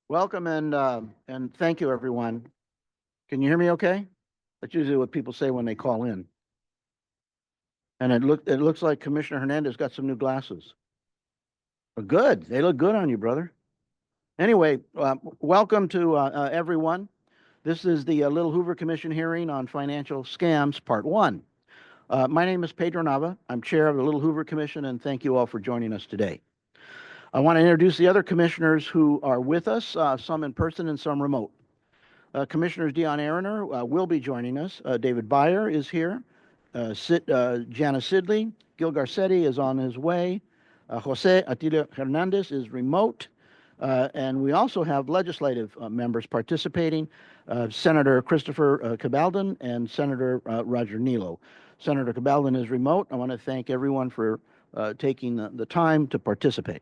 Welcome and thank you, everyone. Can you hear me okay? That's usually what people say when they call in. And it looks like Commissioner Hernandez got some new glasses. Good. They look good on you, brother. Anyway, welcome to everyone. This is the Little Hoover Commission hearing on financial scams, Part 1. My name is Pedro Nava. I'm chair of the Little Hoover Commission, and thank you all for joining us today. I want to introduce the other commissioners who are with us, some in person and some remote. Commissioners Dion Ariner will be joining us. David Byer is here. Jana Sidley. Gil Garcetti is on his way. Jose Atilio Hernandez is remote. And we also have legislative members participating, Senator Christopher Cabaldon and Senator Roger Nilo. Senator Cabaldon is remote. I want to thank everyone for taking the time to participate.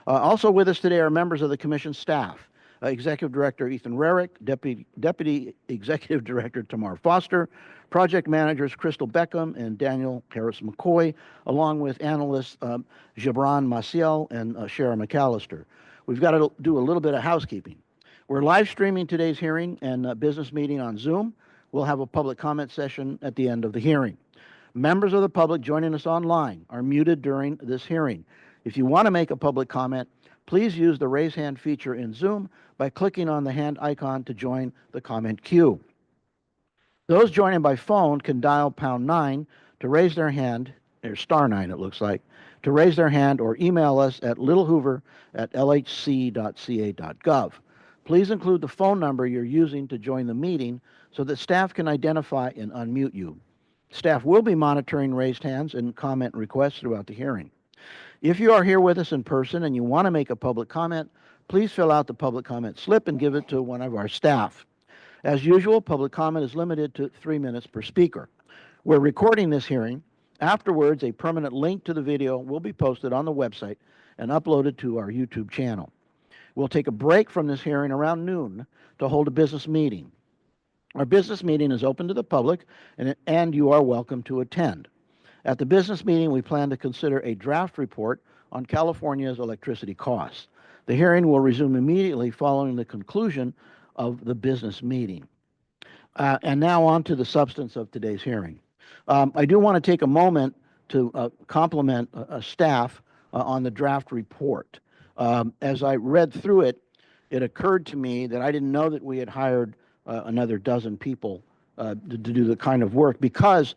Also with us today are members of the Commission staff. Executive Director Ethan Rarick, Deputy Executive Director Tamar Foster, Project Managers Crystal Beckham and Daniel Harris McCoy, along with analysts Gibran Maciel and Sharon McAllister. We've got to do a little bit of housekeeping. We're live streaming today's hearing and business meeting on Zoom. We'll have a public comment session at the end of the hearing. Members of the public joining us online are muted during this hearing. If you want to make a public comment, please use the raise hand feature in Zoom by clicking on the hand icon to join the comment queue. Those joining by phone can dial #9 to raise their hand, or *9 it looks like, to raise their hand, or email us at littlehoover@lhc.ca.gov. Please include the phone number you're using to join the meeting so that staff can identify and unmute you. Staff will be monitoring raised hands and comment requests throughout the hearing. If you are here with us in person and you want to make a public comment, please fill out the public comment slip and give it to one of our staff. As usual, public comment is limited to 3 minutes per speaker. We're recording this hearing. Afterwards, a permanent link to the video will be posted on the website and uploaded to our YouTube channel. We'll take a break from this hearing around noon to hold a business meeting. Our business meeting is open to the public, and you are welcome to attend. At the business meeting, we plan to consider a draft report on California's electricity costs. The hearing will resume immediately following the conclusion of the business meeting. And now on to the substance of today's hearing. I do want to take a moment to compliment staff on the draft report. As I read through it, it occurred to me that I didn't know that we had hired another dozen people to do the kind of work, because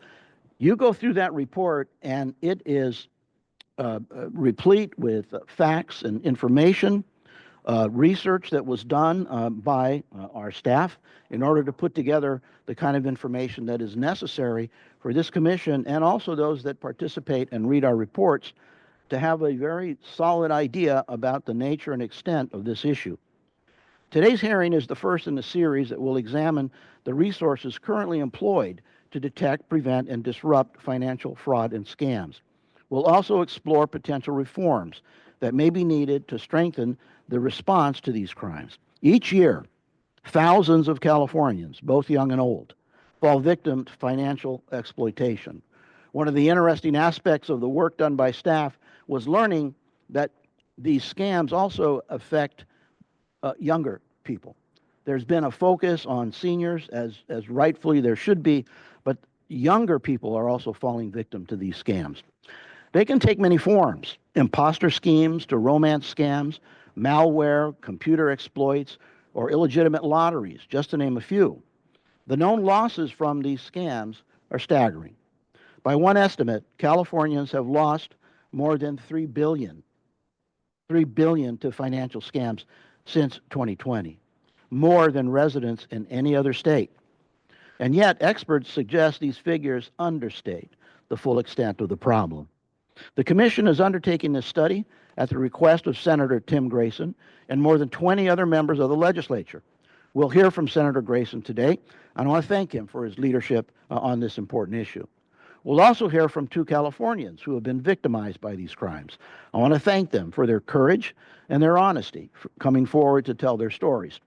you go through that report and it is replete with facts and information, research that was done by our staff in order to put together the kind of information that is necessary for this commission, and also those that participate and read our reports, to have a very solid idea about the nature and extent of this issue. Today's hearing is the first in the series that will examine the resources currently employed to detect, prevent, and disrupt financial fraud and scams. We'll also explore potential reforms that may be needed to strengthen the response to these crimes. Each year, thousands of Californians, both young and old, fall victim to financial exploitation. One of the interesting aspects of the work done by staff was learning that these scams also affect younger people. There's been a focus on seniors, as rightfully there should be, but younger people are also falling victim to these scams. They can take many forms: imposter schemes to romance scams, malware, computer exploits, or illegitimate lotteries, just to name a few. The known losses from these scams are staggering. By one estimate, Californians have lost more than $3 billion to financial scams since 2020, more than residents in any other state. And yet, experts suggest these figures understate the full extent of the problem. The Commission is undertaking this study at the request of Senator Tim Grayson and more than 20 other members of the legislature. We'll hear from Senator Grayson today, and I want to thank him for his leadership on this important issue. We'll also hear from 2 Californians who have been victimized by these crimes. I want to thank them for their courage and their honesty for coming forward to tell their stories.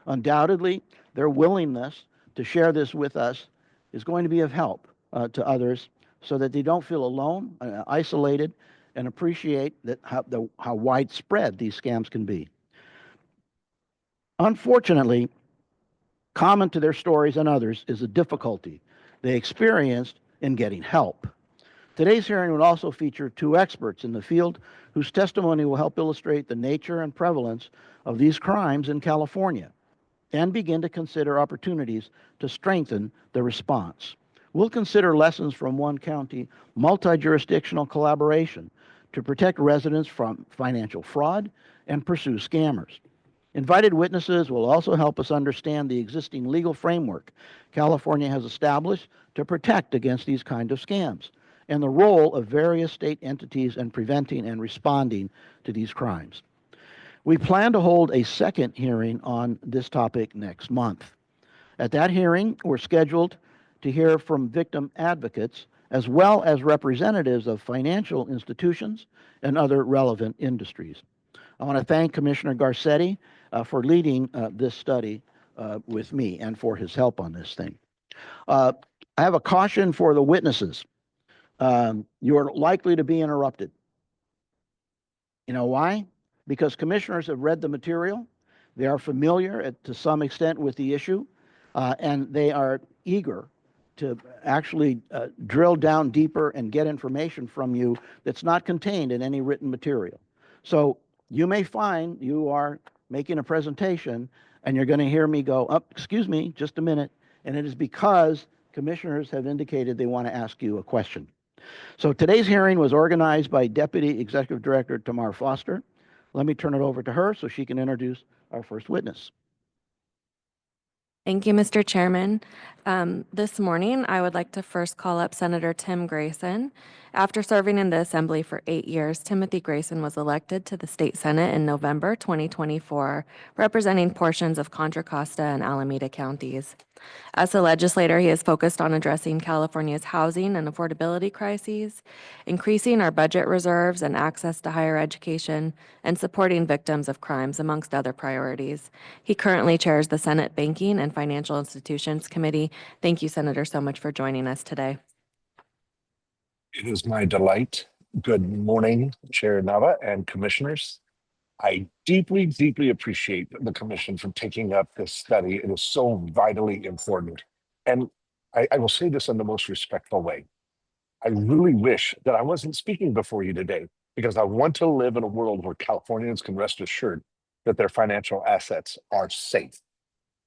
Undoubtedly, their willingness to share this with us is going to be of help to others, so that they don't feel alone, isolated, and appreciate that how widespread these scams can be. Unfortunately, common to their stories and others is the difficulty they experienced in getting help. Today's hearing will also feature two experts in the field whose testimony will help illustrate the nature and prevalence of these crimes in California and begin to consider opportunities to strengthen the response. We'll consider lessons from one county multi-jurisdictional collaboration to protect residents from financial fraud and pursue scammers. Invited witnesses will also help us understand the existing legal framework California has established to protect against these kind of scams and the role of various state entities in preventing and responding to these crimes. We plan to hold a second hearing on this topic next month. At that hearing, we're scheduled to hear from victim advocates as well as representatives of financial institutions and other relevant industries. I want to thank Commissioner Garcetti for leading this study with me and for his help on this thing. I have a caution for the witnesses. You're likely to be interrupted. You know why? Because commissioners have read the material, they are familiar to some extent with the issue, and they are eager to actually drill down deeper and get information from you that's not contained in any written material. So you may find you are making a presentation and you're going to hear me go, oh, excuse me, just a minute, and it is because commissioners have indicated they want to ask you a question. So today's hearing was organized by Deputy Executive Director Tamar Foster. Let me turn it over to her so she can introduce our first witness. Thank you, Mr. Chairman. This morning, I would like to first call up Senator Tim Grayson. After serving in the Assembly for 8 years, Timothy Grayson was elected to the State Senate in November 2024, representing portions of Contra Costa and Alameda counties. As a legislator, he is focused on addressing California's housing and affordability crises, increasing our budget reserves and access to higher education, and supporting victims of crimes, amongst other priorities. He currently chairs the Senate Banking and Financial Institutions Committee. Thank you, Senator, so much for joining us today. It is my delight. Good morning, Chair Nava and commissioners. I deeply, deeply appreciate the commission for taking up this study. It is so vitally important. And I will say this in the most respectful way. I really wish that I wasn't speaking before you today because I want to live in a world where Californians can rest assured that their financial assets are safe,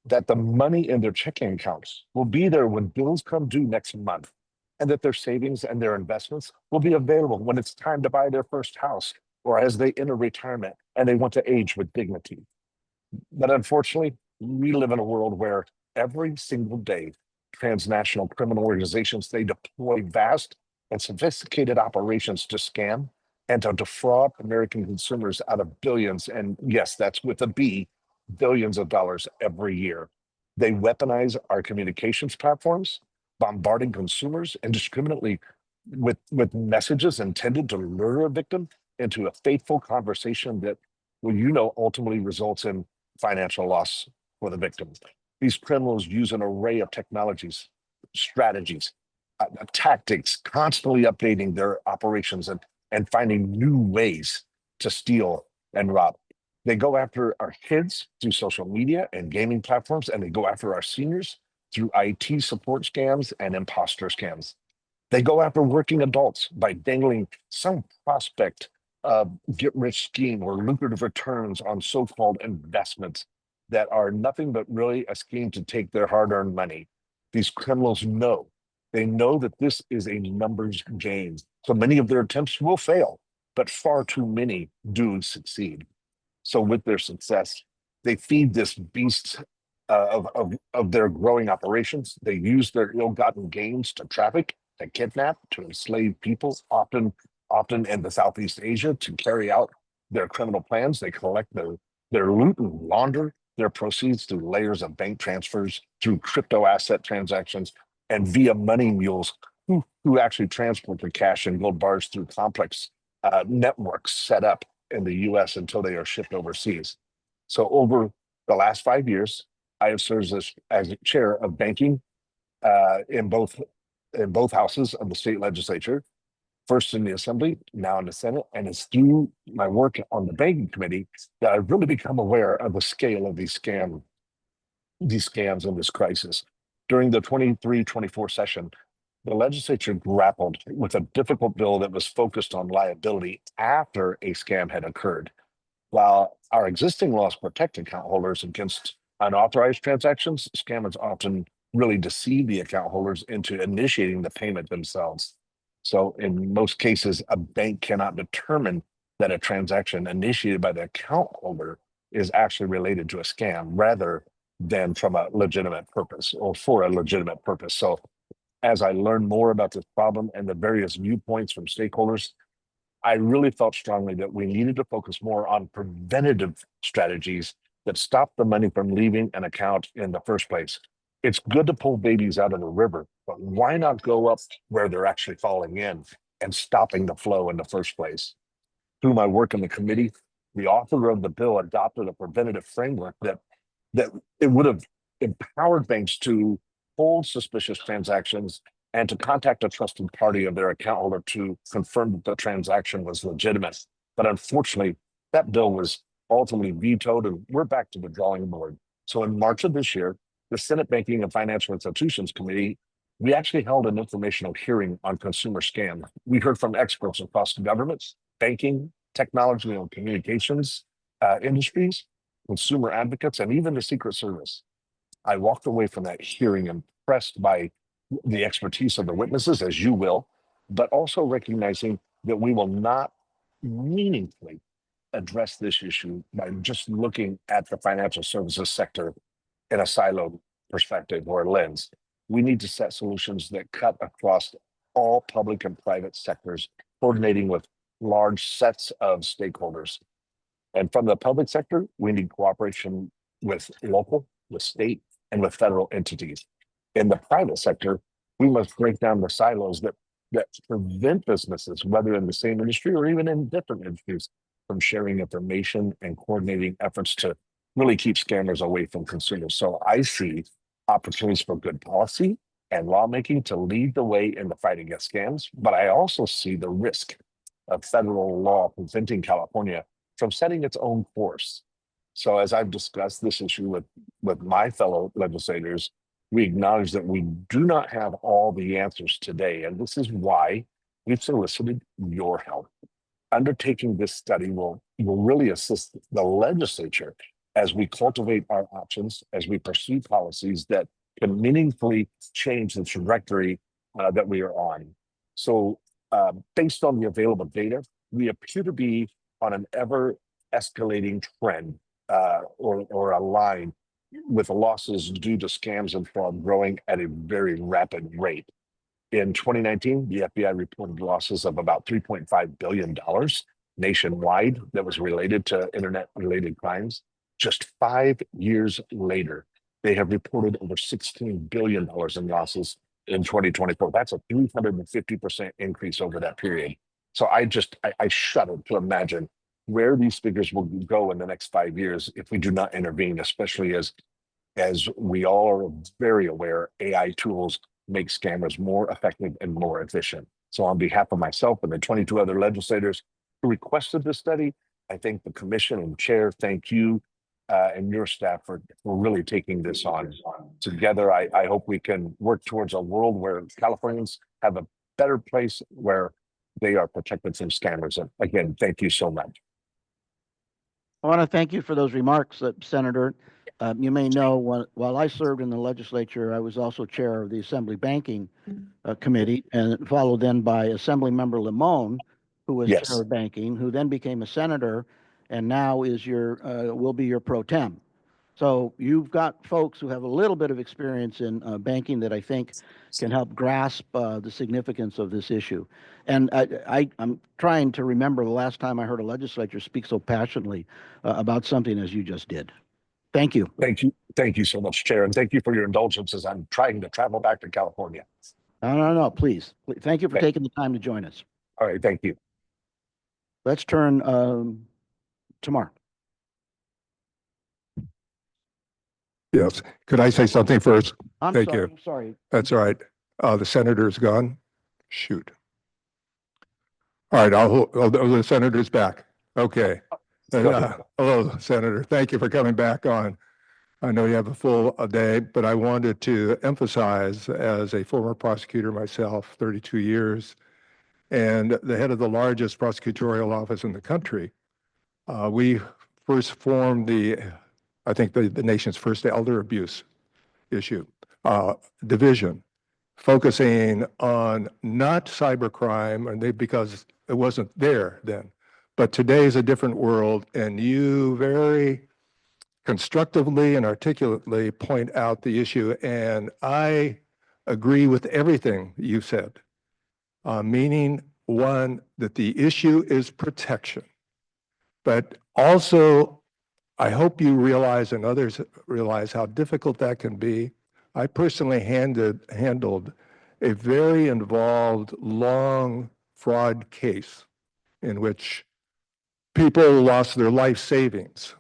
that the money in their checking accounts will be there when bills come due next month, and that their savings and their investments will be available when it's time to buy their first house or as they enter retirement and they want to age with dignity. But unfortunately, we live in a world where every single day, transnational criminal organizations, they deploy vast and sophisticated operations to scam and to defraud American consumers out of billions, and yes, that's with a B, billions of dollars every year. They weaponize our communications platforms, bombarding consumers indiscriminately with messages intended to lure a victim into a fateful conversation that, well, ultimately results in financial loss for the victim. These criminals use an array of technologies, strategies, tactics, constantly updating their operations and finding new ways to steal and rob. They go after our kids through social media and gaming platforms, and they go after our seniors through IT support scams and imposter scams. They go after working adults by dangling some prospect get-rich scheme or lucrative returns on so-called investments that are nothing but really a scheme to take their hard-earned money. These criminals know. They know that this is a numbers game. So many of their attempts will fail, but far too many do succeed. So with their success, they feed this beast of their growing operations. They use their ill-gotten gains to traffic, to kidnap, to enslave people, often in the Southeast Asia, to carry out their criminal plans. They collect their loot and launder their proceeds through layers of bank transfers, through crypto asset transactions, and via money mules who actually transport the cash and gold bars through complex networks set up in the U.S. until they are shipped overseas. So over the last 5 years, I have served as chair of banking in both houses of the state legislature, first in the Assembly, now in the Senate, and it's through my work on the Banking Committee that I've really become aware of the scale of these scams and this crisis. During the 23-24 session, the legislature grappled with a difficult bill that was focused on liability after a scam had occurred. While our existing laws protect account holders against unauthorized transactions, scammers often really deceive the account holders into initiating the payment themselves. So in most cases, a bank cannot determine that a transaction initiated by the account holder is actually related to a scam rather than from a legitimate purpose or for a legitimate purpose. So as I learned more about this problem and the various viewpoints from stakeholders, I really felt strongly that we needed to focus more on preventative strategies that stop the money from leaving an account in the first place. It's good to pull babies out of the river, but why not go up where they're actually falling in and stopping the flow in the first place? Through my work in the committee, the author of the bill adopted a preventative framework that it would have empowered banks to hold suspicious transactions and to contact a trusted party of their account holder to confirm that the transaction was legitimate. But unfortunately, that bill was ultimately vetoed, and we're back to the drawing board. So in March of this year, the Senate Banking and Financial Institutions Committee, we actually held an informational hearing on consumer scams. We heard from experts across the governments, banking, technology and communications industries, consumer advocates, and even the Secret Service. I walked away from that hearing impressed by the expertise of the witnesses, as you will, but also recognizing that we will not meaningfully address this issue by just looking at the financial services sector in a siloed perspective or lens. We need to set solutions that cut across all public and private sectors, coordinating with large sets of stakeholders. And from the public sector, we need cooperation with local, with state, and with federal entities. In the private sector, we must break down the silos that prevent businesses, whether in the same industry or even in different industries, from sharing information and coordinating efforts to really keep scammers away from consumers. So I see opportunities for good policy and lawmaking to lead the way in the fight against scams, but I also see the risk of federal law preventing California from setting its own course. So as I've discussed this issue with my fellow legislators, we acknowledge that we do not have all the answers today. And this is why we've solicited your help. Undertaking this study will really assist the legislature as we cultivate our options, as we pursue policies that can meaningfully change the trajectory that we are on. So based on the available data, we appear to be on an ever escalating trend or a line with losses due to scams and fraud growing at a very rapid rate. In 2019, the FBI reported losses of about $3.5 billion nationwide that was related to internet-related crimes. Just 5 years later, they have reported over $16 billion in losses in 2024. That's a 350% increase over that period. So I shudder to imagine where these figures will go in the next 5 years if we do not intervene, especially as we all are very aware, AI tools make scammers more effective and more efficient. So on behalf of myself and the 22 other legislators who requested this study, I thank the commission and chair, thank you and your staff for really taking this on. Together, I hope we can work towards a world where Californians have a better place where they are protected from scammers. And again, thank you so much. I want to thank you for those remarks, Senator. You may know while I served in the legislature, I was also chair of the Assembly Banking Committee, and followed then by Assembly Member Limon, who was chair of banking, who then became a senator, and now is will be your pro tem. So you've got folks who have a little bit of experience in banking that I think can help grasp the significance of this issue. And I'm trying to remember the last time I heard a legislature speak so passionately about something as you just did. Thank you. Thank you. Thank you so much, Chair. And thank you for your indulgence as I'm trying to travel back to California. No, please. Thank you for taking the time to join us. All right. Thank you. Let's turn to Mark. Yes. Could I say something first? Thank you. I'm sorry. That's all right. The senator's gone. Shoot. All right, the senator's back. Okay. Hello, Senator. Thank you for coming back on. I know you have a full day, but I wanted to emphasize, as a former prosecutor myself, 32 years, and the head of the largest prosecutorial office in the country, we first formed I think the nation's first elder abuse issue division, focusing on not cybercrime, because it wasn't there then. But today is a different world, and you very constructively and articulately point out the issue, and I agree with everything you said, meaning, one, that the issue is protection, but also I hope you realize and others realize how difficult that can be. I personally handled a very involved, long fraud case in which people lost their life savings.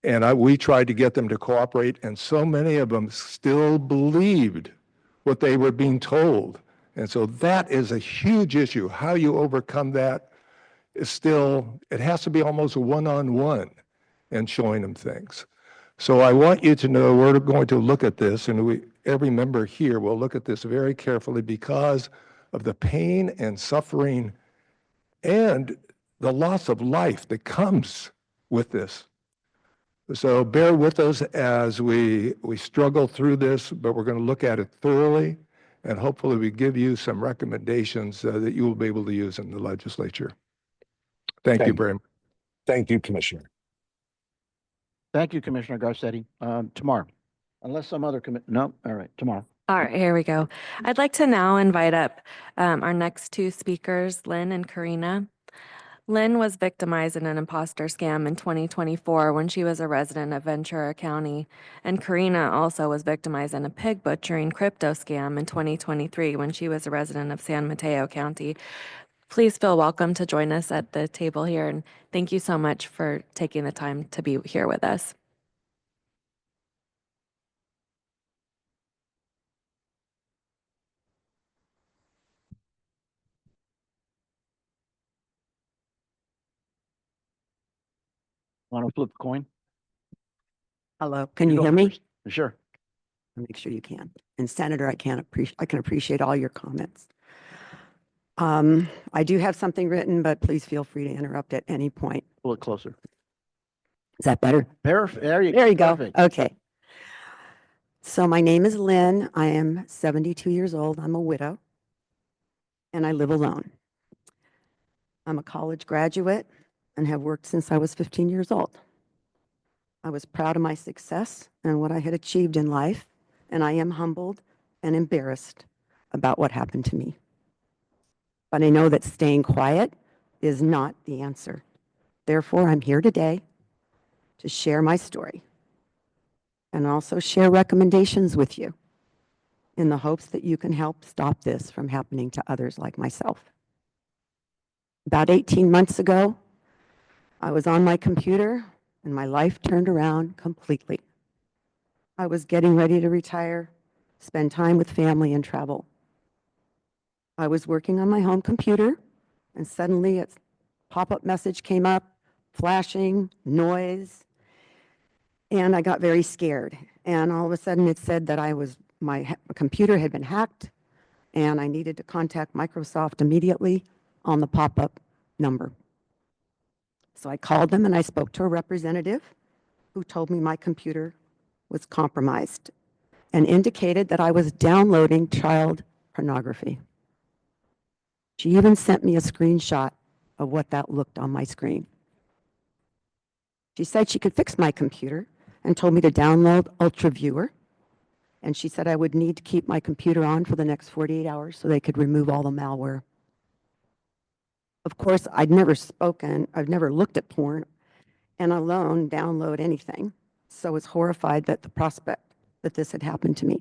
And we tried to get them to cooperate, and so many of them still believed what they were being told. And so that is a huge issue. How you overcome that is still, it has to be almost one-on-one in showing them things. So I want you to know we're going to look at this, and every member here will look at this very carefully because of the pain and suffering and the loss of life that comes with this. So bear with us as we struggle through this, but we're going to look at it thoroughly, and hopefully we give you some recommendations that you will be able to use in the legislature. Thank you very much. Thank you, Commissioner. Thank you, Commissioner Garcetti. Tomorrow, unless some other no, all right, tomorrow. All right, here we go. I'd like to now invite up our next two speakers, Lynn and Carina. Lynn was victimized in an imposter scam in 2024 when she was a resident of Ventura County, and Carina also was victimized in a pig butchering crypto scam in 2023 when she was a resident of San Mateo County. Please feel welcome to join us at the table here, and thank you so much for taking the time to be here with us. Want to flip the coin? Hello, can you go hear me? first. Sure. Make sure you can. And Senator, I can appreciate all your comments. I do have something written, but please feel free to interrupt at any point. Pull it closer. Is that better? Perfect. There you go. Perfect. Okay. So my name is Lynn. I am 72 years old. I'm a widow, and I live alone. I'm a college graduate and have worked since I was 15 years old. I was proud of my success and what I had achieved in life, and I am humbled and embarrassed about what happened to me. But I know that staying quiet is not the answer. Therefore, I'm here today to share my story and also share recommendations with you in the hopes that you can help stop this from happening to others like myself. About 18 months ago, I was on my computer and my life turned around completely. I was getting ready to retire, spend time with family and travel. I was working on my home computer and suddenly a pop-up message came up, flashing, noise, and I got very scared. And all of a sudden it said that my computer had been hacked and I needed to contact Microsoft immediately on the pop-up number. So I called them and I spoke to a representative who told me my computer was compromised and indicated that I was downloading child pornography. She even sent me a screenshot of what that looked on my screen. She said she could fix my computer and told me to download UltraViewer. And she said I would need to keep my computer on for the next 48 hours so they could remove all the malware. Of course, I've never looked at porn, and alone download anything. So I was horrified that the prospect that this had happened to me.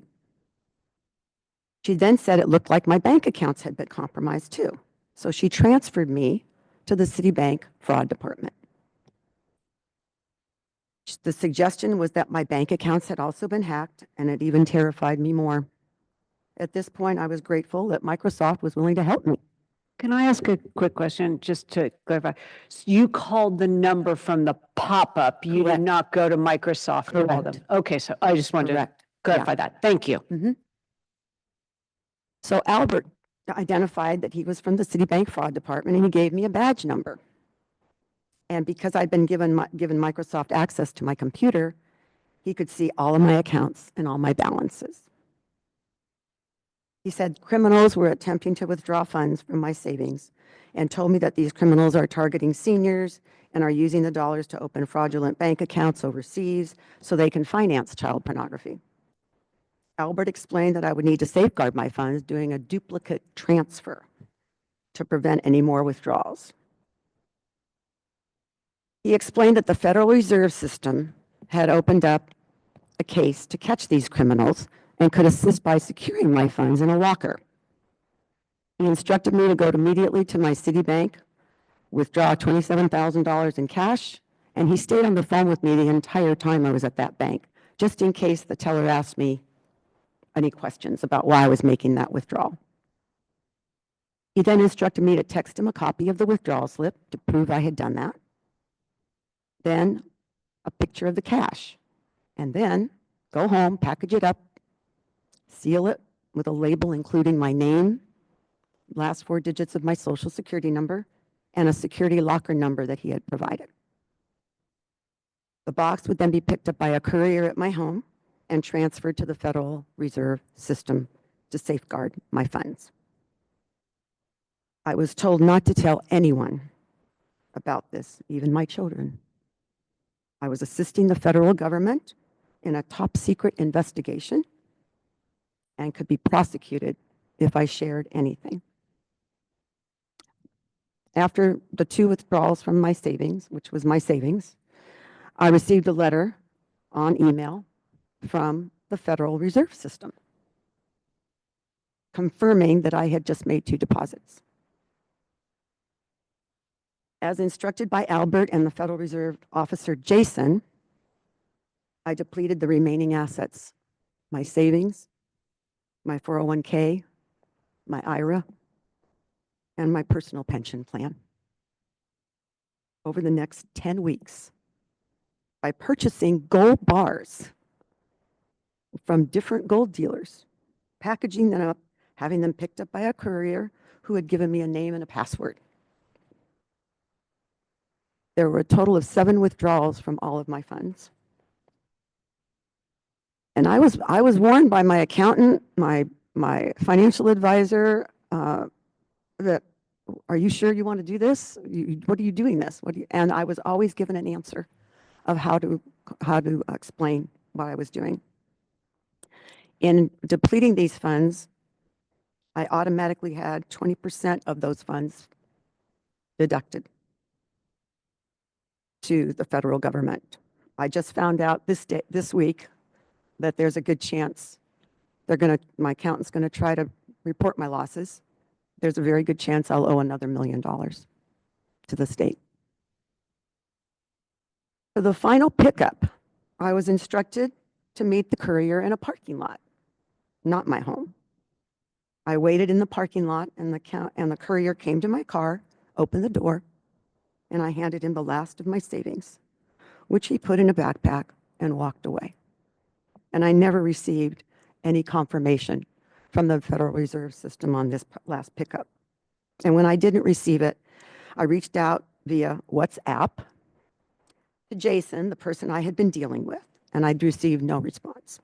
She then said it looked like my bank accounts had been compromised too. So she transferred me to the Citibank fraud department. The suggestion was that my bank accounts had also been hacked, and it even terrified me more. At this point, I was grateful that Microsoft was willing to help me. Can I ask a quick question, just to clarify? You called the number from the pop-up. You did Correct. not go to Microsoft and call them? Correct. Okay, so I just wanted to Correct. clarify that. Thank you. So Albert identified that he was from the Citibank Fraud Department, and he gave me a badge number. And because I'd been given Microsoft access to my computer, he could see all of my accounts and all my balances. He said criminals were attempting to withdraw funds from my savings and told me that these criminals are targeting seniors and are using the dollars to open fraudulent bank accounts overseas so they can finance child pornography. Albert explained that I would need to safeguard my funds doing a duplicate transfer to prevent any more withdrawals. He explained that the Federal Reserve System had opened up a case to catch these criminals and could assist by securing my funds in a locker. He instructed me to go immediately to my Citibank, withdraw $27,000 in cash, and he stayed on the phone with me the entire time I was at that bank, just in case the teller asked me any questions about why I was making that withdrawal. He then instructed me to text him a copy of the withdrawal slip to prove I had done that, then a picture of the cash, and then go home, package it up, seal it with a label including my name, last 4 digits of my social security number, and a security locker number that he had provided. The box would then be picked up by a courier at my home and transferred to the Federal Reserve System to safeguard my funds. I was told not to tell anyone about this, even my children. I was assisting the federal government in a top secret investigation and could be prosecuted if I shared anything. After the 2 withdrawals from my savings, which was my savings, I received a letter on email from the Federal Reserve System confirming that I had just made 2 deposits. As instructed by Albert and the Federal Reserve officer Jason, I depleted the remaining assets, my savings, my 401k, my IRA, and my personal pension plan over the next 10 weeks by purchasing gold bars from different gold dealers, packaging them up, having them picked up by a courier who had given me a name and a password. There were a total of 7 withdrawals from all of my funds. And I was warned by my accountant, my financial advisor, that, are you sure you want to do this? What are you doing this? And I was always given an answer of how to explain what I was doing. In depleting these funds, I automatically had 20% of those funds deducted to the federal government. I just found out this week that there's a good chance my accountant's going to try to report my losses. There's a very good chance I'll owe another $1 million to the state. For the final pickup, I was instructed to meet the courier in a parking lot, not my home. I waited in the parking lot, and the courier came to my car, opened the door, and I handed him the last of my savings, which he put in a backpack and walked away. And I never received any confirmation from the Federal Reserve System on this last pickup. And when I didn't receive it, I reached out via WhatsApp to Jason, the person I had been dealing with, and I'd received no response.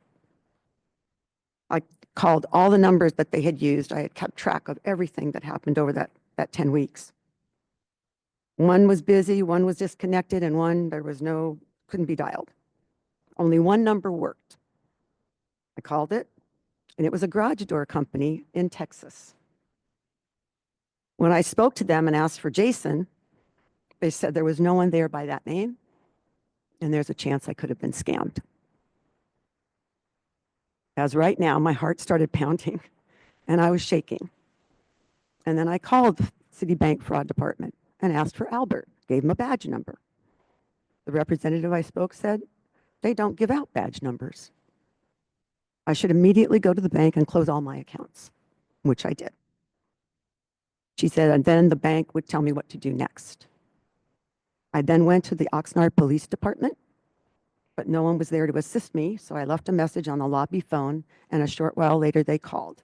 I called all the numbers that they had used. I had kept track of everything that happened over that 10 weeks. One was busy, one was disconnected, and one couldn't be dialed. Only one number worked. I called it, and it was a garage door company in Texas. When I spoke to them and asked for Jason, they said there was no one there by that name, and there's a chance I could have been scammed. As right now, my heart started pounding, and I was shaking. And then I called the Citibank Fraud Department and asked for Albert, gave him a badge number. The representative I spoke said, they don't give out badge numbers. I should immediately go to the bank and close all my accounts, which I did. She said, and then the bank would tell me what to do next. I then went to the Oxnard Police Department, but no one was there to assist me, so I left a message on the lobby phone, and a short while later they called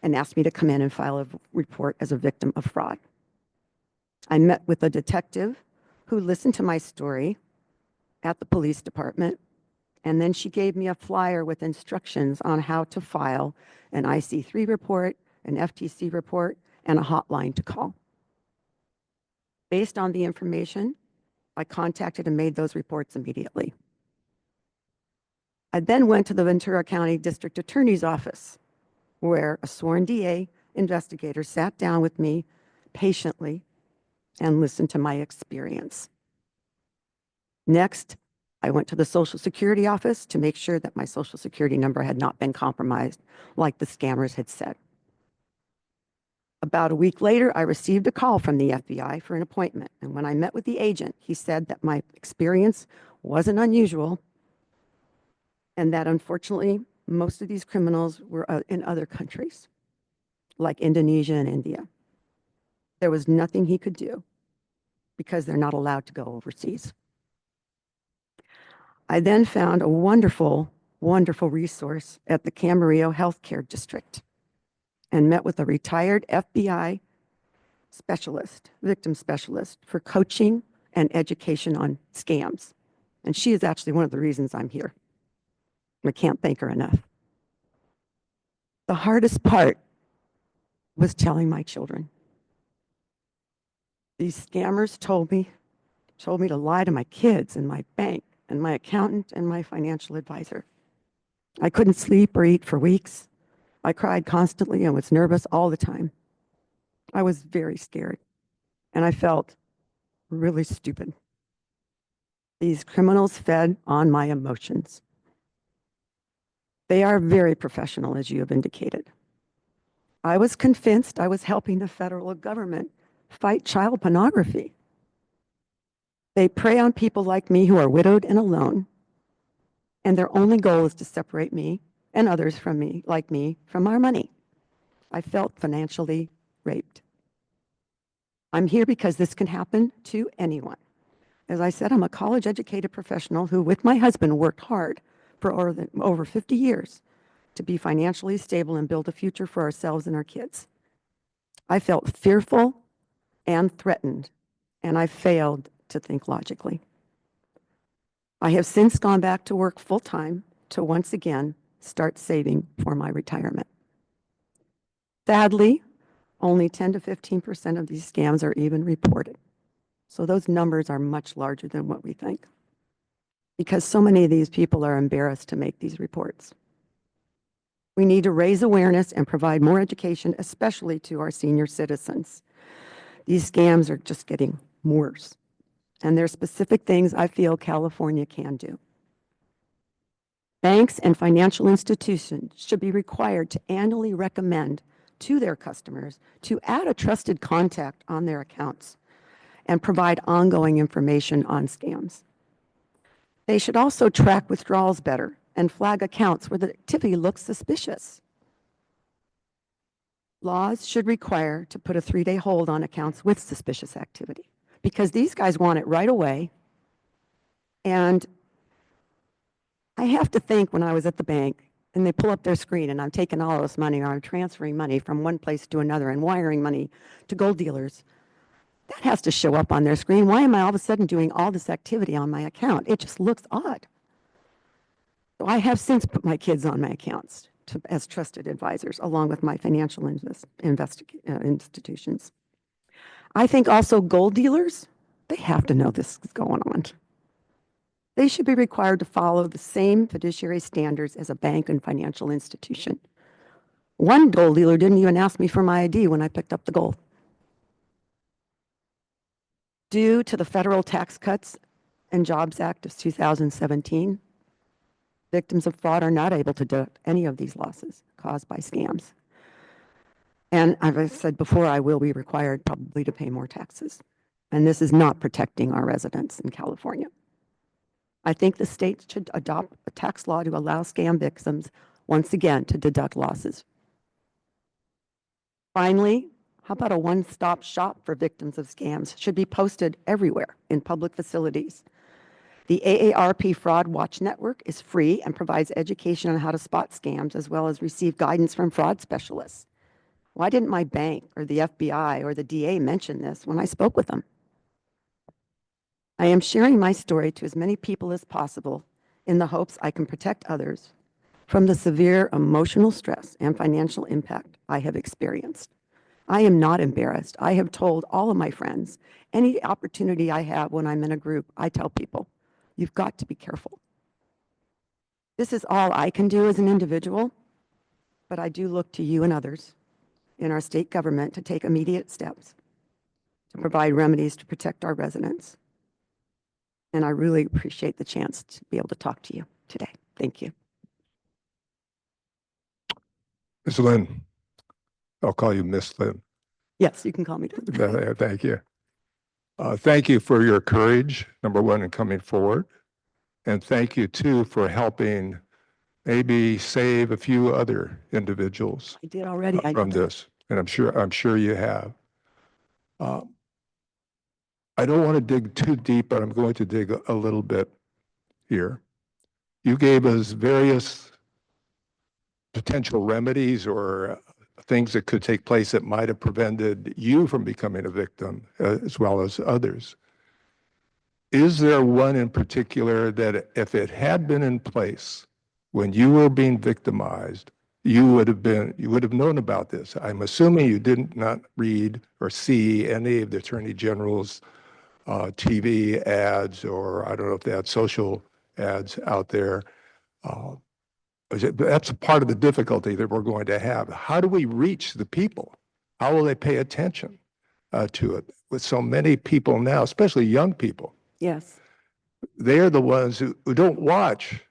and asked me to come in and file a report as a victim of fraud. I met with a detective who listened to my story at the police department, and then she gave me a flyer with instructions on how to file an IC3 report, an FTC report, and a hotline to call. Based on the information, I contacted and made those reports immediately. I then went to the Ventura County District Attorney's Office, where a sworn DA investigator sat down with me patiently and listened to my experience. Next, I went to the Social Security office to make sure that my Social Security number had not been compromised, like the scammers had said. About a week later, I received a call from the FBI for an appointment, and when I met with the agent, he said that my experience wasn't unusual, and that unfortunately, most of these criminals were in other countries, like Indonesia and India. There was nothing he could do because they're not allowed to go overseas. I then found a wonderful, wonderful resource at the Camarillo Healthcare District and met with a retired FBI specialist, victim specialist, for coaching and education on scams. And she is actually one of the reasons I'm here. I can't thank her enough. The hardest part was telling my children. These scammers told me to lie to my kids and my bank and my accountant and my financial advisor. I couldn't sleep or eat for weeks. I cried constantly and was nervous all the time. I was very scared, and I felt really stupid. These criminals fed on my emotions. They are very professional, as you have indicated. I was convinced I was helping the federal government fight child pornography. They prey on people like me who are widowed and alone, and their only goal is to separate me and others from me, like me, from our money. I felt financially raped. I'm here because this can happen to anyone. As I said, I'm a college-educated professional who, with my husband, worked hard for over 50 years to be financially stable and build a future for ourselves and our kids. I felt fearful and threatened, and I failed to think logically. I have since gone back to work full-time to once again start saving for my retirement. Sadly, only 10 to 15% of these scams are even reported. So those numbers are much larger than what we think, because so many of these people are embarrassed to make these reports. We need to raise awareness and provide more education, especially to our senior citizens. These scams are just getting worse, and there are specific things I feel California can do. Banks and financial institutions should be required to annually recommend to their customers to add a trusted contact on their accounts and provide ongoing information on scams. They should also track withdrawals better and flag accounts where the activity looks suspicious. Laws should require to put a 3-day hold on accounts with suspicious activity, because these guys want it right away. And I have to think, when I was at the bank and they pull up their screen and I'm taking all this money, or I'm transferring money from one place to another and wiring money to gold dealers, that has to show up on their screen. Why am I all of a sudden doing all this activity on my account? It just looks odd. So I have since put my kids on my accounts as trusted advisors, along with my financial institutions. I think also gold dealers, they have to know this is going on. They should be required to follow the same fiduciary standards as a bank and financial institution. One gold dealer didn't even ask me for my ID when I picked up the gold. Due to the federal Tax Cuts and Jobs Act of 2017, victims of fraud are not able to deduct any of these losses caused by scams. And as I said before, I will be required probably to pay more taxes. And this is not protecting our residents in California. I think the state should adopt a tax law to allow scam victims, once again, to deduct losses. Finally, How about a one-stop shop for victims of scams? Should be posted everywhere in public facilities. The AARP Fraud Watch Network is free and provides education on how to spot scams as well as receive guidance from fraud specialists. Why didn't my bank or the FBI or the DA mention this when I spoke with them? I am sharing my story to as many people as possible in the hopes I can protect others from the severe emotional stress and financial impact I have experienced. I am not embarrassed. I have told all of my friends, any opportunity I have when I'm in a group, I tell people, you've got to be careful. This is all I can do as an individual, but I do look to you and others in our state government to take immediate steps to provide remedies to protect our residents. And I really appreciate the chance to be able to talk to you today. Thank you. Ms. Lynn, I'll call you Miss Lynn. Yes, you can call me that. Thank you. Thank you for your courage, number one, in coming forward. And thank you, too, for helping maybe save a few other individuals I did already. from this. And I'm sure you have. I don't want to dig too deep, but I'm going to dig a little bit here. You gave us various potential remedies or things that could take place that might have prevented you from becoming a victim, as well as others. Is there one in particular that if it had been in place when you were being victimized, you would have known about this? I'm assuming you did not read or see any of the Attorney General's TV ads, or I don't know if they had social ads out there. That's a part of the difficulty that we're going to have. How do we reach the people? How will they pay attention to it? With so many people now, especially young people, Yes. they're the ones who don't watch,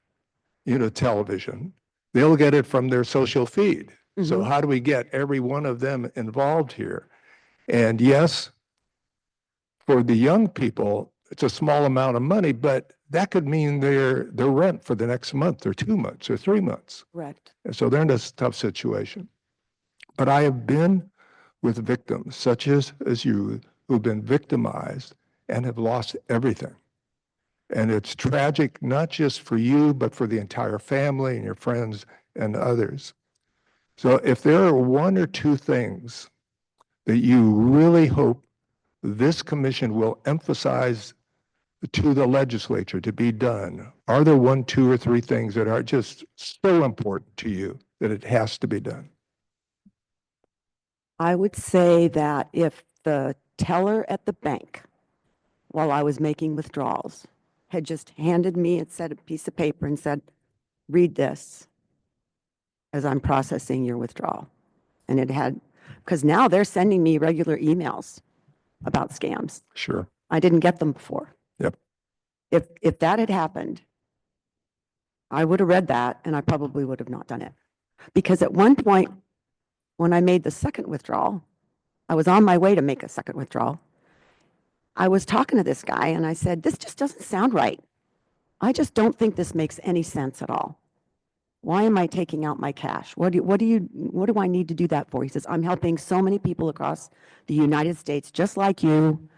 television. They'll get it from their social feed. So how do we get every one of them involved here? And yes, for the young people, it's a small amount of money, but that could mean their rent for the next month or 2 months or 3 months. Correct. And so they're in a tough situation. But I have been with victims such as you who've been victimized and have lost everything. And it's tragic, not just for you, but for the entire family and your friends and others. So if there are one or two things that you really hope this commission will emphasize to the legislature to be done, are there 1, 2, or 3 things that are just so important to you that it has to be done? I would say that if the teller at the bank, while I was making withdrawals, had just handed me and said a piece of paper and said, read this as I'm processing your withdrawal. And it had, because now they're sending me regular emails about scams. Sure. I didn't get them before. Yep. If that had happened, I would have read that and I probably would have not done it. Because at one point, when I made the second withdrawal, I was on my way to make a second withdrawal. I was talking to this guy and I said, this just doesn't sound right. I just don't think this makes any sense at all. Why am I taking out my cash? What do I need to do that for? He says, I'm helping so many people across the United States, just like you,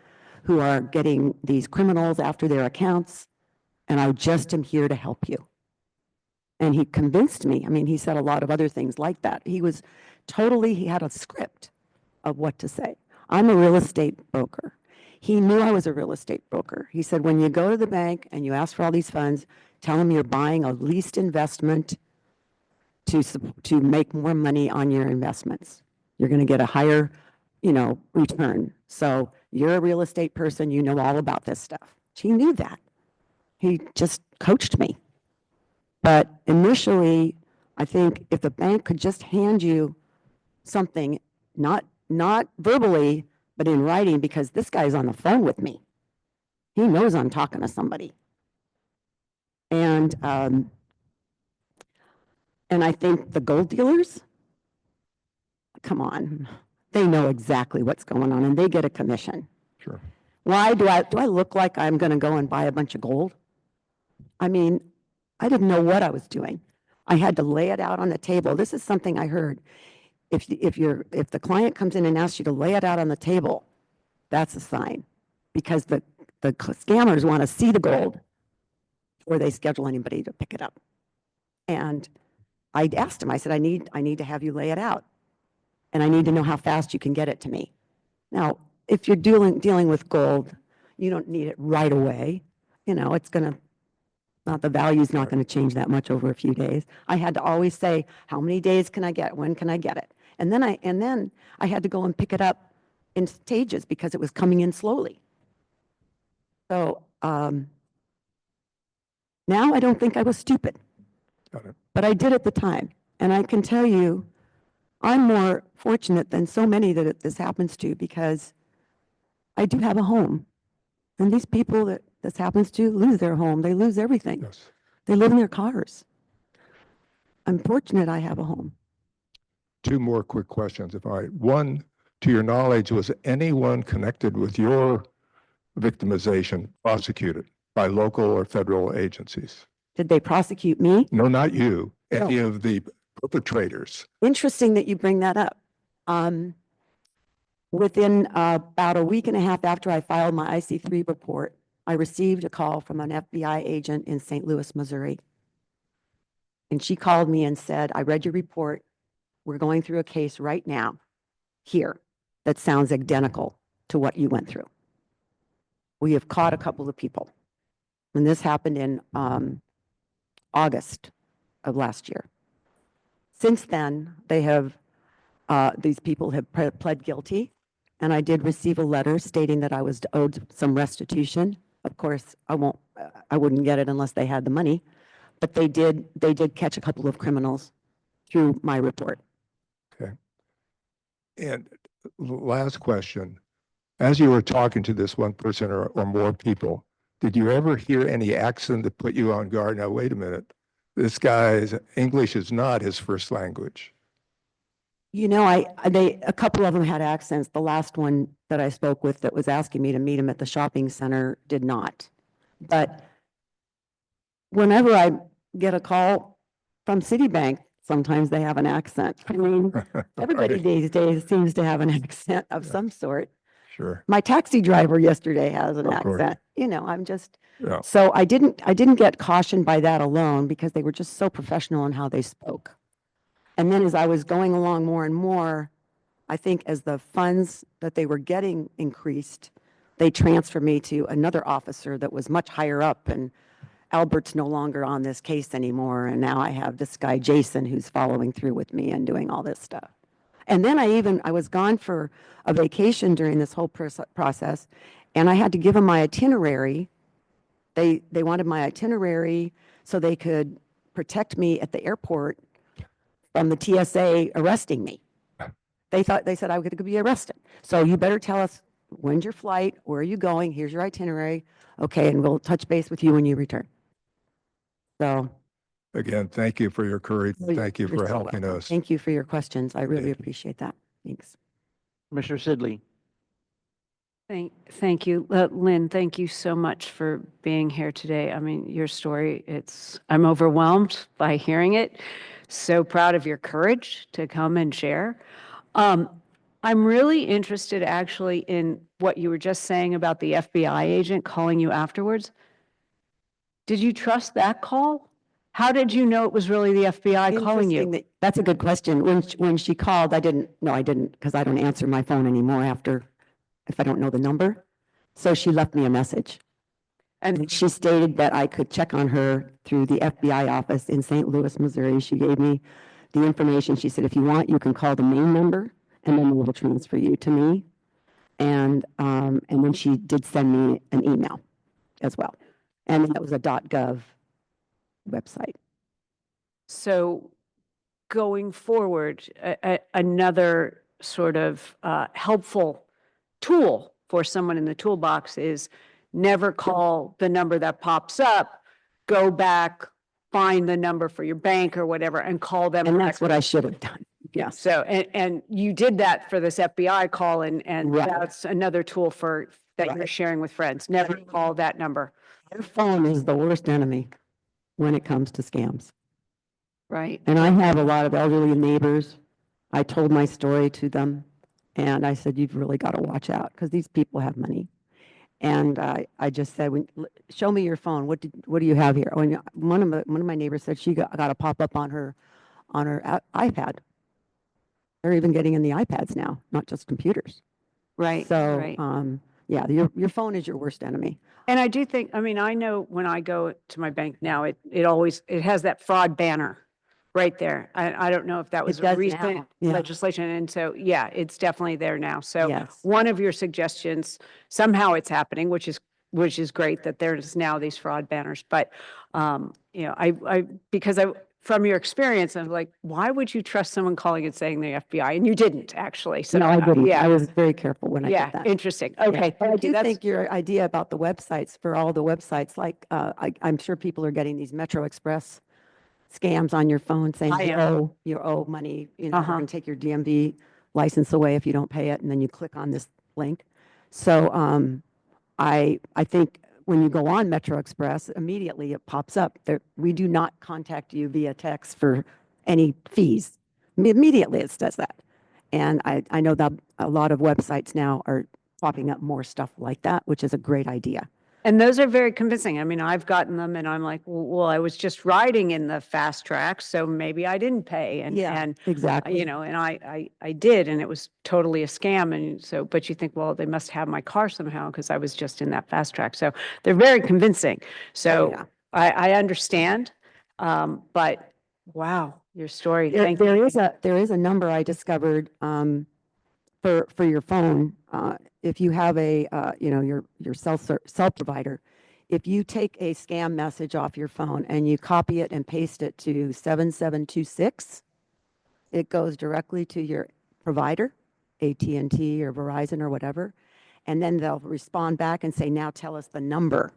who are getting these criminals after their accounts, and I just am here to help you. And he convinced me. I mean, he said a lot of other things like that. He had a script of what to say. I'm a real estate broker. He knew I was a real estate broker. He said, when you go to the bank and you ask for all these funds, tell them you're buying a leased investment to make more money on your investments. You're going to get a higher, return. So you're a real estate person. You know all about this stuff. He knew that. He just coached me. But initially, I think if the bank could just hand you something, not verbally, but in writing, because this guy's on the phone with me. He knows I'm talking to somebody. And I think the gold dealers, come on, they know exactly what's going on and they get a commission. Sure. Why do I look like I'm going to go and buy a bunch of gold? I mean, I didn't know what I was doing. I had to lay it out on the table. This is something I heard. if the client comes in and asks you to lay it out on the table, that's a sign, because the scammers want to see the gold before they schedule anybody to pick it up. And I asked him, I said, I need to have you lay it out, and I need to know how fast you can get it to me. Now, if you're dealing with gold, you don't need it right away. You know, the value's not going to change that much over a few days. I had to always say, how many days can I get? When can I get it? And then I had to go and pick it up in stages because it was coming in slowly. So now I don't think I was stupid, Got it. but I did at the time. And I can tell you, I'm more fortunate than so many that this happens to, because I do have a home. And these people that this happens to lose their home. They lose everything. Yes. They live in their cars. I'm fortunate I have a home. Two more quick questions. One, to your knowledge, was anyone connected with your victimization prosecuted by local or federal agencies? Did they prosecute me? No, not you. No. Any of the perpetrators? Interesting that you bring that up. Within about a week and a half after I filed my IC3 report, I received a call from an FBI agent in St. Louis, Missouri. And she called me and said, I read your report. We're going through a case right now here that sounds identical to what you went through. We have caught a couple of people. And this happened in August of last year. Since then, these people have pled guilty. And I did receive a letter stating that I was owed some restitution. Of course, I wouldn't get it unless they had the money, but they did catch a couple of criminals through my report. Okay. And last question, as you were talking to this one person or more people, did you ever hear any accent that put you on guard? Now, wait a minute, this guy's English is not his first language. You know, a couple of them had accents. The last one that I spoke with that was asking me to meet him at the shopping center did not. But whenever I get a call from Citibank, sometimes they have an accent. I mean, everybody Right. these days seems to have an accent of some sort. Sure. My taxi driver yesterday has an Of course. accent. You know, I'm just, Yeah. so I didn't get cautioned by that alone, because they were just so professional in how they spoke. And then as I was going along more and more, I think as the funds that they were getting increased, they transferred me to another officer that was much higher up, and Albert's no longer on this case anymore. And now I have this guy, Jason, who's following through with me and doing all this stuff. And then I was gone for a vacation during this whole process, and I had to give them my itinerary. They wanted my itinerary so they could protect me at the airport from the TSA arresting me. They said I could be arrested. So you better tell us, when's your flight? Where are you going? Here's your itinerary. Okay, and we'll touch base with you when you return. So. Again, thank you for your courage. Oh, Thank you you're for so helping welcome. us. Thank you for your questions. I really Thank you. appreciate that. Thanks. Commissioner Sidley. Thank you. Lynn, thank you so much for being here today. I mean, your story, I'm overwhelmed by hearing it. So proud of your courage to come and share. I'm really interested actually in what you were just saying about the FBI agent calling you afterwards. Did you trust that call? How did you know it was really the FBI calling you? Interesting that's a good question. When she called, I didn't, because I don't answer my phone anymore if I don't know the number. So she left me a message. And she stated that I could check on her through the FBI office in St. Louis, Missouri. She gave me the information. She said, if you want, you can call the main number, and then we will transfer you to me. And then she did send me an email as well. And that was a .gov website. So going forward, another sort of helpful tool for someone in the toolbox is never call the number that pops up, go back, find the number for your bank or whatever, and call them. And that's what I should have done. Yes. So, and you did that for this FBI call, and Right. that's another tool that you're Right. sharing with friends. Never call that number. Your phone is the worst enemy when it comes to scams. Right. And I have a lot of elderly neighbors. I told my story to them, and I said, you've really got to watch out because these people have money. And I just said, show me your phone. What do you have here? Oh, and one of my neighbors said she got a pop-up on her iPad. They're even getting in the iPads now, not just computers. Right, So, right. yeah, your phone is your worst enemy. And I do think, I mean, I know when I go to my bank now, it always, it has that fraud banner right there. I don't know if that was does recent now, yeah. legislation. And so, yeah, it's definitely there now. So Yes. one of your suggestions, somehow it's happening, which is great that there's now these fraud banners. But, you know, because from your experience, I'm like, why would you trust someone calling and saying the FBI? And you didn't actually. So No, I didn't. Yeah. I was very careful when I Yeah, did that. interesting. Yeah. Okay, But I thank you. do That's think your idea about the websites, for all the websites, like I'm sure people are getting these Metro Express scams on your phone saying I you owe money, you know, Uh-huh. we're going to take your DMV license away if you don't pay it, and then you click on this link. So I think when you go on Metro Express, immediately it pops up there. We do not contact you via text for any fees. Immediately it says that. And I know that a lot of websites now are popping up more stuff like that, which is a great idea. And those are very convincing. I mean, I've gotten them and I'm like, well, I was just riding in the fast track, so maybe I didn't pay. And Exactly. you know, and I did, and it was totally a scam. And so, but you think, well, they must have my car somehow because I was just in that fast track. So they're very convincing. So Yeah. I understand. But wow, your story. Thank you. There is a number I discovered for your phone. If you have a you know, your cell provider, if you take a scam message off your phone and you copy it and paste it to 7726, it goes directly to your provider, AT&T or Verizon or whatever, and then they'll respond back and say, now tell us the number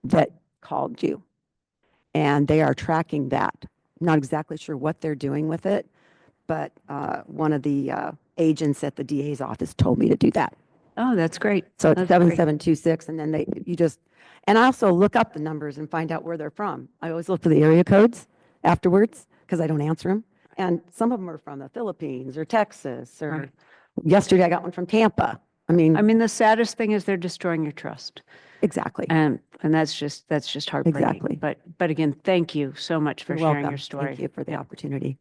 that called you. And they are tracking that. Not exactly sure what they're doing with it, but one of the agents at the DA's office told me to do that. Oh, that's great. So it's That's great. 7726, and then and I also look up the numbers and find out where they're from. I always look for the area codes afterwards because I don't answer them. And some of them are from the Philippines or Texas, or Right. yesterday I got one from Tampa. I mean, The saddest thing is they're destroying your trust. exactly. And that's just heartbreaking. Exactly. But again, thank you so much for You're sharing welcome. your story. Thank you for the opportunity.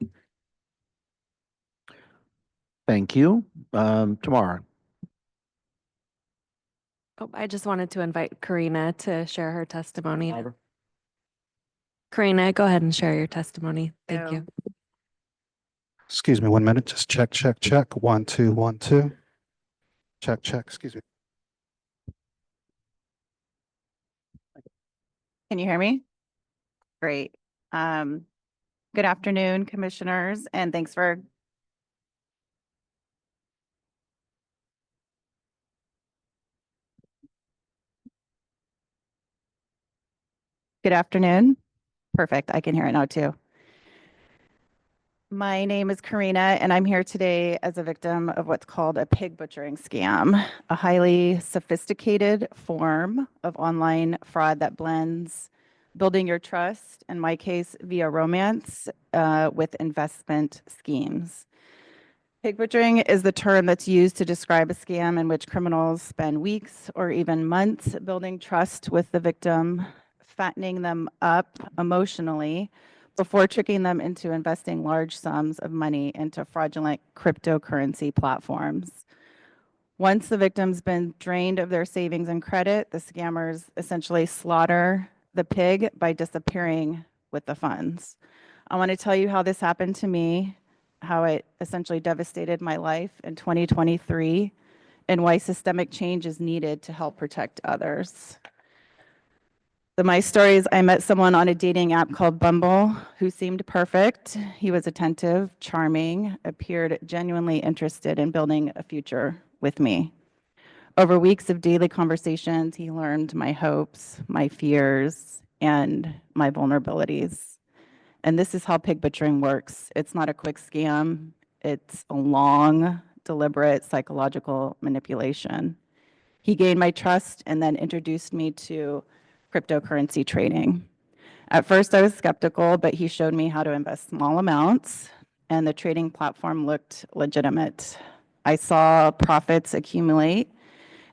Thank you. Tamara. Oh, I just wanted to invite Carina to share her testimony. Carina, go ahead and share your testimony. Thank you. Excuse me 1 minute. Just check, check, check. 1, 2, 1, 2. Check, check. Excuse me. Can you hear me? Great. Good afternoon, commissioners, and thanks for Good afternoon. Perfect. I can hear it now too. My name is Carina, and I'm here today as a victim of what's called a pig butchering scam, a highly sophisticated form of online fraud that blends building your trust, in my case, via romance, with investment schemes. Pig butchering is the term that's used to describe a scam in which criminals spend weeks or even months building trust with the victim, fattening them up emotionally before tricking them into investing large sums of money into fraudulent cryptocurrency platforms. Once the victim's been drained of their savings and credit, the scammers essentially slaughter the pig by disappearing with the funds. I want to tell you how this happened to me, how it essentially devastated my life in 2023, and why systemic change is needed to help protect others. My story is I met someone on a dating app called Bumble who seemed perfect. He was attentive, charming, appeared genuinely interested in building a future with me. Over weeks of daily conversations, he learned my hopes, my fears, and my vulnerabilities. And this is how pig butchering works. It's not a quick scam. It's a long, deliberate psychological manipulation. He gained my trust and then introduced me to cryptocurrency trading. At first, I was skeptical, but he showed me how to invest small amounts, and the trading platform looked legitimate. I saw profits accumulate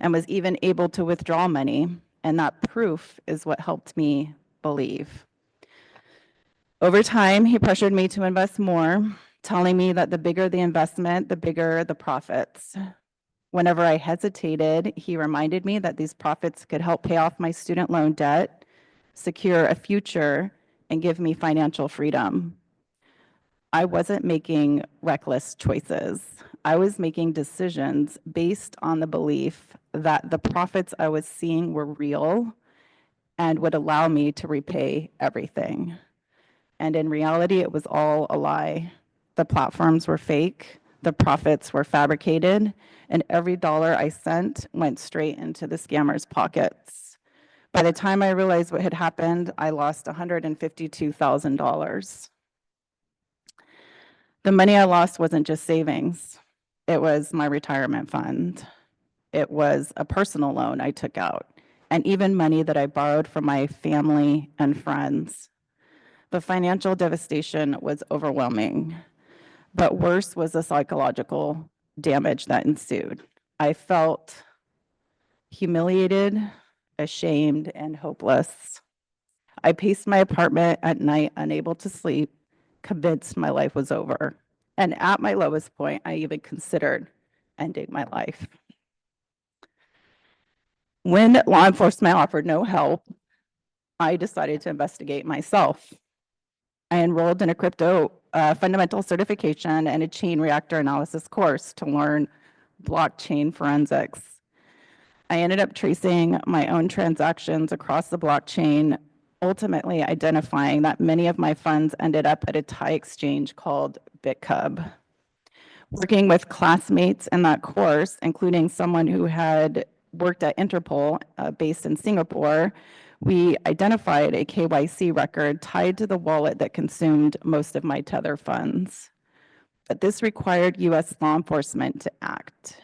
and was even able to withdraw money, and that proof is what helped me believe. Over time, he pressured me to invest more, telling me that the bigger the investment, the bigger the profits. Whenever I hesitated, he reminded me that these profits could help pay off my student loan debt, secure a future, and give me financial freedom. I wasn't making reckless choices. I was making decisions based on the belief that the profits I was seeing were real and would allow me to repay everything. And in reality, it was all a lie. The platforms were fake, the profits were fabricated, and every dollar I sent went straight into the scammers' pockets. By the time I realized what had happened, I lost $152,000. The money I lost wasn't just savings. It was my retirement fund. It was a personal loan I took out, and even money that I borrowed from my family and friends. The financial devastation was overwhelming, but worse was the psychological damage that ensued. I felt humiliated, ashamed, and hopeless. I paced my apartment at night, unable to sleep, convinced my life was over. And at my lowest point, I even considered ending my life. When law enforcement offered no help, I decided to investigate myself. I enrolled in a crypto fundamental certification and a chain reactor analysis course to learn blockchain forensics. I ended up tracing my own transactions across the blockchain, ultimately identifying that many of my funds ended up at a Thai exchange called BitCub. Working with classmates in that course, including someone who had worked at Interpol based in Singapore, we identified a KYC record tied to the wallet that consumed most of my Tether funds. But this required US law enforcement to act,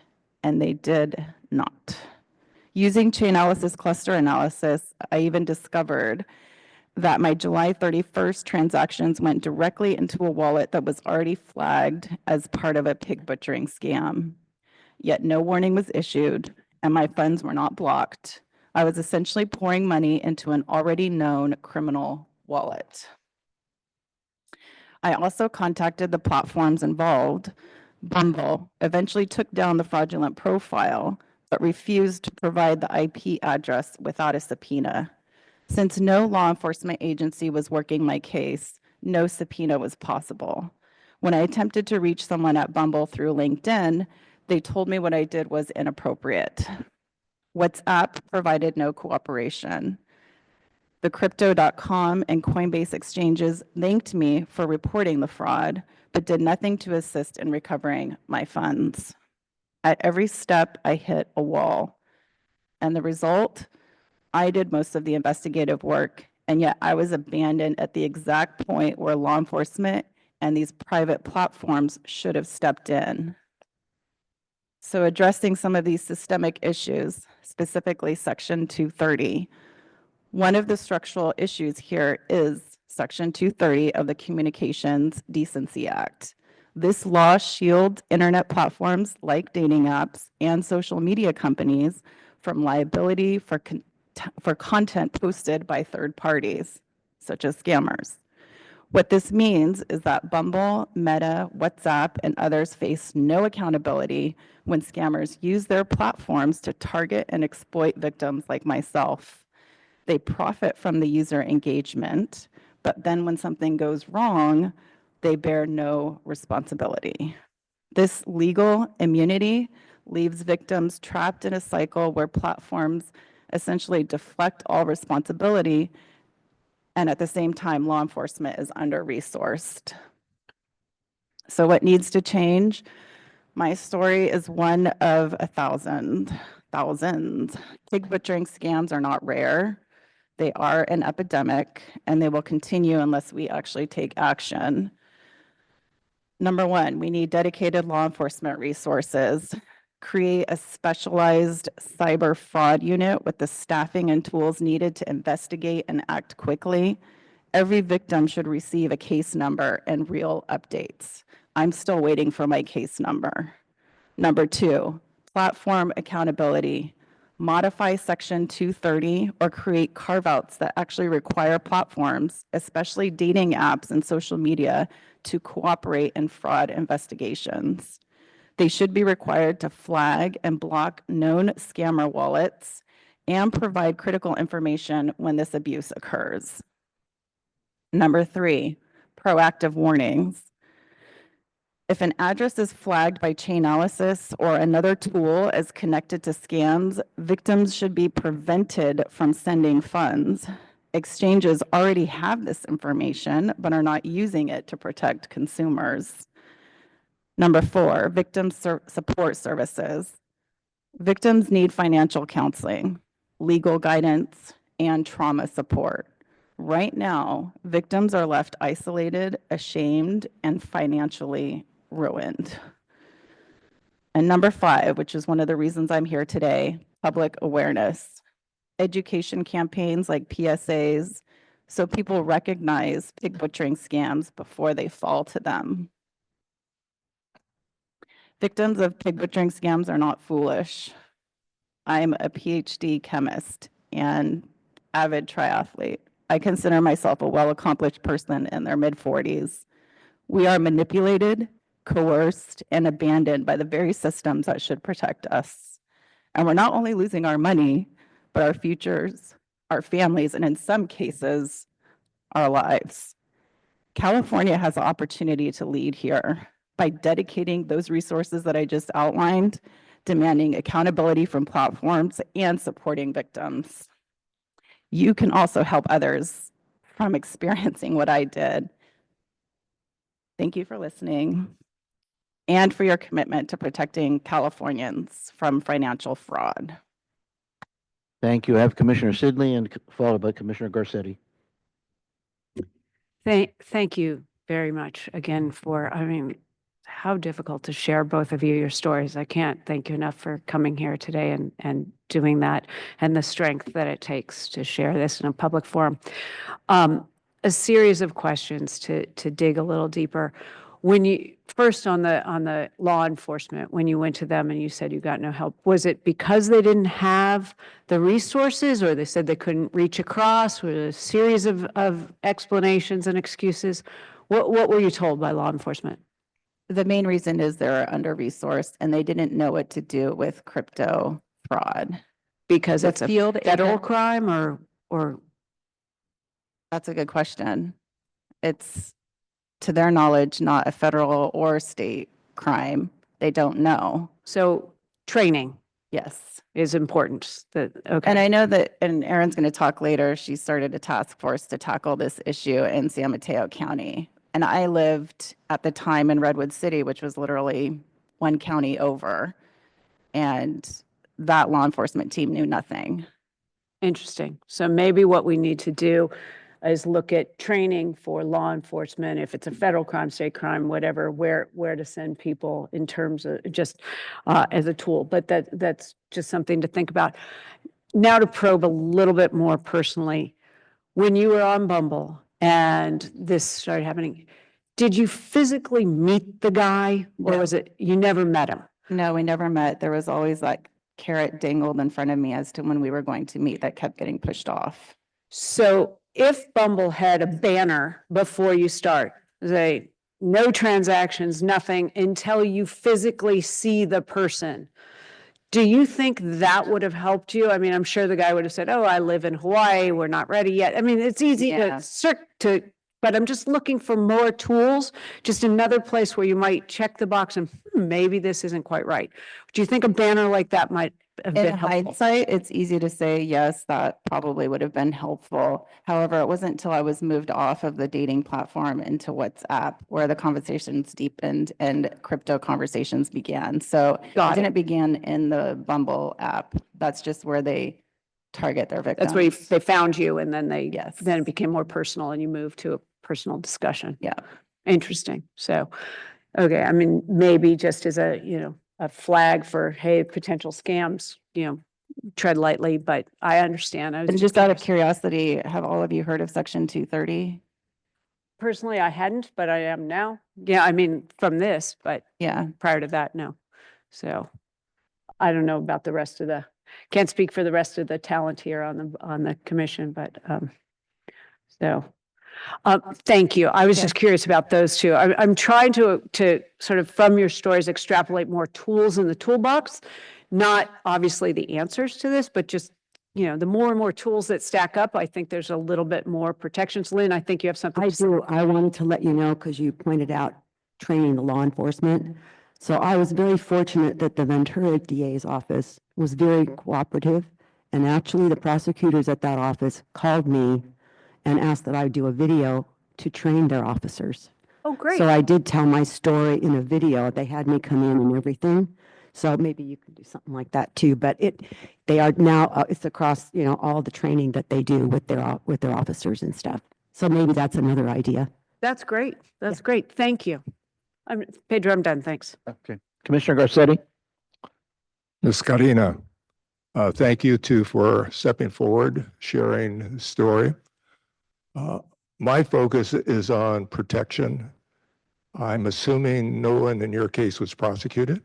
and they did not. Using Chainalysis cluster analysis, I even discovered that my July 31st transactions went directly into a wallet that was already flagged as part of a pig butchering scam. Yet no warning was issued, and my funds were not blocked. I was essentially pouring money into an already known criminal wallet. I also contacted the platforms involved. Bumble eventually took down the fraudulent profile, but refused to provide the IP address without a subpoena. Since no law enforcement agency was working my case, no subpoena was possible. When I attempted to reach someone at Bumble through LinkedIn, they told me what I did was inappropriate. WhatsApp provided no cooperation. The Crypto.com and Coinbase exchanges thanked me for reporting the fraud, but did nothing to assist in recovering my funds. At every step, I hit a wall. And the result, I did most of the investigative work, and yet I was abandoned at the exact point where law enforcement and these private platforms should have stepped in. So addressing some of these systemic issues, specifically Section 230, one of the structural issues here is Section 230 of the Communications Decency Act. This law shields internet platforms like dating apps and social media companies from liability for content posted by third parties, such as scammers. What this means is that Bumble, Meta, WhatsApp, and others face no accountability when scammers use their platforms to target and exploit victims like myself. They profit from the user engagement, but then when something goes wrong, they bear no responsibility. This legal immunity leaves victims trapped in a cycle where platforms essentially deflect all responsibility, and at the same time, law enforcement is under-resourced. So what needs to change? My story is one of thousands. Pig butchering scams are not rare. They are an epidemic, and they will continue unless we actually take action. Number one, we need dedicated law enforcement resources. Create a specialized cyber fraud unit with the staffing and tools needed to investigate and act quickly. Every victim should receive a case number and real updates. I'm still waiting for my case number. Number 2, platform accountability. Modify Section 230 or create carve-outs that actually require platforms, especially dating apps and social media, to cooperate in fraud investigations. They should be required to flag and block known scammer wallets and provide critical information when this abuse occurs. Number 3, proactive warnings. If an address is flagged by Chainalysis or another tool as connected to scams, victims should be prevented from sending funds. Exchanges already have this information, but are not using it to protect consumers. Number 4, victim support services. Victims need financial counseling, legal guidance, and trauma support. Right now, victims are left isolated, ashamed, and financially ruined. And number 5, which is one of the reasons I'm here today, public awareness. Education campaigns like PSAs, so people recognize pig butchering scams before they fall to them. Victims of pig butchering scams are not foolish. I'm a PhD chemist and avid triathlete. I consider myself a well-accomplished person in their mid-40s. We are manipulated, coerced, and abandoned by the very systems that should protect us. And we're not only losing our money, but our futures, our families, and in some cases, our lives. California has the opportunity to lead here by dedicating those resources that I just outlined, demanding accountability from platforms, and supporting victims. You can also help others from experiencing what I did. Thank you for listening and for your commitment to protecting Californians from financial fraud. Thank you. I have Commissioner Sidley and followed by Commissioner Garcetti. Thank you very much again for, I mean, how difficult to share both of you your stories. I can't thank you enough for coming here today and doing that, and the strength that it takes to share this in a public forum. A series of questions to dig a little deeper. When you first on the law enforcement, when you went to them and you said you got no help, was it because they didn't have the resources, or they said they couldn't reach across, or a series of explanations and excuses? What were you told by law enforcement? The main reason is they're under-resourced and they didn't know what to do with crypto fraud. Because The it's a field federal agent- crime, or That's a good question. It's, to their knowledge, not a federal or state crime. They don't know. so training Yes. is important. Okay. And I know that, and Erin's going to talk later, she started a task force to tackle this issue in San Mateo County. And I lived at the time in Redwood City, which was literally one county over. And that law enforcement team knew nothing. Interesting. So maybe what we need to do is look at training for law enforcement, if it's a federal crime, state crime, whatever, where to send people in terms of just as a tool. But that's just something to think about. Now to probe a little bit more personally, when you were on Bumble and this started happening, did you physically meet the guy, or No. was it you never met him? No, we never met. There was always that carrot dangled in front of me as to when we were going to meet that kept getting pushed off. So if Bumble had a banner before you start, say, no transactions, nothing until you physically see the person, do you think that would have helped you? I mean, I'm sure the guy would have said, oh, I live in Hawaii, we're not ready yet. I mean, it's easy Yeah. but I'm just looking for more tools, just another place where you might check the box and maybe this isn't quite right. Do you think a banner like that might have In been helpful? hindsight, it's easy to say, yes, that probably would have been helpful. However, it wasn't until I was moved off of the dating platform into WhatsApp where the conversations deepened and crypto conversations began. So Got it it. didn't begin in the Bumble app. That's just where they target their victims. That's where they found you, and then Yes. then it became more personal and you moved to a personal discussion. Yeah. Interesting. So, okay, I mean, maybe just as a flag for, hey, potential scams, tread lightly, but I understand. I was And just out of curious. curiosity, have all of you heard of Section 230? Personally, I hadn't, but I am now. Yeah, I mean, from this, but Yeah. prior to that, no. So I don't know about the rest of can't speak for the rest of the talent here on the commission, but so thank you. I was Yeah. just curious about those two. I'm trying to sort of from your stories extrapolate more tools in the toolbox, not obviously the answers to this, but just the more and more tools that stack up, I think there's a little bit more protections. Lynn, I think you have something I to say. do. I wanted to let you know because you pointed out training the law enforcement. So I was very fortunate that the Ventura DA's office was very cooperative. And actually the prosecutors at that office called me and asked that I do a video to train their officers. Oh, great. So I did tell my story in a video. They had me come in and everything. So maybe you could do something like that too. But they are now, it's across, all the training that they do with their officers and stuff. So maybe that's another idea. That's great. That's great. Thank you. Pedro, I'm done. Thanks. Okay. Commissioner Garcetti? Ms. Carina, thank you too for stepping forward, sharing the story. My focus is on protection. I'm assuming no one in your case was prosecuted.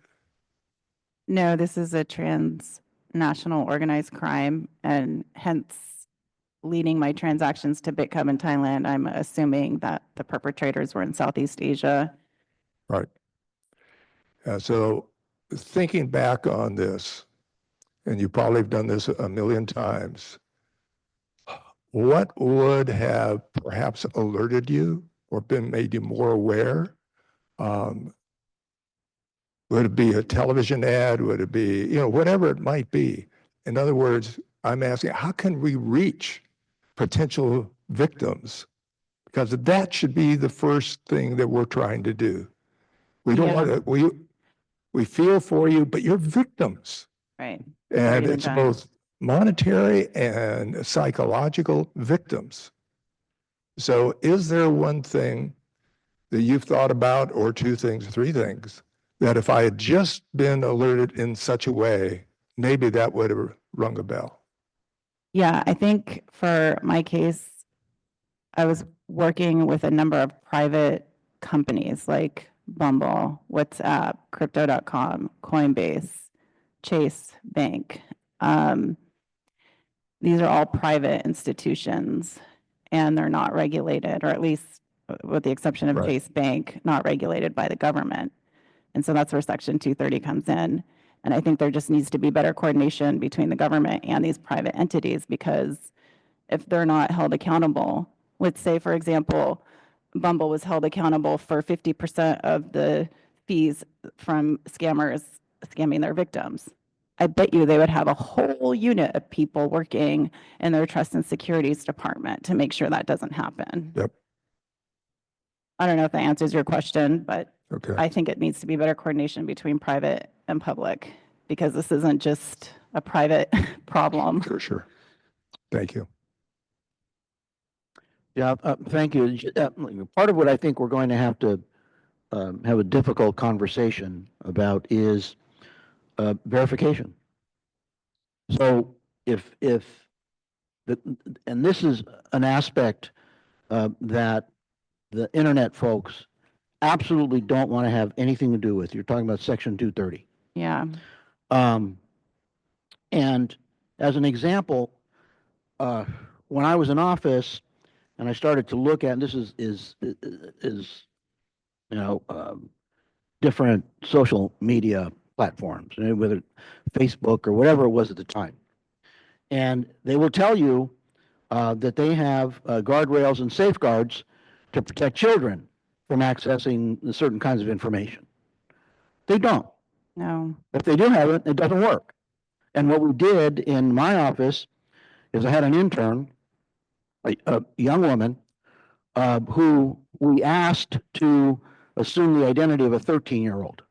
No, this is a transnational organized crime, and hence leading my transactions to Bitcub in Thailand, I'm assuming that the perpetrators were in Southeast Asia. Right. So thinking back on this, and you probably have done this a million times, what would have perhaps alerted you or made you more aware? Would it be a television ad? Would it be, whatever it might be? In other words, I'm asking, how can we reach potential victims? Because that should be the first thing that we're trying to do. We don't want to, we feel for you, but you're victims. Right. And been it's done. both monetary and psychological victims. So is there one thing that you've thought about, or two things, three things, that if I had just been alerted in such a way, maybe that would have rung a bell? Yeah, I think for my case, I was working with a number of private companies like Bumble, WhatsApp, Crypto.com, Coinbase, Chase Bank. These are all private institutions, and they're not regulated, or at least with the exception of Right. Chase Bank, not regulated by the government. And so that's where Section 230 comes in. And I think there just needs to be better coordination between the government and these private entities, because if they're not held accountable, let's say, for example, Bumble was held accountable for 50% of the fees from scammers scamming their victims. I bet you they would have a whole unit of people working in their trust and securities department to make sure that doesn't happen. Yep. I don't know if that answers your question, but Okay. I think it needs to be better coordination between private and public, because this isn't just a private problem. Sure. Thank you. Yeah, thank you. Part of what I think we're going to have a difficult conversation about is verification. So and this is an aspect that the internet folks absolutely don't want to have anything to do with. You're talking about Section 230. Yeah. And as an example, when I was in office and I started to look at, and this is different social media platforms, whether Facebook or whatever it was at the time, and they will tell you that they have guardrails and safeguards to protect children from accessing certain kinds of information. They don't. No. If they do have it, it doesn't work. And what we did in my office is I had an intern, a young woman, who we asked to assume the identity of a 13-year-old,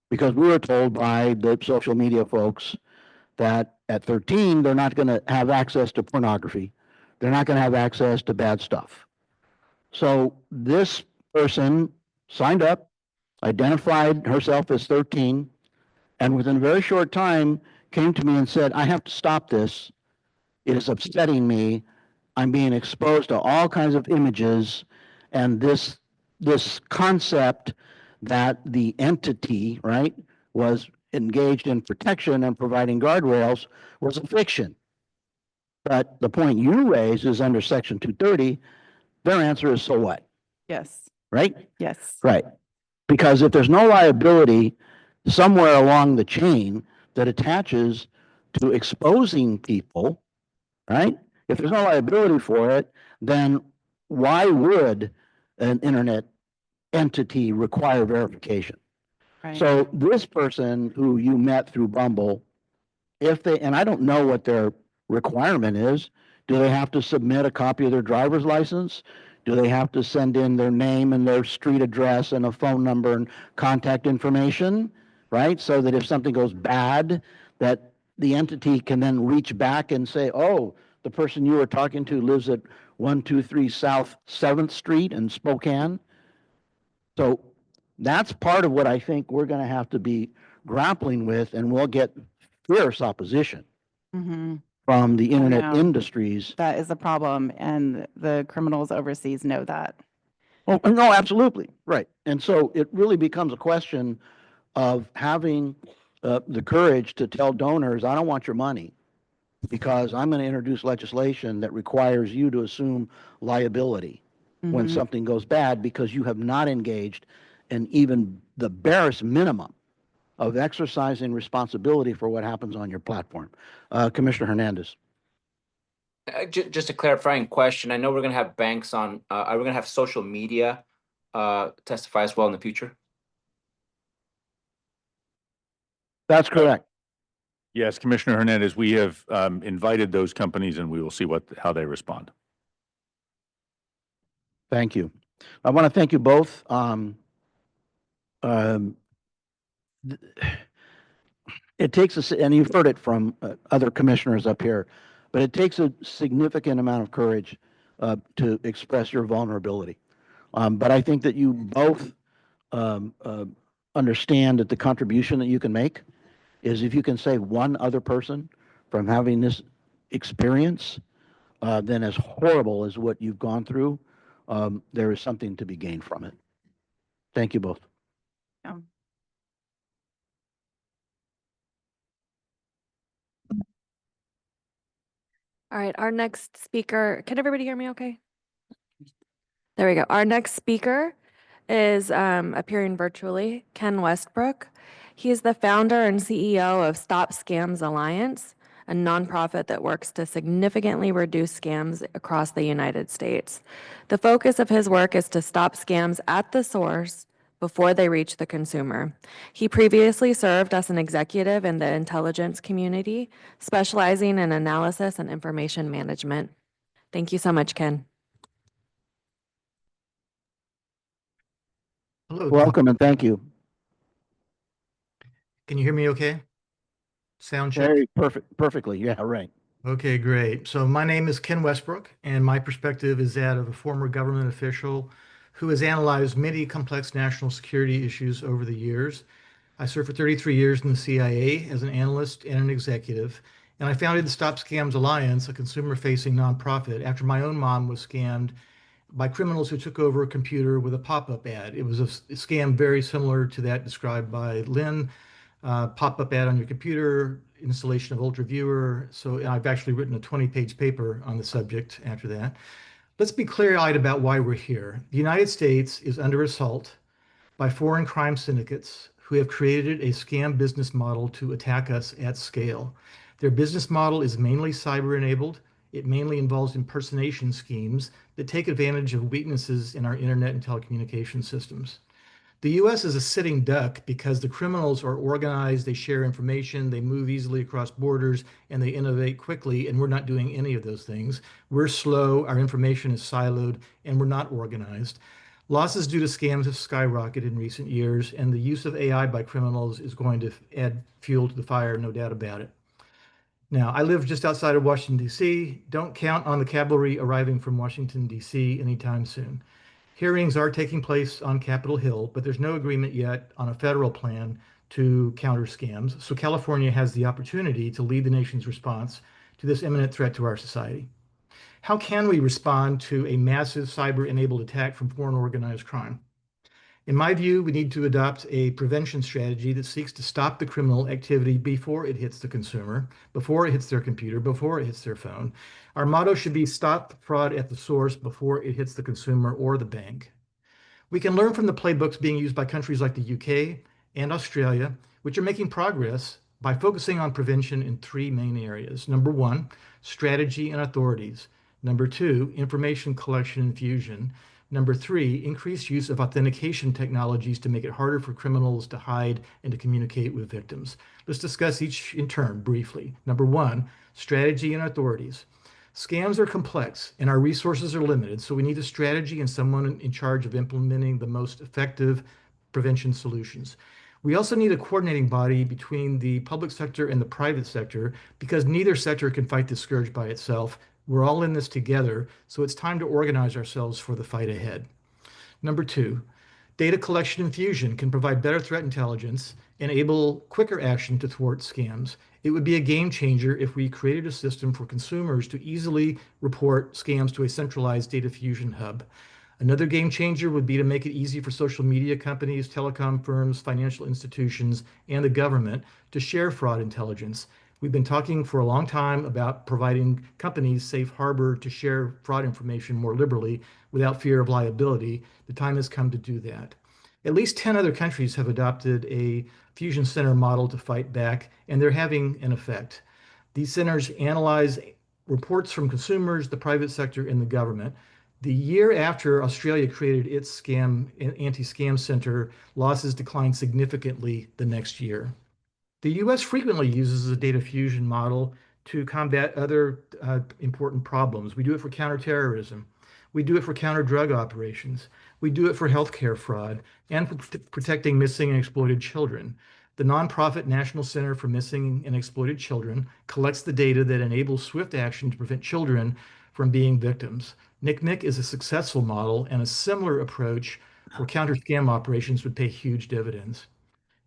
because we were told by the social media folks that at 13, they're not going to have access to pornography. They're not going to have access to bad stuff. So this person signed up, identified herself as 13, and within a very short time came to me and said, I have to stop this. It is upsetting me. I'm being exposed to all kinds of images, and this concept that the entity, right, was engaged in protection and providing guardrails was a fiction. But the point you raise is under Section 230, their answer is, so what, Yes, right? yes. Right. Because if there's no liability somewhere along the chain that attaches to exposing people, right? If there's no liability for it, then why would an internet entity require verification? Right. So this person who you met through Bumble, if they, and I don't know what their requirement is, do they have to submit a copy of their driver's license? Do they have to send in their name and their street address and a phone number and contact information, right? So that if something goes bad, that the entity can then reach back and say, oh, the person you were talking to lives at 123 South 7th Street in Spokane. So that's part of what I think we're going to have to be grappling with, and we'll get fierce opposition Mm-hmm. from the internet know. industries. That is a problem, and the criminals overseas know that. Oh, no, absolutely, right. And so it really becomes a question of having the courage to tell donors, I don't want your money, because I'm going to introduce legislation that requires you to assume liability when Mhm. something goes bad, because you have not engaged in even the barest minimum of exercising responsibility for what happens on your platform. Commissioner Hernandez. Just a clarifying question. I know we're going to have banks on, are we going to have social media testify as well in the future? That's correct. Yes, Commissioner Hernandez, we have invited those companies and we will see how they respond. Thank you. I want to thank you both. It takes and you've heard it from other commissioners up here, but it takes a significant amount of courage to express your vulnerability. But I think that you both understand that the contribution that you can make is if you can save one other person from having this experience, then as horrible as what you've gone through, there is something to be gained from it. Thank you both. Yeah. All right, our next speaker, can everybody hear me okay? There we go. Our next speaker is appearing virtually, Ken Westbrook. He is the founder and CEO of Stop Scams Alliance, a nonprofit that works to significantly reduce scams across the United States. The focus of his work is to stop scams at the source before they reach the consumer. He previously served as an executive in the intelligence community, specializing in analysis and information management. Thank you so much, Ken. Hello. Welcome and thank you. Can you hear me okay? Sound check? Very perfectly. Yeah, right. Okay, great. So my name is Ken Westbrook, and my perspective is that of a former government official who has analyzed many complex national security issues over the years. I served for 33 years in the CIA as an analyst and an executive, and I founded the Stop Scams Alliance, a consumer-facing nonprofit, after my own mom was scammed by criminals who took over a computer with a pop-up ad. It was a scam very similar to that described by Lynn. Pop-up ad on your computer, installation of Ultra Viewer. So I've actually written a 20-page paper on the subject after that. Let's be clear-eyed about why we're here. The United States is under assault by foreign crime syndicates who have created a scam business model to attack us at scale. Their business model is mainly cyber-enabled. It mainly involves impersonation schemes that take advantage of weaknesses in our internet and telecommunication systems. The U.S. is a sitting duck because the criminals are organized, they share information, they move easily across borders, and they innovate quickly, and we're not doing any of those things. We're slow, our information is siloed, and we're not organized. Losses due to scams have skyrocketed in recent years, and the use of AI by criminals is going to add fuel to the fire, no doubt about it. Now, I live just outside of Washington, D.C. Don't count on the cavalry arriving from Washington, D.C. anytime soon. Hearings are taking place on Capitol Hill, but there's no agreement yet on a federal plan to counter scams. So California has the opportunity to lead the nation's response to this imminent threat to our society. How can we respond to a massive cyber-enabled attack from foreign organized crime? In my view, we need to adopt a prevention strategy that seeks to stop the criminal activity before it hits the consumer, before it hits their computer, before it hits their phone. Our motto should be stop fraud at the source before it hits the consumer or the bank. We can learn from the playbooks being used by countries like the UK and Australia, which are making progress by focusing on prevention in three main areas. Number one, strategy and authorities. Number two, information collection and fusion. Number three, increased use of authentication technologies to make it harder for criminals to hide and to communicate with victims. Let's discuss each in turn briefly. Number one, strategy and authorities. Scams are complex and our resources are limited, so we need a strategy and someone in charge of implementing the most effective prevention solutions. We also need a coordinating body between the public sector and the private sector because neither sector can fight this scourge by itself. We're all in this together, so it's time to organize ourselves for the fight ahead. Number two, data collection and fusion can provide better threat intelligence, enable quicker action to thwart scams. It would be a game changer if we created a system for consumers to easily report scams to a centralized data fusion hub. Another game changer would be to make it easy for social media companies, telecom firms, financial institutions, and the government to share fraud intelligence. We've been talking for a long time about providing companies safe harbor to share fraud information more liberally without fear of liability. The time has come to do that. At least 10 other countries have adopted a fusion center model to fight back, and they're having an effect. These centers analyze reports from consumers, the private sector, and the government. The year after Australia created its anti-scam center, losses declined significantly the next year. The U.S. frequently uses a data fusion model to combat other important problems. We do it for counterterrorism. We do it for counter-drug operations. We do it for healthcare fraud and for protecting missing and exploited children. The nonprofit National Center for Missing and Exploited Children collects the data that enables swift action to prevent children from being victims. NCMEC is a successful model, and a similar approach for counter-scam operations would pay huge dividends.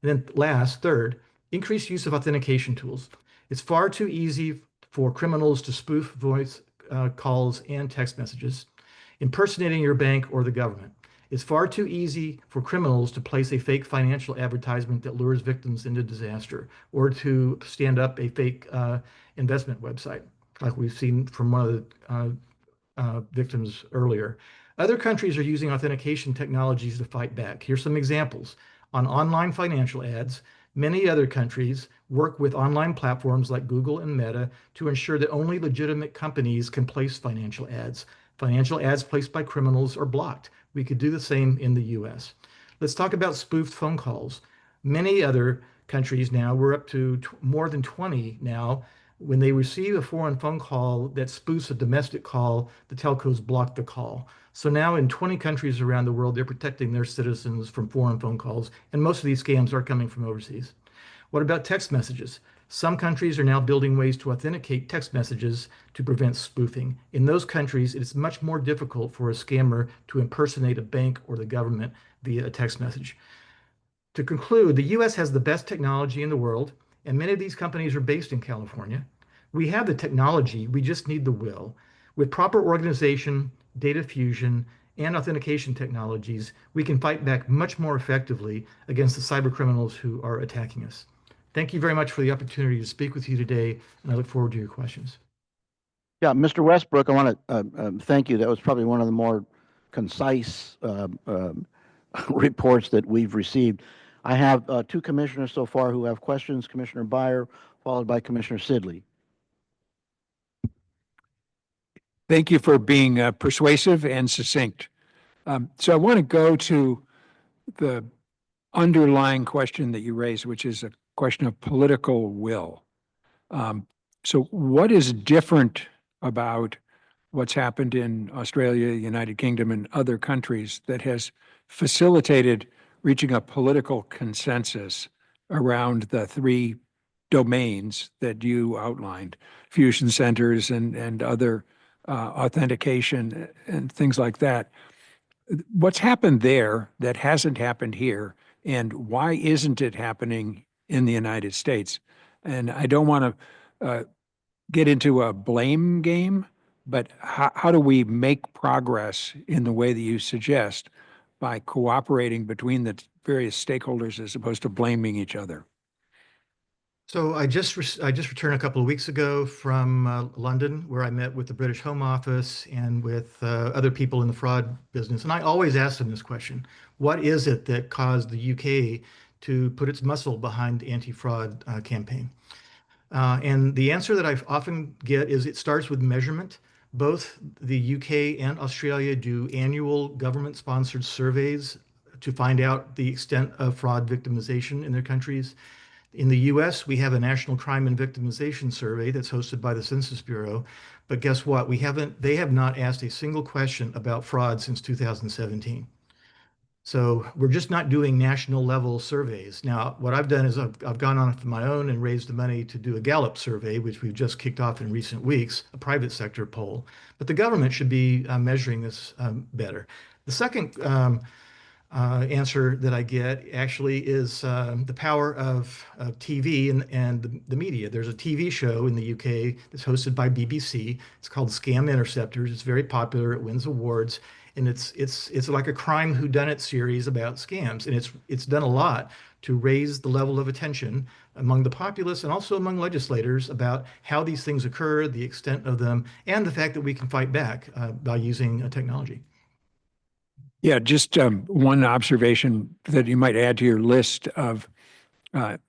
And then third, increased use of authentication tools. It's far too easy for criminals to spoof voice calls and text messages, impersonating your bank or the government. It's far too easy for criminals to place a fake financial advertisement that lures victims into disaster, or to stand up a fake investment website, like we've seen from one of the victims earlier. Other countries are using authentication technologies to fight back. Here's some examples. On online financial ads, many other countries work with online platforms like Google and Meta to ensure that only legitimate companies can place financial ads. Financial ads placed by criminals are blocked. We could do the same in the US. Let's talk about spoofed phone calls. Many other countries now, we're up to more than 20 now, when they receive a foreign phone call that spoofs a domestic call, the telcos block the call. So now in 20 countries around the world, they're protecting their citizens from foreign phone calls, and most of these scams are coming from overseas. What about text messages? Some countries are now building ways to authenticate text messages to prevent spoofing. In those countries, it's much more difficult for a scammer to impersonate a bank or the government via a text message. To conclude, the US has the best technology in the world, and many of these companies are based in California. We have the technology, we just need the will. With proper organization, data fusion, and authentication technologies, we can fight back much more effectively against the cyber criminals who are attacking us. Thank you very much for the opportunity to speak with you today, and I look forward to your questions. Yeah, Mr. Westbrook, I want to thank you. That was probably one of the more concise reports that we've received. I have two commissioners so far who have questions, Commissioner Byer, followed by Commissioner Sidley. Thank you for being persuasive and succinct. So I want to go to the underlying question that you raised, which is a question of political will. So what is different about what's happened in Australia, United Kingdom, and other countries that has facilitated reaching a political consensus around the three domains that you outlined, fusion centers and other authentication and things like that? What's happened there that hasn't happened here And why isn't it happening in the United States? And I don't want to get into a blame game, but how do we make progress in the way that you suggest by cooperating between the various stakeholders as opposed to blaming each other? So I just returned a couple of weeks ago from London, where I met with the British Home Office and with other people in the fraud business. And I always ask them this question: what is it that caused the UK to put its muscle behind the anti-fraud campaign? And the answer that I often get is it starts with measurement. Both the UK and Australia do annual government-sponsored surveys to find out the extent of fraud victimization in their countries. In the US, we have a National Crime and Victimization Survey that's hosted by the Census Bureau. But guess what? They have not asked a single question about fraud since 2017. So we're just not doing national level surveys. Now, what I've done is I've gone on my own and raised the money to do a Gallup survey, which we've just kicked off in recent weeks, a private sector poll. But the government should be measuring this better. The second answer that I get actually is the power of TV and the media. There's a TV show in the UK that's hosted by BBC. It's called Scam Interceptors. It's very popular. It wins awards. And it's like a crime whodunit series about scams. And it's done a lot to raise the level of attention among the populace and also among legislators about how these things occur, the extent of them, and the fact that we can fight back by using technology. Yeah, just one observation that you might add to your list of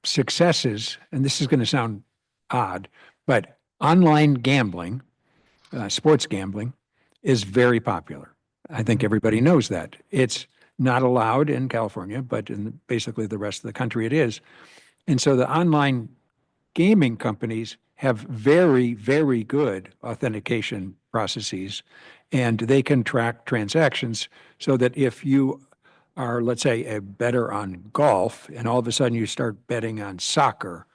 successes, and this is going to sound odd, but online gambling, sports gambling, is very popular. I think everybody knows that. It's not allowed in California, but in basically the rest of the country it is. And so the online gaming companies have very, very good authentication processes, and they can track transactions so that if you are, let's say, a bettor on golf, and all of a sudden you start betting on soccer,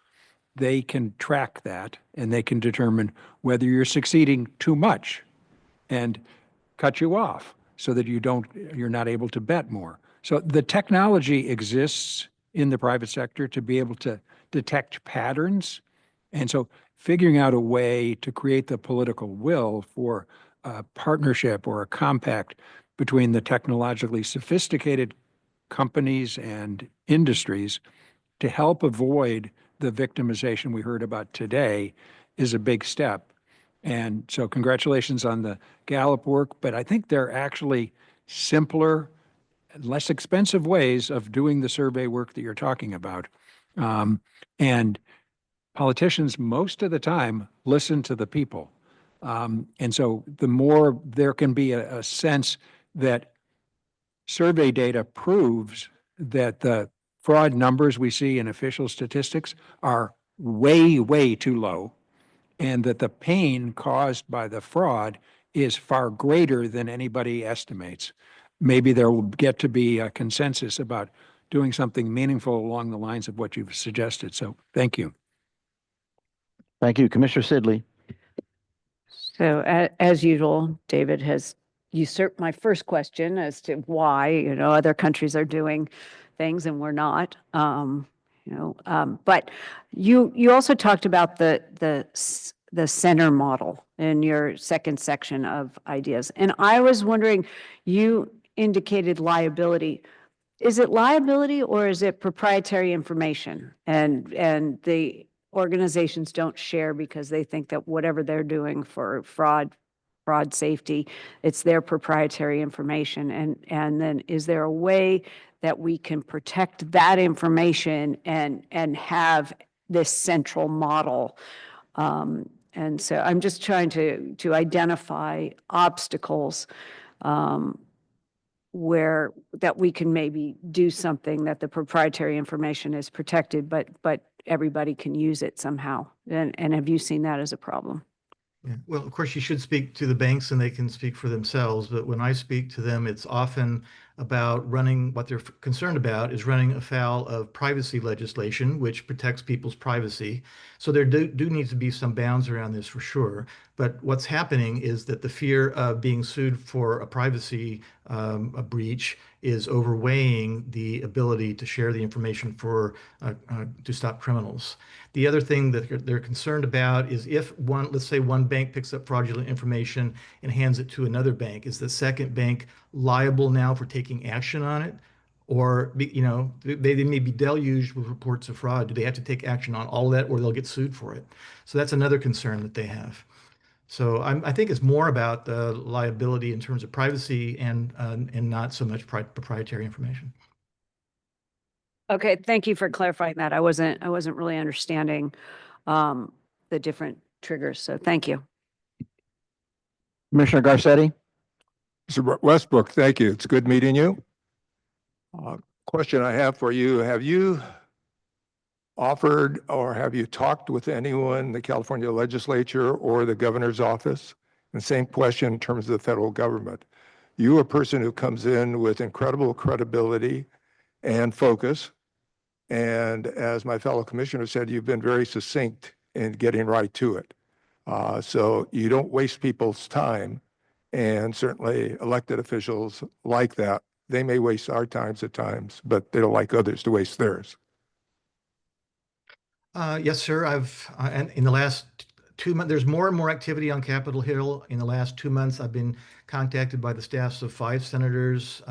they can track that and they can determine whether you're succeeding too much and cut you off so that you're not able to bet more. So the technology exists in the private sector to be able to detect patterns. And so figuring out a way to create the political will for a partnership or a compact between the technologically sophisticated companies and industries to help avoid the victimization we heard about today is a big step. And so congratulations on the Gallup work, but I think there are actually simpler, less expensive ways of doing the survey work that you're talking about. And politicians, most of the time, listen to the people. And so the more there can be a sense that survey data proves that the fraud numbers we see in official statistics are way, way too low, and that the pain caused by the fraud is far greater than anybody estimates. Maybe there will get to be a consensus about doing something meaningful along the lines of what you've suggested. So thank you. Thank you. Commissioner Sidley. So as usual, David has usurped my first question as to why, other countries are doing things and we're not. But you also talked about the center model in your second section of ideas. And I was wondering, you indicated liability. Is it liability or is it proprietary information? And the organizations don't share because they think that whatever they're doing for fraud safety, it's their proprietary information. And then is there a way that we can protect that information and have this central model? And so I'm just trying to identify obstacles where that we can maybe do something that the proprietary information is protected, but everybody can use it somehow. And have you seen that as a problem? Yeah. Well, of course, you should speak to the banks and they can speak for themselves. But when I speak to them, it's often about running, what they're concerned about is running afoul of privacy legislation, which protects people's privacy. So there do need to be some bounds around this for sure. But what's happening is that the fear of being sued for a privacy a breach is overweighing the ability to share the information for to stop criminals. The other thing that they're concerned about is if let's say one bank picks up fraudulent information and hands it to another bank, is the second bank liable now for taking action on it? Or, they may be deluged with reports of fraud. Do they have to take action on all that, or they'll get sued for it? So that's another concern that they have. So I think it's more about the liability in terms of privacy and not so much proprietary information. Okay, thank you for clarifying that. I wasn't really understanding the different triggers, so thank you. Commissioner Garcetti? Mr. Westbrook, thank you. It's good meeting you. Question I have for you, have you offered or have you talked with anyone in the California legislature or the governor's office? And same question in terms of the federal government. You're a person who comes in with incredible credibility and focus. And as my fellow commissioner said, you've been very succinct in getting right to it. So you don't waste people's time. And certainly elected officials like that. They may waste our times at times, but they don't like others to waste theirs. Yes, sir. And in the last 2 months, there's more and more activity on Capitol Hill. In the last 2 months, I've been contacted by the staffs of 5 senators.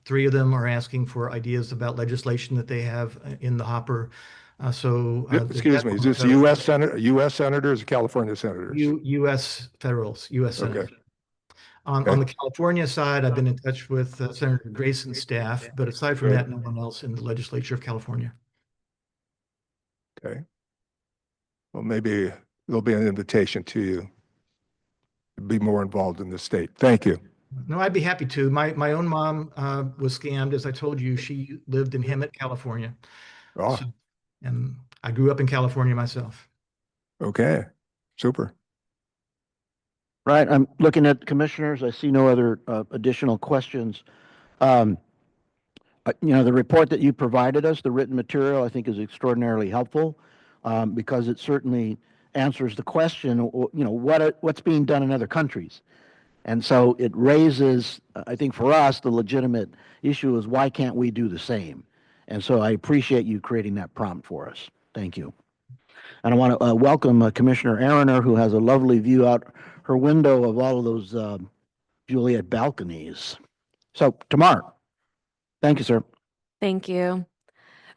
3 of them are asking for ideas about legislation that they have in the hopper. Excuse me, is this U.S. senators or California senators? U.S. federals, U.S. senators. Okay. On the California side, I've been in touch with Senator Grayson's staff, but aside from that, no one else in the legislature of California. Okay. Well, maybe there'll be an invitation to you to be more involved in the state. Thank you. No, I'd be happy to. My own mom was scammed. As I told you, she lived in Hemet, California. Oh. And I grew up in California myself. Okay, super. Right, I'm looking at commissioners. I see no other additional questions. The report that you provided us, the written material, I think is extraordinarily helpful because it certainly answers the question, what's being done in other countries. And so it raises, I think for us, the legitimate issue is why can't we do the same? And so I appreciate you creating that prompt for us. Thank you. And I want to welcome Commissioner Erin, who has a lovely view out her window of all of those Juliet balconies. So, Tamar, thank you, sir. Thank you.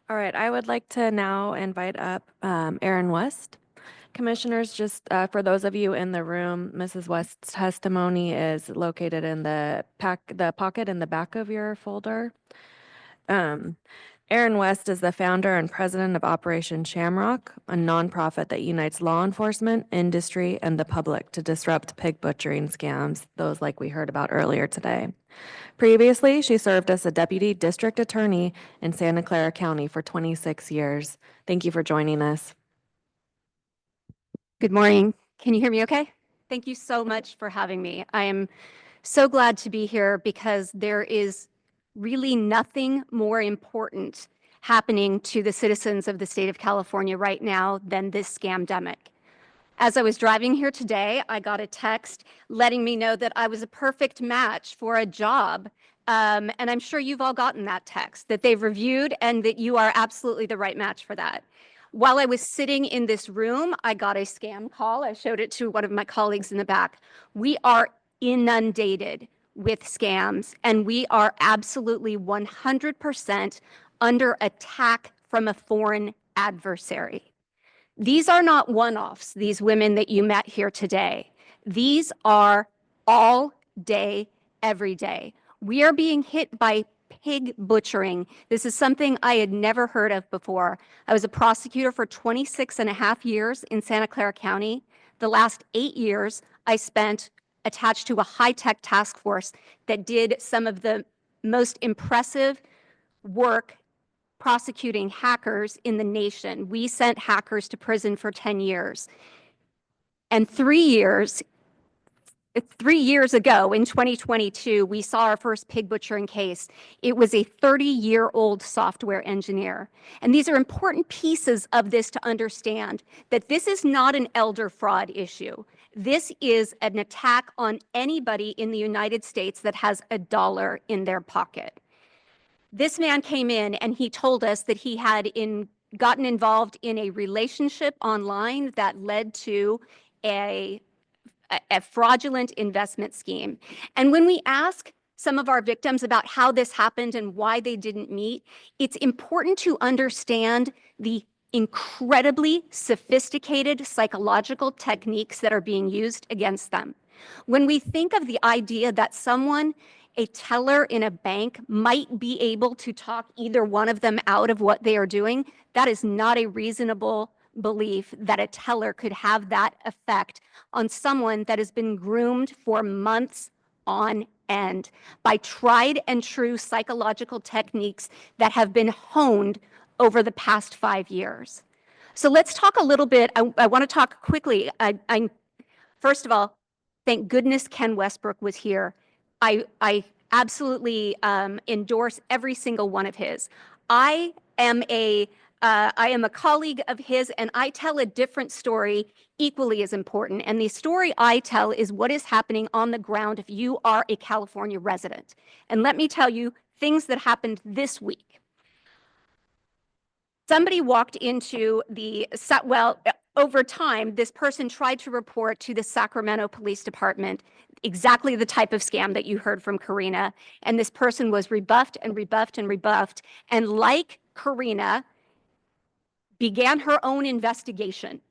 All right, I would like to now invite up Erin West. Commissioners, just for those of you in the room, Mrs. West's testimony is located in the pocket in the back of your folder. Erin West is the founder and president of Operation Shamrock, a nonprofit that unites law enforcement, industry, and the public to disrupt pig butchering scams, those like we heard about earlier today. Previously, she served as a deputy district attorney in Santa Clara County for 26 years. Thank you for joining us. Good morning. Can you hear me okay? Thank you so much for having me. I am so glad to be here because there is really nothing more important happening to the citizens of the state of California right now than this scamdemic. As I was driving here today, I got a text letting me know that I was a perfect match for a job. And I'm sure you've all gotten that text, that they've reviewed and that you are absolutely the right match for that. While I was sitting in this room, I got a scam call. I showed it to one of my colleagues in the back. We are inundated with scams, and we are absolutely 100% under attack from a foreign adversary. These are not one-offs, these women that you met here today. These are all day, every day. We are being hit by pig butchering. This is something I had never heard of before. I was a prosecutor for 26.5 years in Santa Clara County. The last 8 years, I spent attached to a high-tech task force that did some of the most impressive work prosecuting hackers in the nation. We sent hackers to prison for 10 years. And 3 years 3 years ago in 2022, we saw our first pig butchering case. It was a 30-year-old software engineer. And these are important pieces of this to understand that this is not an elder fraud issue. This is an attack on anybody in the United States that has a dollar in their pocket. This man came in and he told us that he had gotten involved in a relationship online that led to a fraudulent investment scheme. And when we ask some of our victims about how this happened and why they didn't meet, it's important to understand the incredibly sophisticated psychological techniques that are being used against them. When we think of the idea that someone, a teller in a bank, might be able to talk either one of them out of what they are doing, that is not a reasonable belief that a teller could have that effect on someone that has been groomed for months on end by tried and true psychological techniques that have been honed over the past 5 years. So let's talk a little bit. I want to talk quickly. First of all, thank goodness Ken Westbrook was here. I absolutely endorse every single one of his. I am a colleague of his, and I tell a different story equally as important. And the story I tell is what is happening on the ground if you are a California resident. And let me tell you things that happened this week. Somebody walked into over time, this person tried to report to the Sacramento Police Department exactly the type of scam that you heard from Carina. And this person was rebuffed and rebuffed and rebuffed. And like Carina, began her own investigation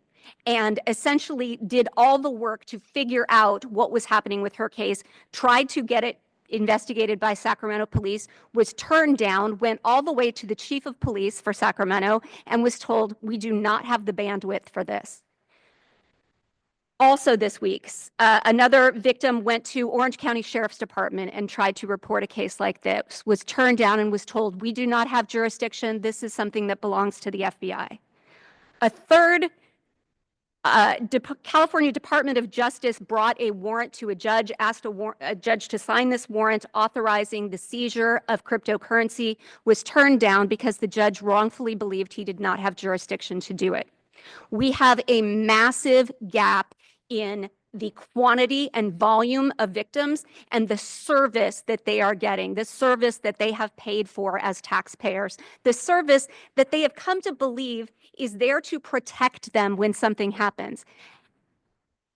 and essentially did all the work to figure out what was happening with her case, tried to get it investigated by Sacramento police, was turned down, went all the way to the chief of police for Sacramento, and was told, we do not have the bandwidth for this. Also this week, another victim went to Orange County Sheriff's Department and tried to report a case like this, was turned down and was told, we do not have jurisdiction. This is something that belongs to the FBI. A third California Department of Justice brought a warrant to a judge, asked a judge to sign this warrant authorizing the seizure of cryptocurrency, was turned down because the judge wrongfully believed he did not have jurisdiction to do it. We have a massive gap in the quantity and volume of victims and the service that they are getting, the service that they have paid for as taxpayers, the service that they have come to believe is there to protect them when something happens.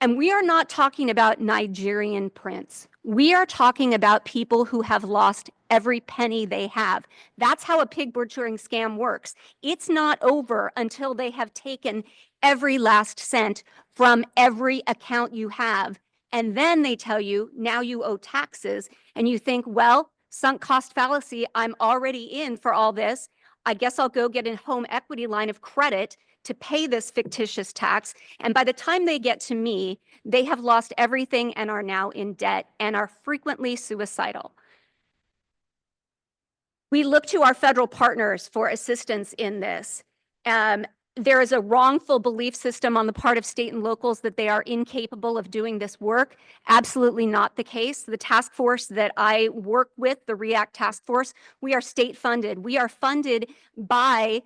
And we are not talking about Nigerian prince. We are talking about people who have lost every penny they have. That's how a pig butchering scam works. It's not over until they have taken every last cent from every account you have. And then they tell you, now you owe taxes. And you think, well, sunk cost fallacy, I'm already in for all this. I guess I'll go get a home equity line of credit to pay this fictitious tax. And by the time they get to me, they have lost everything and are now in debt and are frequently suicidal. We look to our federal partners for assistance in this. There is a wrongful belief system on the part of state and locals that they are incapable of doing this work. Absolutely not the case. The task force that I work with, the REACT task force, we are state funded. We are funded by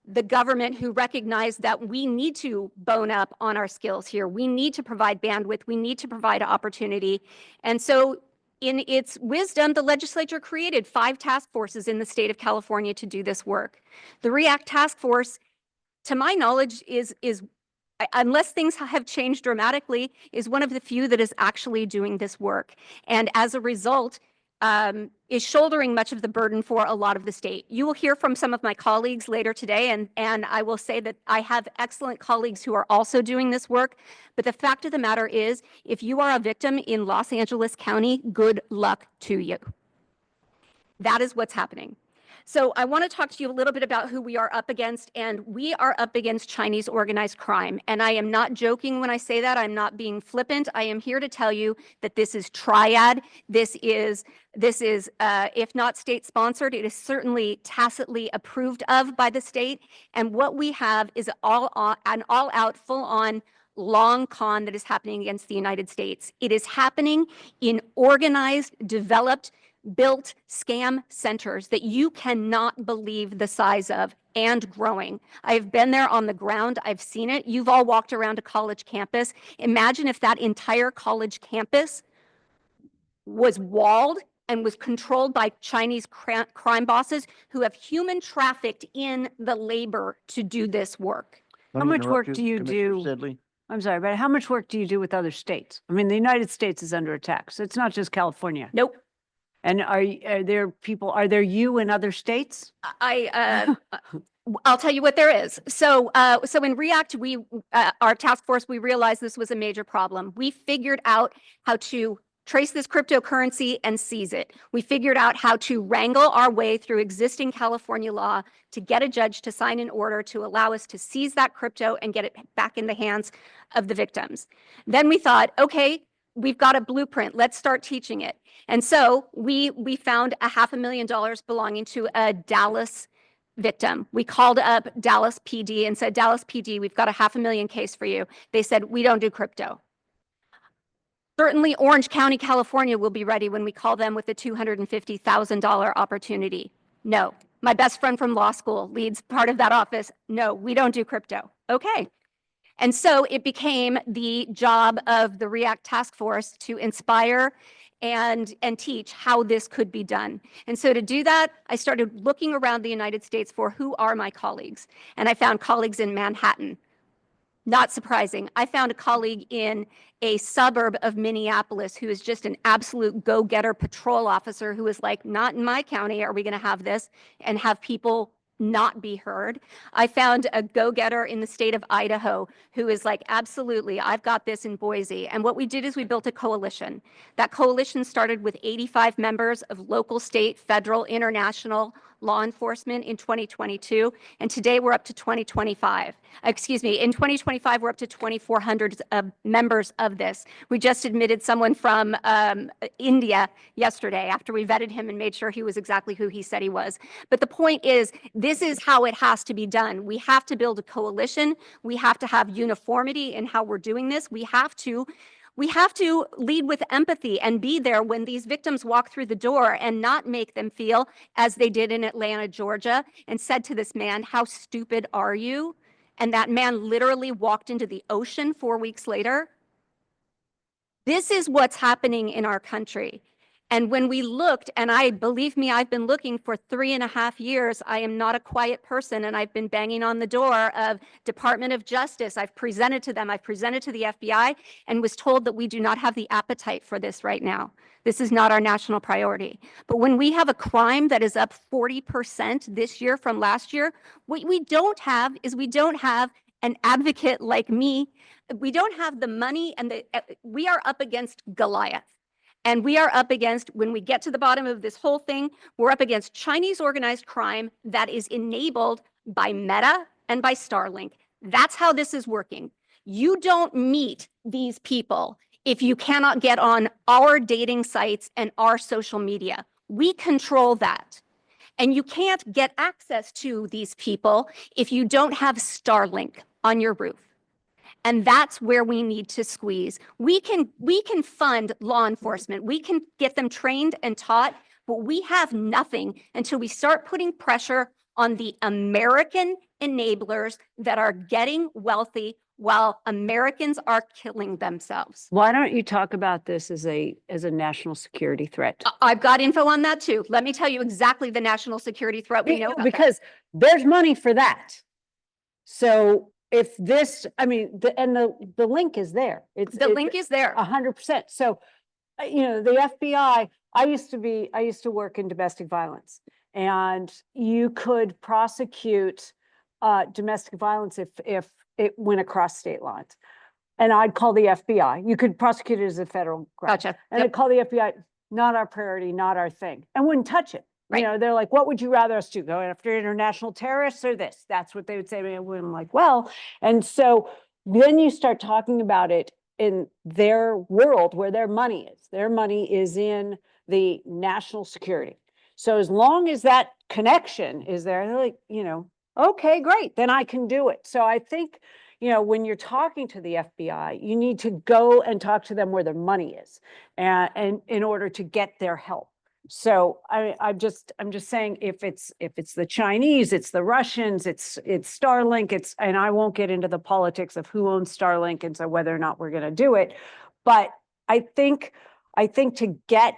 the government who recognize that we need to bone up on our skills here. We need to provide bandwidth. We need to provide opportunity. And so in its wisdom, the legislature created 5 task forces in the state of California to do this work. The REACT task force, to my knowledge, is unless things have changed dramatically, is one of the few that is actually doing this work. And as a result, is shouldering much of the burden for a lot of the state. You will hear from some of my colleagues later today, and I will say that I have excellent colleagues who are also doing this work. But the fact of the matter is, if you are a victim in Los Angeles County, good luck to you. That is what's happening. So I want to talk to you a little bit about who we are up against, and we are up against Chinese organized crime. And I am not joking when I say that. I'm not being flippant. I am here to tell you that this is triad. This is if not state sponsored, it is certainly tacitly approved of by the state. And what we have is an all out, full on long con that is happening against the United States. It is happening in organized, developed, built scam centers that you cannot believe the size of and growing. I've been there on the ground. I've seen it. You've all walked around a college campus. Imagine if that entire college campus was walled and was controlled by Chinese crime bosses who have human trafficked in the labor to do this work. Let How me much interrupt work do you Commissioner do? Sidley. I'm sorry, but how much work do you do with other states? I mean, the United States is under attack, so it's not just California. Nope. And are there people, are there you in other states? I'll tell you what there is. So in React, our task force, we realized this was a major problem. We figured out how to trace this cryptocurrency and seize it. We figured out how to wrangle our way through existing California law to get a judge to sign an order to allow us to seize that crypto and get it back in the hands of the victims. Then we thought, okay, we've got a blueprint. Let's start teaching it. And so we found $500,000 belonging to a Dallas victim. We called up Dallas PD and said, Dallas PD, we've got a $500,000 case for you. They said, we don't do crypto. Certainly Orange County, California will be ready when we call them with a $250,000 opportunity. No. My best friend from law school leads part of that office. No, we don't do crypto. Okay. And so it became the job of the React task force to inspire and teach how this could be done. And so to do that, I started looking around the United States for who are my colleagues. And I found colleagues in Manhattan. Not surprising. I found a colleague in a suburb of Minneapolis who is just an absolute go-getter patrol officer who is like, not in my county are we going to have this and have people not be heard. I found a go-getter in the state of Idaho who is like, absolutely, I've got this in Boise. And what we did is we built a coalition. That coalition started with 85 members of local, state, federal, international law enforcement in 2022. And today we're up to 2025. Excuse me, in 2025, we're up to 2,400 members of this. We just admitted someone from India yesterday after we vetted him and made sure he was exactly who he said he was. But the point is, this is how it has to be done. We have to build a coalition. We have to have uniformity in how we're doing this. We have to lead with empathy and be there when these victims walk through the door and not make them feel as they did in Atlanta, Georgia, and said to this man, how stupid are you? And that man literally walked into the ocean 4 weeks later. This is what's happening in our country. And when we looked, and believe me, I've been looking for 3.5 years. I am not a quiet person, and I've been banging on the door of Department of Justice. I've presented to them. I've presented to the FBI and was told that we do not have the appetite for this right now. This is not our national priority. But when we have a crime that is up 40% this year from last year, what we don't have is we don't have an advocate like me. We don't have the money, and we are up against Goliath. And we are up against, when we get to the bottom of this whole thing, we're up against Chinese organized crime that is enabled by Meta and by Starlink. That's how this is working. You don't meet these people if you cannot get on our dating sites and our social media. We control that. And you can't get access to these people if you don't have Starlink on your roof. And that's where we need to squeeze. We can fund law enforcement. We can get them trained and taught, but we have nothing until we start putting pressure on the American enablers that are getting wealthy while Americans are killing themselves. Why don't you talk about this as a national security threat? I've got info on that too. Let me tell you exactly the national security threat we know about. Because there's money for that. So if this, I mean, the link is there. The link is there. 100%. So, the FBI, I used to work in domestic violence, and you could prosecute domestic violence if it went across state lines. And I'd call the FBI. You could prosecute it as a federal crime. Gotcha. And I'd call the FBI, not our priority, not our thing, and wouldn't touch it. Right. They're like, what would you rather us do? Go after international terrorists or this? That's what they would say to me. And I'm like, well, and so then you start talking about it in their world where their money is. Their money is in the national security. So as long as that connection is there, they're like, okay, great, then I can do it. So I think, when you're talking to the FBI, you need to go and talk to them where their money is, and in order to get their help. So I'm just saying, if it's the Chinese, it's the Russians, it's Starlink, and I won't get into the politics of who owns Starlink and so whether or not we're going to do it, but I think to get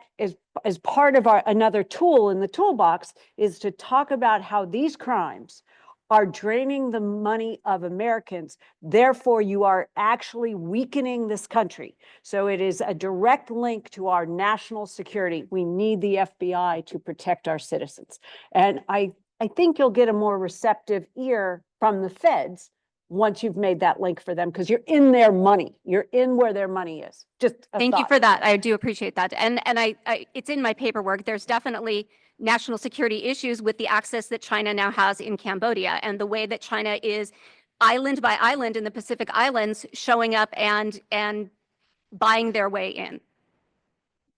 as part of another tool in the toolbox is to talk about how these crimes are draining the money of Americans. Therefore, you are actually weakening this country. So it is a direct link to our national security. We need the FBI to protect our citizens. And I think you'll get a more receptive ear from the feds once you've made that link for them, because you're in their money. You're in where their money is. Just Thank you for that. I do appreciate that. And I it's in my paperwork. There's definitely national security issues with the access that China now has in Cambodia, and the way that China is island by island in the Pacific Islands showing up and buying their way in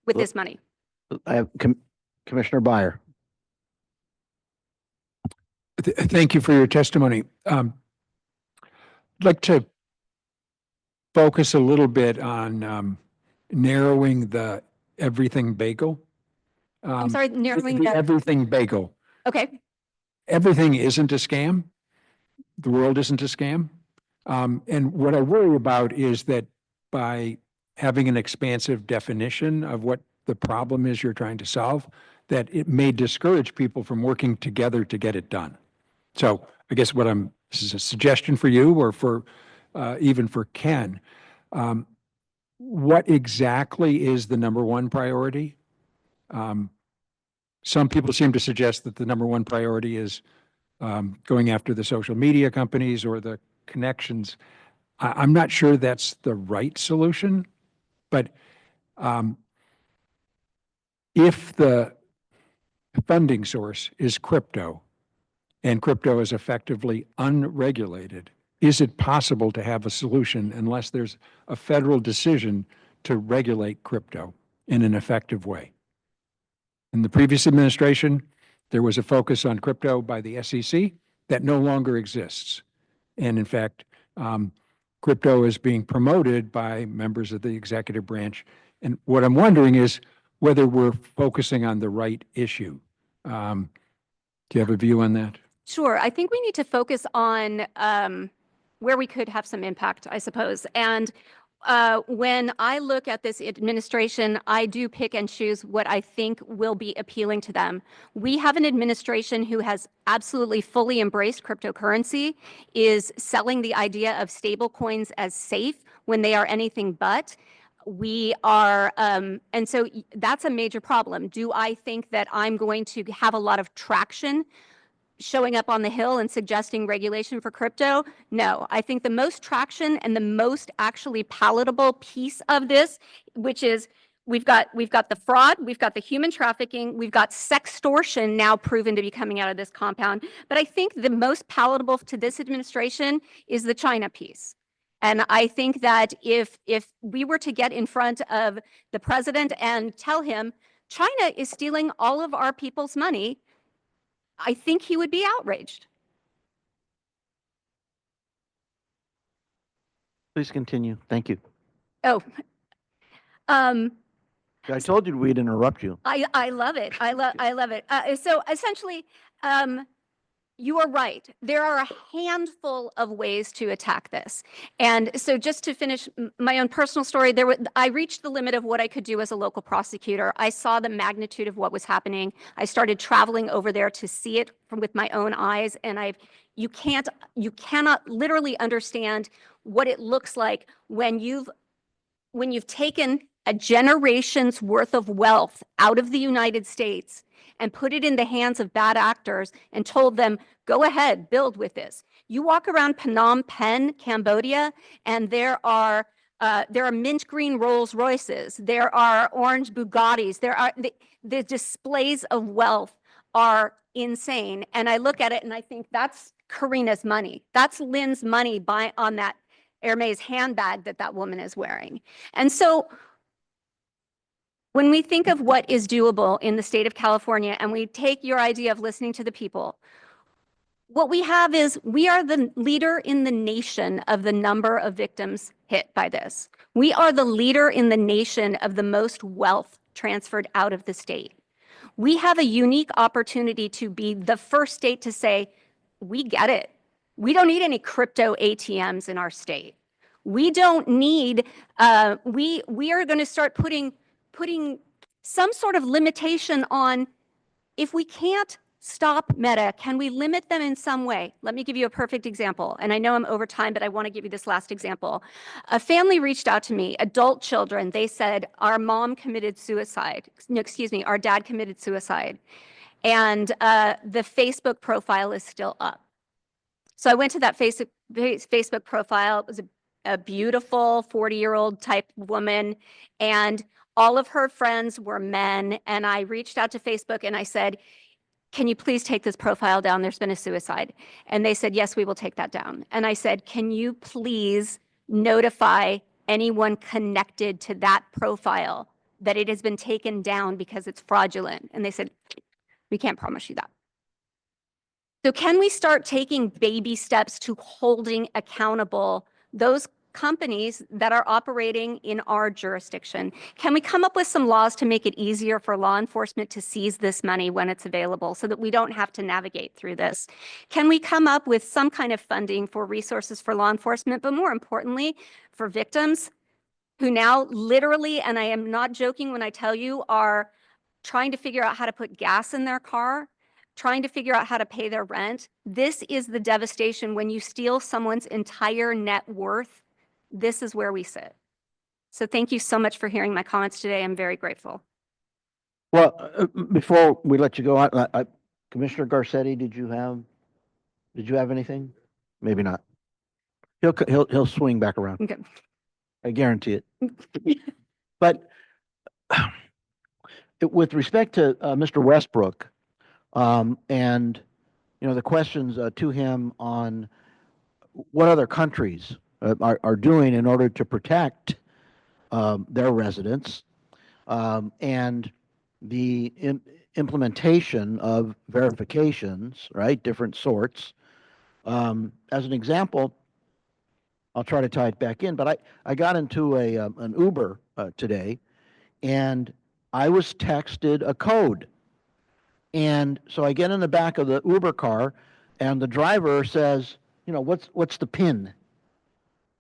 with this money. I have Commissioner Byer. Thank you for your testimony. I'd like to focus a little bit on narrowing the everything bagel. I'm sorry, narrowing the everything bagel. Okay. Everything isn't a scam. The world isn't a scam. And what I worry about is that by having an expansive definition of what the problem is you're trying to solve, that it may discourage people from working together to get it done. So I guess this is a suggestion for you, or for even for Ken. What exactly is the number one priority? Some people seem to suggest that the number one priority is going after the social media companies or the connections. I'm not sure that's the right solution, but if the funding source is crypto, and crypto is effectively unregulated, is it possible to have a solution unless there's a federal decision to regulate crypto in an effective way? In the previous administration, there was a focus on crypto by the SEC that no longer exists. And in fact, crypto is being promoted by members of the executive branch. And what I'm wondering is whether we're focusing on the right issue. Do you have a view on that? Sure. I think we need to focus on where we could have some impact, I suppose. And when I look at this administration, I do pick and choose what I think will be appealing to them. We have an administration who has absolutely fully embraced cryptocurrency, is selling the idea of stable coins as safe when they are anything but. We are, and so that's a major problem. Do I think that I'm going to have a lot of traction showing up on the Hill and suggesting regulation for crypto? No. I think the most traction and the most actually palatable piece of this, which is we've got the fraud, we've got the human trafficking, we've got sextortion now proven to be coming out of this compound. But I think the most palatable to this administration is the China piece. And I think that if we were to get in front of the president and tell him China is stealing all of our people's money, I think he would be outraged. Please continue. Thank you. Oh, I told you we'd interrupt you. I love it. I love it. So essentially, you are right. There are a handful of ways to attack this. And so just to finish my own personal story, I reached the limit of what I could do as a local prosecutor. I saw the magnitude of what was happening. I started traveling over there to see it with my own eyes. And you cannot literally understand what it looks like when you've taken a generation's worth of wealth out of the United States and put it in the hands of bad actors and told them, go ahead, build with this. You walk around Phnom Penh, Cambodia, and there are mint green Rolls Royces, there are orange Bugattis, there are the displays of wealth are insane. And I look at it and I think that's Carina's money. That's Lynn's money on that Hermes handbag that woman is wearing. And so when we think of what is doable in the state of California, and we take your idea of listening to the people, What we have is we are the leader in the nation of the number of victims hit by this. We are the leader in the nation of the most wealth transferred out of the state. We have a unique opportunity to be the first state to say, we get it. We don't need any crypto ATMs in our state. We don't need, we are going to start putting some sort of limitation on, if we can't stop Meta, can we limit them in some way? Let me give you a perfect example. And I know I'm over time, but I want to give you this last example. A family reached out to me, adult children. They said, our mom committed suicide. No, excuse me, our dad committed suicide. And the Facebook profile is still up. So I went to that Facebook profile. It was a beautiful 40-year-old type woman. And all of her friends were men. And I reached out to Facebook and I said, can you please take this profile down? There's been a suicide. And they said, yes, we will take that down. And I said, can you please notify anyone connected to that profile that it has been taken down because it's fraudulent? And they said, we can't promise you that. So can we start taking baby steps to holding accountable those companies that are operating in our jurisdiction? Can we come up with some laws to make it easier for law enforcement to seize this money when it's available so that we don't have to navigate through this? Can we come up with some kind of funding for resources for law enforcement, but more importantly, for victims who now literally, and I am not joking when I tell you, are trying to figure out how to put gas in their car, trying to figure out how to pay their rent? This is the devastation when you steal someone's entire net worth. This is where we sit. So thank you so much for hearing my comments today. I'm very grateful. Well, before we let you go, Commissioner Garcetti, did you have anything? Maybe not. He'll swing back around. Okay. I guarantee it. But with respect to Mr. Westbrook, and the questions to him on what other countries are doing in order to protect their residents, and the implementation of verifications, right, different sorts. As an example, I'll try to tie it back in, but I got into an Uber today, and I was texted a code. And so I get in the back of the Uber car, and the driver says, what's the PIN?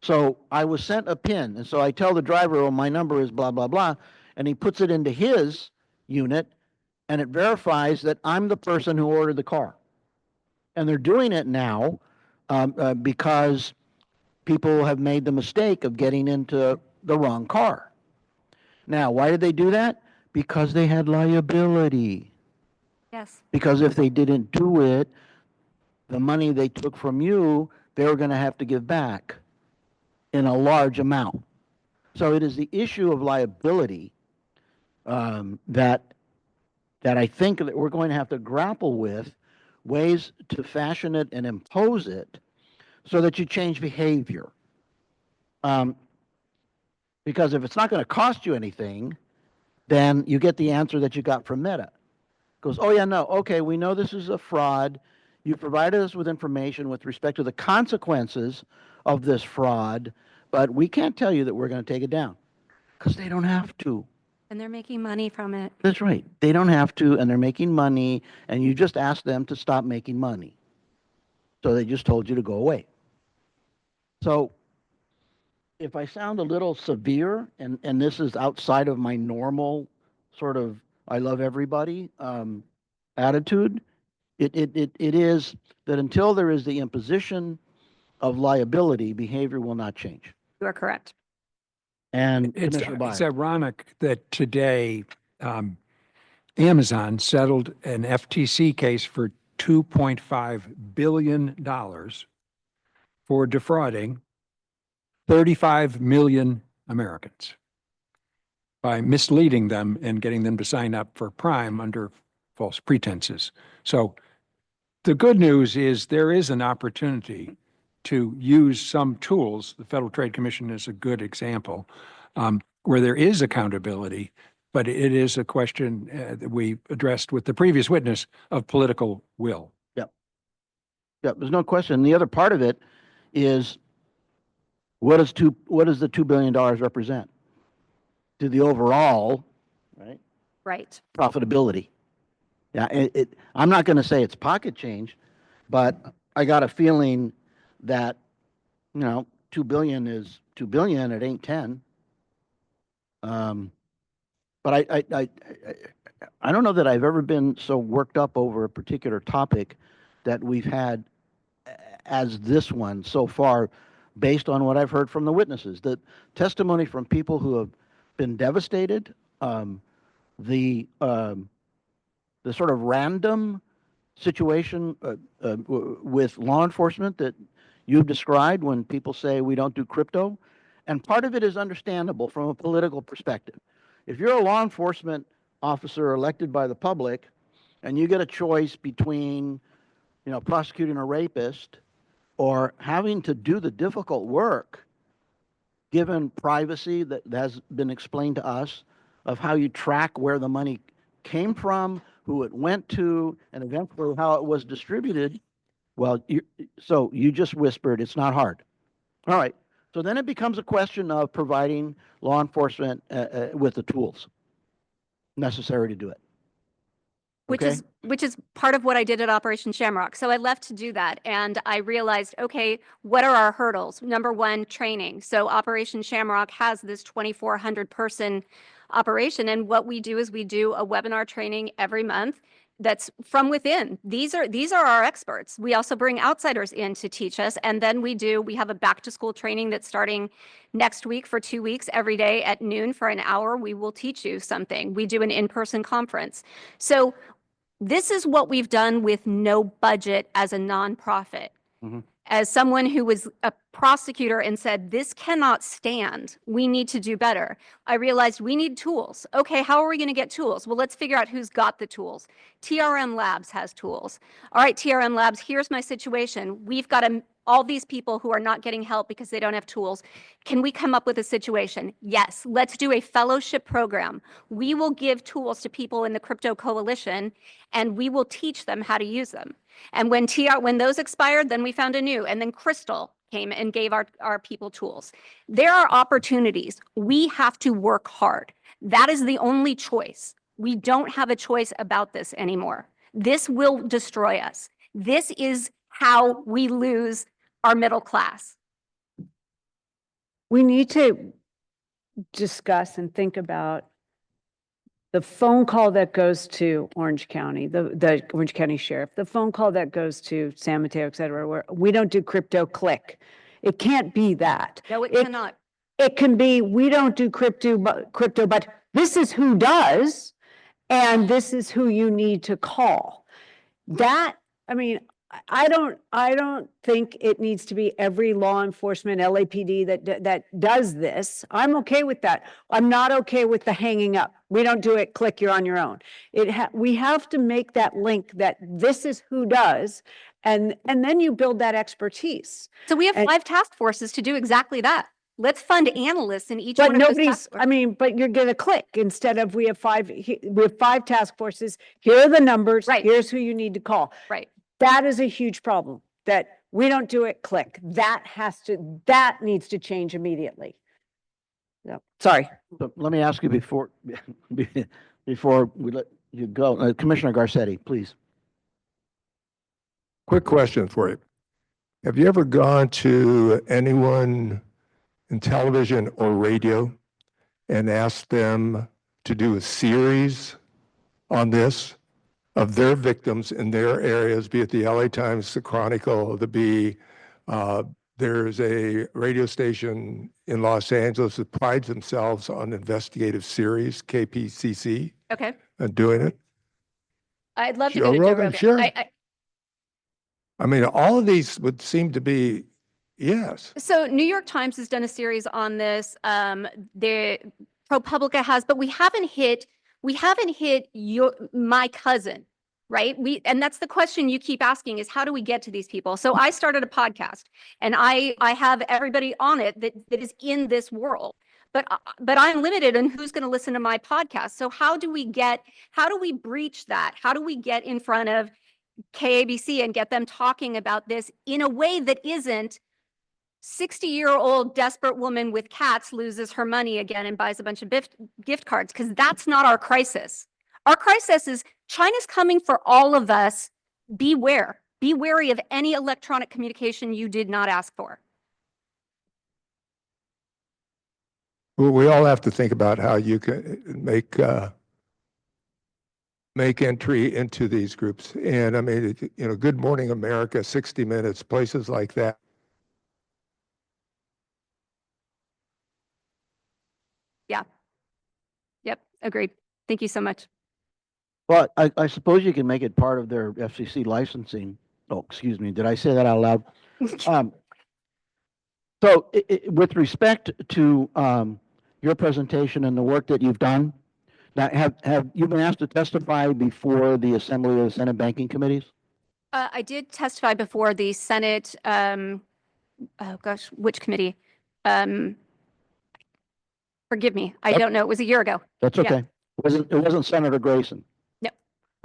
So I was sent a PIN, and so I tell the driver, well, my number is blah, blah, blah, and he puts it into his unit, and it verifies that I'm the person who ordered the car. And they're doing it now because people have made the mistake of getting into the wrong car. Now, why did they do that? Because they had liability. Yes. Because if they didn't do it, the money they took from you, they were going to have to give back in a large amount. So it is the issue of liability that I think that we're going to have to grapple with, ways to fashion it and impose it so that you change behavior. Because if it's not going to cost you anything, then you get the answer that you got from Meta. Goes, oh yeah, no, okay, we know this is a fraud. You provided us with information with respect to the consequences of this fraud, but we can't tell you that we're going to take it down because they don't have to. And they're making money from it. That's right. They don't have to, and they're making money, and you just asked them to stop making money. So they just told you to go away. So if I sound a little severe, and this is outside of my normal sort of I love everybody attitude, it is that until there is the imposition of liability, behavior will not change. You are correct. And It's Commissioner Byer. ironic that today Amazon settled an FTC case for $2.5 billion for defrauding 35 million Americans by misleading them and getting them to sign up for Prime under false pretenses. So the good news is there is an opportunity to use some tools. The Federal Trade Commission is a good example where there is accountability, but it is a question that we addressed with the previous witness of political will. Yep. Yeah, there's no question. The other part of it is what does the $2 billion represent to the overall, right, Right. profitability? Yeah, I'm not going to say it's pocket change, but I got a feeling that, 2 billion is 2 billion. It ain't 10. But I don't know that I've ever been so worked up over a particular topic that we've had as this one so far, based on what I've heard from the witnesses. The testimony from people who have been devastated, the sort of random situation with law enforcement that you've described when people say we don't do crypto. And part of it is understandable from a political perspective. If you're a law enforcement officer elected by the public and you get a choice between, prosecuting a rapist or having to do the difficult work, given privacy that has been explained to us of how you track where the money came from, who it went to, and eventually how it was distributed, well, so you just whispered, it's not hard. All right. So then it becomes a question of providing law enforcement with the tools necessary to do it. Which is part of what I did at Operation Shamrock. So I left to do that, and I realized, okay, what are our hurdles? Number one, training. So Operation Shamrock has this 2,400 person operation, and what we do is we do a webinar training every month that's from within. These are our experts. We also bring outsiders in to teach us, and then we have a back to school training that's starting next week for 2 weeks. Every day at noon for an hour, we will teach you something. We do an in-person conference. So this is what we've done with no budget as a nonprofit. Mm-hmm. As someone who was a prosecutor and said, this cannot stand, we need to do better, I realized we need tools. Okay, how are we going to get tools? Well, let's figure out who's got the tools. TRM Labs has tools. All right, TRM Labs, here's my situation. We've got all these people who are not getting help because they don't have tools. Can we come up with a situation? Yes, let's do a fellowship program. We will give tools to people in the Crypto Coalition, and we will teach them how to use them. And when those expired, then we found a new, and then Crystal came and gave our people tools. There are opportunities. We have to work hard. That is the only choice. We don't have a choice about this anymore. This will destroy us. This is how we lose our middle class. We need to discuss and think about the phone call that goes to Orange County, the Orange County Sheriff, the phone call that goes to San Mateo, et cetera, where we don't do crypto, click. It can't be that. No, it cannot. It can be, we don't do crypto, but this is who does, and this is who you need to call. That, I mean, I don't think it needs to be every law enforcement LAPD that does this. I'm okay with that. I'm not okay with the hanging up. We don't do it, click, you're on your own. We have to make that link that this is who does, and then you build that expertise. So we have 5 task forces to do exactly that. Let's fund analysts in each one of those task forces. But you're going to click instead of we have 5 task forces. Here are the numbers. Right. Here's who you need to call. Right. That is a huge problem, that we don't do it, click. That needs to change immediately. No, sorry. So let me ask you before we let you go, Commissioner Garcetti, please. Quick question for you. Have you ever gone to anyone in television or radio and asked them to do a series on this, of their victims in their areas, be it the LA Times, the Chronicle, the Bee? There's a radio station in Los Angeles that prides themselves on investigative series, KPCC. Okay. Doing it. I'd love to Joe go to Joe Rogan, Rogan. sure. I mean, all of these would seem to be, yes. So New York Times has done a series on this. The ProPublica has, but we haven't hit my cousin, right? And that's the question you keep asking, is how do we get to these people? So I started a podcast, and I have everybody on it that is in this world, but I'm limited on who's going to listen to my podcast. So how do we breach that? How do we get in front of KABC and get them talking about this in a way that isn't 60-year-old desperate woman with cats loses her money again and buys a bunch of gift cards, because that's not our crisis. Our crisis is China's coming for all of us. Beware. Be wary of any electronic communication you did not ask for. Well, we all have to think about how you can make entry into these groups. And I mean, Good Morning America, 60 Minutes, places like that. Yeah. Yep. Agreed. Thank you so much. Well, I suppose you can make it part of their FCC licensing. Oh, excuse me. Did I say that out loud? So with respect to your presentation and the work that you've done, now have you been asked to testify before the Assembly of the Senate Banking Committees? I did testify before the Senate, oh gosh, which committee? Forgive me. I don't know. It was a year ago. That's Yeah. okay. It wasn't Senator Grayson? No.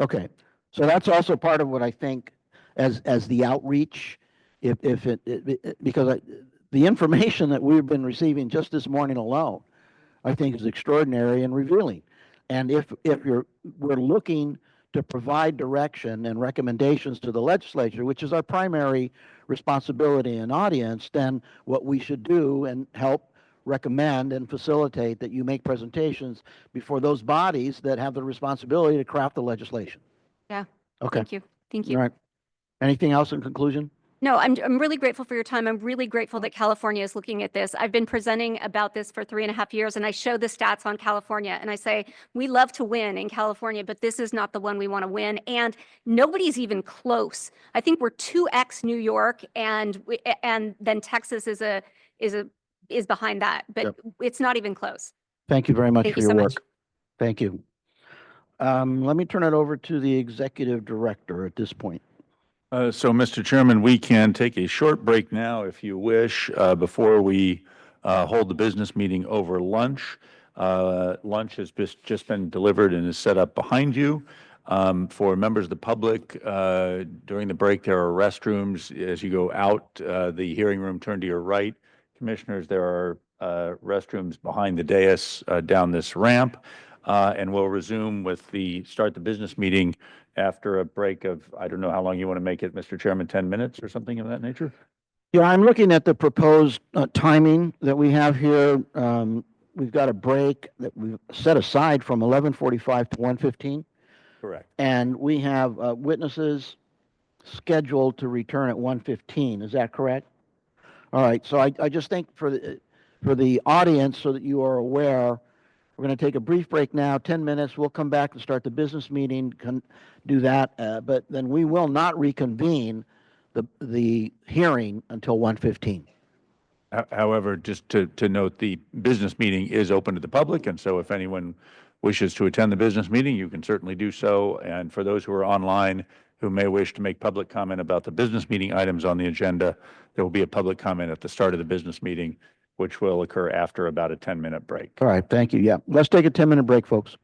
Okay. So that's also part of what I think as the outreach, because the information that we've been receiving just this morning alone, I think is extraordinary and revealing. And if we're looking to provide direction and recommendations to the legislature, which is our primary responsibility and audience, then what we should do and help recommend and facilitate that you make presentations before those bodies that have the responsibility to craft the legislation. Yeah. Okay. Thank you. Thank you. All right. Anything else in conclusion? No, I'm really grateful for your time. I'm really grateful that California is looking at this. I've been presenting about this for 3.5 years, and I show the stats on California, and I say, we love to win in California, but this is not the one we want to win, and nobody's even close. I think we're 2x New York, and then Texas is behind that, but Yep. It's not even close. Thank you very much Thank for you your so work. much. Thank you. Let me turn it over to the executive director at this point. So, Mr. Chairman, we can take a short break now, if you wish, before we hold the business meeting over lunch. Lunch has just been delivered and is set up behind you. For members of the public, during the break, there are restrooms. As you go out the hearing room, turn to your right. Commissioners, there are restrooms behind the dais down this ramp. And we'll resume with start the business meeting after a break of, I don't know how long you want to make it, Mr. Chairman, 10 minutes or something of that nature? Yeah, I'm looking at the proposed timing that we have here. We've got a break that we've set aside from 11:45 to 1:15. Correct. And we have witnesses scheduled to return at 1:15. Is that correct? All right. So I just think for the audience, so that you are aware, we're going to take a brief break now, 10 minutes. We'll come back and start the business meeting, do that, but then we will not reconvene the hearing until 1:15. However, just to note, the business meeting is open to the public, and so if anyone wishes to attend the business meeting, you can certainly do so. And for those who are online who may wish to make public comment about the business meeting items on the agenda, there will be a public comment at the start of the business meeting, which will occur after about a 10-minute break. All right. Thank you. Yeah. Let's take a 10-minute break, folks.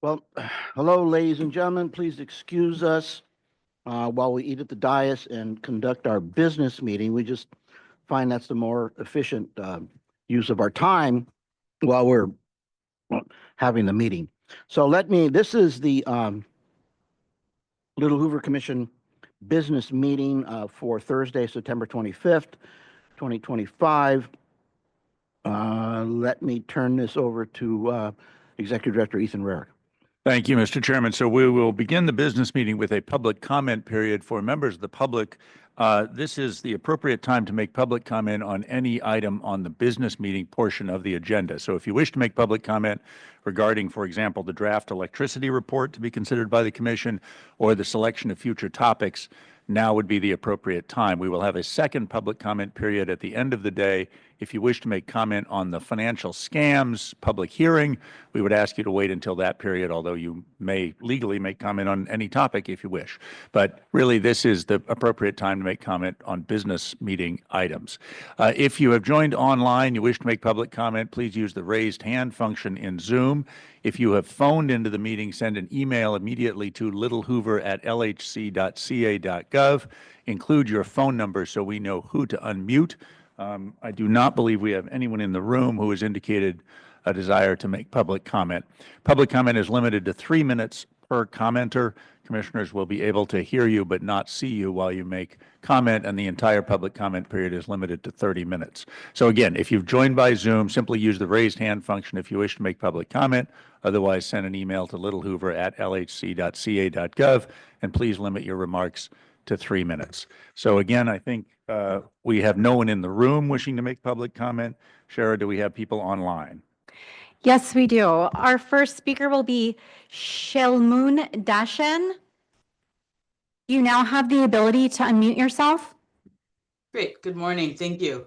Well, hello, ladies and gentlemen. Please excuse us while we eat at the dais and conduct our business meeting. We just find that's the more efficient use of our time while we're having the meeting. So this is the Little Hoover Commission business meeting for Thursday, September 25th, 2025. Let me turn this over to Executive Director Ethan Rarick. Thank you, Mr. Chairman. So we will begin the business meeting with a public comment period for members of the public. This is the appropriate time to make public comment on any item on the business meeting portion of the agenda. So if you wish to make public comment regarding, for example, the draft electricity report to be considered by the commission or the selection of future topics, now would be the appropriate time. We will have a second public comment period at the end of the day. If you wish to make comment on the financial scams public hearing, we would ask you to wait until that period, although you may legally make comment on any topic if you wish. But really, this is the appropriate time to make comment on business meeting items. If you have joined online, you wish to make public comment, please use the raised hand function in Zoom. If you have phoned into the meeting, send an email immediately to littlehoover@lhc.ca.gov. Include your phone number so we know who to unmute. I do not believe we have anyone in the room who has indicated a desire to make public comment. Public comment is limited to 3 minutes per commenter. Commissioners will be able to hear you but not see you while you make comment, and the entire public comment period is limited to 30 minutes. So again, if you've joined by Zoom, simply use the raised hand function if you wish to make public comment. Otherwise, send an email to littlehoover@lhc.ca.gov, and please limit your remarks to 3 minutes. So again, I think we have no one in the room wishing to make public comment. Shara, do we have people online? Yes, we do. Our first speaker will be Shelmoon Dashan. You now have the ability to unmute yourself. Great. Good morning. Thank you.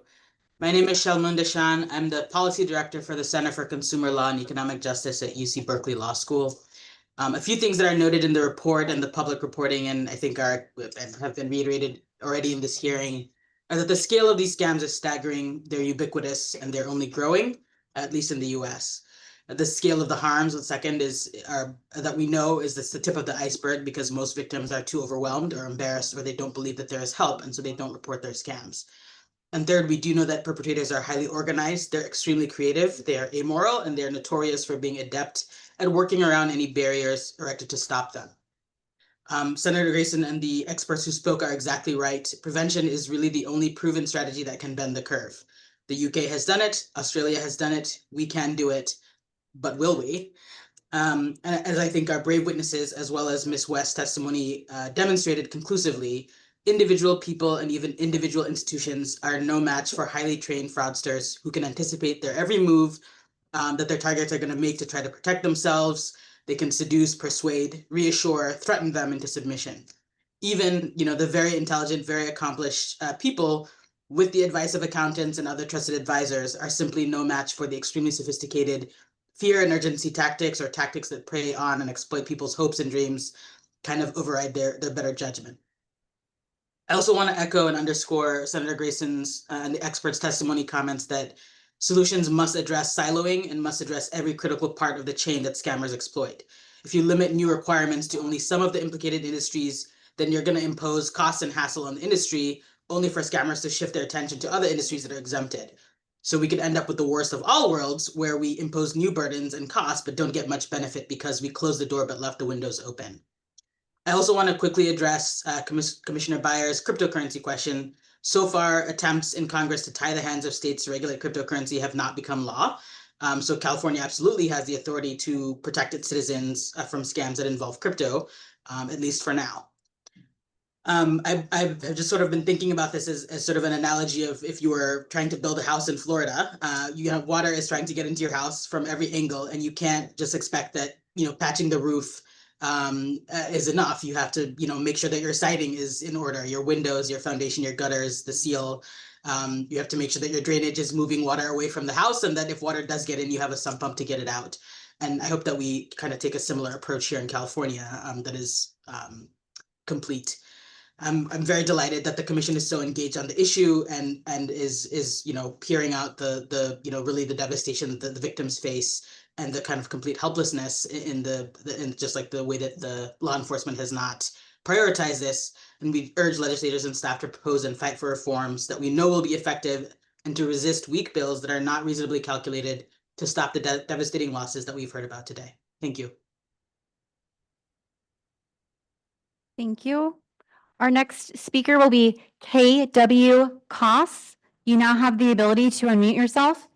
My name is Shelmoon Dashan. I'm the Policy Director for the Center for Consumer Law and Economic Justice at UC Berkeley Law School. A few things that are noted in the report and the public reporting, and I think have been reiterated already in this hearing, are that the scale of these scams is staggering, they're ubiquitous, and they're only growing, at least in the US. The scale of the harms, the second, that we know is the tip of the iceberg, because most victims are too overwhelmed or embarrassed, or they don't believe that there is help, and so they don't report their scams. And third, we do know that perpetrators are highly organized, they're extremely creative, they are amoral, and they're notorious for being adept at working around any barriers erected to stop them. Senator Grayson and the experts who spoke are exactly right. Prevention is really the only proven strategy that can bend the curve. The UK has done it, Australia has done it, we can do it, but will we? As I think our brave witnesses, as well as Ms. West's testimony demonstrated conclusively, individual people and even individual institutions are no match for highly trained fraudsters who can anticipate their every move that their targets are going to make to try to protect themselves. They can seduce, persuade, reassure, threaten them into submission. Even, the very intelligent, very accomplished people, with the advice of accountants and other trusted advisors, are simply no match for the extremely sophisticated fear and urgency tactics, or tactics that prey on and exploit people's hopes and dreams, kind of override their better judgment. I also want to echo and underscore Senator Grayson's and the experts' testimony comments that solutions must address siloing and must address every critical part of the chain that scammers exploit. If you limit new requirements to only some of the implicated industries, then you're going to impose cost and hassle on the industry, only for scammers to shift their attention to other industries that are exempted. So we could end up with the worst of all worlds, where we impose new burdens and costs, but don't get much benefit because we closed the door but left the windows open. I also want to quickly address Commissioner Byer's cryptocurrency question. So far, attempts in Congress to tie the hands of states to regulate cryptocurrency have not become law. So California absolutely has the authority to protect its citizens from scams that involve crypto, at least for now. I've just sort of been thinking about this as sort of an analogy of if you were trying to build a house in Florida, water is trying to get into your house from every angle, and you can't just expect that, patching the roof is enough. You have to, make sure that your siding is in order, your windows, your foundation, your gutters, the seal. You have to make sure that your drainage is moving water away from the house, and that if water does get in, you have a sump pump to get it out. And I hope that we kind of take a similar approach here in California that is complete. I'm very delighted that the commission is so engaged on the issue and is hearing out the really the devastation that the victims face, and the kind of complete helplessness in just like the way that the law enforcement has not prioritized this. And we urge legislators and staff to propose and fight for reforms that we know will be effective and to resist weak bills that are not reasonably calculated to stop the devastating losses that we've heard about today. Thank you. Thank you. Our next speaker will be KW Koss. You now have the ability to unmute yourself.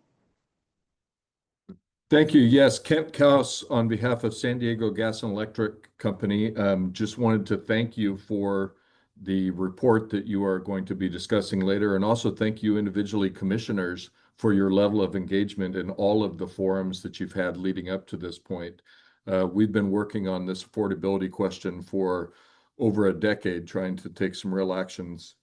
Thank you. Yes, Kent Kaus on behalf of San Diego Gas and Electric Company. Just wanted to thank you for the report that you are going to be discussing later, and also thank you individually commissioners for your level of engagement in all of the forums that you've had leading up to this point. We've been working on this affordability question for over a decade, trying to take some real actions.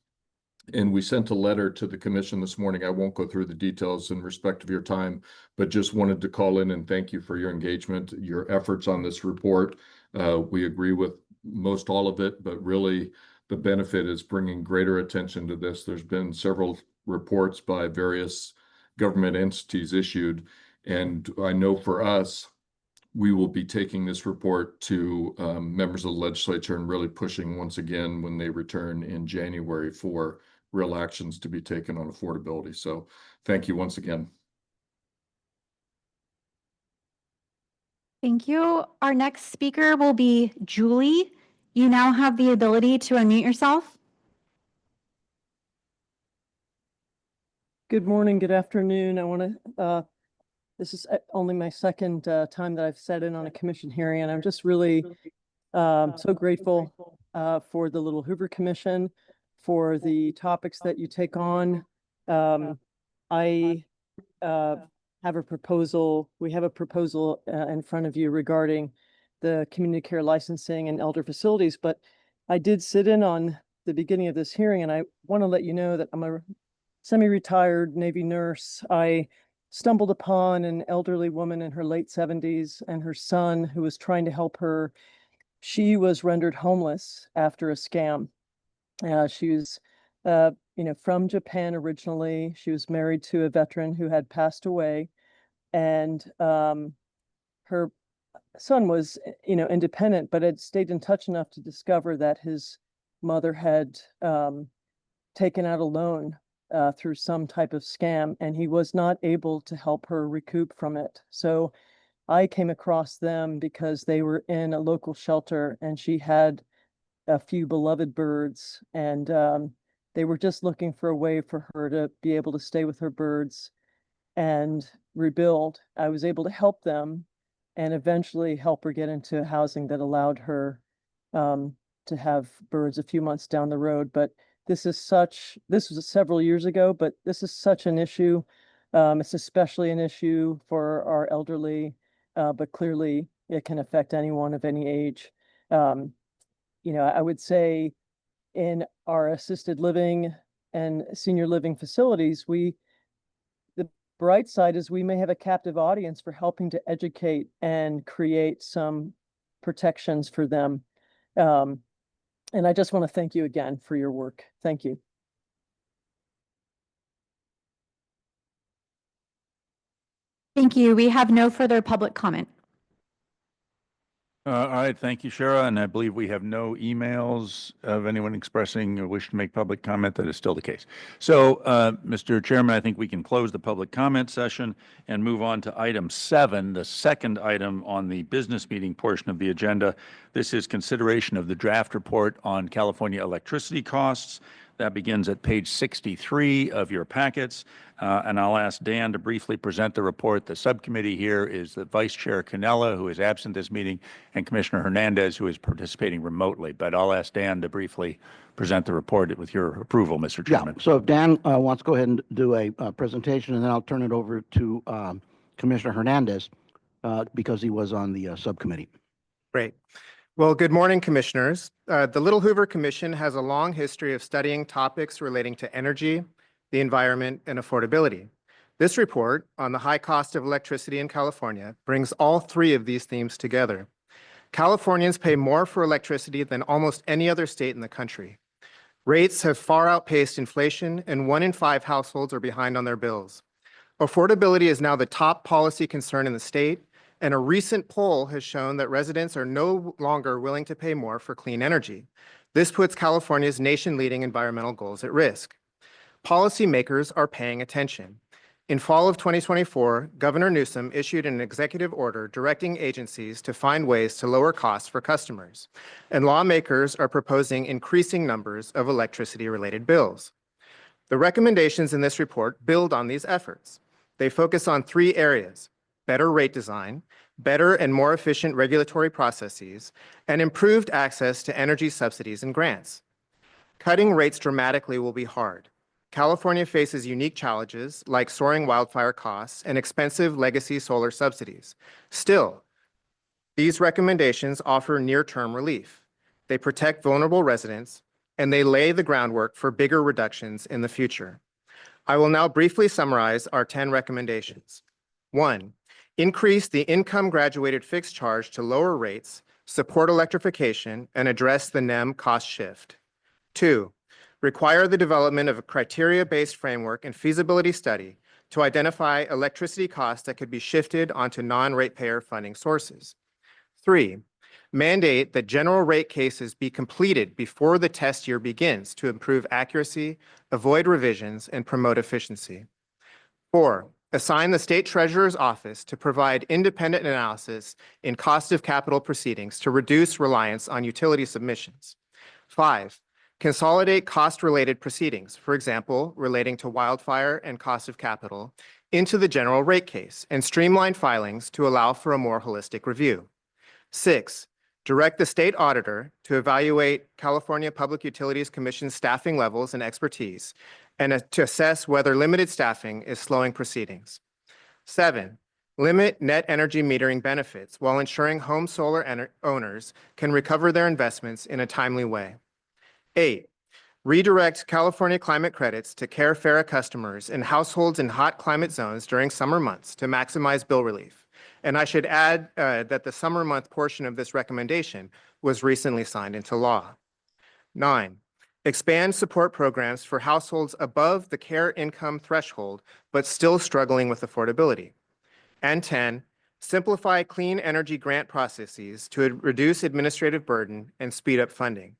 And we sent a letter to the commission this morning. I won't go through the details in respect of your time, but just wanted to call in and thank you for your engagement, your efforts on this report. We agree with most all of it, but really the benefit is bringing greater attention to this. There's been several reports by various government entities issued, and I know for us, we will be taking this report to members of the legislature and really pushing once again when they return in January for real actions to be taken on affordability. So thank you once again. Thank you. Our next speaker will be Julie. You now have the ability to unmute yourself. Good morning, good afternoon. I want to, this is only my second time that I've sat in on a commission hearing, and I'm just really so grateful for the Little Hoover Commission, for the topics that you take on. I have a proposal, we have a proposal in front of you regarding the community care licensing and elder facilities, but I did sit in on the beginning of this hearing, and I want to let you know that I'm a semi-retired Navy nurse. I stumbled upon an elderly woman in her late 70s and her son who was trying to help her. She was rendered homeless after a scam. She was, from Japan originally. She was married to a veteran who had passed away, and her son was, independent, but had stayed in touch enough to discover that his mother had taken out a loan through some type of scam, and he was not able to help her recoup from it. So I came across them because they were in a local shelter, and she had a few beloved birds, and they were just looking for a way for her to be able to stay with her birds and rebuild. I was able to help them and eventually help her get into housing that allowed her to have birds a few months down the road. But this was several years ago, but this is such an issue. It's especially an issue for our elderly, but clearly it can affect anyone of any age. I would say in our assisted living and senior living facilities, the bright side is we may have a captive audience for helping to educate and create some protections for them. And I just want to thank you again for your work. Thank you. Thank you. We have no further public comment. All right, thank you, Shara. And I believe we have no emails of anyone expressing a wish to make public comment. That is still the case. So, Mr. Chairman, I think we can close the public comment session and move on to item 7, the second item on the business meeting portion of the agenda. This is consideration of the draft report on California electricity costs. That begins at page 63 of your packets. And I'll ask Dan to briefly present the report. The subcommittee here is the Vice Chair Canella, who is absent this meeting, and Commissioner Hernandez, who is participating remotely. But I'll ask Dan to briefly present the report with your approval, Mr. Chairman. Yeah, so if Dan wants to go ahead and do a presentation, and then I'll turn it over to Commissioner Hernandez because he was on the subcommittee. Great. Well, good morning, commissioners. The Little Hoover Commission has a long history of studying topics relating to energy, the environment, and affordability. This report on the high cost of electricity in California brings all three of these themes together. Californians pay more for electricity than almost any other state in the country. Rates have far outpaced inflation, and 1 in 5 households are behind on their bills. Affordability is now the top policy concern in the state, and a recent poll has shown that residents are no longer willing to pay more for clean energy. This puts California's nation-leading environmental goals at risk. Policymakers are paying attention. In fall of 2024, Governor Newsom issued an executive order directing agencies to find ways to lower costs for customers, and lawmakers are proposing increasing numbers of electricity-related bills. The recommendations in this report build on these efforts. They focus on 3 areas: better rate design, better and more efficient regulatory processes, and improved access to energy subsidies and grants. Cutting rates dramatically will be hard. California faces unique challenges like soaring wildfire costs and expensive legacy solar subsidies. Still, these recommendations offer near-term relief. They protect vulnerable residents, and they lay the groundwork for bigger reductions in the future. I will now briefly summarize our 10 recommendations. 1, increase the income graduated fixed charge to lower rates, support electrification, and address the NEM cost shift. 2, require the development of a criteria-based framework and feasibility study to identify electricity costs that could be shifted onto non-ratepayer funding sources. 3, mandate that general rate cases be completed before the test year begins to improve accuracy, avoid revisions, and promote efficiency. 4, assign the State Treasurer's Office to provide independent analysis in cost of capital proceedings to reduce reliance on utility submissions. 5, consolidate cost-related proceedings, for example, relating to wildfire and cost of capital, into the general rate case and streamline filings to allow for a more holistic review. 6, direct the state auditor to evaluate California Public Utilities Commission's staffing levels and expertise and to assess whether limited staffing is slowing proceedings. 7, limit net energy metering benefits while ensuring home solar owners can recover their investments in a timely way. 8, redirect California climate credits to CARE-FARA customers and households in hot climate zones during summer months to maximize bill relief. And I should add that the summer month portion of this recommendation was recently signed into law. 9, expand support programs for households above the CARE income threshold, but still struggling with affordability. And 10, simplify clean energy grant processes to reduce administrative burden and speed up funding.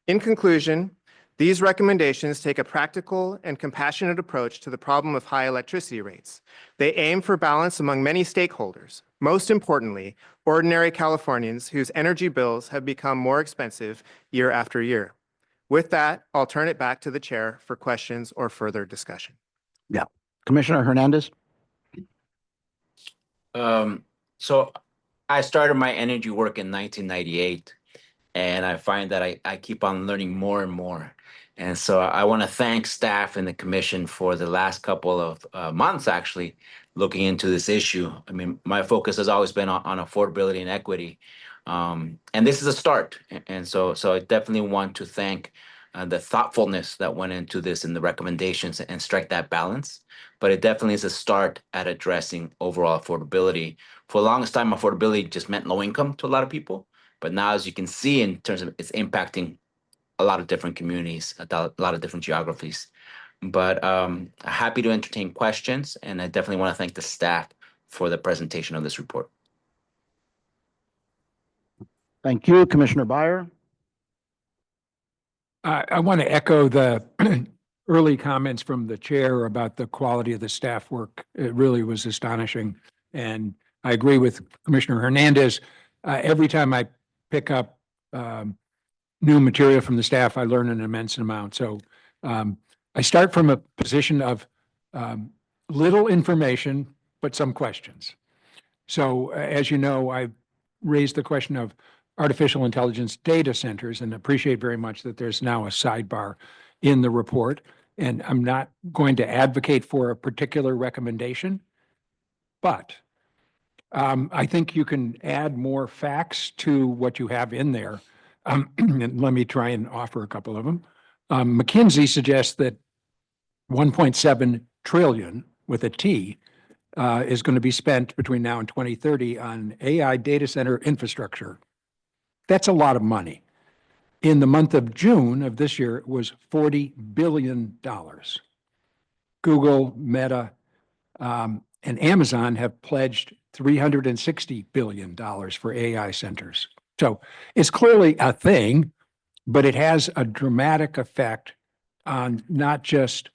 In conclusion, these recommendations take a practical and compassionate approach to the problem of high electricity rates. They aim for balance among many stakeholders, most importantly, ordinary Californians whose energy bills have become more expensive year after year. With that, I'll turn it back to the chair for questions or further discussion. Yeah. Commissioner Hernandez? So I started my energy work in 1998. And I find that I keep on learning more and more. And so I want to thank staff and the commission for the last couple of months, actually, looking into this issue. I mean, my focus has always been on affordability and equity. And this is a start. And so I definitely want to thank the thoughtfulness that went into this and the recommendations and strike that balance. But it definitely is a start at addressing overall affordability. For the longest time, affordability just meant low income to a lot of people. But now, as you can see, in terms of it's impacting a lot of different communities, a lot of different geographies. But happy to entertain questions, and I definitely want to thank the staff for the presentation of this report. Thank you, Commissioner Byer. I want to echo the early comments from the chair about the quality of the staff work. It really was astonishing. And I agree with Commissioner Hernandez. Every time I pick up new material from the staff, I learn an immense amount. So I start from a position of little information, but some questions. So as you know, I raised the question of artificial intelligence data centers and appreciate very much that there's now a sidebar in the report. And I'm not going to advocate for a particular recommendation, but I think you can add more facts to what you have in there. And let me try and offer a couple of them. McKinsey suggests that 1.7 trillion with a T is going to be spent between now and 2030 on AI data center infrastructure. That's a lot of money. In the month of June of this year, it was $40 billion. Google, Meta, and Amazon have pledged $360 billion for AI centers. So it's clearly a thing, but it has a dramatic effect on not just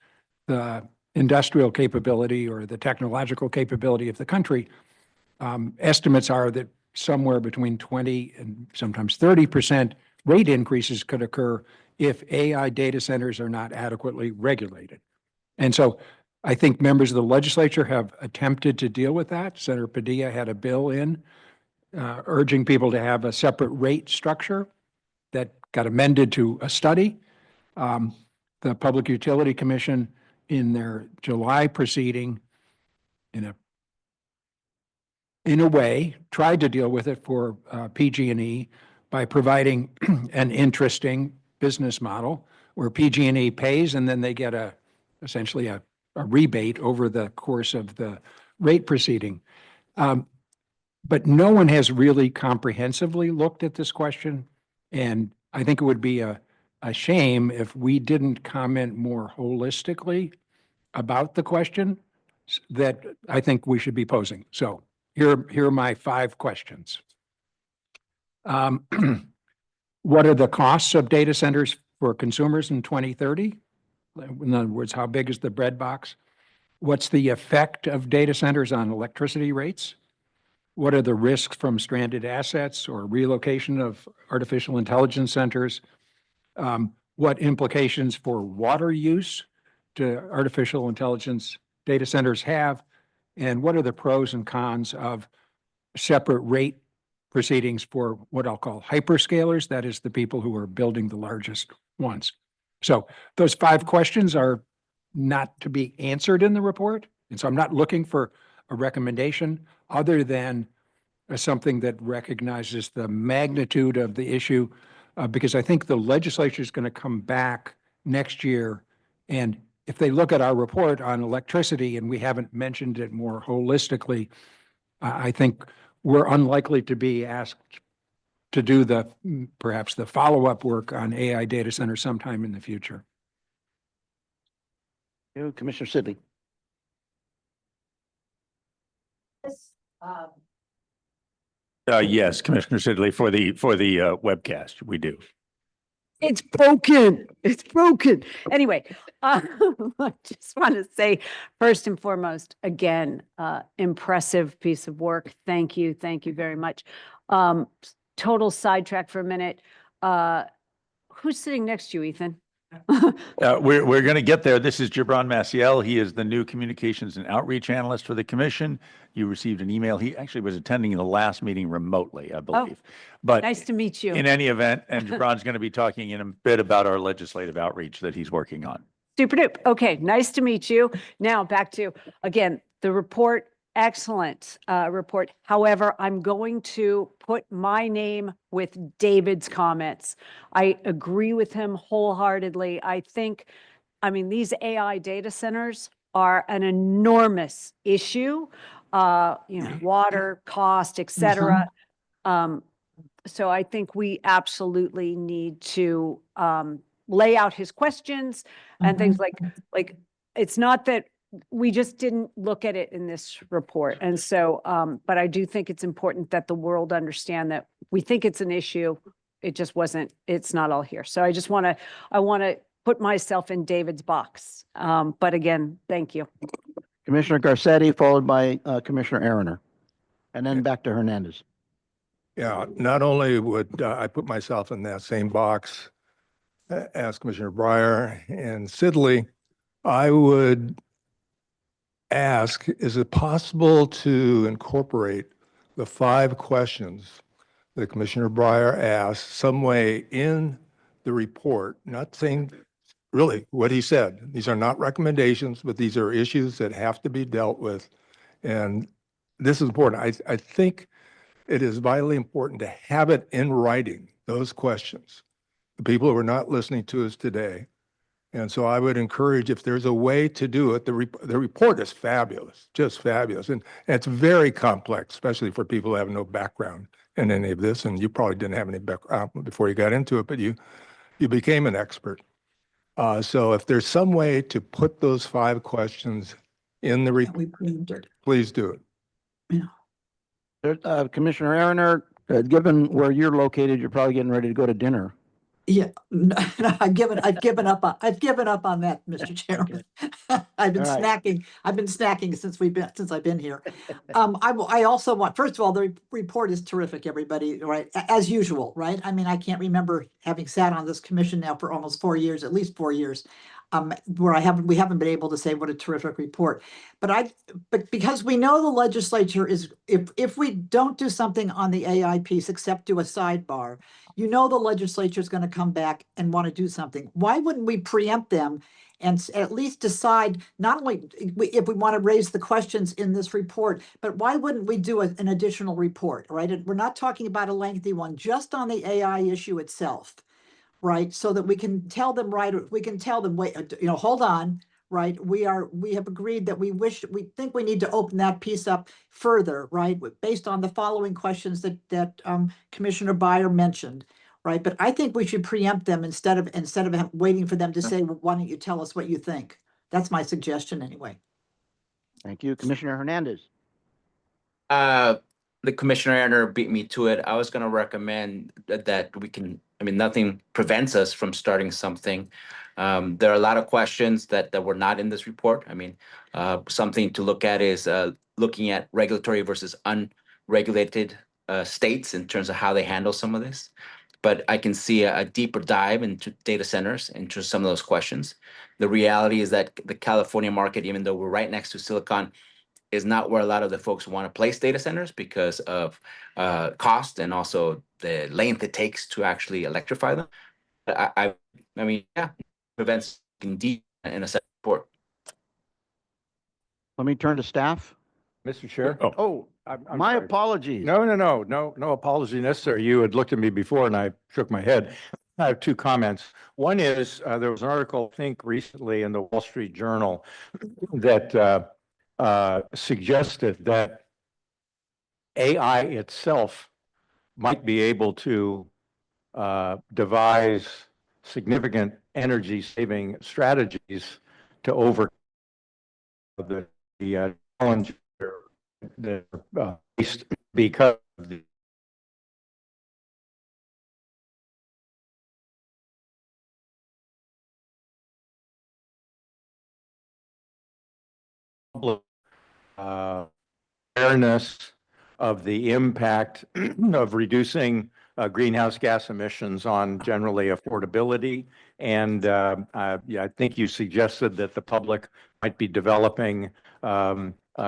the industrial capability or the technological capability of the country. Estimates are that somewhere between 20 and sometimes 30% rate increases could occur if AI data centers are not adequately regulated. And so I think members of the legislature have attempted to deal with that. Senator Padilla had a bill in urging people to have a separate rate structure that got amended to a study. The Public Utility Commission in their July proceeding in a way tried to deal with it for PG&E by providing an interesting business model where PG&E pays and then they get essentially a rebate over the course of the rate proceeding. But no one has really comprehensively looked at this question. And I think it would be a shame if we didn't comment more holistically about the question that I think we should be posing. So here are my 5 questions. What are the costs of data centers for consumers in 2030? In other words, how big is the breadbox? What's the effect of data centers on electricity rates? What are the risks from stranded assets or relocation of artificial intelligence centers? What implications for water use do artificial intelligence data centers have? And what are the pros and cons of separate rate proceedings for what I'll call hyperscalers? That is the people who are building the largest ones. So those 5 questions are not to be answered in the report. And so I'm not looking for a recommendation other than something that recognizes the magnitude of the issue, because I think the legislature is going to come back next year. And if they look at our report on electricity and we haven't mentioned it more holistically, I think we're unlikely to be asked to do perhaps the follow-up work on AI data centers sometime in the future. Commissioner Sidley. Yes, Commissioner Sidley, for the webcast, we do. It's broken. It's broken. Anyway, I just want to say, first and foremost, again, impressive piece of work. Thank you. Thank you very much. Total sidetrack for a minute. Who's sitting next to you, Ethan? We're going to get there. This is Gibran Maciel. He is the new communications and outreach analyst for the commission. You received an email. He actually was attending the last meeting remotely, I believe. But nice to meet you. In any event, and Gibran's going to be talking in a bit about our legislative outreach that he's working on. Super dupe. Okay, nice to meet you. Now back to, again, the report. Excellent report. However, I'm going to put my name with David's comments. I agree with him wholeheartedly. I mean, these AI data centers are an enormous issue, water, cost, et cetera. So I think we absolutely need to lay out his questions and things like it's not that we just didn't look at it in this report. And so, but I do think it's important that the world understand that we think it's an issue. It just wasn't, it's not all here. So I want to put myself in David's box. But again, thank you. Commissioner Garcetti, followed by Commissioner Eriner, and then back to Hernandez. Yeah, not only would I put myself in that same box as Commissioner Breyer and Sidley, I would ask, is it possible to incorporate the 5 questions that Commissioner Breyer asked some way in the report, not saying really what he said. These are not recommendations, but these are issues that have to be dealt with. And this is important. I think it is vitally important to have it in writing, those questions. The people who are not listening to us today. And so I would encourage, if there's a way to do it, the report is fabulous, just fabulous. And it's very complex, especially for people who have no background in any of this. And you probably didn't have any background before you got into it, but you became an expert. So if there's some way to put those 5 questions in the report, please do it. Commissioner Eriner, given where you're located, you're probably getting ready to go to dinner. Yeah, no, I've given up on that, Mr. Chairman. I've been All right. snacking. I've been snacking since I've been here. I also want, first of all, the report is terrific, everybody, right? As usual, right? I mean, I can't remember having sat on this commission now for almost 4 years, at least 4 years, where we haven't been able to say what a terrific report. But because we know the legislature is, if we don't do something on the AI piece except do a sidebar, you know the legislature is going to come back and want to do something. Why wouldn't we preempt them and at least decide not only if we want to raise the questions in this report, but why wouldn't we do an additional report, right? And we're not talking about a lengthy one, just on the AI issue itself, right? So that we can tell them, right, we can tell them, wait, hold on, right? We have agreed that we think we need to open that piece up further, right? Based on the following questions that Commissioner Byer mentioned, right? But I think we should preempt them instead of waiting for them to say, well, why don't you tell us what you think? That's my suggestion anyway. Thank you. Commissioner Hernandez. The Commissioner Erner beat me to it. I was going to recommend that we can, I mean, nothing prevents us from starting something. There are a lot of questions that were not in this report. I mean, something to look at is looking at regulatory versus unregulated states in terms of how they handle some of this. But I can see a deeper dive into data centers, into some of those questions. The reality is that the California market, even though we're right next to Silicon, is not where a lot of the folks want to place data centers because of cost and also the length it takes to actually electrify them. I mean, yeah, prevents indeed in a set report. Let me turn to staff. Mr. Chair? I'm My sorry. apologies. No apology necessary. You had looked at me before and I shook my head. I have two comments. One is there was an article, I think, recently in the Wall Street Journal that suggested that AI itself might be able to devise significant energy saving strategies to overcome the challenge that faced because of the awareness of the impact of reducing greenhouse gas emissions on generally affordability. And I think you suggested that the public might be developing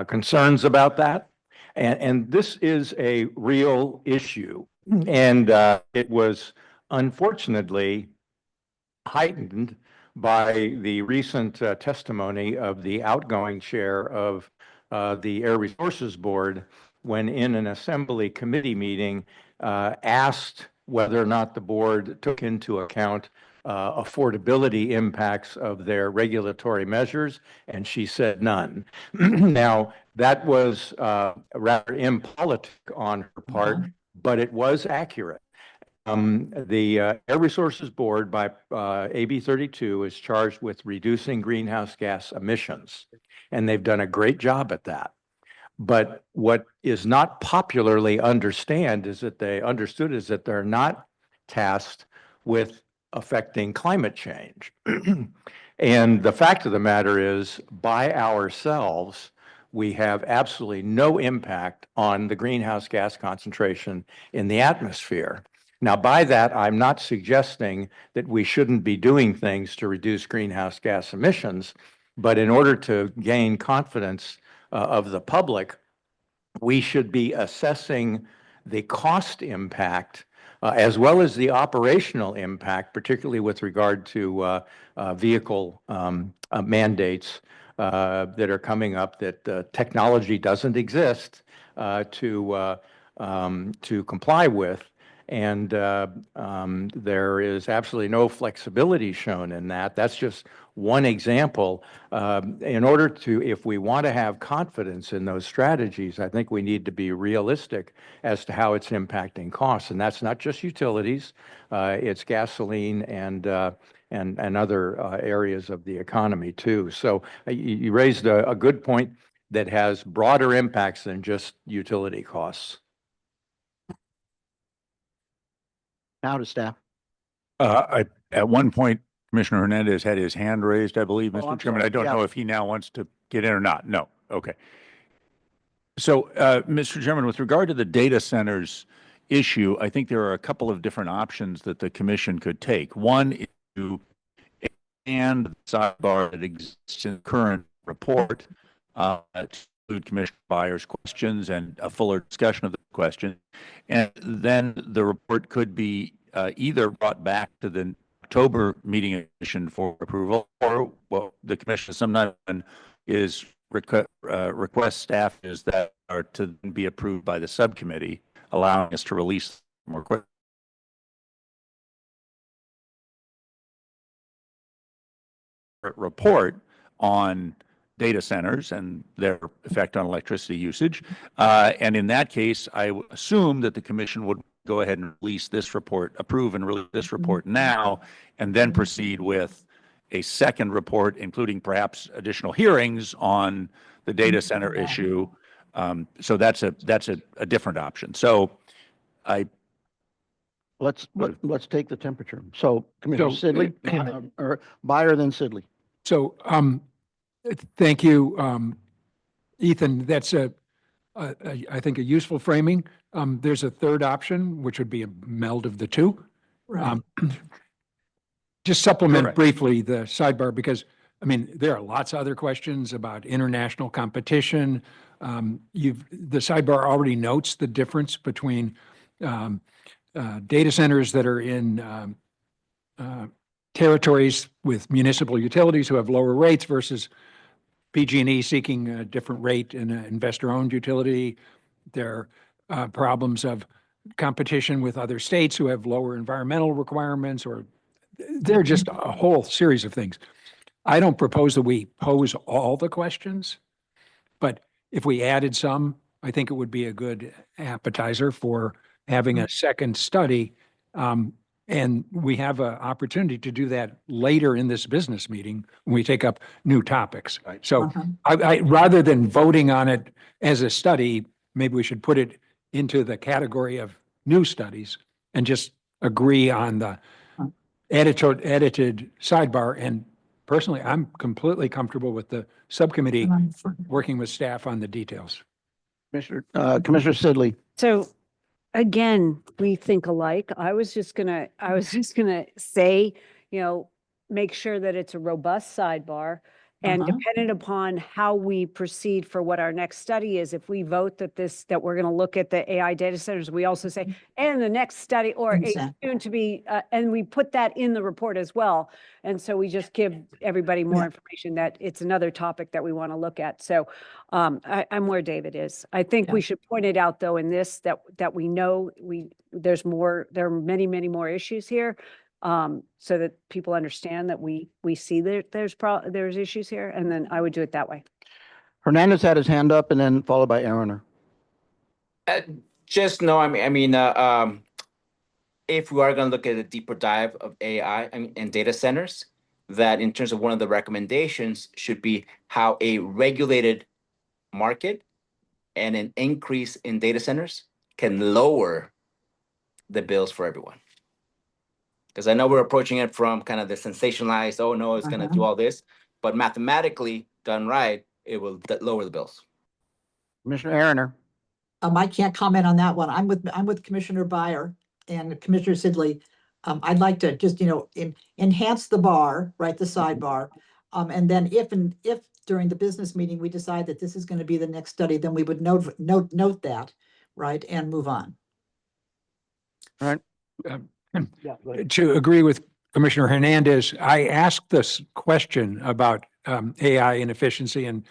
concerns about that. And this is a real issue. And it was unfortunately heightened by the recent testimony of the outgoing chair of the Air Resources Board when in an assembly committee meeting asked whether or not the board took into account affordability impacts of their regulatory measures, and she said none. Now, that was rather impolitic on her part, but it was accurate. The Air Resources Board by AB 32 is charged with reducing greenhouse gas emissions, and they've done a great job at that. But what is not popularly understood is that they're not tasked with affecting climate change. And the fact of the matter is, by ourselves, we have absolutely no impact on the greenhouse gas concentration in the atmosphere. Now, by that, I'm not suggesting that we shouldn't be doing things to reduce greenhouse gas emissions, but in order to gain confidence of the public, we should be assessing the cost impact as well as the operational impact, particularly with regard to vehicle mandates that are coming up that technology doesn't exist to comply with. And there is absolutely no flexibility shown in that. That's just one example. In order to, if we want to have confidence in those strategies, I think we need to be realistic as to how it's impacting costs. And that's not just utilities, it's gasoline and other areas of the economy too. So you raised a good point that has broader impacts than just utility costs. Now to staff. At one point, Commissioner Hernandez had his hand raised, I believe, Oh, Mr. I'm Chairman. sorry. I don't Yeah. know if he now wants to get in or not. No. Okay. So, Mr. Chairman, with regard to the data centers issue, I think there are a couple of different options that the commission could take. One is to expand the sidebar that exists in the current report to include Commissioner Byers' questions and a fuller discussion of the question. And then the report could be either brought back to the October meeting of the commission for approval, or what the commission sometimes is request staff is that are to be approved by the subcommittee, allowing us to release more quickly. Report on data centers and their effect on electricity usage. And in that case, I assume that the commission would go ahead and release this report, approve and release this report now, and then proceed with a second report, including perhaps additional hearings on the data center issue. So that's a different option. So let's take the temperature. So Commissioner Sidley, or Byer, then Sidley. So, thank you, Ethan. That's I think a useful framing. There's a third option, which would be a meld of the two. Right. Just supplement Correct. briefly the sidebar, because, I mean, there are lots of other questions about international competition. The sidebar already notes the difference between data centers that are in territories with municipal utilities who have lower rates versus PG&E seeking a different rate in an investor-owned utility. There are problems of competition with other states who have lower environmental requirements, or there are just a whole series of things. I don't propose that we pose all the questions, but if we added some, I think it would be a good appetizer for having a second study. And we have an opportunity to do that later in this business meeting when we take up new topics. So I rather than voting on it as a study, maybe we should put it into the category of new studies and just agree on the edited sidebar. And personally, I'm completely comfortable with the subcommittee working with staff on the details. Commissioner Sidley. So again, we think alike. I was just gonna say, make sure that it's a robust sidebar. And dependent upon how we proceed for what our next study is, if we vote that we're going to look at the AI data centers, we also say, and the next study, or a soon to be, and we put that in the report as well. And so we just give everybody more information that it's another topic that we want to look at. So I'm where David is. I think we should point it out, though, in this, that we know there are many, many more issues here. So that people understand that we see that there's issues here, and then I would do it that way. Hernandez had his hand up, and then followed by Aaroner. Just no, if we are going to look at a deeper dive of AI and data centers, that in terms of one of the recommendations should be how a regulated market and an increase in data centers can lower the bills for everyone. Because I know we're approaching it from kind of the sensationalized, oh no, it's going to do all this, but mathematically done right, it will lower the bills. Commissioner Aaroner. I can't comment on that one. I'm with Commissioner Byer and Commissioner Sidley. I'd like to just, enhance the bar, right, the sidebar. And then if during the business meeting, we decide that this is going to be the next study, then we would note that, right, and move on. All right. To agree with Commissioner Hernandez, I asked this question about AI inefficiency, and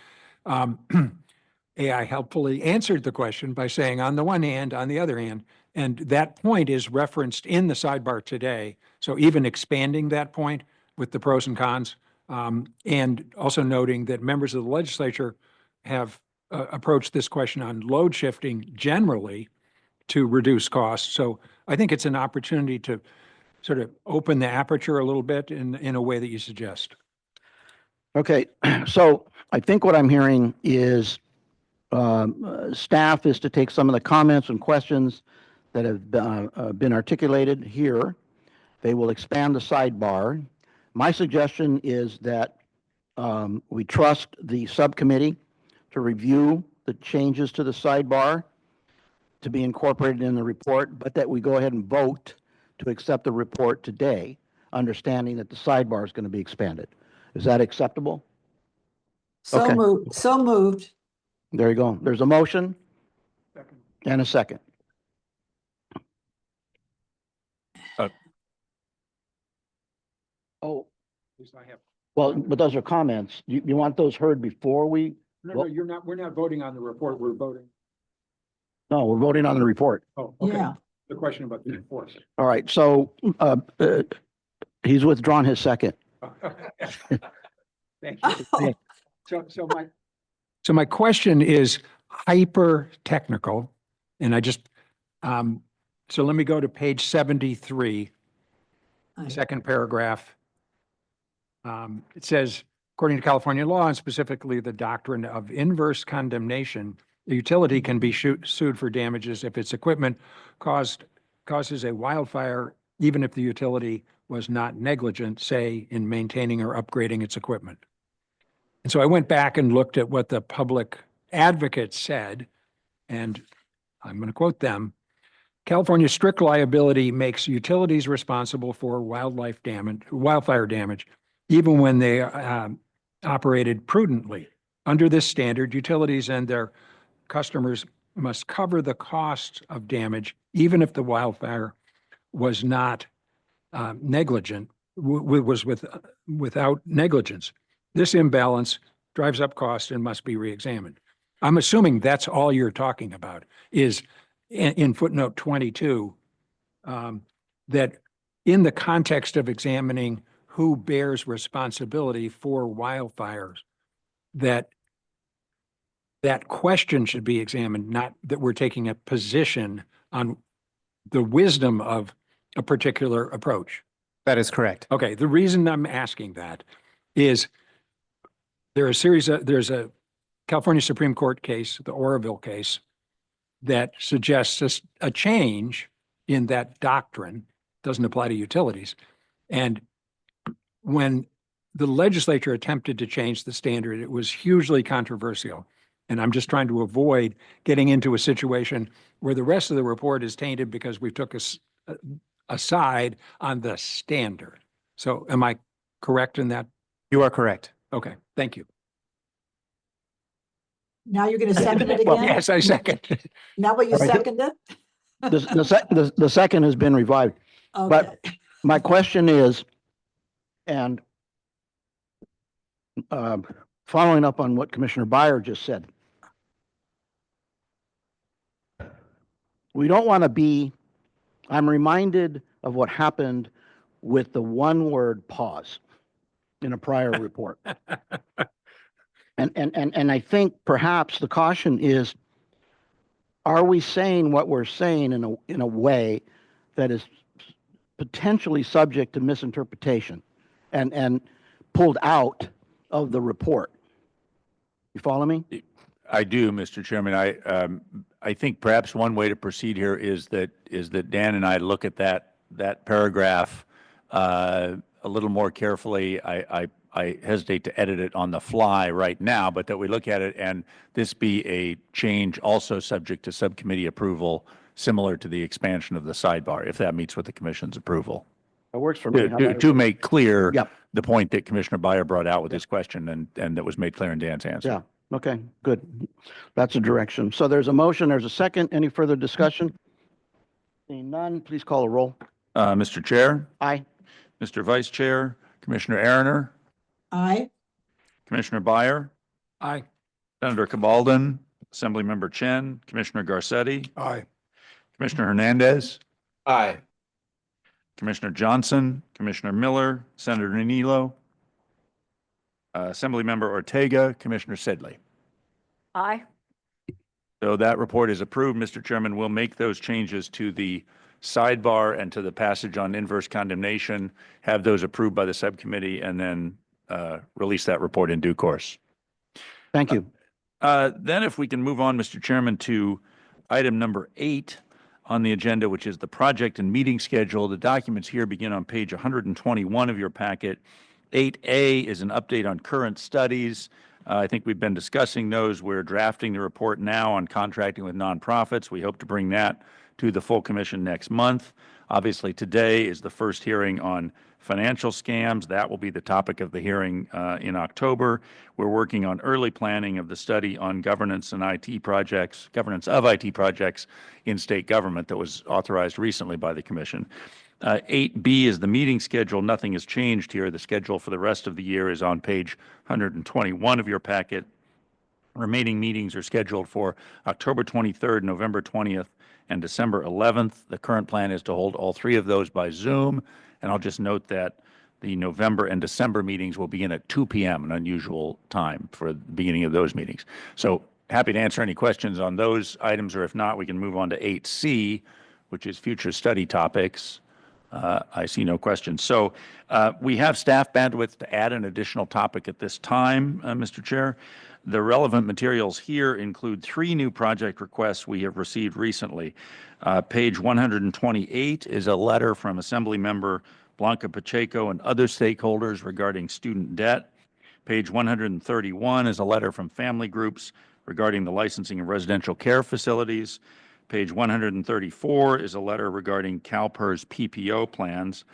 AI helpfully answered the question by saying, on the one hand, on the other hand, and that point is referenced in the sidebar today. So even expanding that point with the pros and cons, and also noting that members of the legislature have approached this question on load shifting generally to reduce costs. So I think it's an opportunity to sort of open the aperture a little bit in a way that you suggest. Okay, so I think what I'm hearing is staff is to take some of the comments and questions that have been articulated here. They will expand the sidebar. My suggestion is that we trust the subcommittee to review the changes to the sidebar to be incorporated in the report, but that we go ahead and vote to accept the report today, understanding that the sidebar is going to be expanded. Is that acceptable? So Okay. moved, so moved. There you go. There's a motion and a second. Oh, well, but those are comments. You want those heard before we? No, we're not voting on the report, we're voting. No, we're voting on the report. Oh, okay. Yeah. The question about the report. All right, so he's withdrawn his second. Thank you. So my question is hyper technical, and I just, so let me go to page 73, second paragraph. It says, according to California law, and specifically the doctrine of inverse condemnation, the utility can be sued for damages if its equipment causes a wildfire, even if the utility was not negligent, say, in maintaining or upgrading its equipment. And so I went back and looked at what the public advocate said, and I'm going to quote them. California's strict liability makes utilities responsible for wildfire damage, even when they operated prudently. Under this standard, utilities and their customers must cover the cost of damage, even if the wildfire was not negligent, without negligence. This imbalance drives up costs and must be reexamined. I'm assuming that's all you're talking about is in footnote 22, that in the context of examining who bears responsibility for wildfires, that question should be examined, not that we're taking a position on the wisdom of a particular approach. That is correct. Okay, the reason I'm asking that is there's a California Supreme Court case, the Oroville case, that suggests a change in that doctrine, doesn't apply to utilities. And when the legislature attempted to change the standard, it was hugely controversial. And I'm just trying to avoid getting into a situation where the rest of the report is tainted because we took a side on the standard. So am I correct in that? You are correct. Okay, thank you. Now you're going to second it again? Well, yes, I second. Now will you second it? The second has been revived. Okay. But my question is, and following up on what Commissioner Byer just said, we don't want to be, I'm reminded of what happened with the one word pause in a prior report. And I think perhaps the caution is, are we saying what we're saying in a way that is potentially subject to misinterpretation and pulled out of the report? You follow me? I do, Mr. Chairman. I think perhaps one way to proceed here is that Dan and I look at that paragraph a little more carefully. I hesitate to edit it on the fly right now, but that we look at it and this be a change also subject to subcommittee approval, similar to the expansion of the sidebar, if that meets with the commission's approval. That works for me. To make clear Yep. the point that Commissioner Byer brought out with his question and that was made clear in Dan's answer. Yeah. Okay, good. That's a direction. So there's a motion, there's a second. Any further discussion? Seeing none, please call a roll. Mr. Chair? Aye. Mr. Vice Chair? Commissioner Eriner? Aye. Commissioner Byer? Aye. Senator Cabaldon? Assemblymember Chen? Commissioner Garcetti? Aye. Commissioner Hernandez? Aye. Commissioner Johnson? Commissioner Miller? Senator Nilo? Assemblymember Ortega? Commissioner Sidley? Aye. So that report is approved. Mr. Chairman, we'll make those changes to the sidebar and to the passage on inverse condemnation, have those approved by the subcommittee, and then release that report in due course. Thank you. Then if we can move on, Mr. Chairman, to item number 8, on the agenda, which is the project and meeting schedule. The documents here begin on page 121 of your packet. 8A is an update on current studies. I think we've been discussing those. We're drafting the report now on contracting with nonprofits. We hope to bring that to the full commission next month. Obviously, today is the first hearing on financial scams. That will be the topic of the hearing in October. We're working on early planning of the study on governance and IT projects, governance of IT projects in state government that was authorized recently by the commission. 8B is the meeting schedule. Nothing has changed here. The schedule for the rest of the year is on page 121 of your packet. Remaining meetings are scheduled for October 23rd, November 20th, and December 11th. The current plan is to hold all three of those by Zoom. And I'll just note that the November and December meetings will begin at 2 p.m., an unusual time for the beginning of those meetings. So happy to answer any questions on those items, or if not, we can move on to 8C, which is future study topics. I see no questions. So we have staff bandwidth to add an additional topic at this time, Mr. Chair. The relevant materials here include 3 new project requests we have received recently. Page 128 is a letter from Assembly Member Blanca Pacheco and other stakeholders regarding student debt. Page 131 is a letter from family groups regarding the licensing of residential care facilities. Page 134 is a letter regarding CalPERS PPO plans.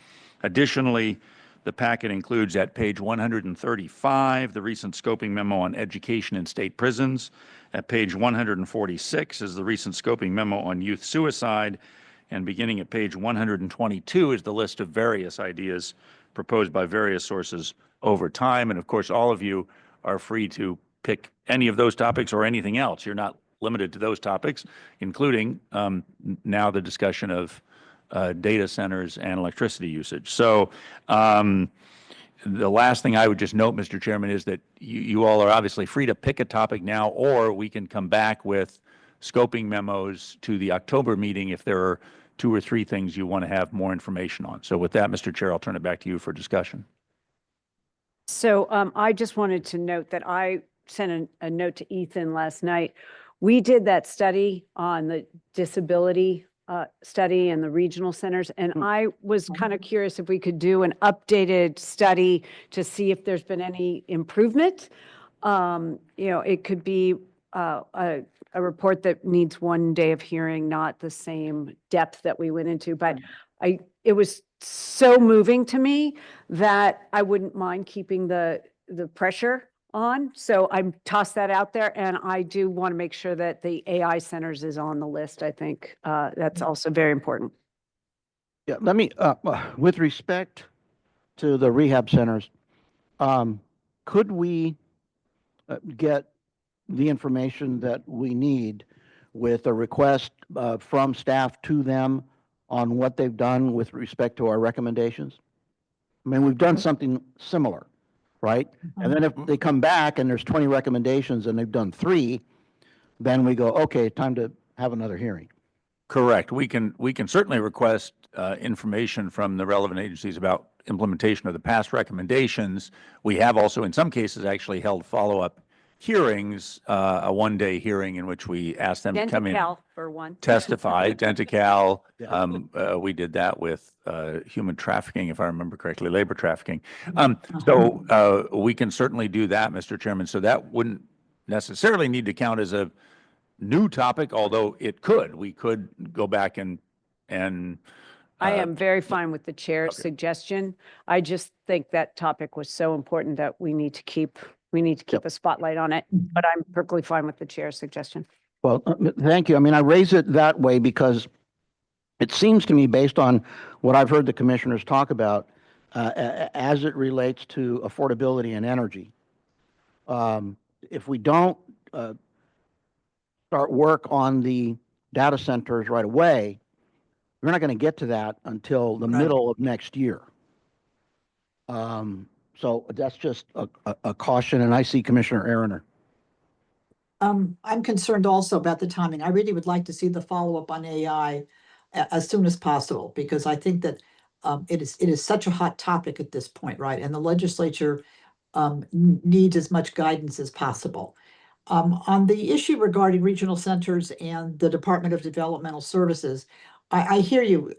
Additionally, the packet includes at page 135 the recent scoping memo on education in state prisons. At page 146 is the recent scoping memo on youth suicide. And beginning at page 122 is the list of various ideas proposed by various sources over time. And of course, all of you are free to pick any of those topics or anything else. You're not limited to those topics, including now the discussion of data centers and electricity usage. So the last thing I would just note, Mr. Chairman, is that you all are obviously free to pick a topic now, or we can come back with scoping memos to the October meeting if there are 2 or 3 things you want to have more information on. So with that, Mr. Chair, I'll turn it back to you for discussion. So I just wanted to note that I sent a note to Ethan last night. We did that study on the disability study and the regional centers, and I was kind of curious if we could do an updated study to see if there's been any improvement. It could be a report that needs 1 day of hearing, not the same depth that we went into, but it was so moving to me that I wouldn't mind keeping the pressure on. So I'm tossed that out there, and I do want to make sure that the AI centers is on the list. I think that's also very important. Yeah, let me, with respect to the rehab centers, could we get the information that we need with a request from staff to them on what they've done with respect to our recommendations? I mean, we've done something similar, right? And then if they come back and there's 20 recommendations and they've done 3, then we go, okay, time to have another hearing. Correct. We can certainly request information from the relevant agencies about implementation of the past recommendations. We have also, in some cases, actually held follow-up hearings, a 1-day hearing in which we asked them to come in, Denti-Cal for one. testify. Denti-Cal, we did that with human trafficking, if I remember correctly, labor trafficking. So we can certainly do that, Mr. Chairman. So that wouldn't necessarily need to count as a new topic, although it could. We could go back and I am very fine with the chair's suggestion. I just think that topic was so important that we need to keep a spotlight on it, but I'm perfectly fine with the chair's suggestion. Well, thank you. I mean, I raise it that way because it seems to me, based on what I've heard the commissioners talk about, as it relates to affordability and energy, if we don't start work on the data centers right away, we're not going to get to that until the middle of next year. So that's just a caution, and I see Commissioner Erin. I'm concerned also about the timing. I really would like to see the follow-up on AI as soon as possible, because I think that it is such a hot topic at this point, right? And the legislature needs as much guidance as possible. On the issue regarding regional centers and the Department of Developmental Services, I hear you,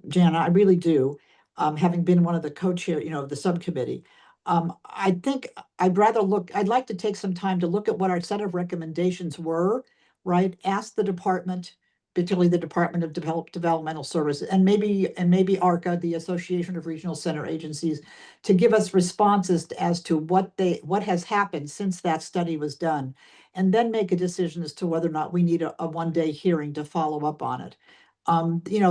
Jana, I really do. Having been one of the co-chair, of the subcommittee. I think I'd like to take some time to look at what our set of recommendations were, right? Ask the department, particularly the Department of Developmental Services, and maybe ARCA, the Association of Regional Center Agencies, to give us responses as to what has happened since that study was done, and then make a decision as to whether or not we need a one-day hearing to follow up on it.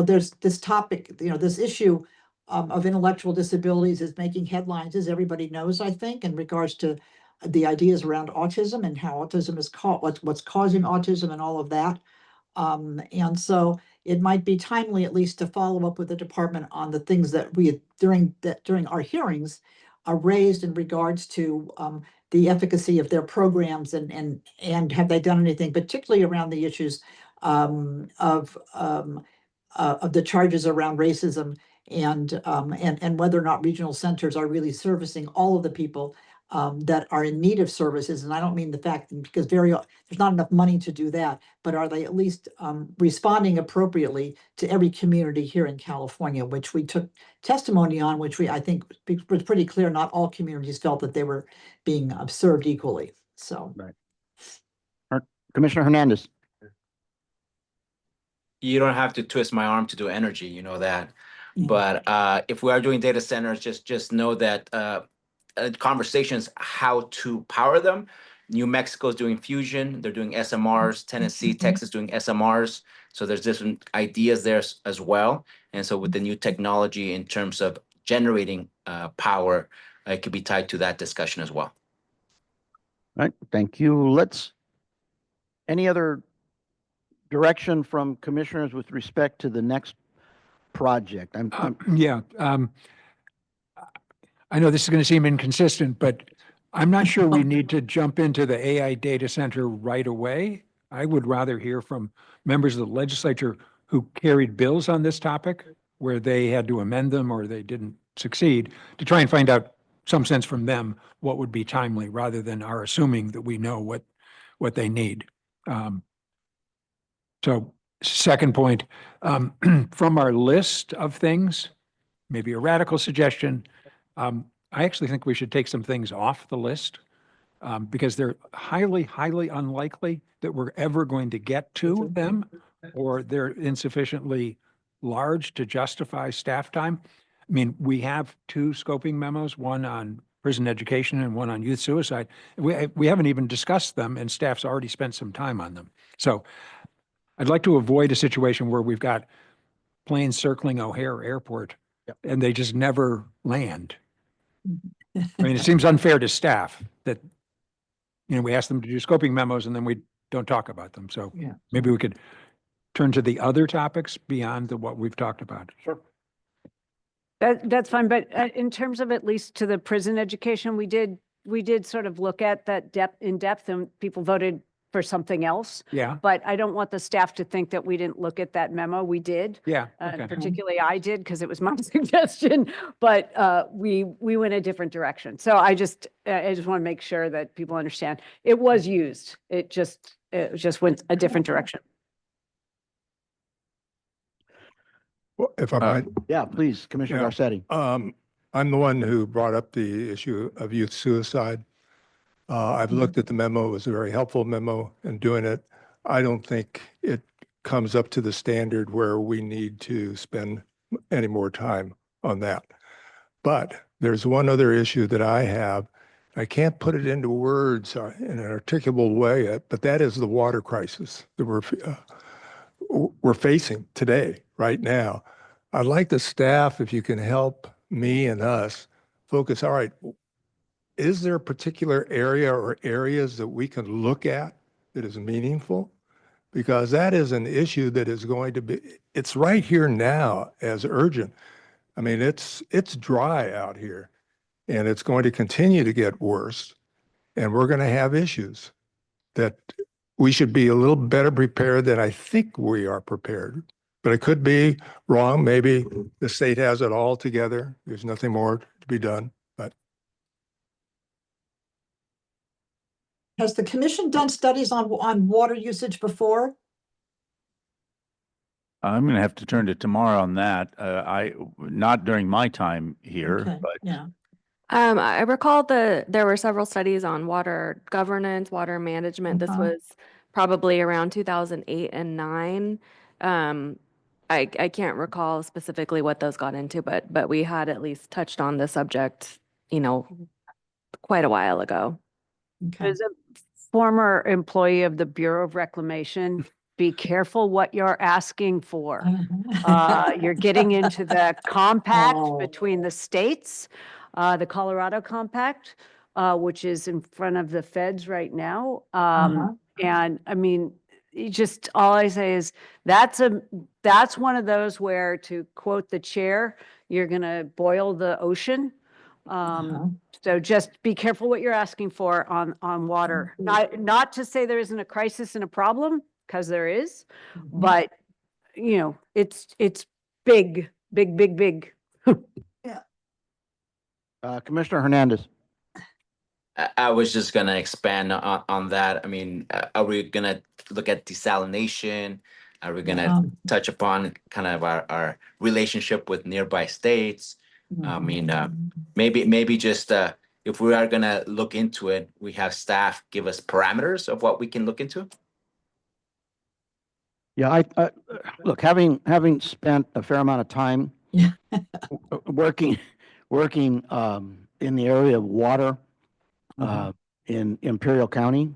There's this topic, this issue of intellectual disabilities is making headlines, as everybody knows, I think, in regards to the ideas around autism and how autism is what's causing autism and all of that. And so it might be timely, at least, to follow up with the department on the things that we had during our hearings raised in regards to the efficacy of their programs and have they done anything, particularly around the issues of the charges around racism and whether or not regional centers are really servicing all of the people that are in need of services. And I don't mean the fact, because there's not enough money to do that, but are they at least responding appropriately to every community here in California, which we took testimony on, which I think was pretty clear. Not all communities felt that they were being served equally. So. Right. Commissioner Hernandez. You don't have to twist my arm to do energy, you know that. But if we are doing data centers, just know that conversations how to power them. New Mexico is doing fusion. They're doing SMRs. Tennessee, Texas doing SMRs. So there's different ideas there as well. And so with the new technology in terms of generating power, it could be tied to that discussion as well. All right, thank you. Any other direction from commissioners with respect to the next project? I know this is going to seem inconsistent, but I'm not sure we need to jump into the AI data center right away. I would rather hear from members of the legislature who carried bills on this topic, where they had to amend them or they didn't succeed, to try and find out some sense from them what would be timely, rather than our assuming that we know what they need. So second point, from our list of things, maybe a radical suggestion, I actually think we should take some things off the list because they're highly, highly unlikely that we're ever going to get to them, or they're insufficiently large to justify staff time. I mean, we have 2 scoping memos, one on prison education and one on youth suicide. We haven't even discussed them, and staff's already spent some time on them. So I'd like to avoid a situation where we've got planes circling O'Hare Airport and they just never land. I mean, it seems unfair to staff that, we ask them to do scoping memos and then we don't talk about them. So maybe we could turn to the other topics beyond what we've talked about. Sure. That's fine, but in terms of at least to the prison education, we did sort of look at that in depth, and people voted for something else. Yeah. But I don't want the staff to think that we didn't look at that memo. We did. Yeah. Okay. Particularly I did, because it was my suggestion, but we went a different direction. So I just want to make sure that people understand it was used. It just went a different direction. Well, if I might. Yeah, please, Commissioner Garcetti. I'm the one who brought up the issue of youth suicide. I've looked at the memo. It was a very helpful memo in doing it. I don't think it comes up to the standard where we need to spend any more time on that. But there's one other issue that I have. I can't put it into words in an articulable way yet, but that is the water crisis that we're facing today, right now. I'd like the staff, if you can help me and us focus, all right, is there a particular area or areas that we can look at that is meaningful? Because that is an issue that is going to be, it's right here now as urgent. I mean, it's dry out here and it's going to continue to get worse. And we're going to have issues that we should be a little better prepared than I think we are prepared. But it could be wrong. Maybe the state has it all together. There's nothing more to be done. But Has the commission done studies on water usage before? I'm going to have to turn to Tamara on that. Not during my time here, Okay, but yeah. I recall there were several studies on water governance, water management. This was probably around 2008 and 9. I can't recall specifically what those got into, but we had at least touched on the subject, quite a while ago. Okay. As a former employee of the Bureau of Reclamation, be careful what you're asking for. You're getting into the compact between the states, the Colorado Compact, which is in front of the feds right now. And I mean, all I say is that's one of those where, to quote the chair, you're going to boil the ocean. So just be careful what you're asking for on water. Not to say there isn't a crisis and a problem, because there is, but it's big, big, big, big. Commissioner Hernandez. I was just gonna expand on that. I mean, are we gonna look at desalination? Are we gonna touch upon kind of our relationship with nearby states? I mean, maybe just if we are gonna look into it, we have staff give us parameters of what we can look into. Yeah, I look, having spent a fair amount of time working in the area of water in Imperial County.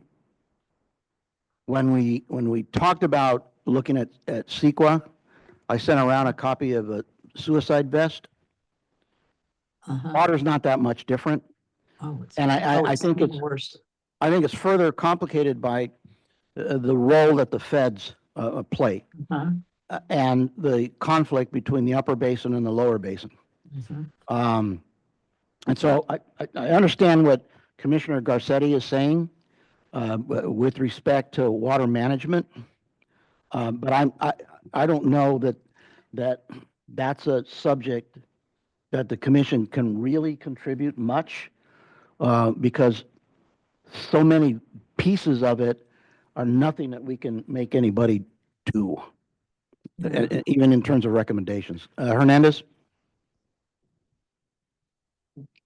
When we talked about looking at CEQA, I sent around a copy of a suicide vest. Water's not that much different. And I think it's worse. I think it's further complicated by the role that the feds play and the conflict between the upper basin and the lower basin. And so I understand what Commissioner Garcetti is saying with respect to water management, but I don't know that's a subject that the commission can really contribute much because so many pieces of it are nothing that we can make anybody do, even in terms of recommendations. Hernandez?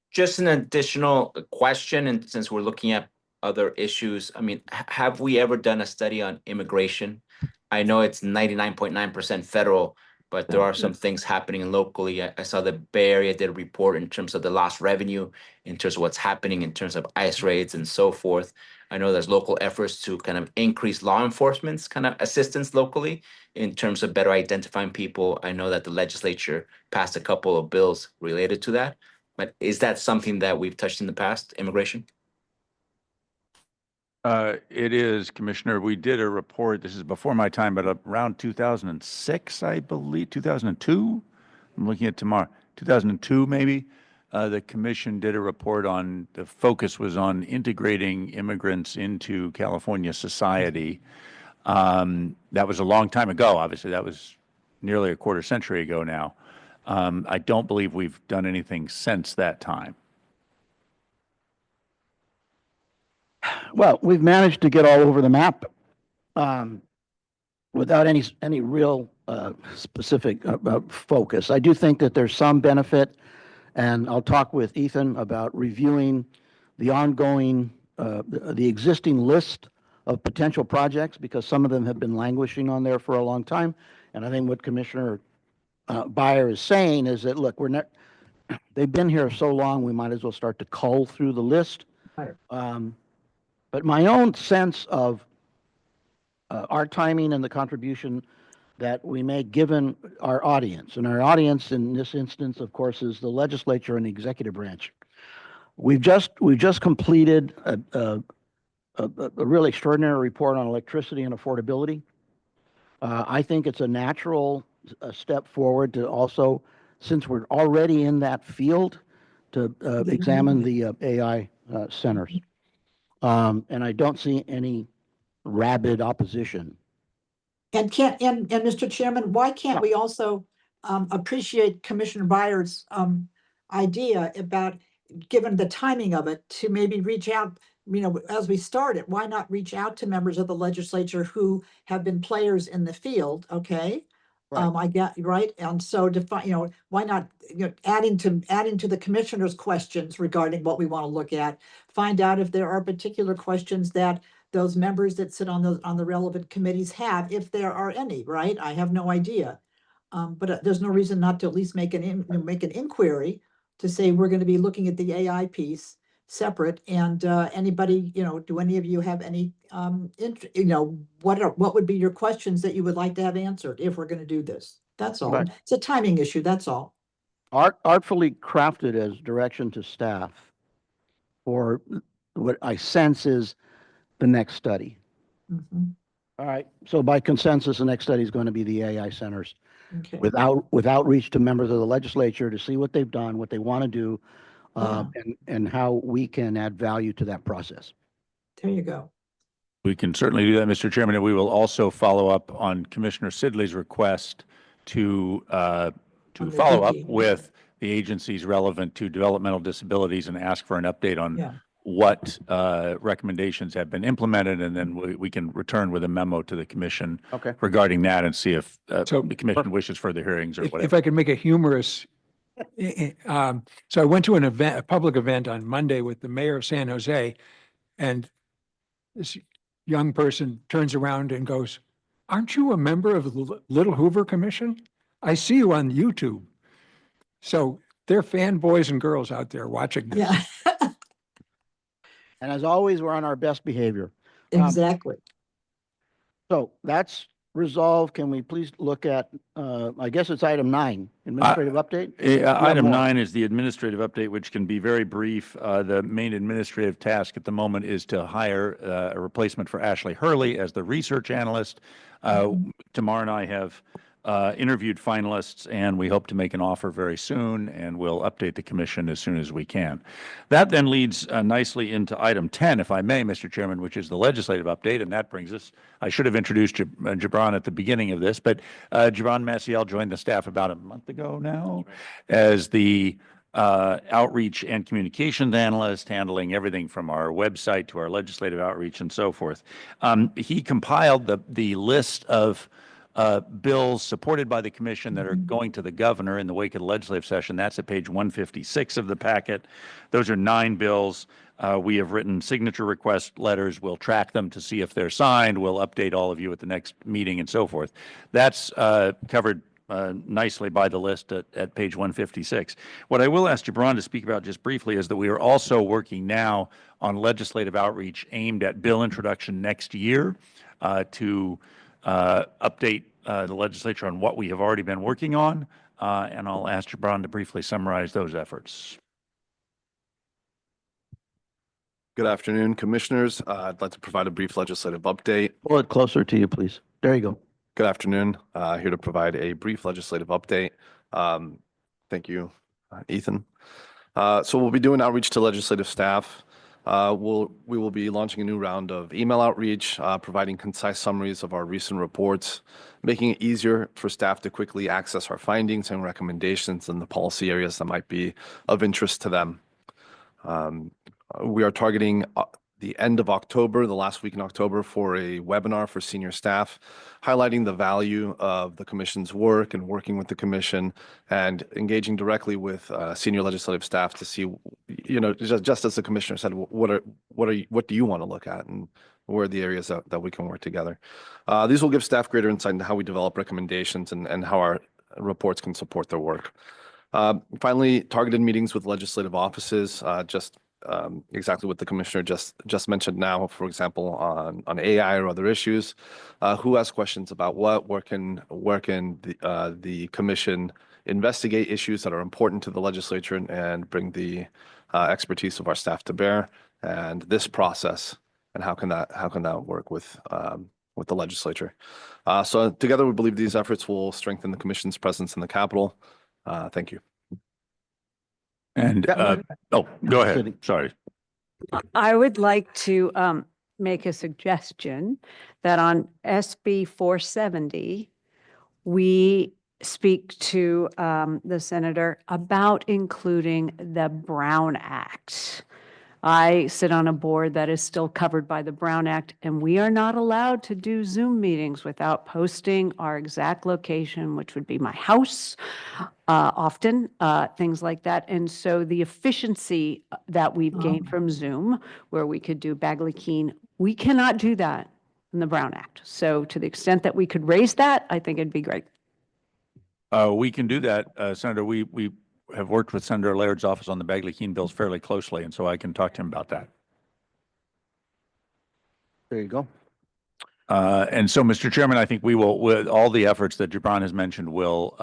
Just an additional question, and since we're looking at other issues, I mean, have we ever done a study on immigration? I know it's 99.9% federal, but there are some things happening locally. I saw the Bay Area did a report in terms of the lost revenue, in terms of what's happening in terms of ICE raids and so forth. I know there's local efforts to kind of increase law enforcement's kind of assistance locally in terms of better identifying people. I know that the legislature passed a couple of bills related to that. But is that something that we've touched in the past, immigration? It is, Commissioner. We did a report, this is before my time, but around 2006, I believe, 2002? I'm looking at tomorrow, 2002 maybe. The commission did a report on, the focus was on integrating immigrants into California society. That was a long time ago, obviously. That was nearly a quarter century ago now. I don't believe we've done anything since that time. Well, we've managed to get all over the map without any real specific focus. I do think that there's some benefit, and I'll talk with Ethan about reviewing the ongoing, the existing list of potential projects, because some of them have been languishing on there for a long time. And I think what Commissioner Buyer is saying is that, look, they've been here so long, we might as well start to cull through the list. But my own sense of our timing and the contribution that we make given our audience, and our audience in this instance, of course, is the legislature and the executive branch. We've just completed a really extraordinary report on electricity and affordability. I think it's a natural step forward to also, since we're already in that field, to examine the AI centers. And I don't see any rabid opposition. And Mr. Chairman, why can't we also appreciate Commissioner Byer's idea about given the timing of it, to maybe reach out, as we start it, why not reach out to members of the legislature who have been players in the field, okay? I get, right, and so define, why not, adding to the commissioners' questions regarding what we want to look at, find out if there are particular questions that those members that sit on the relevant committees have, if there are any, right? I have no idea. But there's no reason not to at least make an inquiry to say we're going to be looking at the AI piece separate, and anybody, do any of you have any what would be your questions that you would like to have answered if we're going to do this? That's all. Right. It's a timing issue, that's all. Artfully crafted as direction to staff for what I sense is the next study. All right, so by consensus, the next study is going to be the AI centers. Okay. With outreach to members of the legislature to see what they've done, what they want to do, and how we can add value to that process. There you go. We can certainly do that, Mr. Chairman, and we will also follow up on Commissioner Sidley's request to follow up with the agencies relevant to developmental disabilities and ask for an update on what recommendations have been implemented, and then we can return with a memo to the commission regarding that and see if the commission wishes further hearings or whatever. If I could make a humorous, so I went to an event, a public event on Monday with the mayor of San Jose, and this young person turns around and goes, "Aren't you a member of the Little Hoover Commission? I see you on YouTube." So they're fanboys and girls out there watching this. Yeah. And as always, we're on our best behavior. Exactly. So that's resolved. Can we please look at, I guess it's item 9, administrative update? Item 9 is the administrative update, which can be very brief. The main administrative task at the moment is to hire a replacement for Ashley Hurley as the research analyst. Tamar and I have interviewed finalists, and we hope to make an offer very soon, and we'll update the commission as soon as we can. That then leads nicely into item 10, if I may, Mr. Chairman, which is the legislative update, and that brings us, I should have introduced Gibran at the beginning of this, but Gibran Maciel joined the staff about a month ago now as the outreach and communications analyst, handling everything from our website to our legislative outreach and so forth. He compiled the list of bills supported by the commission that are going to the governor in the wake of the legislative session. That's at page 156 of the packet. Those are 9 bills. We have written signature request letters. We'll track them to see if they're signed. We'll update all of you at the next meeting and so forth. That's covered nicely by the list at page 156. What I will ask Gibran to speak about just briefly is that we are also working now on legislative outreach aimed at bill introduction next year to update the legislature on what we have already been working on, and I'll ask Gibran to briefly summarize those efforts. Good afternoon, commissioners. I'd like to provide a brief legislative update. Pull it closer to you, please. There you go. Good afternoon. Here to provide a brief legislative update. Thank you, Ethan. So we'll be doing outreach to legislative staff. We will be launching a new round of email outreach, providing concise summaries of our recent reports, making it easier for staff to quickly access our findings and recommendations in the policy areas that might be of interest to them. We are targeting the end of October, the last week in October, for a webinar for senior staff, highlighting the value of the commission's work and working with the commission and engaging directly with senior legislative staff to see, just as the commissioner said, what do you want to look at and where are the areas that we can work together. These will give staff greater insight into how we develop recommendations and how our reports can support their work. Finally, targeted meetings with legislative offices, exactly what the commissioner just mentioned now, for example, on AI or other issues. Who has questions about what? Where can the commission investigate issues that are important to the legislature and bring the expertise of our staff to bear? And this process, and how can that work with the legislature? So together, we believe these efforts will strengthen the commission's presence in the Capitol. Thank you. And, go ahead. Sorry. I would like to make a suggestion that on SB 470, we speak to the senator about including the Brown Act. I sit on a board that is still covered by the Brown Act, and we are not allowed to do Zoom meetings without posting our exact location, which would be my house, often, things like that. And so the efficiency that we've gained from Zoom, where we could do Bagley Keene, we cannot do that in the Brown Act. So to the extent that we could raise that, I think it'd be great. We can do that, Senator. We have worked with Senator Laird's office on the Bagley Keene bills fairly closely, and so I can talk to him about that. There you go. And so, Mr. Chairman, I think we will, with all the efforts that Gibran has mentioned, will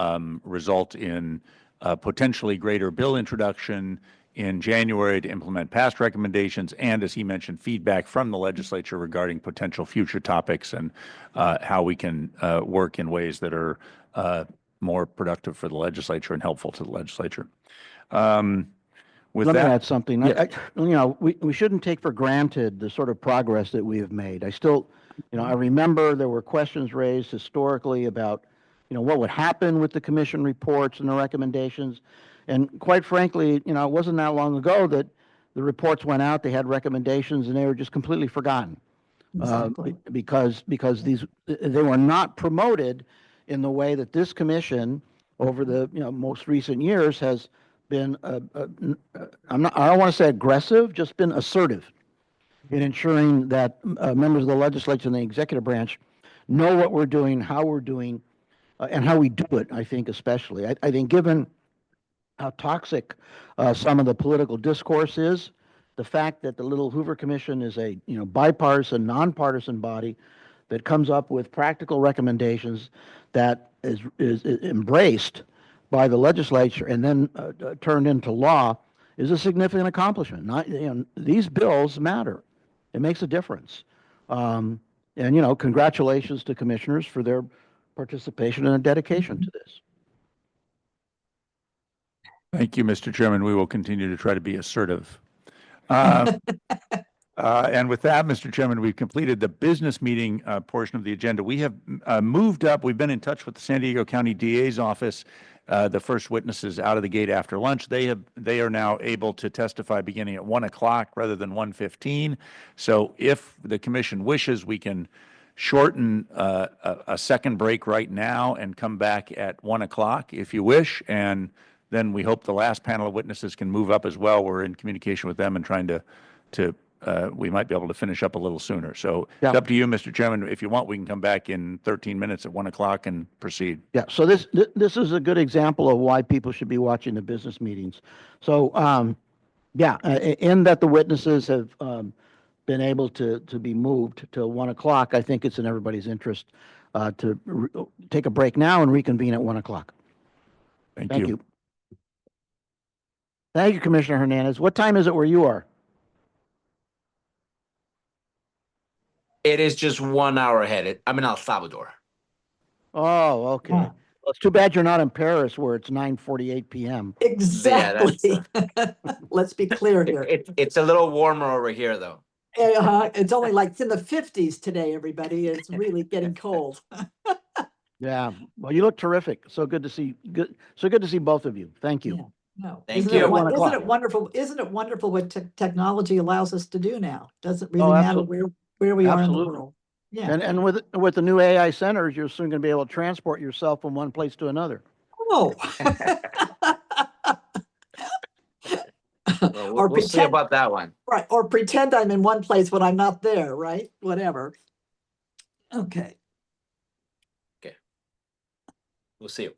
result in potentially greater bill introduction in January to implement past recommendations, and as he mentioned, feedback from the legislature regarding potential future topics and how we can work in ways that are more productive for the legislature and helpful to the legislature. With Let that, me add something. Yes. We shouldn't take for granted the sort of progress that we have made. I still, I remember there were questions raised historically about, what would happen with the commission reports and the recommendations. And quite frankly, it wasn't that long ago that the reports went out, they had recommendations, and they were just completely forgotten. Exactly. Because they were not promoted in the way that this commission over the most recent years has been I don't want to say aggressive, just been assertive in ensuring that members of the legislature and the executive branch know what we're doing, how we're doing, and how we do it. I think especially, I think given how toxic some of the political discourse is, the fact that the Little Hoover Commission is a bipartisan, nonpartisan body that comes up with practical recommendations that is embraced by the legislature and then turned into law is a significant accomplishment. These bills matter. It makes a difference. And congratulations to commissioners for their participation and dedication to this. thank you, Mr. Chairman. We will continue to try to be assertive. And with that, Mr. Chairman, we've completed the business meeting portion of the agenda. We have moved up. We've been in touch with the San Diego County DA's office. The first witnesses out of the gate after lunch. They are now able to testify beginning at 1 o'clock rather than 1:15. So if the commission wishes, we can shorten a second break right now and come back at 1 o'clock if you wish. And then we hope the last panel of witnesses can move up as well. We're in communication with them and trying to we might be able to finish up a little sooner. So it's up to you, Mr. Chairman. If you want, we can come back in 13 minutes at 1 o'clock and proceed. Yeah, so this is a good example of why people should be watching the business meetings. So, in that the witnesses have been able to be moved to 1 o'clock, I think it's in everybody's interest to take a break now and reconvene at 1 o'clock. Thank you. Thank you, Commissioner Hernandez. What time is it where you are? It is just 1 hour ahead. I'm in El Salvador. Oh, okay. Well, it's too bad you're not in Paris where it's 9:48 p.m. Exactly. Let's be clear here. It's a little warmer over here, though. It's only like it's in the 50s today, everybody. It's really getting cold. Yeah. Well, you look terrific. So good to see. So good to see both of you. Thank you. Yeah. No. Thank Isn't you. it wonderful? Isn't it wonderful what technology allows us to do now? Doesn't really matter absolutely. where we are in the Absolutely. world. Yeah. And with the new AI centers, you're soon going to be able to transport yourself from one place to another. Oh. Well, we'll see about that one. Right. Or pretend I'm in one place when I'm not there, right? Whatever. Okay. Okay. We'll see you.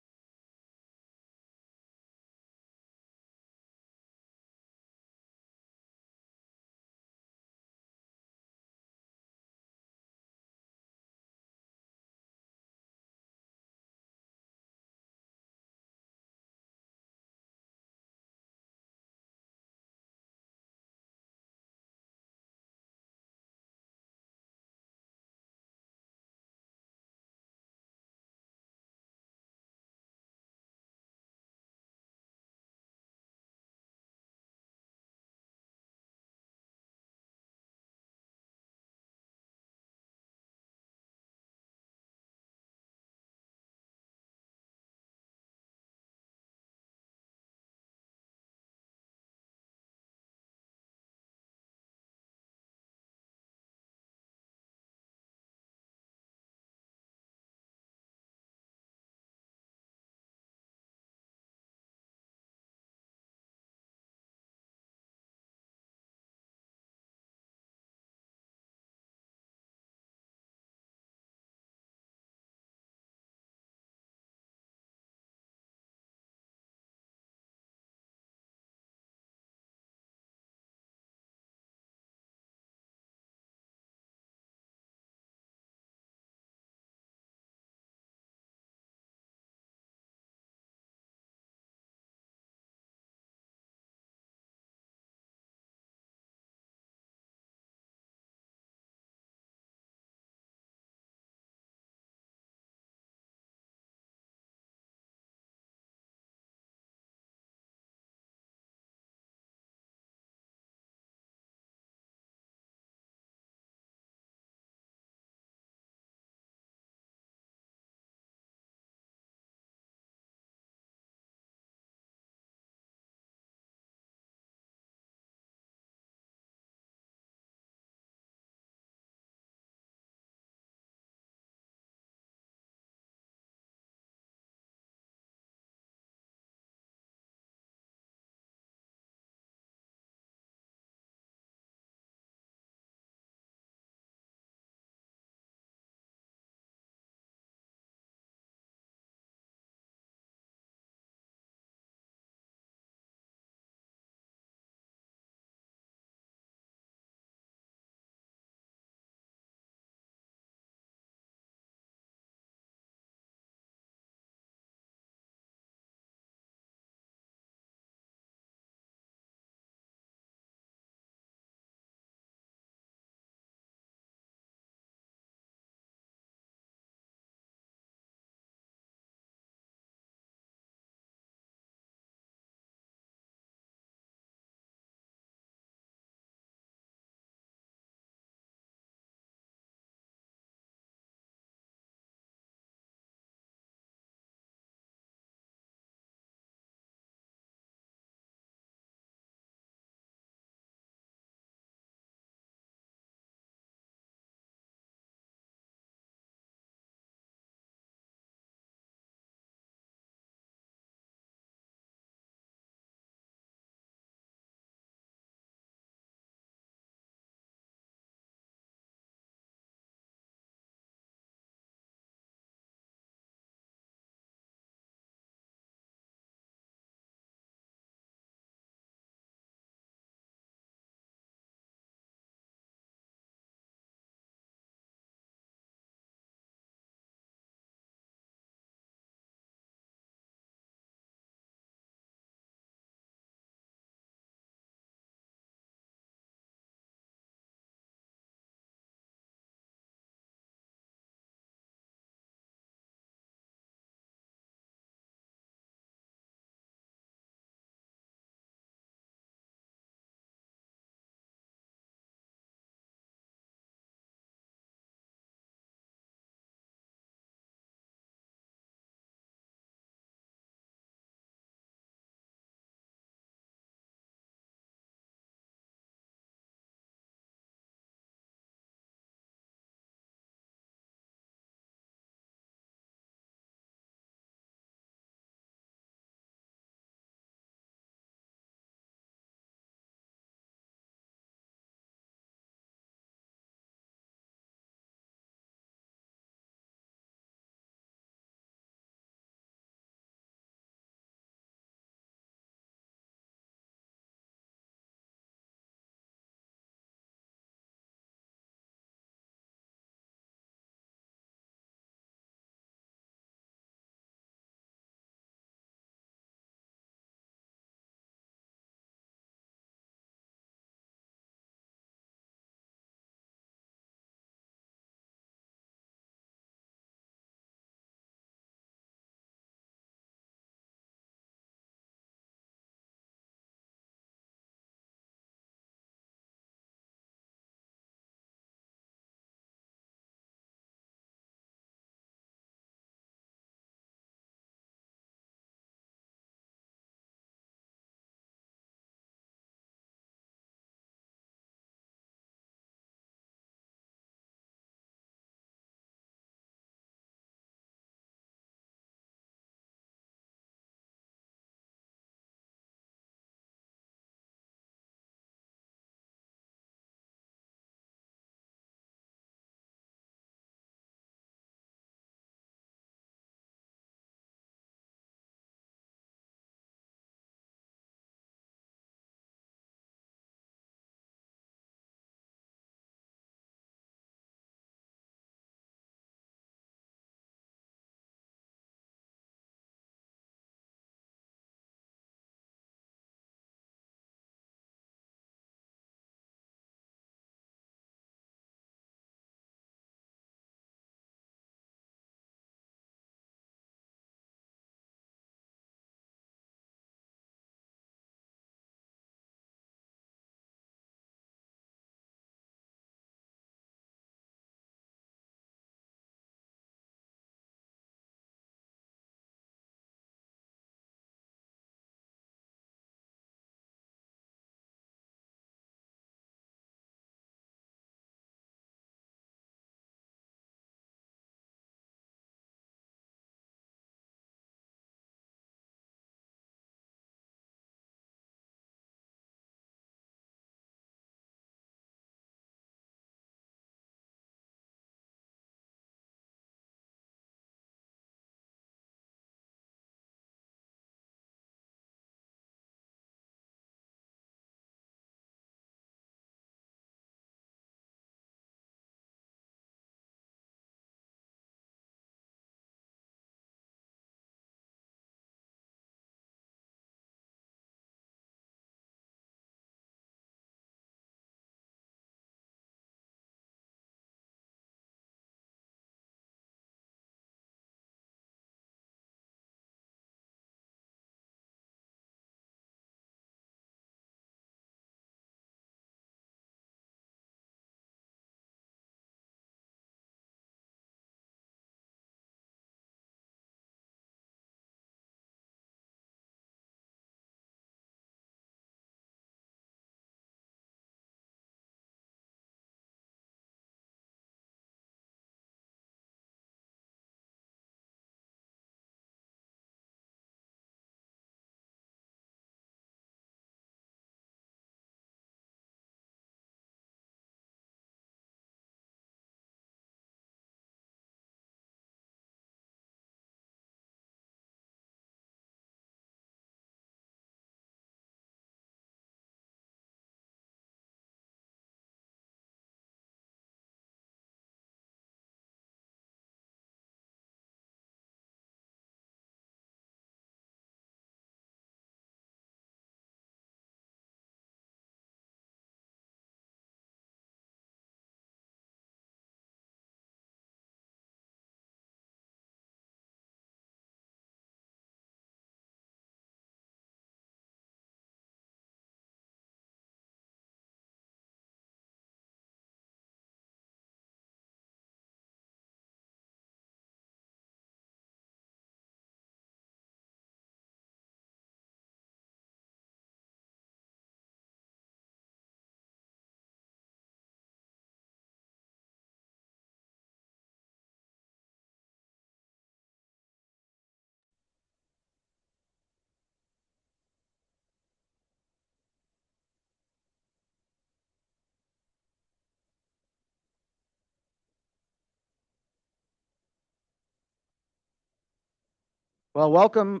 Well, welcome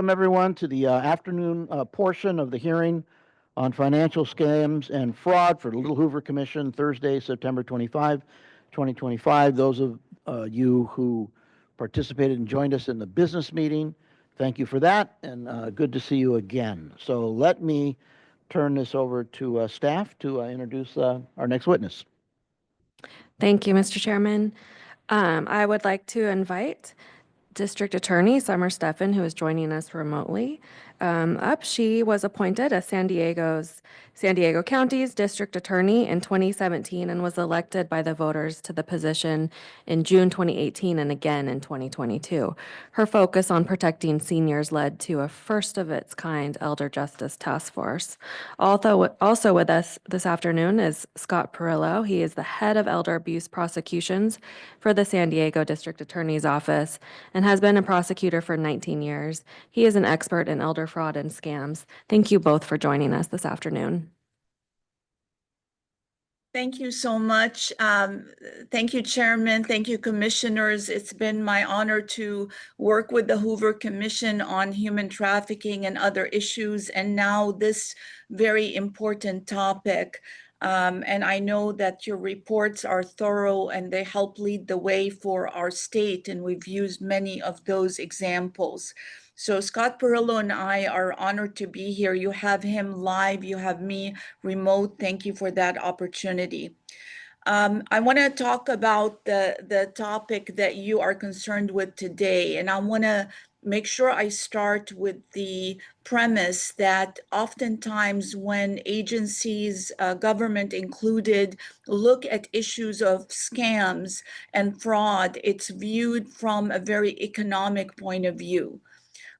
everyone to the afternoon portion of the hearing on financial scams and fraud for the Little Hoover Commission, Thursday, September 25, 2025. Those of you who participated and joined us in the business meeting, thank you for that, and good to see you again. So let me turn this over to staff to introduce our next witness. Thank you, Mr. Chairman. I would like to invite District Attorney Summer Steffen, who is joining us remotely, up. She was appointed as San Diego County's District Attorney in 2017 and was elected by the voters to the position in June 2018 and again in 2022. Her focus on protecting seniors led to a first-of-its-kind Elder Justice Task Force. Also with us this afternoon is Scott Perillo. He is the head of Elder Abuse Prosecutions for the San Diego District Attorney's Office and has been a prosecutor for 19 years. He is an expert in elder fraud and scams. Thank you both for joining us this afternoon. Thank you so much. Thank you, Chairman. Thank you, Commissioners. It's been my honor to work with the Hoover Commission on human trafficking and other issues, and now this very important topic. And I know that your reports are thorough and they help lead the way for our state, and we've used many of those examples. So Scott Perillo and I are honored to be here. You have him live, you have me remote. Thank you for that opportunity. I want to talk about the topic that you are concerned with today, and I want to make sure I start with the premise that oftentimes when agencies, government included, look at issues of scams and fraud, it's viewed from a very economic point of view.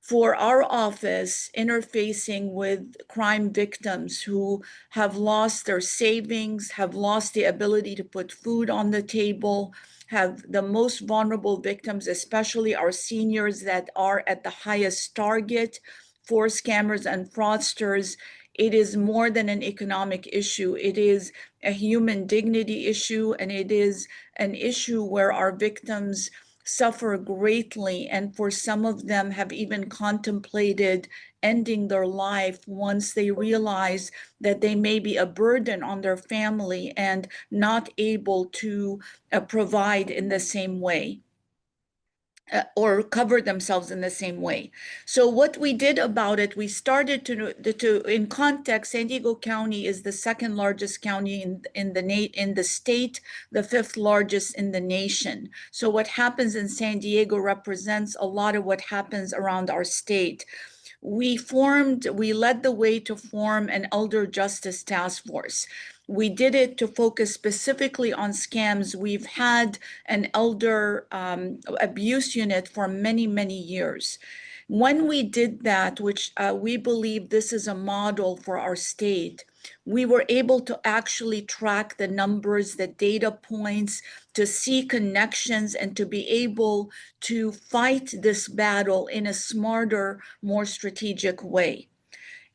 For our office, interfacing with crime victims who have lost their savings, have lost the ability to put food on the table, have the most vulnerable victims, especially our seniors that are at the highest target for scammers and fraudsters, it is more than an economic issue. It is a human dignity issue, and it is an issue where our victims suffer greatly, and for some of them have even contemplated ending their life once they realize that they may be a burden on their family and not able to provide in the same way. Or cover themselves in the same way. So what we did about it, we started to in context, San Diego County is the second largest county in the state, the fifth largest in the nation. So what happens in San Diego represents a lot of what happens around our state. We led the way to form an Elder Justice Task Force. We did it to focus specifically on scams. We've had an elder abuse unit for many, many years. When we did that, which we believe this is a model for our state, we were able to actually track the numbers, the data points, to see connections, and to be able to fight this battle in a smarter, more strategic way.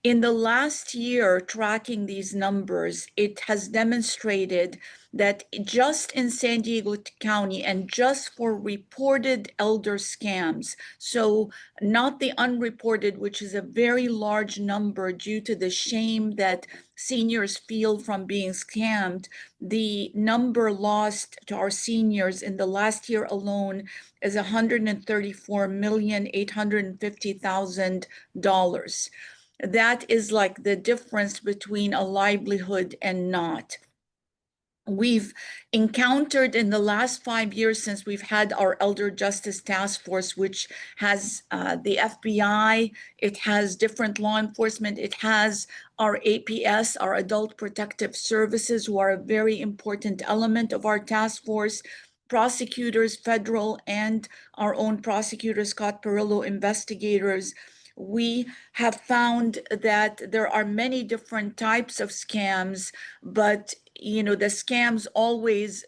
In the last year, tracking these numbers, it has demonstrated that just in San Diego County and just for reported elder scams, so not the unreported, which is a very large number due to the shame that seniors feel from being scammed, the number lost to our seniors in the last year alone is $134,850,000. That is like the difference between a livelihood and not. We've encountered in the last 5 years since we've had our Elder Justice Task Force, which has the FBI, it has different law enforcement, it has our APS, our Adult Protective Services, who are a very important element of our task force, prosecutors, federal, and our own prosecutor, Scott Perillo, investigators. We have found that there are many different types of scams, but the scams always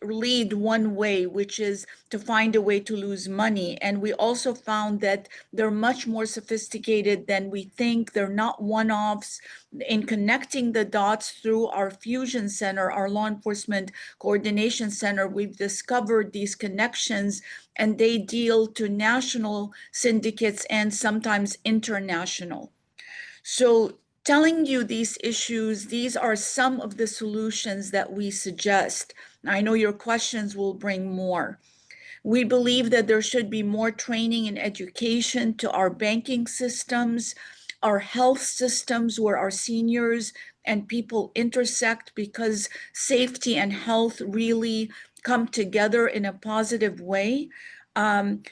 lead one way, which is to find a way to lose money. And we also found that they're much more sophisticated than we think. They're not one-offs. In connecting the dots through our Fusion Center, our Law Enforcement Coordination Center, we've discovered these connections, and they deal to national syndicates and sometimes international. So telling you these issues, these are some of the solutions that we suggest. I know your questions will bring more. We believe that there should be more training and education to our banking systems, our health systems where our seniors and people intersect, because safety and health really come together in a positive way.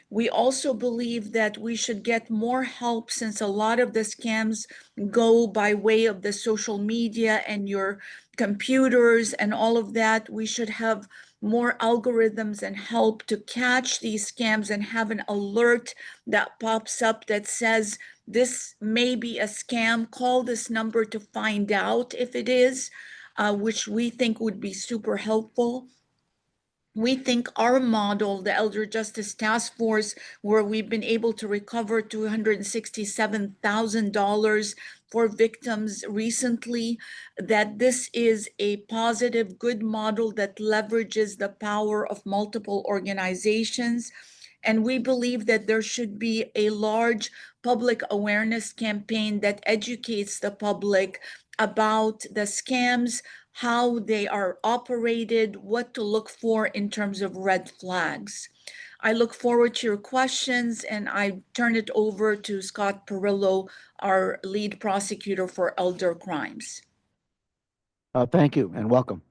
We also believe that we should get more help, since a lot of the scams go by way of the social media and your computers and all of that. We should have more algorithms and help to catch these scams and have an alert that pops up that says, this may be a scam, call this number to find out if it is, which we think would be super helpful. We think our model, the Elder Justice Task Force, where we've been able to recover $267,000 for victims recently, that this is a positive, good model that leverages the power of multiple organizations. And we believe that there should be a large public awareness campaign that educates the public about the scams, how they are operated, what to look for in terms of red flags. I look forward to your questions, and I turn it over to Scott Perillo, our lead prosecutor for elder crimes. Thank you and welcome.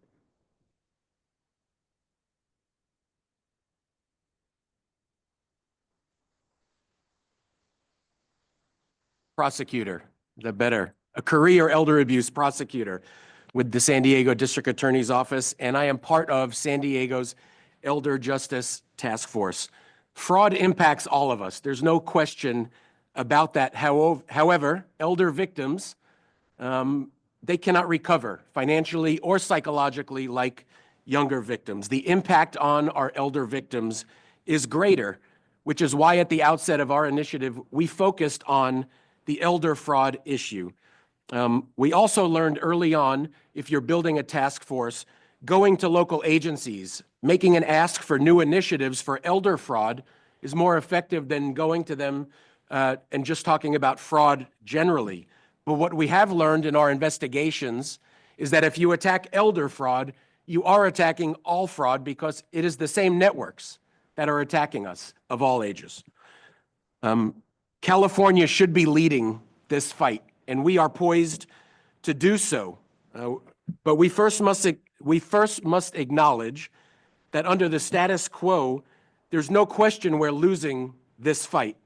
Prosecutor, the better. A career elder abuse prosecutor with the San Diego District Attorney's Office, and I am part of San Diego's Elder Justice Task Force. Fraud impacts all of us. There's no question about that. However, elder victims, they cannot recover financially or psychologically like younger victims. The impact on our elder victims is greater, which is why at the outset of our initiative, we focused on the elder fraud issue. We also learned early on, if you're building a task force, going to local agencies, making an ask for new initiatives for elder fraud is more effective than going to them and just talking about fraud generally. But what we have learned in our investigations is that if you attack elder fraud, you are attacking all fraud, because it is the same networks that are attacking us of all ages. California should be leading this fight, and we are poised to do so. But we first must acknowledge that under the status quo, there's no question we're losing this fight.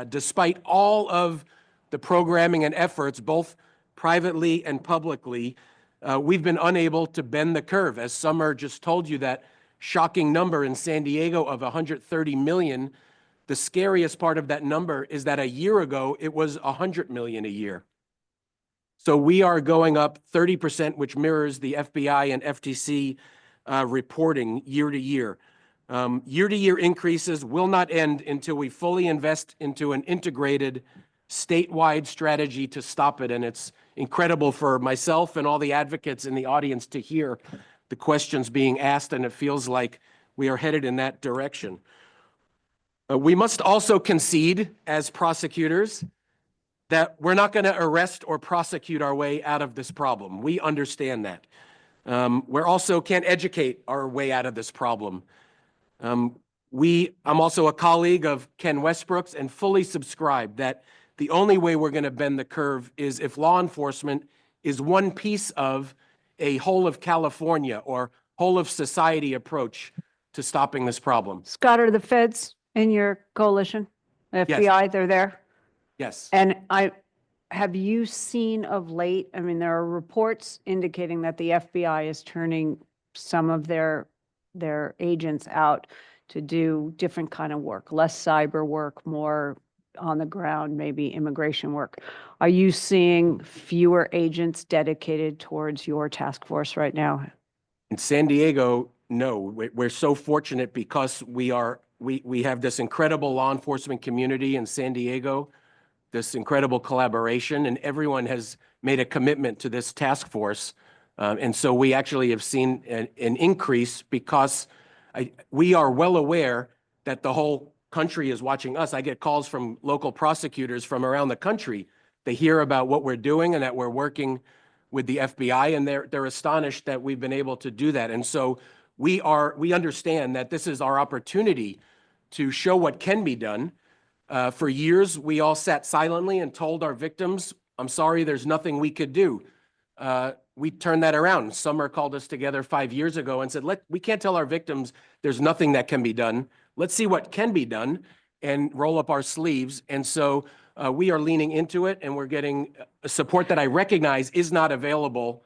Despite all of the programming and efforts, both privately and publicly, we've been unable to bend the curve. As Summer just told you, that shocking number in San Diego of 130 million, the scariest part of that number is that a year ago, it was 100 million a year. So we are going up 30%, which mirrors the FBI and FTC reporting year to year. Year-to-year increases will not end until we fully invest into an integrated statewide strategy to stop it. And it's incredible for myself and all the advocates in the audience to hear the questions being asked, and it feels like we are headed in that direction. We must also concede as prosecutors that we're not going to arrest or prosecute our way out of this problem. We understand that. We also can't educate our way out of this problem. I'm also a colleague of Ken Westbrook's and fully subscribe that the only way we're going to bend the curve is if law enforcement is one piece of a whole of California or whole of society approach to stopping this problem. Scott, are the feds in your coalition? The Yes. FBI, they're there? Yes. And have you seen of late, I mean, there are reports indicating that the FBI is turning some of their agents out to do different kind of work, less cyber work, more on the ground, maybe immigration work. Are you seeing fewer agents dedicated towards your task force right now? In San Diego, know. We're so fortunate because we have this incredible law enforcement community in San Diego, this incredible collaboration, and everyone has made a commitment to this task force. And so we actually have seen an increase because we are well aware that the whole country is watching us. I get calls from local prosecutors from around the country. They hear about what we're doing and that we're working with the FBI, and they're astonished that we've been able to do that. And so we understand that this is our opportunity to show what can be done. For years, we all sat silently and told our victims, I'm sorry, there's nothing we could do. We turned that around. Summer called us together 5 years ago and said, we can't tell our victims there's nothing that can be done. Let's see what can be done and roll up our sleeves. And so we are leaning into it, and we're getting support that I recognize is not available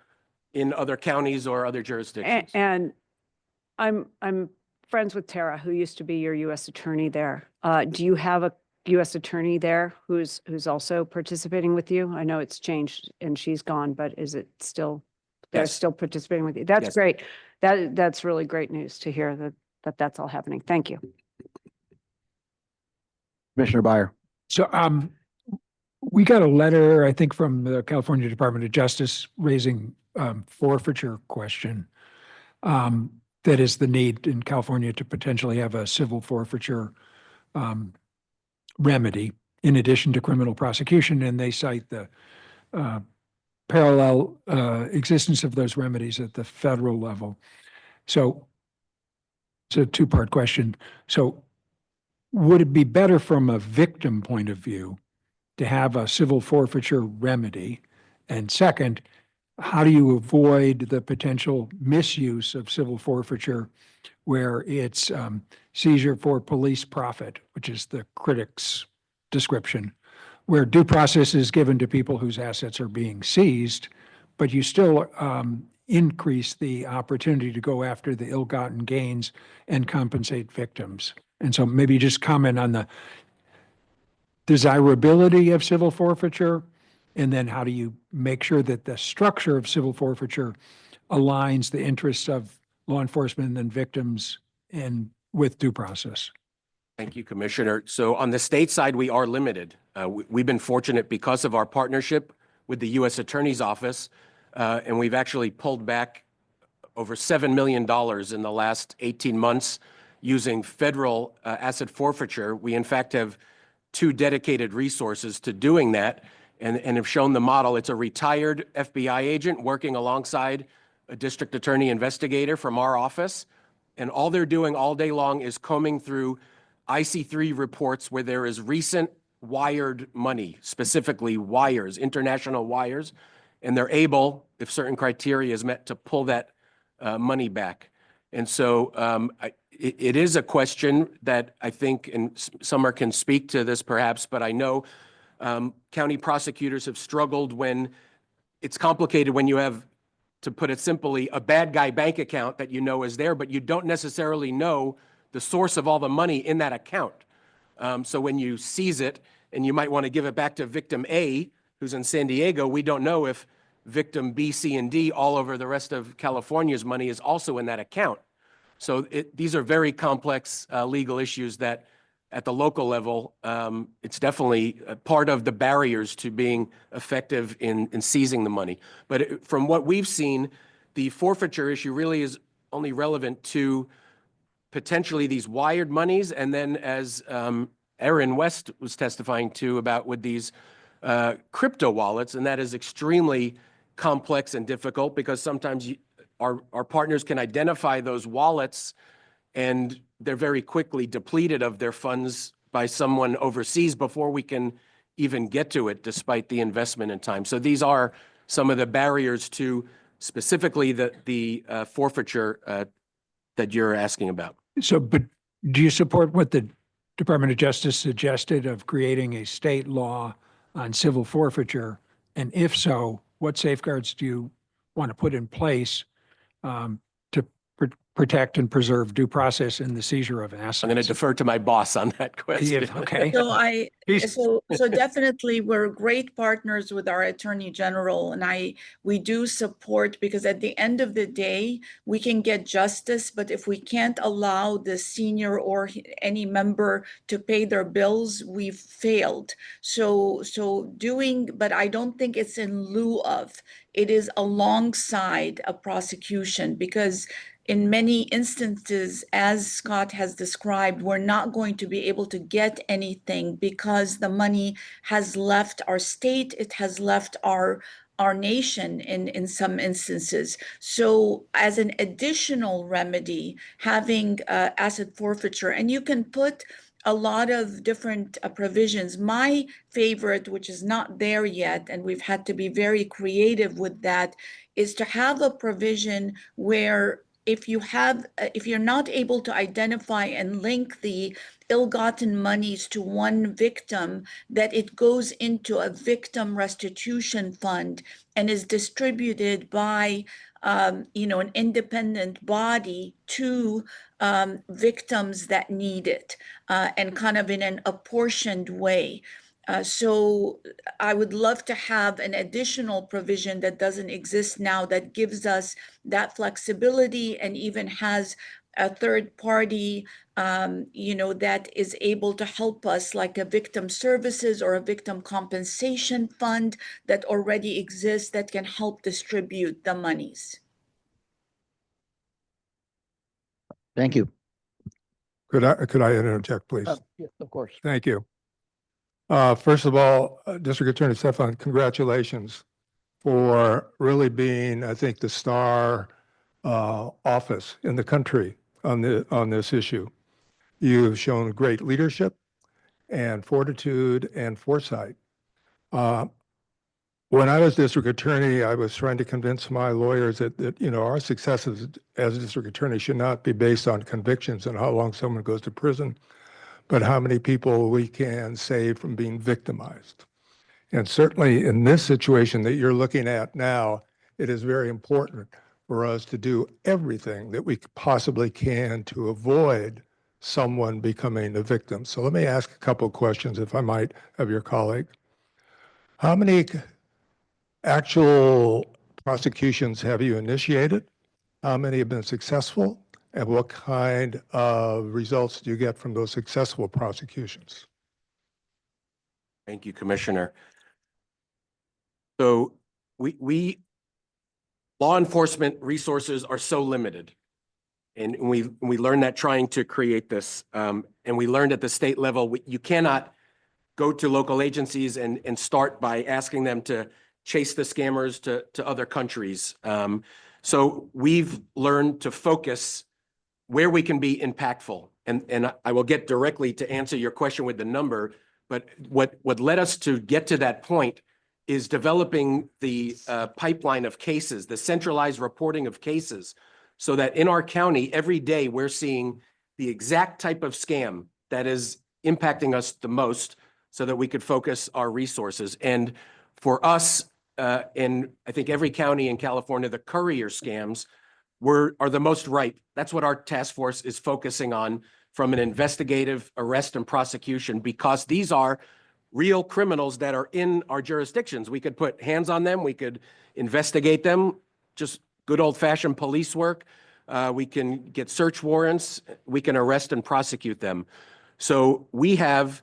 in other counties or other jurisdictions. And I'm friends with Tara, who used to be your U.S. attorney there. Do you have a U.S. attorney there who's also participating with you? I know it's changed and she's gone, but is it still, they're Yes. still participating with you? That's Yes. great. That's really great news to hear that's all happening. Thank you. Commissioner Byer. So we got a letter, I think, from the California Department of Justice raising forfeiture question. That is the need in California to potentially have a civil forfeiture remedy in addition to criminal prosecution. And they cite the parallel existence of those remedies at the federal level. So it's a two-part question. So would it be better from a victim point of view to have a civil forfeiture remedy? And second, how do you avoid the potential misuse of civil forfeiture where it's seizure for police profit, which is the critic's description, where due process is given to people whose assets are being seized, but you still increase the opportunity to go after the ill-gotten gains and compensate victims? And so maybe just comment on the desirability of civil forfeiture, and then how do you make sure that the structure of civil forfeiture aligns the interests of law enforcement and victims and with due process? Thank you, Commissioner. So on the state side, we are limited. We've been fortunate because of our partnership with the U.S. Attorney's Office, and we've actually pulled back over $7 million in the last 18 months using federal asset forfeiture. We, in fact, have 2 dedicated resources to doing that and have shown the model. It's a retired FBI agent working alongside a district attorney investigator from our office. And all they're doing all day long is combing through IC3 reports where there is recent wired money, specifically wires, international wires, and they're able, if certain criteria is met, to pull that money back. And so it is a question that I think, and Summer can speak to this perhaps, but I know county prosecutors have struggled when it's complicated when you have, to put it simply, a bad guy bank account that you know is there, but you don't necessarily know the source of all the money in that account. So when you seize it and you might want to give it back to victim A, who's in San Diego, we don't know if victim B, C, and D all over the rest of California's money is also in that account. So these are very complex legal issues that at the local level, it's definitely a part of the barriers to being effective in seizing the money. But from what we've seen, the forfeiture issue really is only relevant to potentially these wired monies. And then as Erin West was testifying to about with these crypto wallets, and that is extremely complex and difficult because sometimes our partners can identify those wallets and they're very quickly depleted of their funds by someone overseas before we can even get to it, despite the investment in time. So these are some of the barriers to specifically the forfeiture that you're asking about. So, but do you support what the Department of Justice suggested of creating a state law on civil forfeiture? And if so, what safeguards do you want to put in place to protect and preserve due process in the seizure of assets. I'm going to defer to my boss on that question. Okay. So definitely we're great partners with our Attorney General, and we do support, because at the end of the day, we can get justice, but if we can't allow the senior or any member to pay their bills, we've failed. But I don't think it's in lieu of, it is alongside a prosecution, because in many instances, as Scott has described, we're not going to be able to get anything because the money has left our state, it has left our nation in some instances. So as an additional remedy, having asset forfeiture, and you can put a lot of different provisions. My favorite, which is not there yet, and we've had to be very creative with that, is to have a provision where if you're not able to identify and link the ill-gotten monies to one victim, that it goes into a victim restitution fund and is distributed by an independent body to victims that need it, and kind of in an apportioned way. So I would love to have an additional provision that doesn't exist now that gives us that flexibility and even has a third party, that is able to help us, like a victim services or a victim compensation fund that already exists that can help distribute the monies. Thank you. Could I interject, please? Yes, of course. Thank you. First of all, District Attorney Stefan, congratulations for really being, I think, the star office in the country on this issue. You've shown great leadership and fortitude and foresight. When I was district attorney, I was trying to convince my lawyers that our successes as a district attorney should not be based on convictions and how long someone goes to prison, but how many people we can save from being victimized. And certainly in this situation that you're looking at now, it is very important for us to do everything that we possibly can to avoid someone becoming a victim. So let me ask a couple of questions, if I might, of your colleague. How many actual prosecutions have you initiated? How many have been successful? And what kind of results do you get from those successful prosecutions? Thank you, Commissioner. So we law enforcement resources are so limited. And we learned that trying to create this. And we learned at the state level, you cannot go to local agencies and start by asking them to chase the scammers to other countries. So we've learned to focus where we can be impactful. And I will get directly to answer your question with the number, but what led us to get to that point is developing the pipeline of cases, the centralized reporting of cases, so that in our county, every day we're seeing the exact type of scam that is impacting us the most so that we could focus our resources. And for us, in I think every county in California, the courier scams are the most ripe. That's what our task force is focusing on from an investigative arrest and prosecution, because these are real criminals that are in our jurisdictions. We could put hands on them. We could investigate them, just good old fashioned police work. We can get search warrants. We can arrest and prosecute them. So we have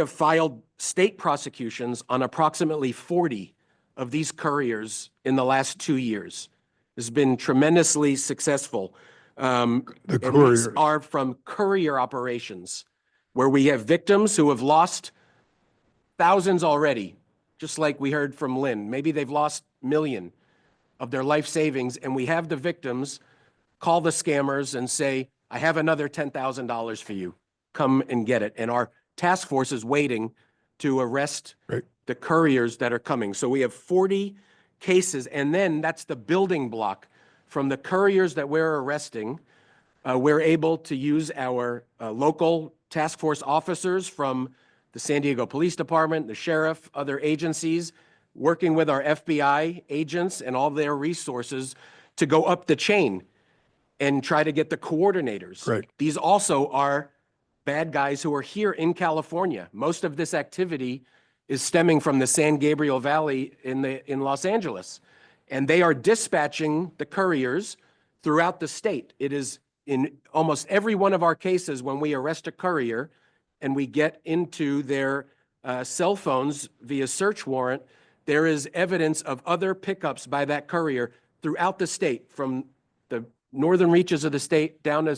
filed state prosecutions on approximately 40 of these couriers in the last 2 years. It's been tremendously successful. The couriers are from courier operations where we have victims who have lost thousands already, just like we heard from Lynn. Maybe they've lost $1 million of their life savings, and we have the victims call the scammers and say, I have another $10,000 for you. Come and get it. And our task force is waiting to arrest the couriers that are coming. So we have 40 cases, and then that's the building block. From the couriers that we're arresting, we're able to use our local task force officers from the San Diego Police Department, the sheriff, other agencies, working with our FBI agents and all their resources to go up the chain and try to get the coordinators. Right. These also are bad guys who are here in California. Most of this activity is stemming from the San Gabriel Valley in Los Angeles. And they are dispatching the couriers throughout the state. It is in almost every one of our cases when we arrest a courier and we get into their cell phones via search warrant, there is evidence of other pickups by that courier throughout the state, from the northern reaches of the state down to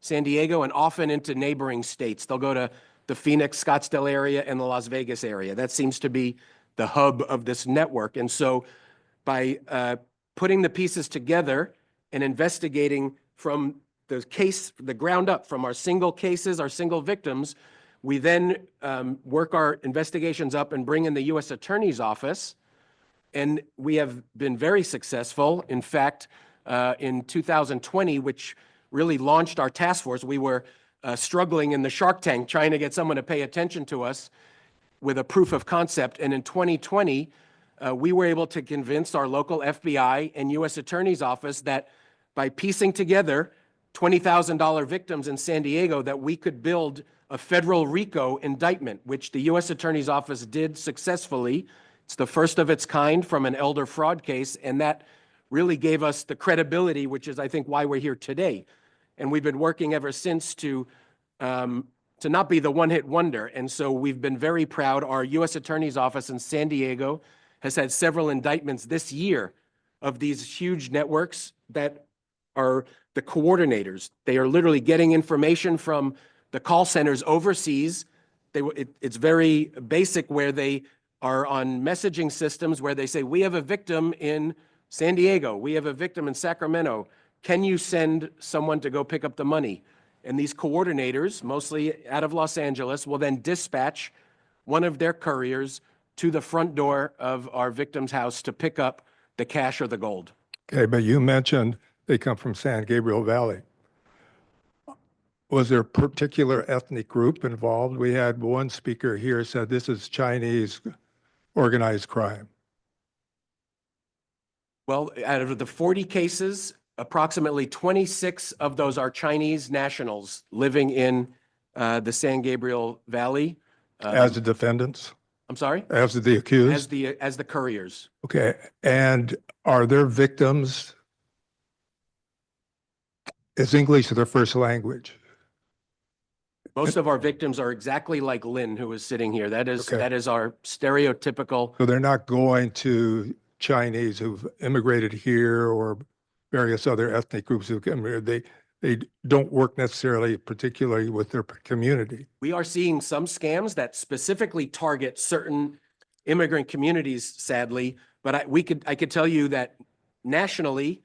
San Diego and often into neighboring states. They'll go to the Phoenix, Scottsdale area and the Las Vegas area. That seems to be the hub of this network. And so by putting the pieces together and investigating from the ground up, from our single cases, our single victims, we then work our investigations up and bring in the U.S. Attorney's Office. And we have been very successful. In fact, in 2020, which really launched our task force, we were struggling in the Shark Tank trying to get someone to pay attention to us with a proof of concept. And in 2020, we were able to convince our local FBI and U.S. Attorney's Office that by piecing together $20,000 victims in San Diego, that we could build a federal RICO indictment, which the U.S. Attorney's Office did successfully. It's the first of its kind from an elder fraud case, and that really gave us the credibility, which is, I think, why we're here today. And we've been working ever since to not be the one-hit wonder. And so we've been very proud. Our U.S. Attorney's Office in San Diego has had several indictments this year of these huge networks that are the coordinators. They are literally getting information from the call centers overseas. It's very basic, where they are on messaging systems where they say, we have a victim in San Diego, we have a victim in Sacramento. Can you send someone to go pick up the money? And these coordinators, mostly out of Los Angeles, will then dispatch one of their couriers to the front door of our victim's house to pick up the cash or the gold. Okay, but you mentioned they come from San Gabriel Valley. Was there a particular ethnic group involved? We had one speaker here said this is Chinese organized crime. Well, out of the 40 cases, approximately 26 of those are Chinese nationals living in the San Gabriel Valley. As the defendants? I'm sorry? As the accused? As the couriers. Okay, and are their victims, is English their first language? Most of our victims are exactly like Lynn, who is sitting here. That is our stereotypical. So they're not going to Chinese who've immigrated here or various other ethnic groups who come here. They don't work necessarily particularly with their community. We are seeing some scams that specifically target certain immigrant communities, sadly. But I could tell you that nationally,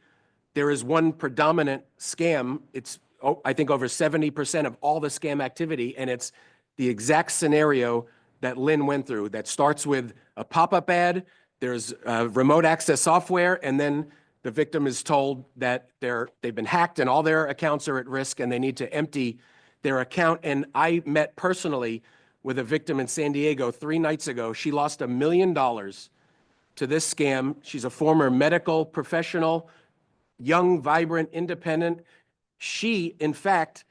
there is one predominant scam. It's I think over 70% of all the scam activity, and it's the exact scenario that Lynn went through. That starts with a pop-up ad. There's remote access software, and then the victim is told that they've been hacked and all their accounts are at risk and they need to empty their account. And I met personally with a victim in San Diego 3 nights ago. She lost $1 million to this scam. She's a former medical professional, young, vibrant, independent. She, in fact,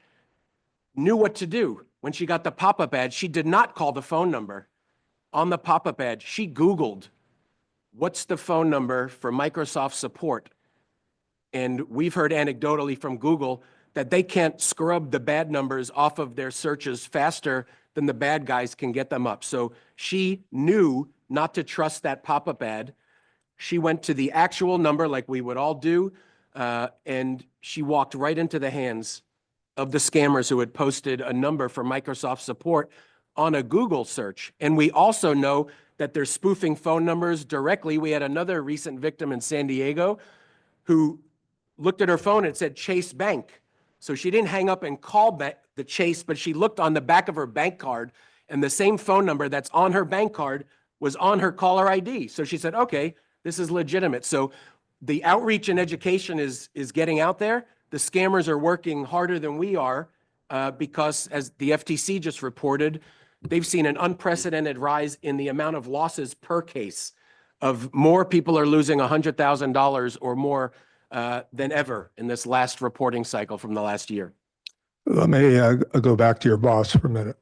knew what to do. When she got the pop-up ad, she did not call the phone number on the pop-up ad. She Googled, what's the phone number for Microsoft support? And we've heard anecdotally from Google that they can't scrub the bad numbers off of their searches faster than the bad guys can get them up. So she knew not to trust that pop-up ad. She went to the actual number like we would all do, and she walked right into the hands of the scammers who had posted a number for Microsoft support on a Google search. And we also know that they're spoofing phone numbers directly. We had another recent victim in San Diego who looked at her phone and it said Chase Bank. So she didn't hang up and call the Chase, but she looked on the back of her bank card, and the same phone number that's on her bank card was on her caller ID. So she said, okay, this is legitimate. So the outreach and education is getting out there. The scammers are working harder than we are because, as the FTC just reported, they've seen an unprecedented rise in the amount of losses per case. Of more people are losing $100,000 or more than ever in this last reporting cycle from the last year. Let me go back to your boss for a minute.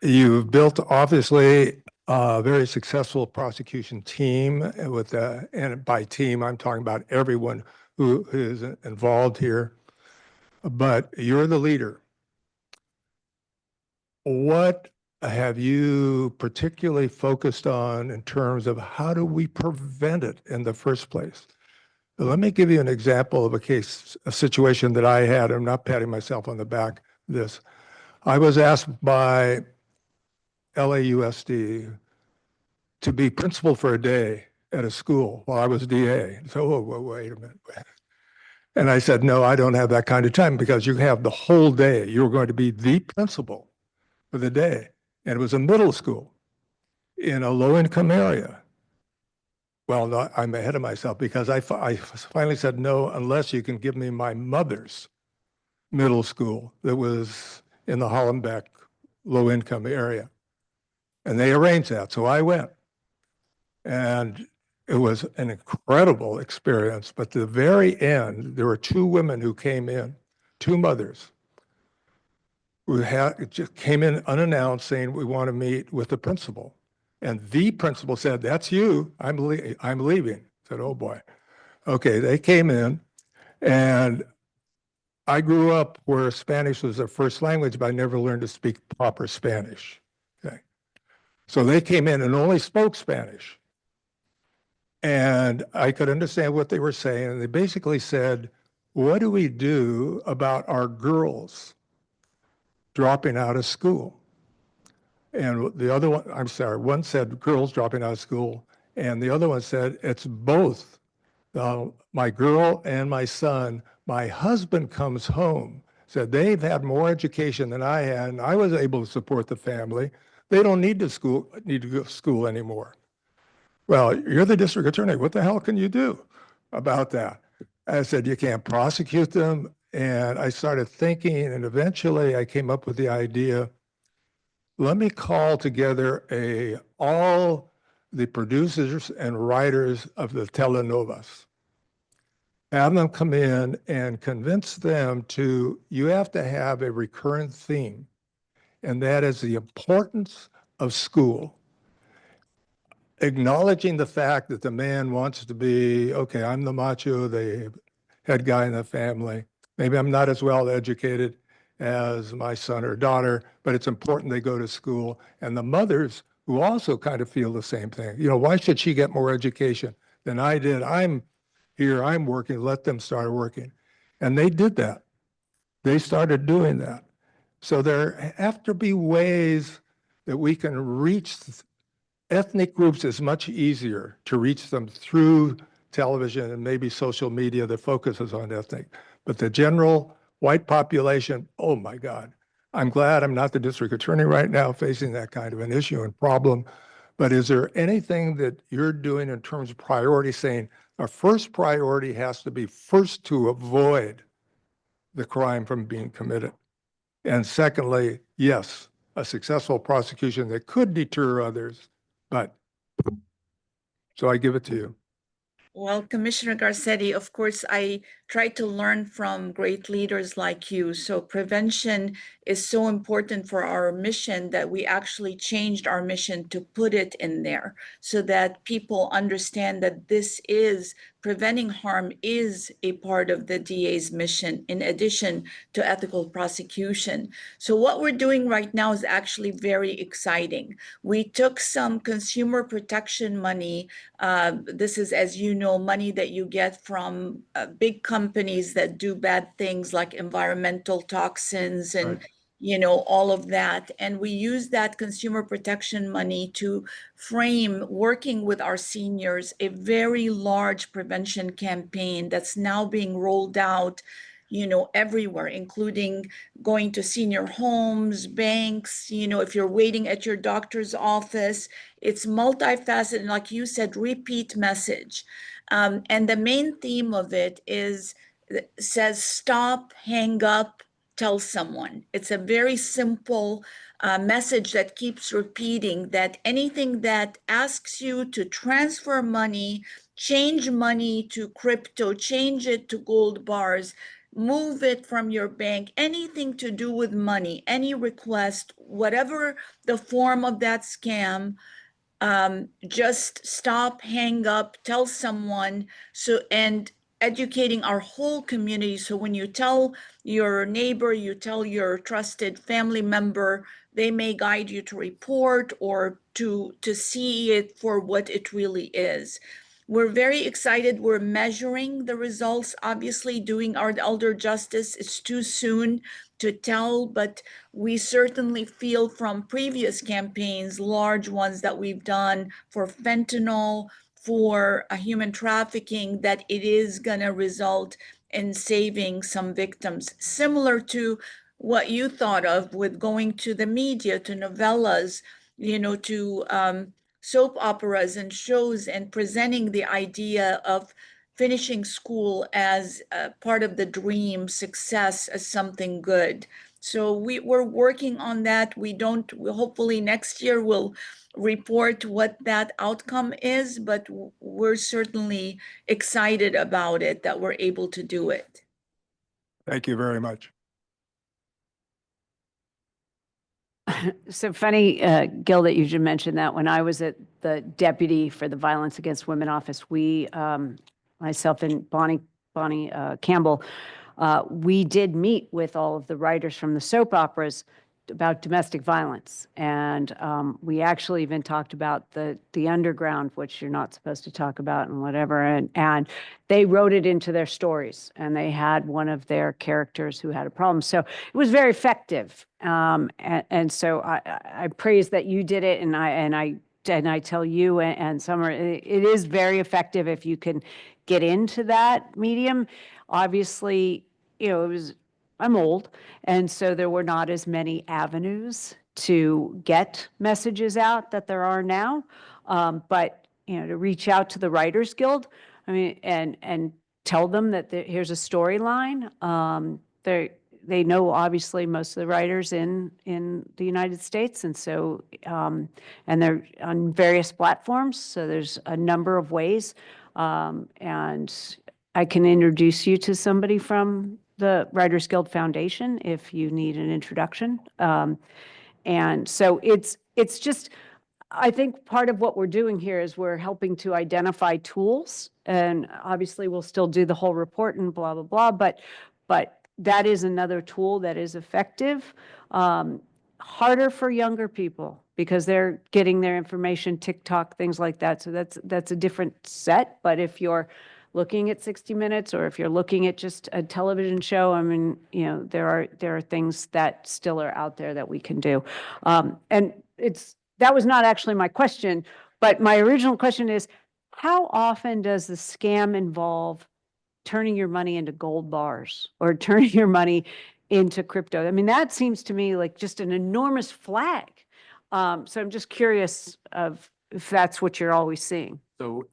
You've built, obviously, a very successful prosecution team with, and by team, I'm talking about everyone who is involved here, but you're the leader. What have you particularly focused on in terms of how do we prevent it in the first place? Let me give you an example of a situation that I had. I'm not patting myself on the back this. I was asked by LAUSD to be principal for a day at a school while I was DA. So, wait a minute. And I said, no, I don't have that kind of time, because you have the whole day. You're going to be the principal for the day. And it was a middle school in a low-income area. Well, no, I'm ahead of myself, because I finally said, no, unless you can give me my mother's middle school that was in the Hollenbeck low-income area. And they arranged that, so I went. And it was an incredible experience. But at the very end, there were two women who came in, two mothers, who just came in unannounced saying, we want to meet with the principal. And the principal said, that's you, I'm leaving. I said, oh boy. Okay, they came in, and I grew up where Spanish was their first language, but I never learned to speak proper Spanish. Okay. So they came in and only spoke Spanish. And I could understand what they were saying. And they basically said, what do we do about our girls dropping out of school? And the other one, I'm sorry, one said girls dropping out of school, and the other one said it's both. My girl and my son. My husband comes home, said they've had more education than I had, and I was able to support the family. They don't need to go to school anymore. Well, you're the district attorney. What the hell can you do about that? I said, you can't prosecute them. And I started thinking, and eventually I came up with the idea, let me call together all the producers and writers of the telenovas. Have them come in and convince them you have to have a recurrent theme, and that is the importance of school. Acknowledging the fact that the man wants to be, okay, I'm the macho, the head guy in the family. Maybe I'm not as well educated as my son or daughter, but it's important they go to school. And the mothers who also kind of feel the same thing. Why should she get more education than I did? I'm here, I'm working, let them start working. And they did that. They started doing that. So there have to be ways that we can reach ethnic groups. Is much easier to reach them through television and maybe social media that focuses on ethnic. But the general white population, oh my God. I'm glad I'm not the district attorney right now facing that kind of an issue and problem. But is there anything that you're doing in terms of priority, saying our first priority has to be first to avoid the crime from being committed? And secondly, yes, a successful prosecution that could deter others, but so I give it to you. Well, Commissioner Garcetti, of course, I try to learn from great leaders like you. So prevention is so important for our mission that we actually changed our mission to put it in there so that people understand that preventing harm is a part of the DA's mission in addition to ethical prosecution. So what we're doing right now is actually very exciting. We took some consumer protection money. This is, as you know, money that you get from big companies that do bad things like environmental toxins and all of that. And we use that consumer protection money to frame, working with our seniors, a very large prevention campaign that's now being rolled out, everywhere, including going to senior homes, banks, if you're waiting at your doctor's office. It's multifaceted, and like you said, repeat message. And the main theme of it says stop, hang up, tell someone. It's a very simple message that keeps repeating that anything that asks you to transfer money, change money to crypto, change it to gold bars, move it from your bank, anything to do with money, any request, whatever the form of that scam, just stop, hang up, tell someone. So, and educating our whole community. So when you tell your neighbor, you tell your trusted family member, they may guide you to report or to see it for what it really is. We're very excited. We're measuring the results. Obviously, doing our elder justice, it's too soon to tell, but we certainly feel from previous campaigns, large ones that we've done for fentanyl, for human trafficking, that it is going to result in saving some victims, similar to what you thought of with going to the media, to novellas, to soap operas and shows, and presenting the idea of finishing school as part of the dream, success as something good. So we're working on that. Hopefully next year we'll report what that outcome is, but we're certainly excited about it, that we're able to do it. Thank you very much. So funny, Gil, that you should mention that. When I was at the deputy for the Violence Against Women office, we, myself and Bonnie Campbell, we did meet with all of the writers from the soap operas about domestic violence. And we actually even talked about the underground, which you're not supposed to talk about and whatever. And they wrote it into their stories, and they had one of their characters who had a problem. So it was very effective. And so I praise that you did it, and I tell you and Summer, it is very effective if you can get into that medium. Obviously, I'm old, and so there were not as many avenues to get messages out that there are now. But to reach out to the Writers Guild, and tell them that here's a storyline. They know, obviously, most of the writers in the United States, and so and they're on various platforms. So there's a number of ways, and I can introduce you to somebody from the Writers Guild Foundation if you need an introduction. And so it's just, I think part of what we're doing here is we're helping to identify tools, and obviously we'll still do the whole report and blah, blah, blah, but that is another tool that is effective. Harder for younger people because they're getting their information, TikTok, things like that. So that's a different set. But if you're looking at 60 Minutes, or if you're looking at just a television show, there are things that still are out there that we can do. And that was not actually my question, but my original question is, how often does the scam involve turning your money into gold bars or turning your money into crypto? That seems to me like just an enormous flag. So I'm just curious if that's what you're always seeing. So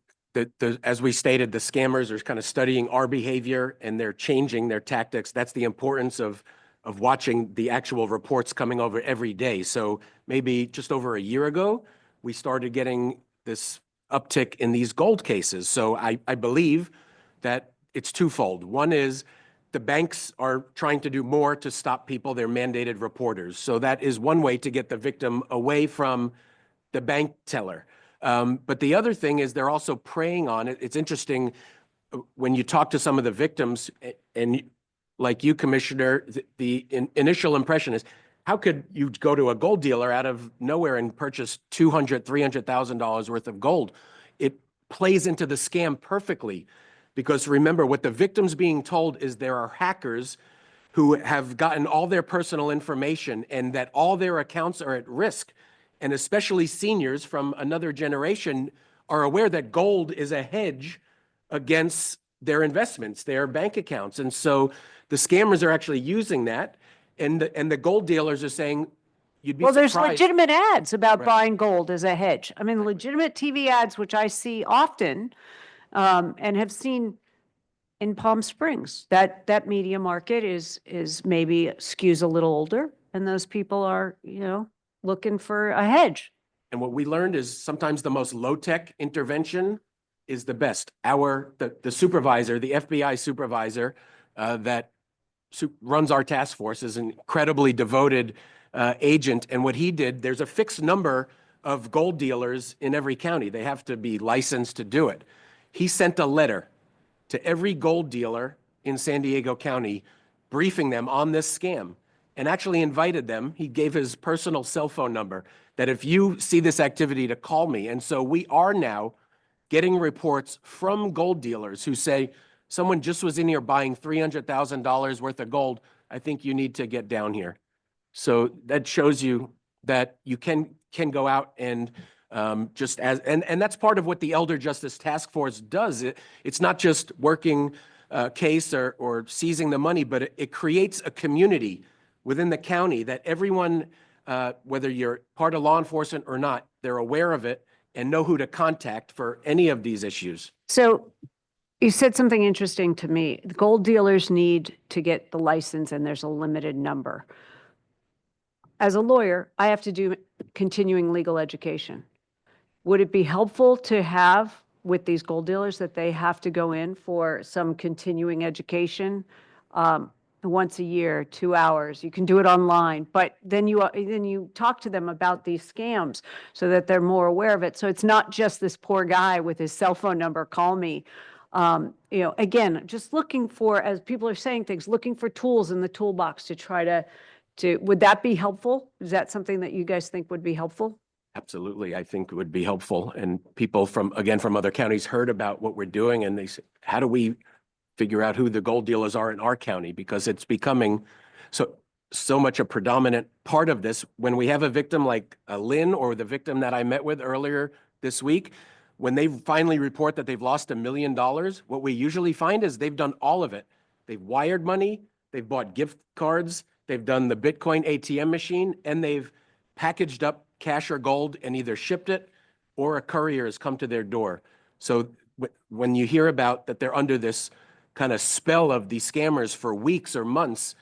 as we stated, the scammers are kind of studying our behavior, and they're changing their tactics. That's the importance of watching the actual reports coming over every day. So maybe just over a year ago, we started getting this uptick in these gold cases. So I believe that it's twofold. One is the banks are trying to do more to stop people. They're mandated reporters. So that is one way to get the victim away from the bank teller. But the other thing is they're also preying on it. It's interesting when you talk to some of the victims, and like you, Commissioner, the initial impression is, how could you go to a gold dealer out of nowhere and purchase $200,000, $300,000 worth of gold? It plays into the scam perfectly, because remember, what the victim's being told is there are hackers who have gotten all their personal information, and that all their accounts are at risk. And especially seniors from another generation are aware that gold is a hedge against their investments, their bank accounts. And so the scammers are actually using that, and the gold dealers are saying, you'd be surprised. There's legitimate ads about Right. buying gold as a hedge. Legitimate TV ads, which I see often, and have seen in Palm Springs. That media market is maybe skews a little older, and those people are, looking for a hedge. And what we learned is sometimes the most low-tech intervention is the best. The supervisor, the FBI supervisor that runs our task force is an incredibly devoted agent. And what he did, there's a fixed number of gold dealers in every county. They have to be licensed to do it. He sent a letter to every gold dealer in San Diego County briefing them on this scam and actually invited them. He gave his personal cell phone number that if you see this activity to call me. And so we are now getting reports from gold dealers who say, someone just was in here buying $300,000 worth of gold. I think you need to get down here. So that shows you that you can go out and and that's part of what the Elder Justice Task Force does. It's not just working case or seizing the money, but it creates a community within the county that everyone, whether you're part of law enforcement or not, they're aware of it and know who to contact for any of these issues. So you said something interesting to me. The gold dealers need to get the license, and there's a limited number. As a lawyer, I have to do continuing legal education. Would it be helpful to have with these gold dealers that they have to go in for some continuing education once a year, 2 hours? You can do it online, but then you talk to them about these scams so that they're more aware of it. So it's not just this poor guy with his cell phone number, call me. Again, just looking for, as people are saying things, looking for tools in the toolbox to try to would that be helpful? Is that something that you guys think would be helpful? Absolutely, I think it would be helpful. And people from other counties heard about what we're doing, and they said, how do we figure out who the gold dealers are in our county? Because it's becoming so much a predominant part of this. When we have a victim like Lynn, or the victim that I met with earlier this week, when they finally report that they've lost $1 million, what we usually find is they've done all of it. They've wired money, they've bought gift cards, they've done the Bitcoin ATM machine, and they've packaged up cash or gold and either shipped it or a courier has come to their door. So when you hear about that they're under this kind of spell of these scammers for weeks or months,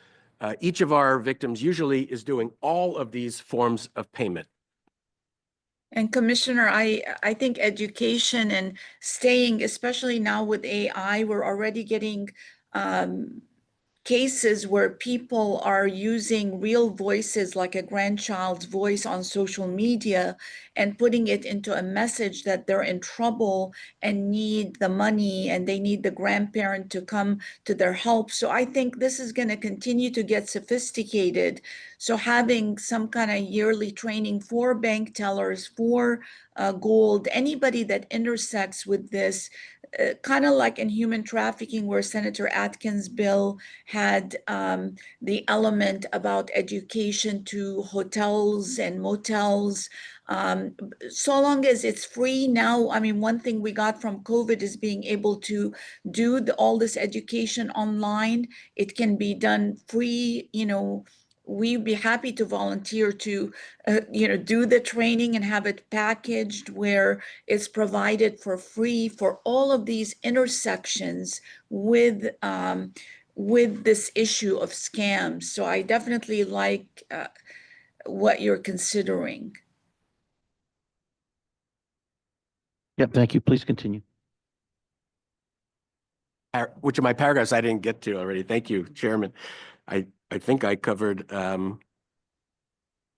each of our victims usually is doing all of these forms of payment. And Commissioner, I think education and staying, especially now with AI, we're already getting cases where people are using real voices, like a grandchild's voice, on social media and putting it into a message that they're in trouble and need the money and they need the grandparent to come to their help. So I think this is going to continue to get sophisticated. So having some kind of yearly training for bank tellers, for gold, anybody that intersects with this, kind of like in human trafficking, where Senator Atkins' bill had the element about education to hotels and motels. So long as it's free now, I mean, one thing we got from COVID is being able to do all this education online. It can be done free, we'd be happy to volunteer to, do the training and have it packaged where it's provided for free for all of these intersections with this issue of scams. So I definitely like what you're considering. Yep, thank you. Please continue. Which of my paragraphs I didn't get to already. Thank you, Chairman. I think I covered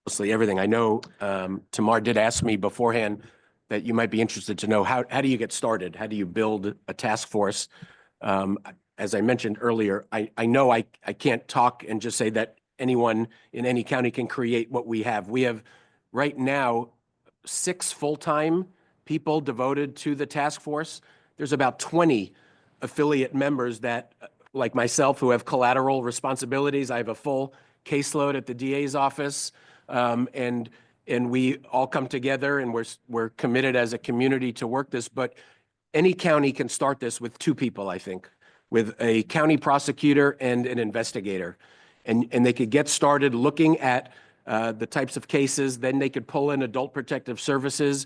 mostly everything. I know Tamar did ask me beforehand that you might be interested to know how do you get started? How do you build a task force? As I mentioned earlier, I know I can't talk and just say that anyone in any county can create what we have. We have right now 6 full-time people devoted to the task force. There's about 20 affiliate members that, like myself, who have collateral responsibilities. I have a full caseload at the DA's office, and we all come together, and we're committed as a community to work this. But any county can start this with 2 people, I think, with a county prosecutor and an investigator, and they could get started looking at the types of cases. Then they could pull in Adult Protective Services.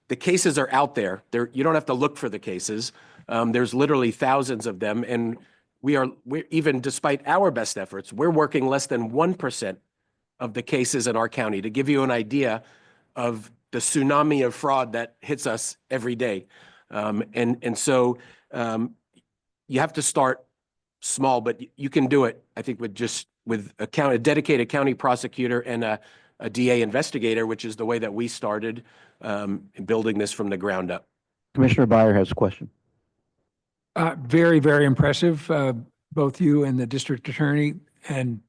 The cases are out there. You don't have to look for the cases. There's literally thousands of them, and we're even despite our best efforts, we're working less than 1% of the cases in our county, to give you an idea of the tsunami of fraud that hits us every day. So you have to start small, but you can do it, I think, with a dedicated county prosecutor and a DA investigator, which is the way that we started building this from the ground up. Commissioner Byer has a question. Very, very impressive, both you and the district attorney. And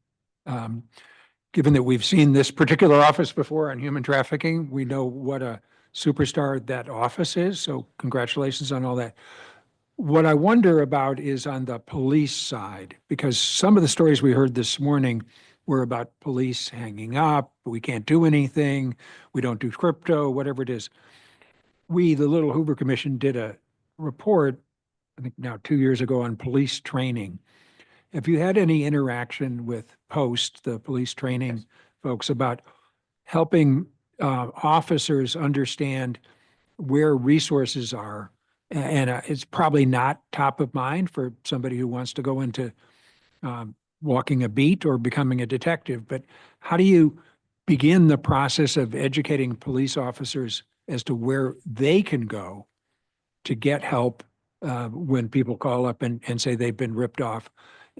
given that we've seen this particular office before on human trafficking, we know what a superstar that office is. So congratulations on all that. What I wonder about is on the police side, because some of the stories we heard this morning were about police hanging up, we can't do anything, we don't do crypto, whatever it is. We, the Little Hoover Commission, did a report, I think now 2 years ago, on police training. Have you had any interaction with POST, the police training folks, about helping officers understand where resources are? And it's probably not top of mind for somebody who wants to go into walking a beat or becoming a detective, but how do you begin the process of educating police officers as to where they can go to get help when people call up and say they've been ripped off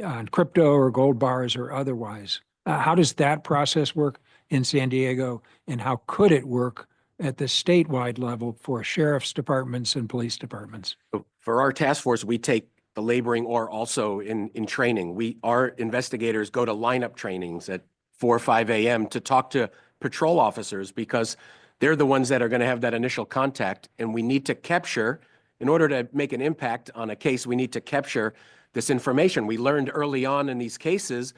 on crypto or gold bars or otherwise? How does that process work in San Diego, and how could it work at the statewide level for sheriff's departments and police departments? For our task force, we take the laboring or also in training. Our investigators go to lineup trainings at 4 or 5 a.m. to talk to patrol officers, because they're the ones that are going to have that initial contact, and we need to capture, in order to make an impact on a case, we need to capture this information. We learned early on in these cases,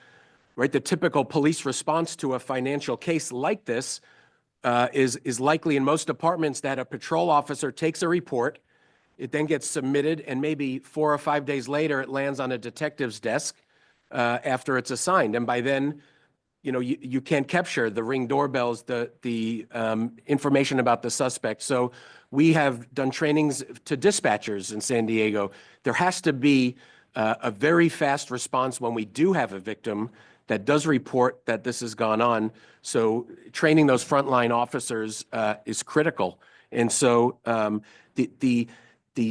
right, the typical police response to a financial case like this is likely in most departments that a patrol officer takes a report, it then gets submitted, and maybe 4 or 5 days later, it lands on a detective's desk after it's assigned. And by then, you can't capture the Ring doorbells, the information about the suspect. So we have done trainings to dispatchers in San Diego. There has to be a very fast response when we do have a victim that does report that this has gone on. So training those frontline officers is critical. And so the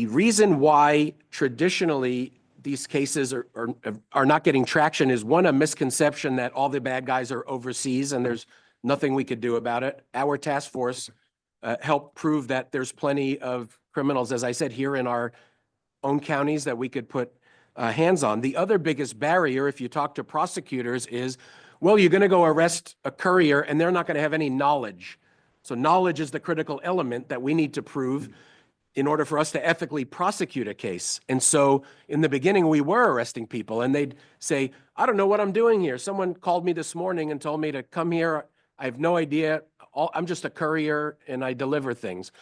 reason why traditionally these cases are not getting traction is, one, a misconception that all the bad guys are overseas and there's nothing we could do about it. Our task force helped prove that there's plenty of criminals, as I said, here in our own counties that we could put hands on. The other biggest barrier, if you talk to prosecutors, is, well, you're going to go arrest a courier and they're not going to have any knowledge. So knowledge is the critical element that we need to prove in order for us to ethically prosecute a case. And so in the beginning, we were arresting people and they'd say, I don't know what I'm doing here. Someone called me this morning and told me to come here. I have no idea. I'm just a courier and I deliver things.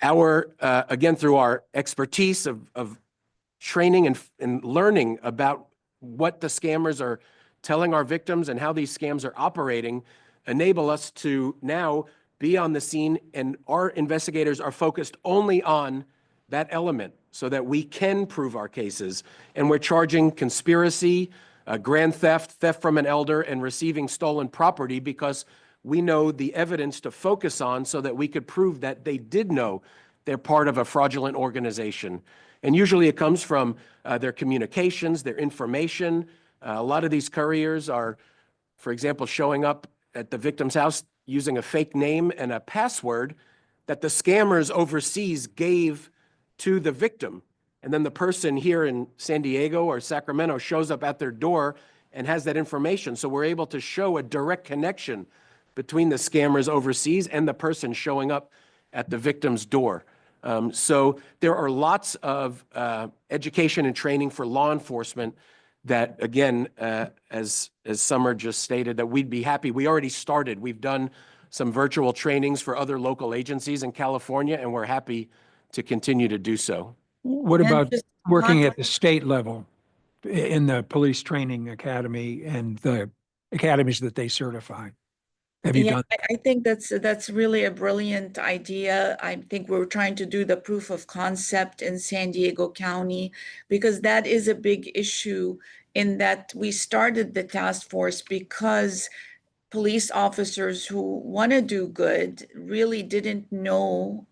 Again, through our expertise of training and learning about what the scammers are telling our victims and how these scams are operating, enable us to now be on the scene, and our investigators are focused only on that element so that we can prove our cases. And we're charging conspiracy, grand theft, theft from an elder, and receiving stolen property, because we know the evidence to focus on so that we could prove that they did know they're part of a fraudulent organization. And usually it comes from their communications, their information. A lot of these couriers are, for example, showing up at the victim's house using a fake name and a password that the scammers overseas gave to the victim. And then the person here in San Diego or Sacramento shows up at their door and has that information. So we're able to show a direct connection between the scammers overseas and the person showing up at the victim's door. So there are lots of education and training for law enforcement that, again, as Summer just stated, that we'd be happy. We already started. We've done some virtual trainings for other local agencies in California, and we're happy to continue to do so. What about working at the state level in the police training academy and the academies that they certify? Have you Yeah, done? I think that's really a brilliant idea. I think we're trying to do the proof of concept in San Diego County because that is a big issue in that we started the task force because police officers who want to do good really didn't know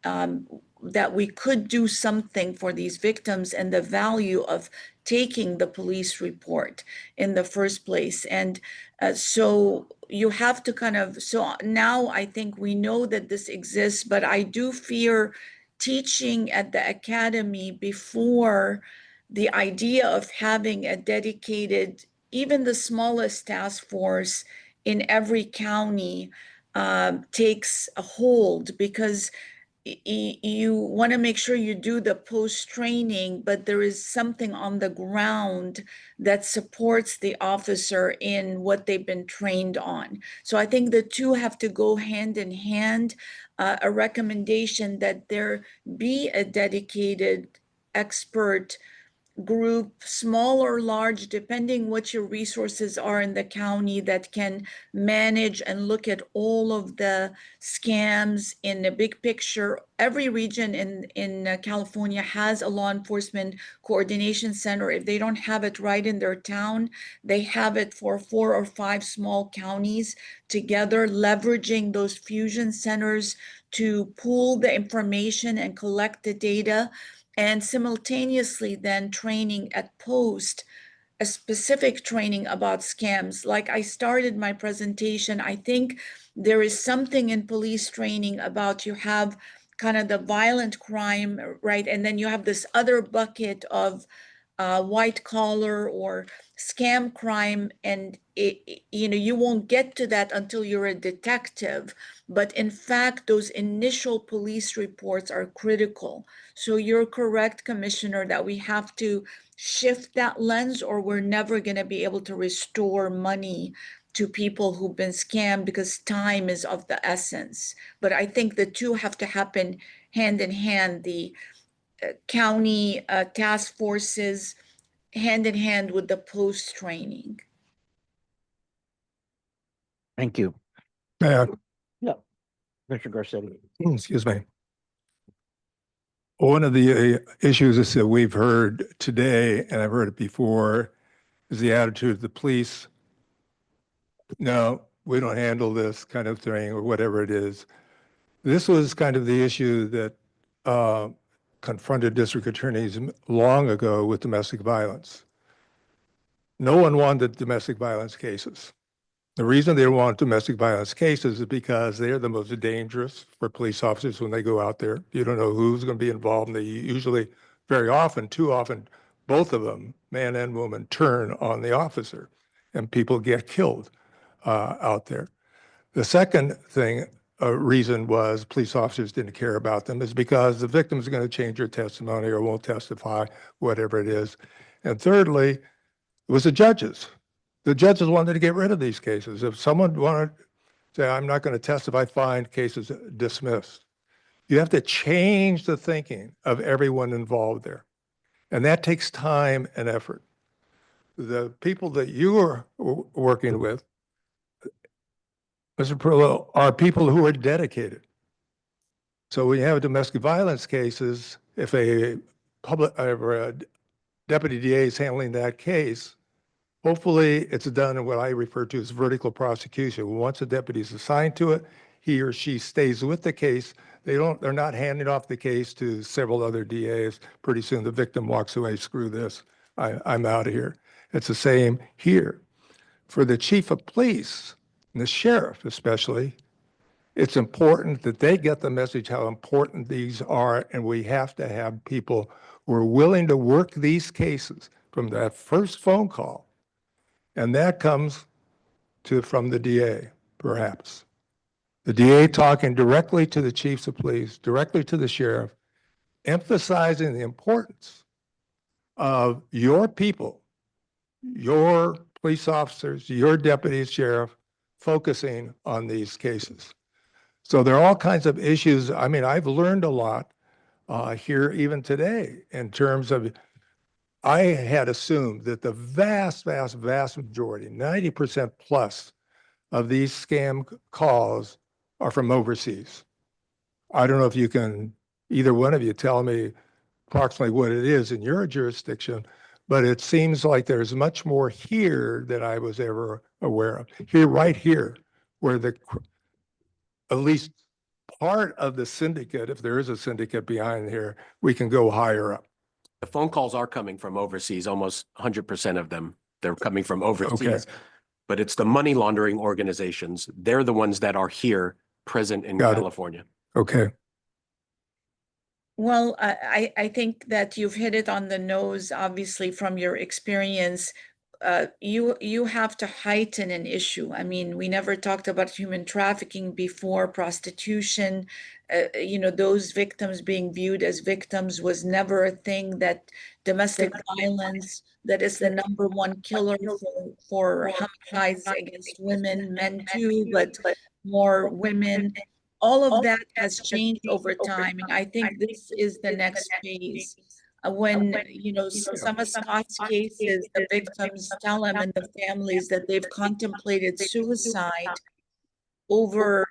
that we could do something for these victims and the value of taking the police report in the first place. And so you have to so now I think we know that this exists, but I do fear teaching at the academy before the idea of having a dedicated, even the smallest task force in every county takes a hold because you want to make sure you do the post training, but there is something on the ground that supports the officer in what they've been trained on. So I think the two have to go hand in hand. A recommendation that there be a dedicated expert group, small or large, depending what your resources are in the county, that can manage and look at all of the scams in the big picture. Every region in California has a law enforcement coordination center. If they don't have it right in their town, they have it for 4 or 5 small counties together, leveraging those fusion centers to pool the information and collect the data, and simultaneously then training at post, a specific training about scams. Like I started my presentation, I think there is something in police training about you have kind of the violent crime, right? And then you have this other bucket of white collar or scam crime, and you won't get to that until you're a detective. But in fact, those initial police reports are critical. So you're correct, Commissioner, that we have to shift that lens, or we're never going to be able to restore money to people who've been scammed because time is of the essence. But I think the two have to happen hand in hand. The county task forces hand in hand with the post training. Thank you. Yeah, Yeah. Mr. Garcetti. excuse me. One of the issues that we've heard today, and I've heard it before, is the attitude of the police. No, we don't handle this kind of thing, or whatever it is. This was kind of the issue that confronted district attorneys long ago with domestic violence. No one wanted domestic violence cases. The reason they want domestic violence cases is because they're the most dangerous for police officers when they go out there. You don't know who's going to be involved, and they usually, very often, too often, both of them, man and woman, turn on the officer, and people get killed out there. The second reason was police officers didn't care about them is because the victim's going to change their testimony or won't testify, whatever it is. And thirdly, it was the judges. The judges wanted to get rid of these cases. If someone wanted to say, I'm not going to testify, fine, cases dismissed. You have to change the thinking of everyone involved there. And that takes time and effort. The people that you are working with, Mr. Perillo, are people who are dedicated. So when you have domestic violence cases, if a deputy DA is handling that case, hopefully it's done in what I refer to as vertical prosecution. Once a deputy is assigned to it, he or she stays with the case. They're not handing off the case to several other DAs. Pretty soon the victim walks away, screw this, I'm out of here. It's the same here. For the chief of police, and the sheriff especially, it's important that they get the message how important these are, and we have to have people who are willing to work these cases from that first phone call. And that comes from the DA, perhaps. The DA talking directly to the chiefs of police, directly to the sheriff, emphasizing the importance of your people, your police officers, your deputies, sheriff, focusing on these cases. So there are all kinds of issues. I mean, I've learned a lot here even today in terms of, I had assumed that the vast, vast, vast majority, 90% plus of these scam calls are from overseas. I don't know if you can, either one of you, tell me approximately what it is in your jurisdiction, but it seems like there's much more here than I was ever aware of. Here, right here, where at least part of the syndicate, if there is a syndicate behind here, we can go higher up. The phone calls are coming from overseas, almost 100% of them. They're coming from overseas. But it's the money laundering organizations. They're the ones that are here present in California. Okay. Well, I think that you've hit it on the nose, obviously, from your experience. You have to heighten an issue. I mean, we never talked about human trafficking before, prostitution. Those victims being viewed as victims was never a thing. That domestic violence, that is the number one killer for homicides against women, men too, but more women. All of that has changed over time, and I think this is the next phase. When, some of Scott's cases, the victims tell him and the families that they've contemplated suicide over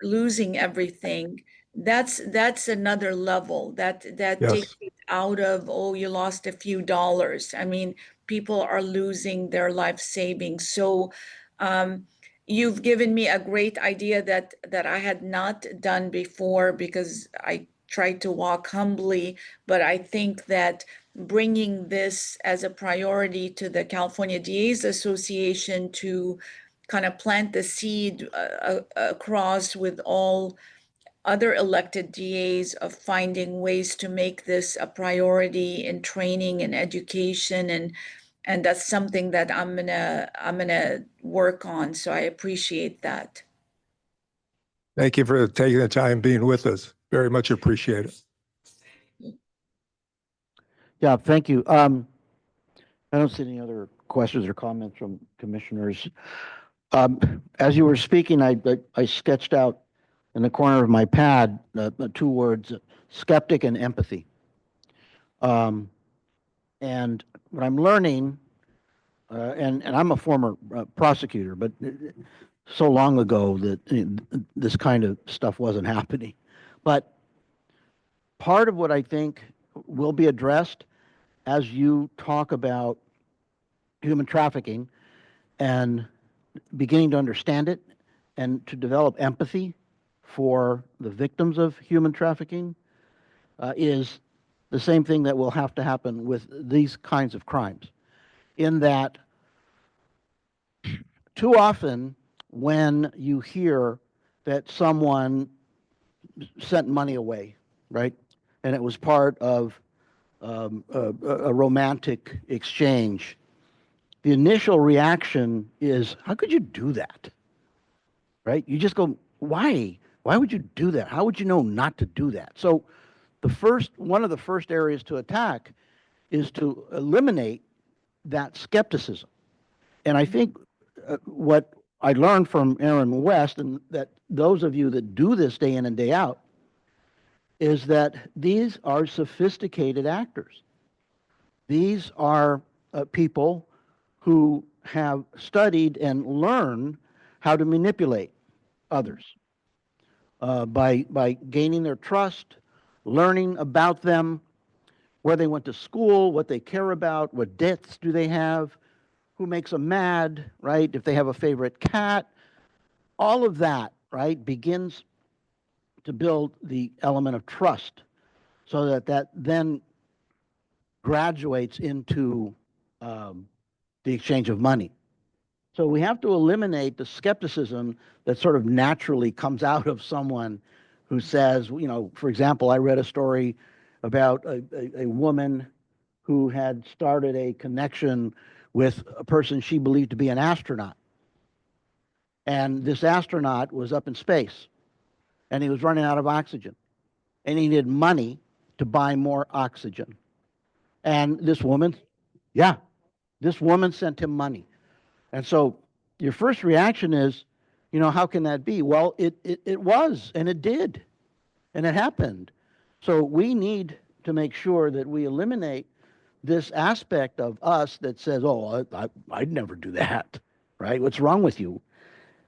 losing everything. That's another level that takes it out of, oh, you lost a few dollars. I mean, people are losing their life savings. So, you've given me a great idea that I had not done before, because I tried to walk humbly, but I think that bringing this as a priority to the California DA's Association to kind of plant the seed across with all other elected DAs of finding ways to make this a priority in training and education, and that's something that I'm gonna work on. So I appreciate that. Thank you for taking the time being with us. Very much appreciate it. Yeah, thank you. I don't see any other questions or comments from commissioners. As you were speaking, I sketched out in the corner of my pad two words: skeptic and empathy. And what I'm learning, and I'm a former prosecutor, but so long ago that this kind of stuff wasn't happening. But part of what I think will be addressed as you talk about human trafficking and beginning to understand it and to develop empathy for the victims of human trafficking is the same thing that will have to happen with these kinds of crimes. In that, too often when you hear that someone sent money away, right, and it was part of a romantic exchange, the initial reaction is, how could you do that? Right? You just go, why? Why would you do that? How would you know not to do that? So one of the first areas to attack is to eliminate that skepticism. And I think what I learned from Erin West, and that those of you that do this day in and day out, is that these are sophisticated actors. These are people who have studied and learned how to manipulate others by gaining their trust, learning about them, where they went to school, what they care about, what debts do they have, who makes them mad, right? If they have a favorite cat, all of that, right, begins to build the element of trust, so that then graduates into the exchange of money. So we have to eliminate the skepticism that sort of naturally comes out of someone who says, for example, I read a story about a woman who had started a connection with a person she believed to be an astronaut. And this astronaut was up in space, and he was running out of oxygen, and he needed money to buy more oxygen. And this woman sent him money. And so your first reaction is, how can that be? Well, it was, and it did, and it happened. So we need to make sure that we eliminate this aspect of us that says, oh, I'd never do that, right? What's wrong with you?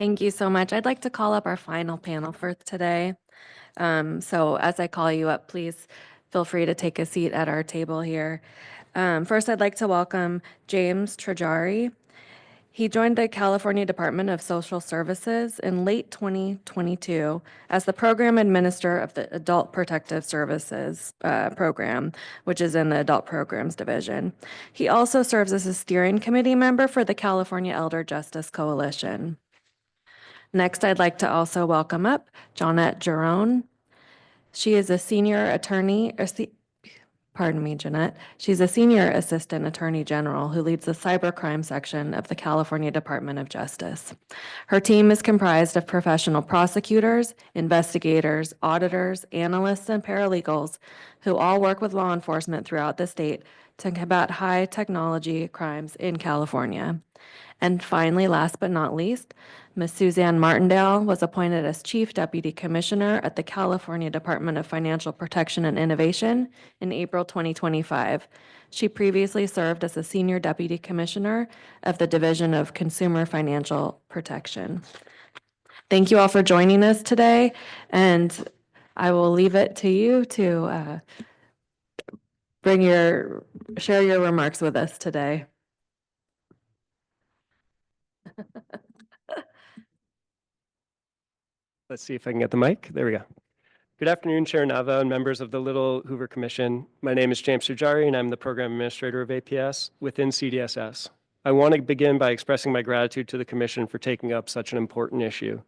Thank you so much. I'd like to call up our final panel for today. So as I call you up, please feel free to take a seat at our table here. First, I'd like to welcome James Trajari. He joined the California Department of Social Services in late 2022 as the program administrator of the Adult Protective Services program, which is in the Adult Programs Division. He also serves as a steering committee member for the California Elder Justice Coalition. Next, I'd like to also welcome up Jonette Jerome. She is a senior attorney, pardon me, Jeanette. She's a senior assistant attorney general who leads the cybercrime section of the California Department of Justice. Her team is comprised of professional prosecutors, investigators, auditors, analysts, and paralegals who all work with law enforcement throughout the state to combat high technology crimes in California. And finally, last but not least, Ms. Suzanne Martindale was appointed as Chief Deputy Commissioner at the California Department of Financial Protection and Innovation in April 2025. She previously served as a Senior Deputy Commissioner of the Division of Consumer Financial Protection. Thank you all for joining us today, and I will leave it to you to share your remarks with us today. Let's see if I can get the mic. There we go. Good afternoon, Chair Nava and members of the Little Hoover Commission. My name is James Trajari, and I'm the Program Administrator of APS within CDSS. I want to begin by expressing my gratitude to the Commission for taking up such an important issue.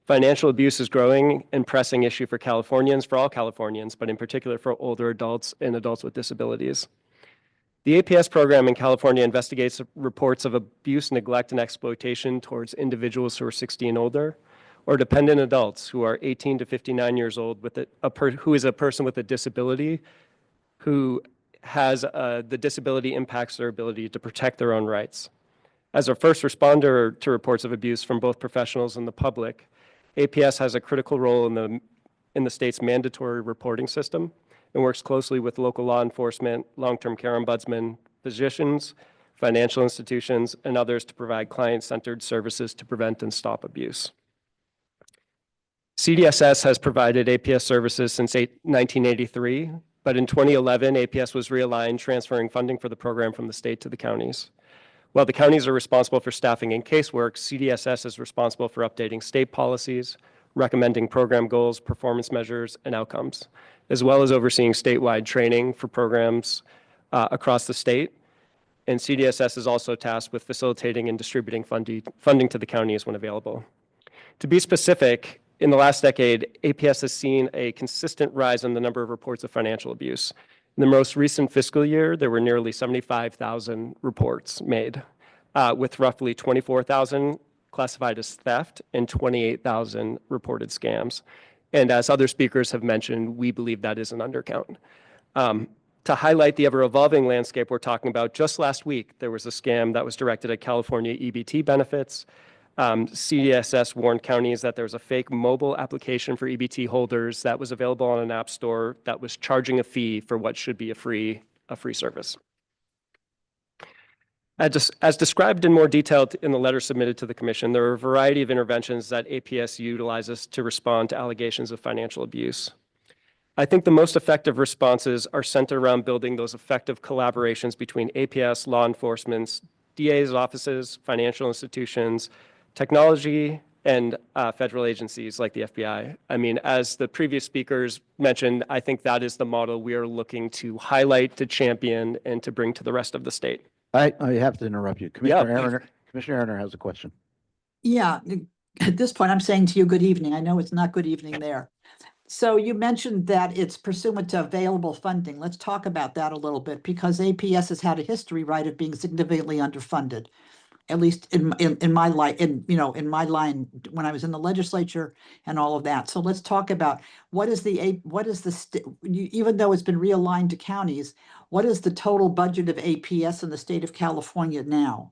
Financial abuse is growing and pressing issue for Californians, for all Californians, but in particular for older adults and adults with disabilities. The APS program in California investigates reports of abuse, neglect, and exploitation towards individuals who are 60 and older, or dependent adults who are 18 to 59 years old who is a person with a disability who has the disability impacts their ability to protect their own rights. As a first responder to reports of abuse from both professionals and the public, APS has a critical role in the state's mandatory reporting system and works closely with local law enforcement, long-term care ombudsmen, physicians, financial institutions, and others to provide client-centered services to prevent and stop abuse. CDSS has provided APS services since 1983, but in 2011, APS was realigned, transferring funding for the program from the state to the counties. While the counties are responsible for staffing and casework, CDSS is responsible for updating state policies, recommending program goals, performance measures, and outcomes, as well as overseeing statewide training for programs across the state. And CDSS is also tasked with facilitating and distributing funding to the counties when available. To be specific, in the last decade, APS has seen a consistent rise in the number of reports of financial abuse. In the most recent fiscal year, there were nearly 75,000 reports made, with roughly 24,000 classified as theft and 28,000 reported scams. And as other speakers have mentioned, we believe that is an undercount. To highlight the ever-evolving landscape we're talking about, just last week, there was a scam that was directed at California EBT benefits. CDSS warned counties that there was a fake mobile application for EBT holders that was available on an app store that was charging a fee for what should be a free service. As described in more detail in the letter submitted to the Commission, there are a variety of interventions that APS utilizes to respond to allegations of financial abuse. I think the most effective responses are centered around building those effective collaborations between APS, law enforcement, DA's offices, financial institutions, technology, and federal agencies like the FBI. I mean, as the previous speakers mentioned, I think that is the model we are looking to highlight, to champion, and to bring to the rest of the state. I have to interrupt you. Commissioner Erner has a question. Yeah, at this point, I'm saying to you, good evening. I know it's not good evening there. So you mentioned that it's pursuant to available funding. Let's talk about that a little bit, because APS has had a history, right, of being significantly underfunded. At least in my line when I was in the legislature and all of that. So let's talk about even though it's been realigned to counties, what is the total budget of APS in the state of California now?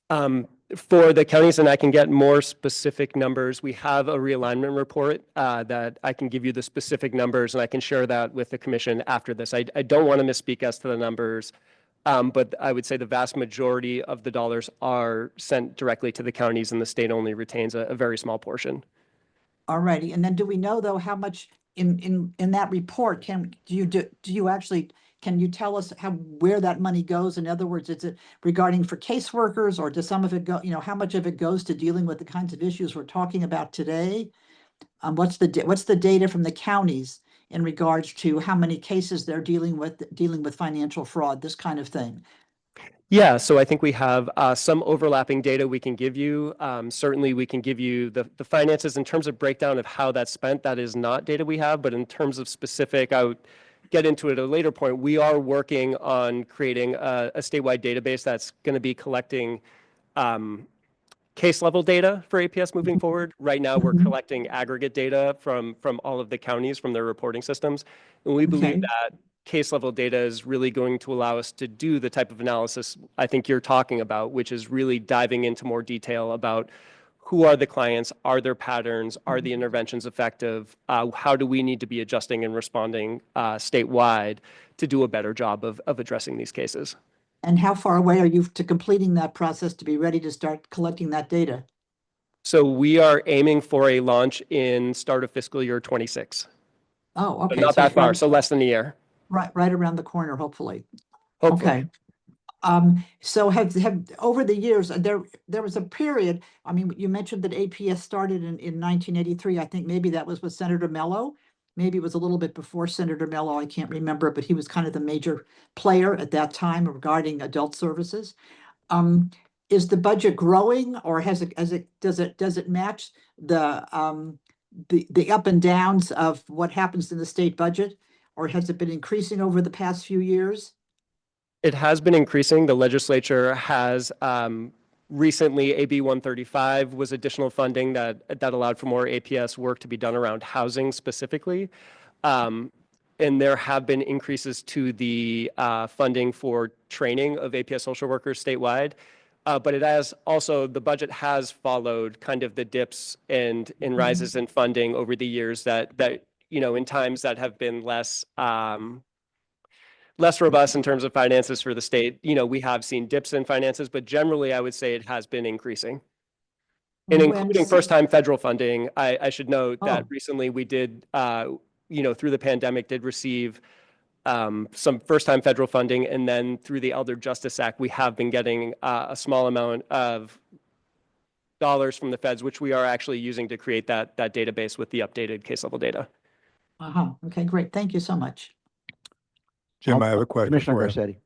For the counties, and I can get more specific numbers, we have a realignment report that I can give you the specific numbers, and I can share that with the Commission after this. I don't want to misspeak as to the numbers, But I would say the vast majority of the dollars are sent directly to the counties, and the state only retains a very small portion. All righty. And then do we know though how much in that report can you tell us where that money goes? In other words, is it regarding for caseworkers, or does some of it go, how much of it goes to dealing with the kinds of issues we're talking about today? What's the data from the counties in regards to how many cases they're dealing with financial fraud, this kind of thing? Yeah, so I think we have some overlapping data we can give you. Certainly, we can give you the finances in terms of breakdown of how that's spent. That is not data we have, but in terms of specific, I would get into it at a later point. We are working on creating a statewide database that's going to be collecting case level data for APS moving forward. Right now, we're collecting aggregate data from all of the counties from their reporting systems. And we believe that case level data is really going to allow us to do the type of analysis I think you're talking about, which is really diving into more detail about who are the clients, are there patterns, are the interventions effective, how do we need to be adjusting and responding statewide to do a better job of addressing these cases. And how far away are you to completing that process to be ready to start collecting that data? So we are aiming for a launch in start of fiscal year 26. Oh, okay. So not that far, so less than a year. Right around the corner, hopefully. Hopefully. Okay. So have over the years, there was a period, I mean, you mentioned that APS started in 1983. I think maybe that was with Senator Mello. Maybe it was a little bit before Senator Mello, I can't remember, but he was kind of the major player at that time regarding adult services. Is the budget growing, or does it match the up and downs of what happens in the state budget, or has it been increasing over the past few years? It has been increasing. The legislature has recently, AB 135 was additional funding that allowed for more APS work to be done around housing specifically. And there have been increases to the funding for training of APS social workers statewide. But it has also, the budget has followed kind of the dips and rises in funding over the years that in times that have been less robust in terms of finances for the state. We have seen dips in finances, but generally I would say it has been increasing. And including first-time federal funding, I should note that recently we did, through the pandemic, did receive some first-time federal funding, and then through the Elder Justice Act, we have been getting a small amount of dollars from the feds, which we are actually using to create that database with the updated case level data. Okay, great. Thank you so much. Jim, I have a question Commissioner for you. Garcetti.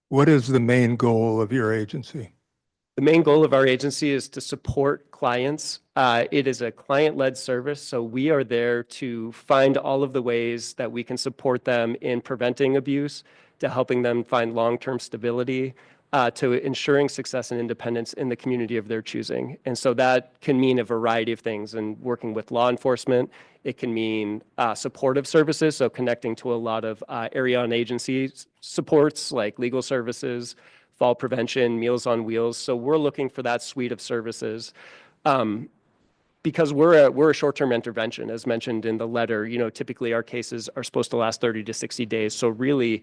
What is the main goal of your agency? The main goal of our agency is to support clients. It is a client-led service, so we are there to find all of the ways that we can support them in preventing abuse, to helping them find long-term stability, to ensuring success and independence in the community of their choosing. And so that can mean a variety of things, and working with law enforcement. It can mean supportive services, so connecting to a lot of area on agency supports like legal services, fall prevention, Meals on Wheels. So we're looking for that suite of services because we're a short-term intervention, as mentioned in the letter. Typically our cases are supposed to last 30 to 60 days. So really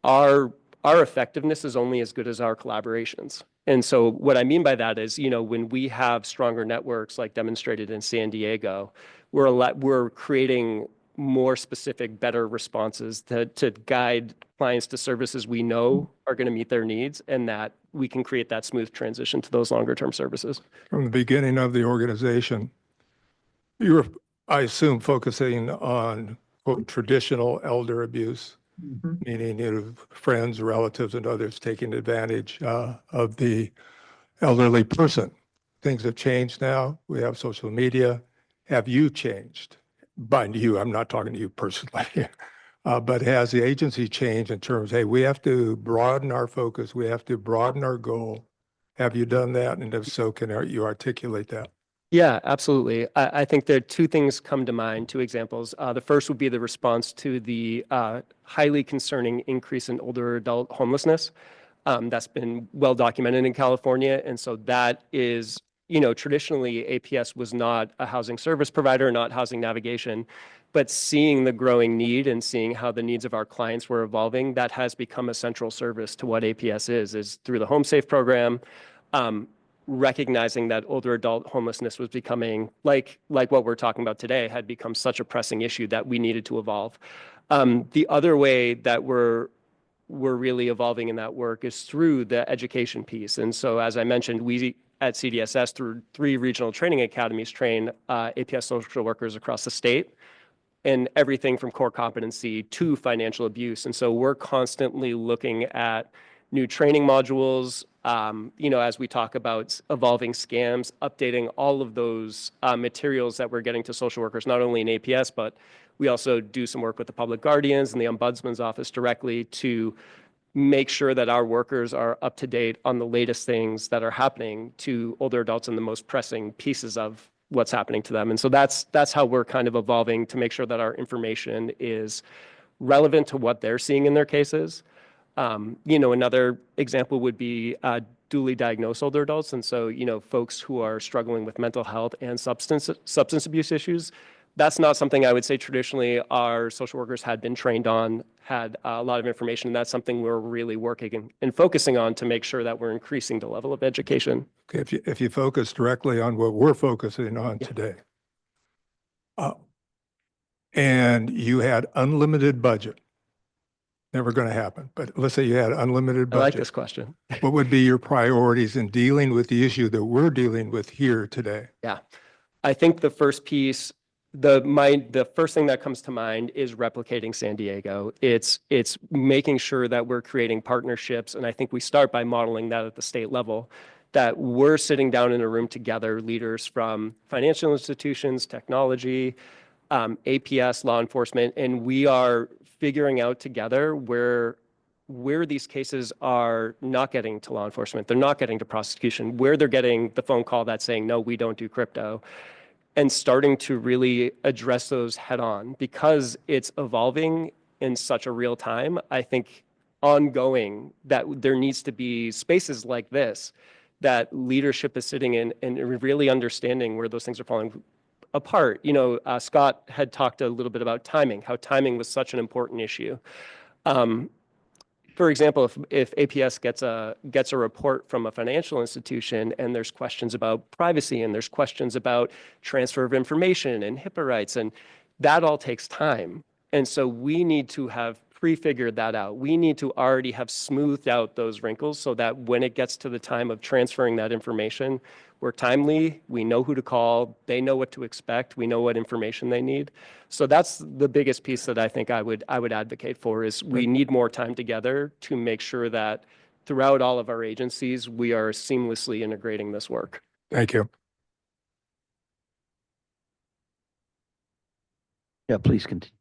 our effectiveness is only as good as our collaborations. And so what I mean by that is, when we have stronger networks like demonstrated in San Diego, we're creating more specific, better responses to guide clients to services we know are going to meet their needs, and that we can create that smooth transition to those longer term services. From the beginning of the organization, you were, I assume, focusing on quote, traditional elder abuse, meaning friends, relatives, and others taking advantage of the elderly person. Things have changed now. We have social media. Have you changed? By you, I'm not talking to you personally. But has the agency changed in terms, hey, we have to broaden our focus, we have to broaden our goal? Have you done that? And if so, can you articulate that? Yeah, absolutely. I think there are two things come to mind, two examples. The first would be the response to the highly concerning increase in older adult homelessness. That's been well documented in California. And so that is traditionally APS was not a housing service provider, not housing navigation, but seeing the growing need and seeing how the needs of our clients were evolving, that has become a central service to what APS is through the Home Safe program, recognizing that older adult homelessness was becoming, like what we're talking about today, had become such a pressing issue that we needed to evolve. The other way that we're really evolving in that work is through the education piece. And so, as I mentioned, we at CDSS, through 3 regional training academies, train APS social workers across the state, and everything from core competency to financial abuse. And so we're constantly looking at new training modules, as we talk about evolving scams, updating all of those materials that we're getting to social workers, not only in APS, but we also do some work with the public guardians and the ombudsman's office directly to make sure that our workers are up to date on the latest things that are happening to older adults and the most pressing pieces of what's happening to them. And so that's how we're kind of evolving to make sure that our information is relevant to what they're seeing in their cases. Another example would be duly diagnosed older adults. And so, folks who are struggling with mental health and substance abuse issues. That's not something I would say traditionally our social workers had been trained on, had a lot of information. And that's something we're really working and focusing on to make sure that we're increasing the level of education. Okay, if you focus directly on what we're focusing on today, and you had unlimited budget, never going to happen, but let's say you had unlimited budget. I like this question. What would be your priorities in dealing with the issue that we're dealing with here today? Yeah, I think the first piece, the first thing that comes to mind is replicating San Diego. It's making sure that we're creating partnerships, and I think we start by modeling that at the state level, that we're sitting down in a room together, leaders from financial institutions, technology, APS, law enforcement, and we are figuring out together where these cases are not getting to law enforcement, they're not getting to prosecution, where they're getting the phone call that's saying, no, we don't do crypto, and starting to really address those head on, because it's evolving in such a real time. I think ongoing that there needs to be spaces like this that leadership is sitting in and really understanding where those things are falling apart. Scott had talked a little bit about timing, how timing was such an important issue. For example, if APS gets a report from a financial institution and there's questions about privacy and there's questions about transfer of information and HIPAA rights, and that all takes time. And so we need to have prefigured that out. We need to already have smoothed out those wrinkles so that when it gets to the time of transferring that information, we're timely, we know who to call, they know what to expect, we know what information they need. So that's the biggest piece that I think I would advocate for, is we need more time together to make sure that throughout all of our agencies, we are seamlessly integrating this work. Thank you. Yeah, please continue.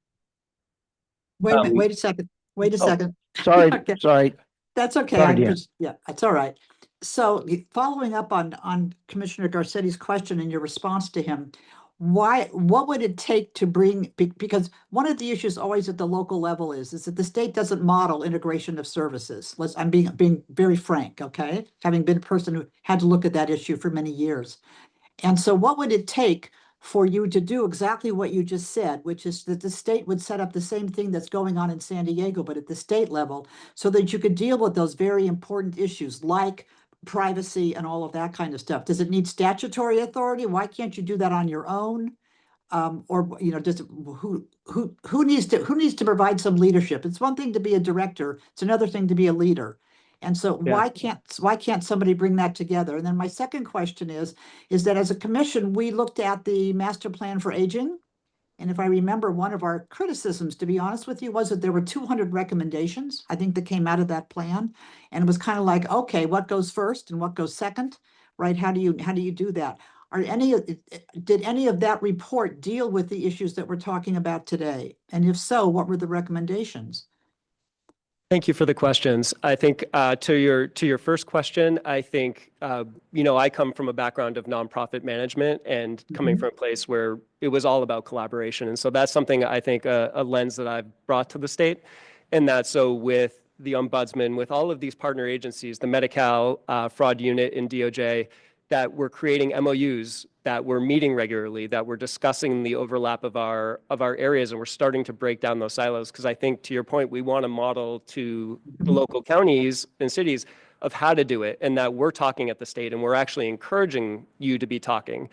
Wait a minute, wait a second. Wait a second. Sorry, Okay. sorry. That's okay. Sorry, Dan. Yeah, it's all right. So following up on Commissioner Garcetti's question and your response to him, what would it take to bring, because one of the issues always at the local level is that the state doesn't model integration of services. I'm being very frank, okay? Having been a person who had to look at that issue for many years. And so what would it take for you to do exactly what you just said, which is that the state would set up the same thing that's going on in San Diego, but at the state level, so that you could deal with those very important issues like privacy and all of that kind of stuff? Does it need statutory authority? Why can't you do that on your own? Or does it, who needs to provide some leadership? It's one thing to be a director; it's another thing to be a leader. And so why can't somebody bring that together? And then my second question is that as a commission, we looked at the master plan for aging. And if I remember, one of our criticisms, to be honest with you, was that there were 200 recommendations, I think, that came out of that plan. And it was kind of like, okay, what goes first and what goes second, right? How do you do that? Did any of that report deal with the issues that we're talking about today? And if so, what were the recommendations? Thank you for the questions. I think to your first question, I think, I come from a background of nonprofit management and coming from a place where it was all about collaboration. And so that's something I think a lens that I've brought to the state. And that so with the ombudsman, with all of these partner agencies, the Medi-Cal fraud unit in DOJ, that we're creating MOUs, that we're meeting regularly, that we're discussing the overlap of our areas, and we're starting to break down those silos. Because I think, to your point, we want to model to the local counties and cities of how to do it, and that we're talking at the state, and we're actually encouraging you to be talking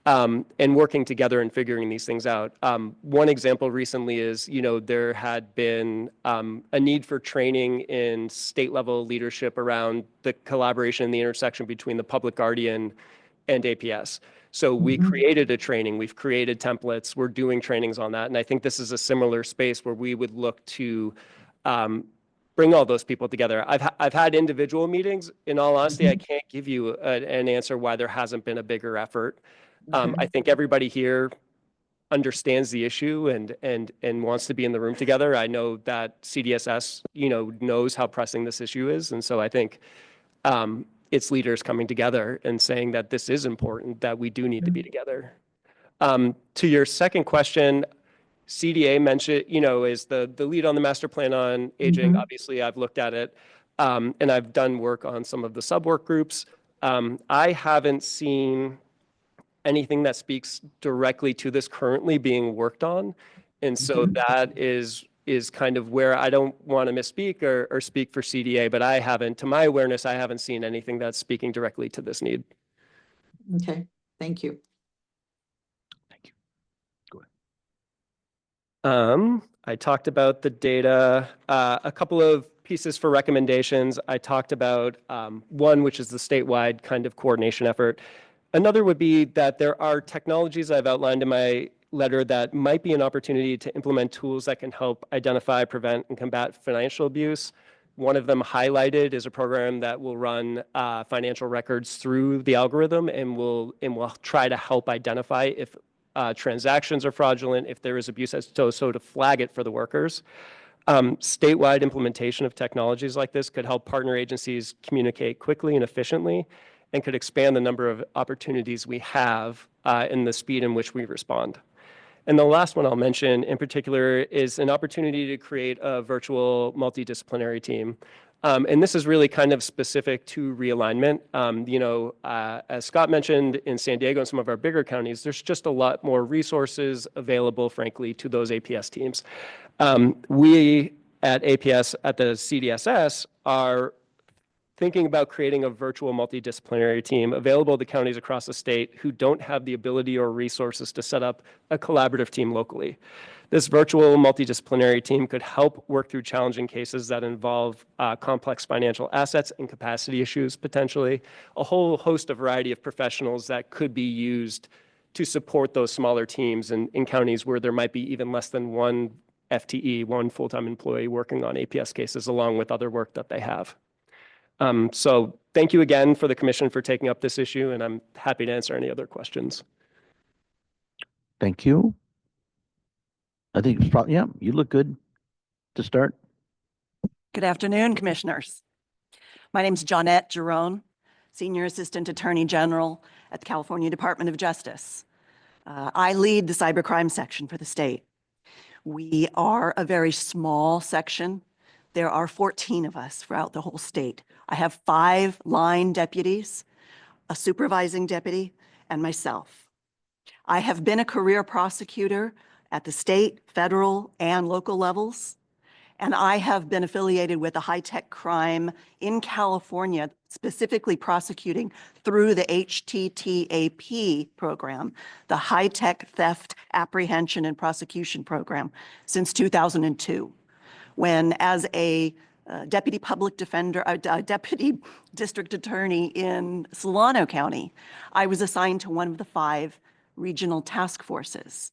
and working together and figuring these things out. One example recently is, there had been a need for training in state level leadership around the collaboration and the intersection between the public guardian and APS. So we created a training, we've created templates, we're doing trainings on that. And I think this is a similar space where we would look to bring all those people together. I've had individual meetings. In all honesty, I can't give you an answer why there hasn't been a bigger effort. I think everybody here understands the issue and wants to be in the room together. I know that CDSS, knows how pressing this issue is. And so I think it's leaders coming together and saying that this is important, that we do need to be together. To your second question, CDA mentioned, is the lead on the master plan on aging. Obviously, I've looked at it and I've done work on some of the sub-work groups. I haven't seen anything that speaks directly to this currently being worked on. And so that is kind of where I don't want to misspeak or speak for CDA, but I haven't, to my awareness, I haven't seen anything that's speaking directly to this need. Okay, thank you. I talked about the data, a couple of pieces for recommendations. I talked about one, which is the statewide kind of coordination effort. Another would be that there are technologies I've outlined in my letter that might be an opportunity to implement tools that can help identify, prevent, and combat financial abuse. One of them highlighted is a program that will run financial records through the algorithm and will try to help identify if transactions are fraudulent, if there is abuse, so to flag it for the workers. Statewide implementation of technologies like this could help partner agencies communicate quickly and efficiently, and could expand the number of opportunities we have in the speed in which we respond. And the last one I'll mention in particular is an opportunity to create a virtual multidisciplinary team. And this is really kind of specific to realignment. As Scott mentioned, in San Diego and some of our bigger counties, there's just a lot more resources available, frankly, to those APS teams. We at APS, at the CDSS, are thinking about creating a virtual multidisciplinary team available to counties across the state who don't have the ability or resources to set up a collaborative team locally. This virtual multidisciplinary team could help work through challenging cases that involve complex financial assets and capacity issues, potentially, a whole host of variety of professionals that could be used to support those smaller teams in counties where there might be even less than one FTE, one full-time employee working on APS cases, along with other work that they have. So thank you again for the commission for taking up this issue, and I'm happy to answer any other questions. Thank you. I think it's probably, yeah, you look good to start. Good afternoon, commissioners. My name is Johnette Jerome, Senior Assistant Attorney General at the California Department of Justice. I lead the cybercrime section for the state. We are a very small section. There are 14 of us throughout the whole state. I have 5 line deputies, a supervising deputy, and myself. I have been a career prosecutor at the state, federal, and local levels, and I have been affiliated with a high-tech crime in California, specifically prosecuting through the HTTAP program, the High-Tech Theft Apprehension and Prosecution Program, since 2002. When as a deputy public defender, deputy district attorney in Solano County, I was assigned to one of the 5 regional task forces.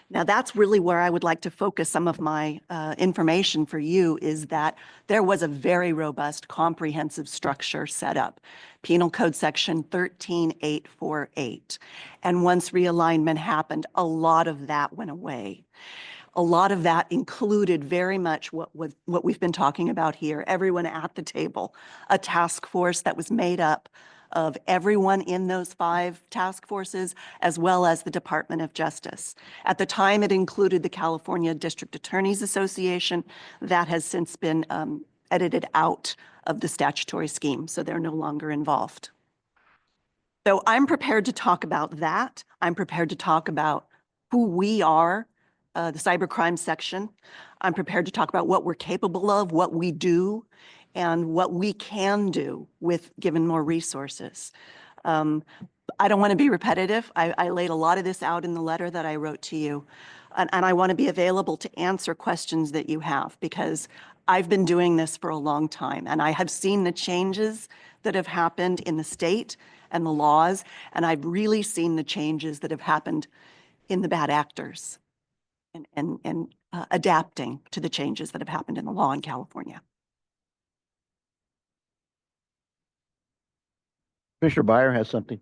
Now, that's really where I would like to focus some of my information for you, is that there was a very robust, comprehensive structure set up, Penal Code Section 13848. And once realignment happened, a lot of that went away. A lot of that included very much what we've been talking about here, everyone at the table, a task force that was made up of everyone in those 5 task forces, as well as the Department of Justice. At the time, it included the California District Attorneys Association. That has since been edited out of the statutory scheme, so they're no longer involved. So I'm prepared to talk about that. I'm prepared to talk about who we are, the cybercrime section. I'm prepared to talk about what we're capable of, what we do, and what we can do with given more resources. I don't want to be repetitive. I laid a lot of this out in the letter that I wrote to you. And I want to be available to answer questions that you have, because I've been doing this for a long time and I have seen the changes that have happened in the state and the laws. And I've really seen the changes that have happened in the bad actors and adapting to the changes that have happened in the law in California. Commissioner Byer has something.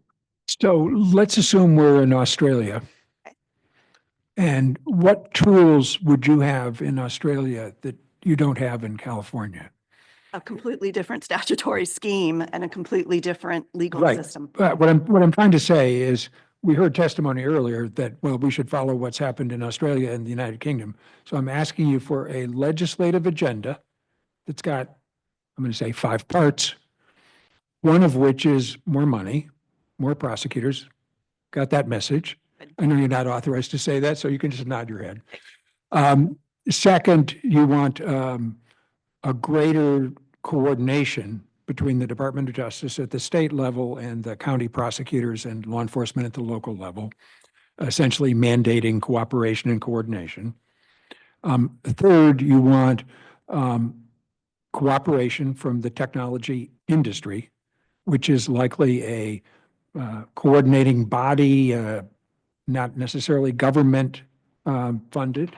So let's assume we're in Australia. And what tools would you have in Australia that you don't have in California? A completely different statutory scheme and a completely different legal Right. system. What I'm trying to say is, we heard testimony earlier that, well, we should follow what's happened in Australia and the United Kingdom. So I'm asking you for a legislative agenda that's got, I'm going to say 5 parts, one of which is more money, more prosecutors. Got that message? I know you're not authorized to say that, so you can just nod your head. Second, you want a greater coordination between the Department of Justice at the state level and the county prosecutors and law enforcement at the local level, essentially mandating cooperation and coordination. Third, you want cooperation from the technology industry, which is likely a coordinating body, not necessarily government funded,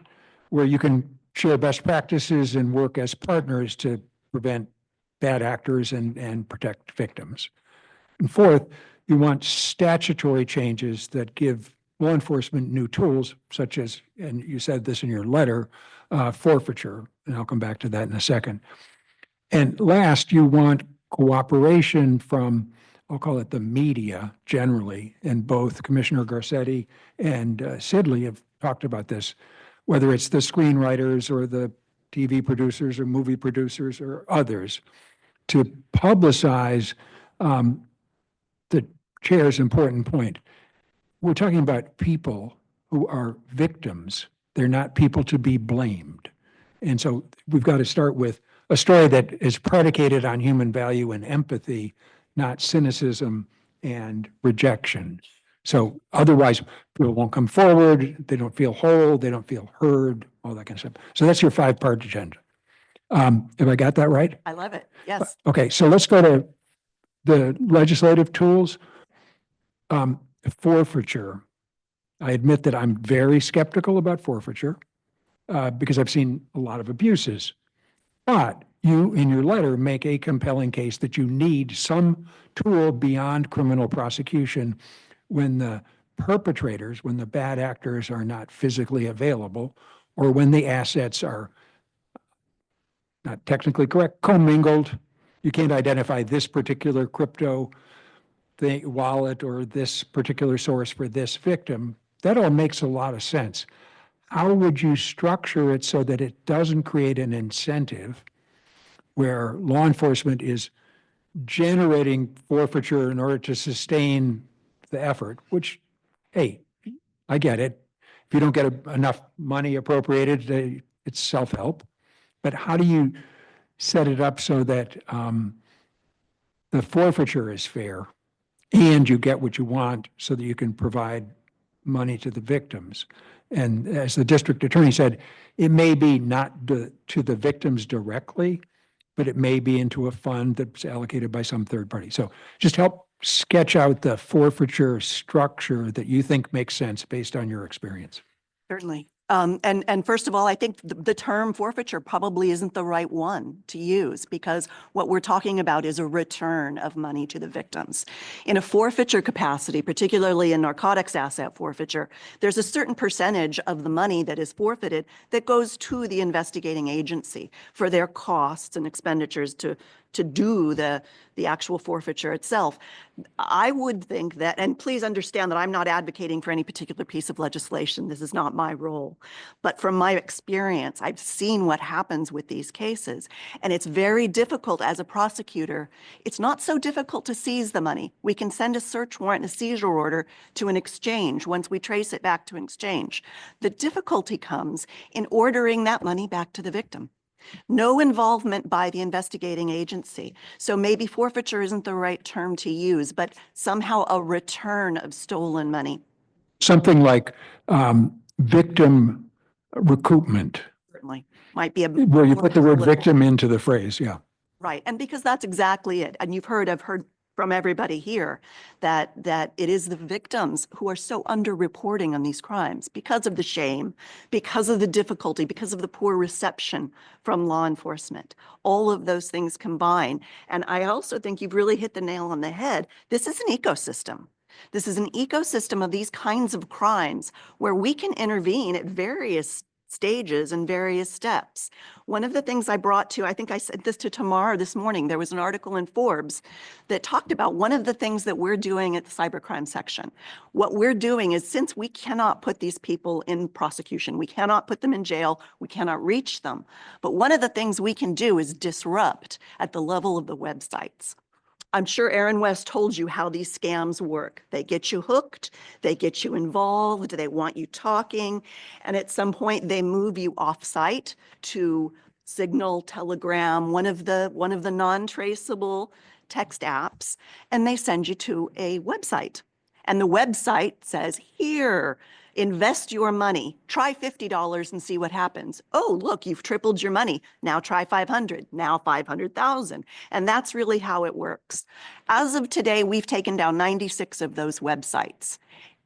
where you can share best practices and work as partners to prevent bad actors and protect victims. And fourth, you want statutory changes that give law enforcement new tools, such as, and you said this in your letter, forfeiture, and I'll come back to that in a second. And last, you want cooperation from, I'll call it the media generally, and both Commissioner Garcetti and Sidley have talked about this, whether it's the screenwriters or the TV producers or movie producers or others, to publicize the chair's important point. We're talking about people who are victims. They're not people to be blamed. And so we've got to start with a story that is predicated on human value and empathy, not cynicism and rejection. So otherwise, people won't come forward, they don't feel whole, they don't feel heard, all that kind of stuff. So that's your 5-part agenda. Have I got that right? I love it. Yes. Okay, so let's go to the legislative tools. Forfeiture. I admit that I'm very skeptical about forfeiture because I've seen a lot of abuses. But you, in your letter, make a compelling case that you need some tool beyond criminal prosecution when the perpetrators, when the bad actors are not physically available, or when the assets are not technically correct, commingled. You can't identify this particular crypto wallet or this particular source for this victim. That all makes a lot of sense. How would you structure it so that it doesn't create an incentive where law enforcement is generating forfeiture in order to sustain the effort, which, hey, I get it. If you don't get enough money appropriated, it's self-help. But how do you set it up so that the forfeiture is fair and you get what you want so that you can provide money to the victims? And as the district attorney said, it may be not to the victims directly, but it may be into a fund that's allocated by some third party. So just help sketch out the forfeiture structure that you think makes sense based on your experience. Certainly. And first of all, I think the term forfeiture probably isn't the right one to use, because what we're talking about is a return of money to the victims. In a forfeiture capacity, particularly in narcotics asset forfeiture, there's a certain percentage of the money that is forfeited that goes to the investigating agency for their costs and expenditures to to do the actual forfeiture itself. I would think that, and please understand that I'm not advocating for any particular piece of legislation. This is not my role. But from my experience, I've seen what happens with these cases. And it's very difficult as a prosecutor. It's not so difficult to seize the money. We can send a search warrant and a seizure order to an exchange once we trace it back to an exchange. The difficulty comes in ordering that money back to the victim. No involvement by the investigating agency. So maybe forfeiture isn't the right term to use, but somehow a return of stolen money. Something like victim recoupment, Certainly might be a where you more put the word palatable- victim into the phrase, yeah. Right, and because that's exactly it. And I've heard from everybody here that it is the victims who are so underreporting on these crimes because of the shame, because of the difficulty, because of the poor reception from law enforcement. All of those things combine. And I also think you've really hit the nail on the head. This is an ecosystem. This is an ecosystem of these kinds of crimes where we can intervene at various stages and various steps. One of the things I brought to, I think I said this to Tamara this morning, there was an article in Forbes that talked about one of the things that we're doing at the cybercrime section. What we're doing is, since we cannot put these people in prosecution, we cannot put them in jail, we cannot reach them. But one of the things we can do is disrupt at the level of the websites. I'm sure Erin West told you how these scams work. They get you hooked, they get you involved, they want you talking, and at some point they move you off-site to Signal, Telegram, one of the non-traceable text apps, and they send you to a website. And the website says, here, invest your money. Try $50 and see what happens. Oh, look, you've tripled your money. Now try 500, now 500,000. And that's really how it works. As of today, we've taken down 96 of those websites.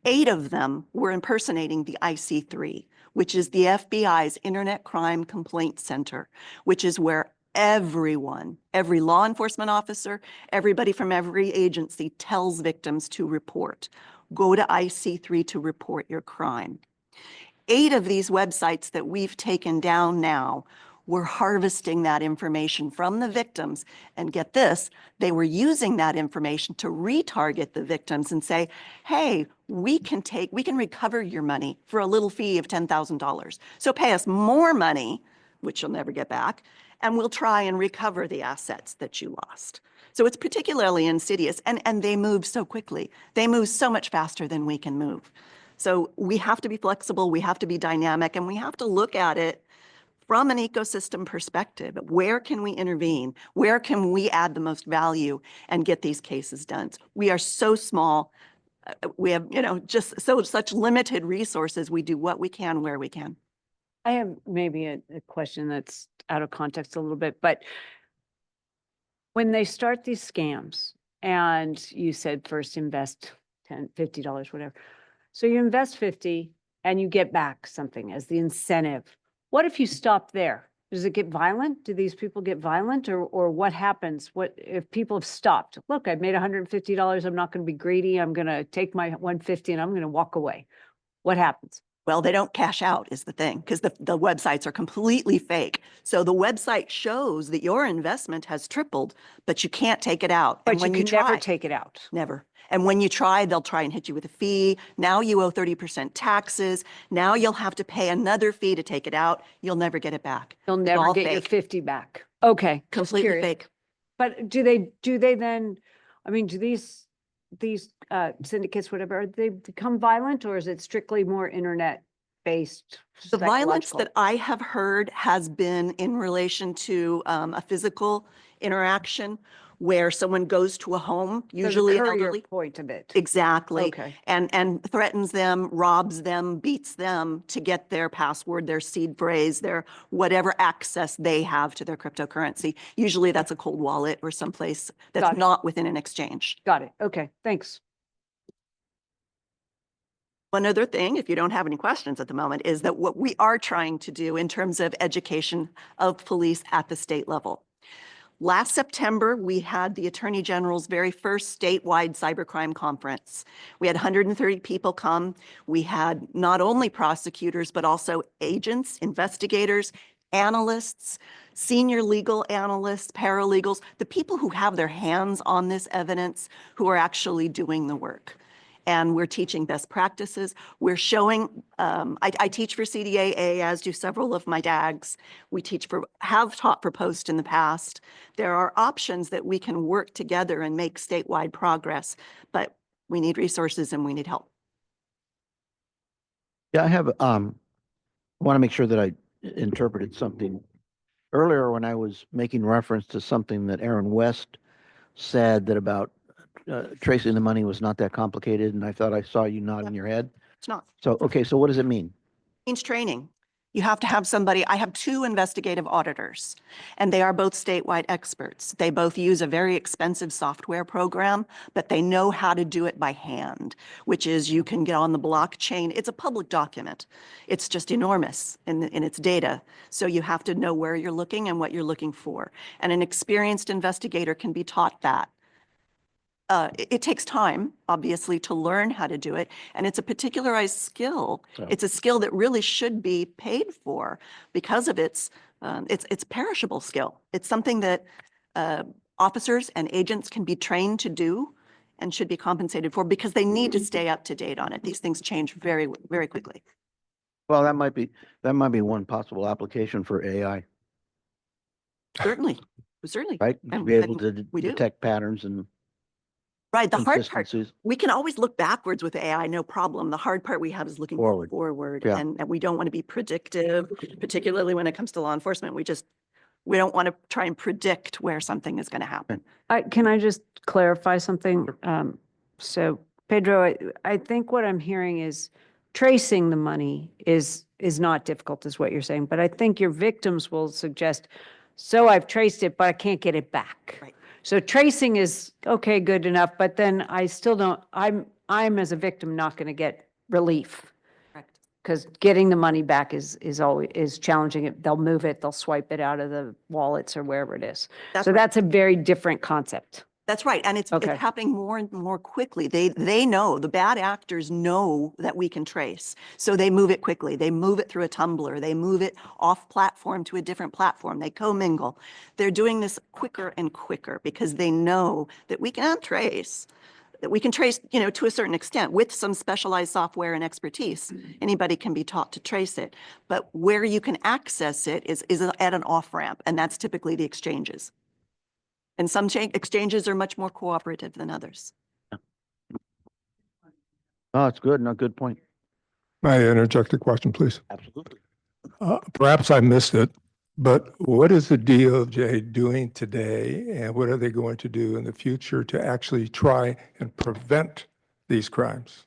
8 of them were impersonating the IC3, which is the FBI's Internet Crime Complaint Center, which is where everyone, every law enforcement officer, everybody from every agency tells victims to report. Go to IC3 to report your crime. 8 of these websites that we've taken down now were harvesting that information from the victims. And get this, they were using that information to retarget the victims and say, hey, we can recover your money for a little fee of $10,000. So pay us more money, which you'll never get back, and we'll try and recover the assets that you lost. So it's particularly insidious, and they move so quickly. They move so much faster than we can move. So we have to be flexible, we have to be dynamic, and we have to look at it from an ecosystem perspective. Where can we intervene? Where can we add the most value and get these cases done? We are so small. We have, just such limited resources. We do what we can where we can. I have maybe a question that's out of context a little bit, but when they start these scams and you said first invest $10, $50, whatever. So you invest 50 and you get back something as the incentive. What if you stop there? Does it get violent? Do these people get violent, or what happens? What if people have stopped? Look, I've made $150. I'm not going to be greedy. I'm going to take my 150 and I'm going to walk away. What happens? Well, they don't cash out is the thing, because the websites are completely fake. So the website shows that your investment has tripled, but you can't take it out. But and when you can never take it out. Never. And when you try, they'll try and hit you with a fee. Now you owe 30% taxes. Now you'll have to pay another fee to take it out. You'll never get it back. You'll It's never all get your fake. 50 back. Okay. just Completely curious. fake. But do they then, I mean, do these syndicates, whatever, they become violent, or is it strictly more internet based? The violence that I have heard has been in relation to a physical interaction where someone goes to a home, usually the courier elderly. point of it. Exactly. Okay. And threatens them, robs them, beats them to get their password, their seed phrase, their whatever access they have to their cryptocurrency. Usually that's a cold wallet or someplace Got that's it. not within an exchange. Got it. Okay. Thanks. One other thing, if you don't have any questions at the moment, is that what we are trying to do in terms of education of police at the state level. Last September, we had the Attorney General's very first statewide cybercrime conference. We had 130 people come. We had not only prosecutors, but also agents, investigators, analysts, senior legal analysts, paralegals, the people who have their hands on this evidence, who are actually doing the work. And we're teaching best practices. We're showing, I teach for CDAA, as do several of my DAGs. We have taught for POST in the past. There are options that we can work together and make statewide progress, but we need resources and we need help. Yeah, I want to make sure that I interpreted something earlier when I was making reference to something that Erin West said that about tracing the money was not that complicated, and I thought I saw you nodding your head. It's not. So, okay, so what does it mean? It means training. You have to have somebody. I have 2 investigative auditors, and they are both statewide experts. They both use a very expensive software program, but they know how to do it by hand, which is you can get on the blockchain. It's a public document. It's just enormous in its data. So you have to know where you're looking and what you're looking for. And an experienced investigator can be taught that. It takes time, obviously, to learn how to do it, and it's a particularized skill. So- It's a skill that really should be paid for because of its perishable skill. It's something that officers and agents can be trained to do and should be compensated for because they need to stay up to date on it. These things change very, very quickly. Well, that might be one possible application for AI, Certainly, certainly. right? To And- be able and to we do. detect patterns and Right, the hard part, consistencies. we can always look backwards with AI, no problem. The hard part we have is looking Forward. forward, Yeah. and we don't want to be predictive, particularly when it comes to law enforcement. We don't want to try and predict where something is going to happen. Can I just clarify something? So Pedro, I think what I'm hearing is tracing the money is not difficult, is what you're saying. But I think your victims will suggest, so I've traced it, but I can't get it back. Right. So tracing is, okay, good enough, but then I still don't, I'm as a victim not going to get relief. Correct. Because getting the money back is challenging. They'll move it, they'll swipe it out of the wallets or wherever it is. That's So right. that's a very different concept. That's right, and it's Okay. happening more and more quickly. They know, the bad actors know that we can trace, so they move it quickly. They move it through a tumbler. They move it off platform to a different platform. They commingle. They're doing this quicker and quicker because they know that we can trace. That we can trace, to a certain extent with some specialized software and expertise. Anybody can be taught to trace it, but where you can access it is at an off-ramp, and that's typically the exchanges. And some exchanges are much more cooperative than others. Oh, it's good. No, good point. May I interject a question, please? Absolutely. Perhaps I missed it, but what is the DOJ doing today and what are they going to do in the future to actually try and prevent these crimes?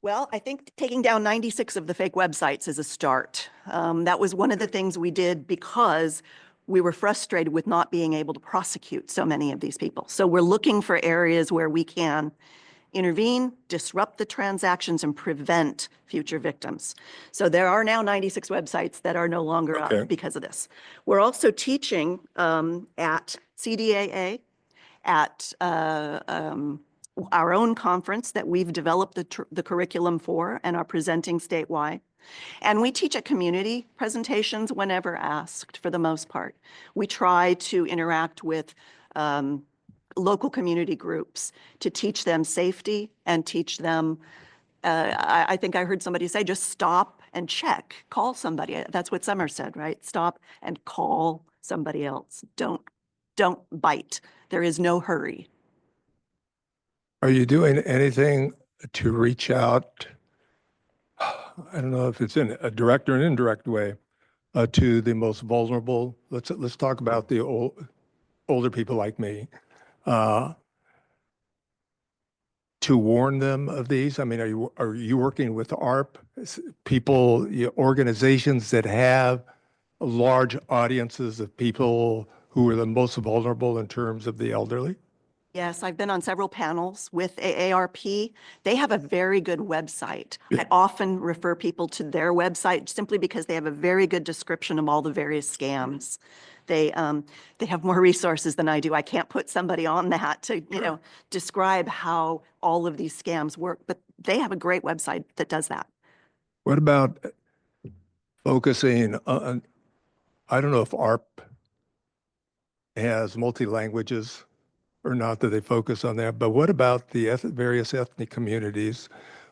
Well, I think taking down 96 of the fake websites is a start. That was one of the things we did because we were frustrated with not being able to prosecute so many of these people. So we're looking for areas where we can intervene, disrupt the transactions, and prevent future victims. So there are now 96 websites that are no longer Okay. up because of this. We're also teaching at CDAA, at our own conference that we've developed the curriculum for and are presenting statewide. And we teach at community presentations whenever asked, for the most part. We try to interact with local community groups to teach them safety and teach them, I think I heard somebody say, just stop and check, call somebody. That's what Summer said, right? Stop and call somebody else. Don't bite. There is no hurry. Are you doing anything to reach out, I don't know if it's in a direct or an indirect way, to the most vulnerable? Let's talk about the older people like me. To warn them of these? I mean, are you working with ARP, people, organizations that have large audiences of people who are the most vulnerable in terms of the elderly? Yes, I've been on several panels with AARP. They have a very good website. I often refer people to their website simply because they have a very good description of all the various scams. They have more resources than I do. I can't put somebody on that to, describe how all of these scams work, but they have a great website that does that. What about focusing on, I don't know if ARP has multi-languages or not, that they focus on that, but what about the various ethnic communities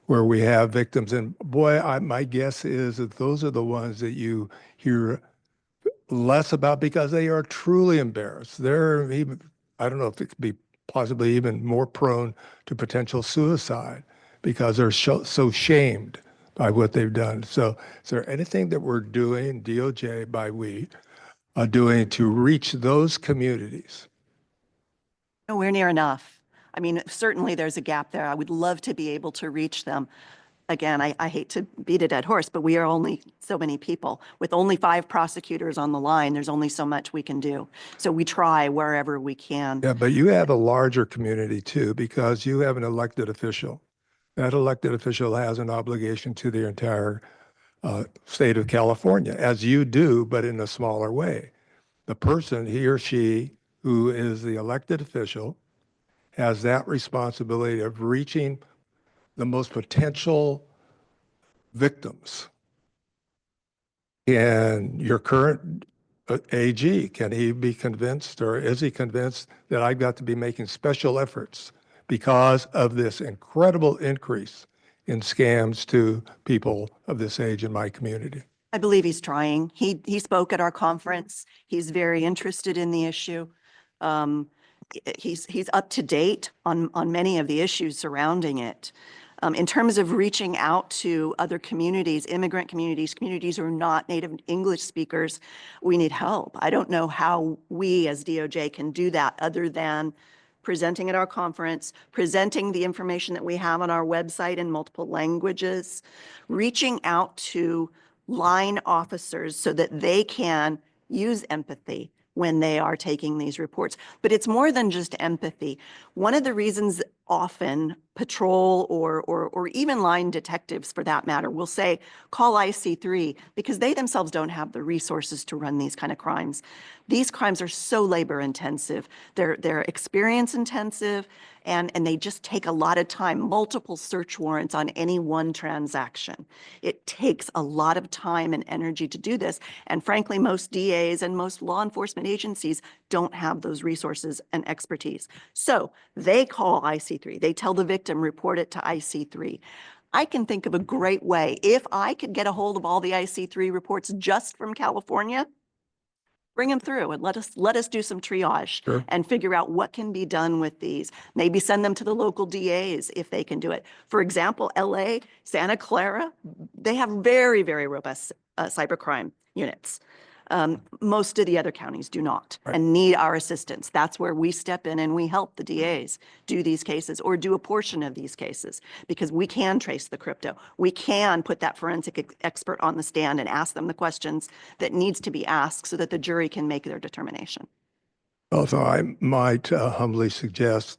where we have victims? And boy, my guess is that those are the ones that you hear less about because they are truly embarrassed. They're even, I don't know if it could be possibly even more prone to potential suicide because they're so shamed by what they've done. So is there anything that we're doing, DOJ by we, are doing to reach those communities? Nowhere near enough. I mean, certainly there's a gap there. I would love to be able to reach them. Again, I hate to beat a dead horse, but we are only so many people. With only 5 prosecutors on the line, there's only so much we can do. So we try wherever we can. Yeah, but you have a larger community too, because you have an elected official. That elected official has an obligation to the entire state of California, as you do, but in a smaller way. The person, he or she, who is the elected official, has that responsibility of reaching the most potential victims. And your current AG, can he be convinced, or is he convinced that I've got to be making special efforts because of this incredible increase in scams to people of this age in my community? I believe he's trying. He spoke at our conference. He's very interested in the issue. He's up to date on many of the issues surrounding it. In terms of reaching out to other communities, immigrant communities, communities who are not native English speakers, we need help. I don't know how we as DOJ can do that other than presenting at our conference, presenting the information that we have on our website in multiple languages, reaching out to line officers so that they can use empathy when they are taking these reports. But it's more than just empathy. One of the reasons often patrol or even line detectives for that matter will say, call IC3, because they themselves don't have the resources to run these kind of crimes. These crimes are so labor intensive, they're experience intensive, and they just take a lot of time, multiple search warrants on any one transaction. It takes a lot of time and energy to do this. And frankly, most DAs and most law enforcement agencies don't have those resources and expertise. So they call IC3. They tell the victim, report it to IC3. I can think of a great way. If I could get a hold of all the IC3 reports just from California, bring them through and let us do some triage and figure out what can be done with these. Maybe send them to the local DAs if they can do it. For example, LA, Santa Clara, they have very, very robust cybercrime units. Most of the other counties do not and need our assistance. That's where we step in and we help the DAs do these cases or do a portion of these cases because we can trace the crypto. We can put that forensic expert on the stand and ask them the questions that needs to be asked so that the jury can make their determination. Also, I might humbly suggest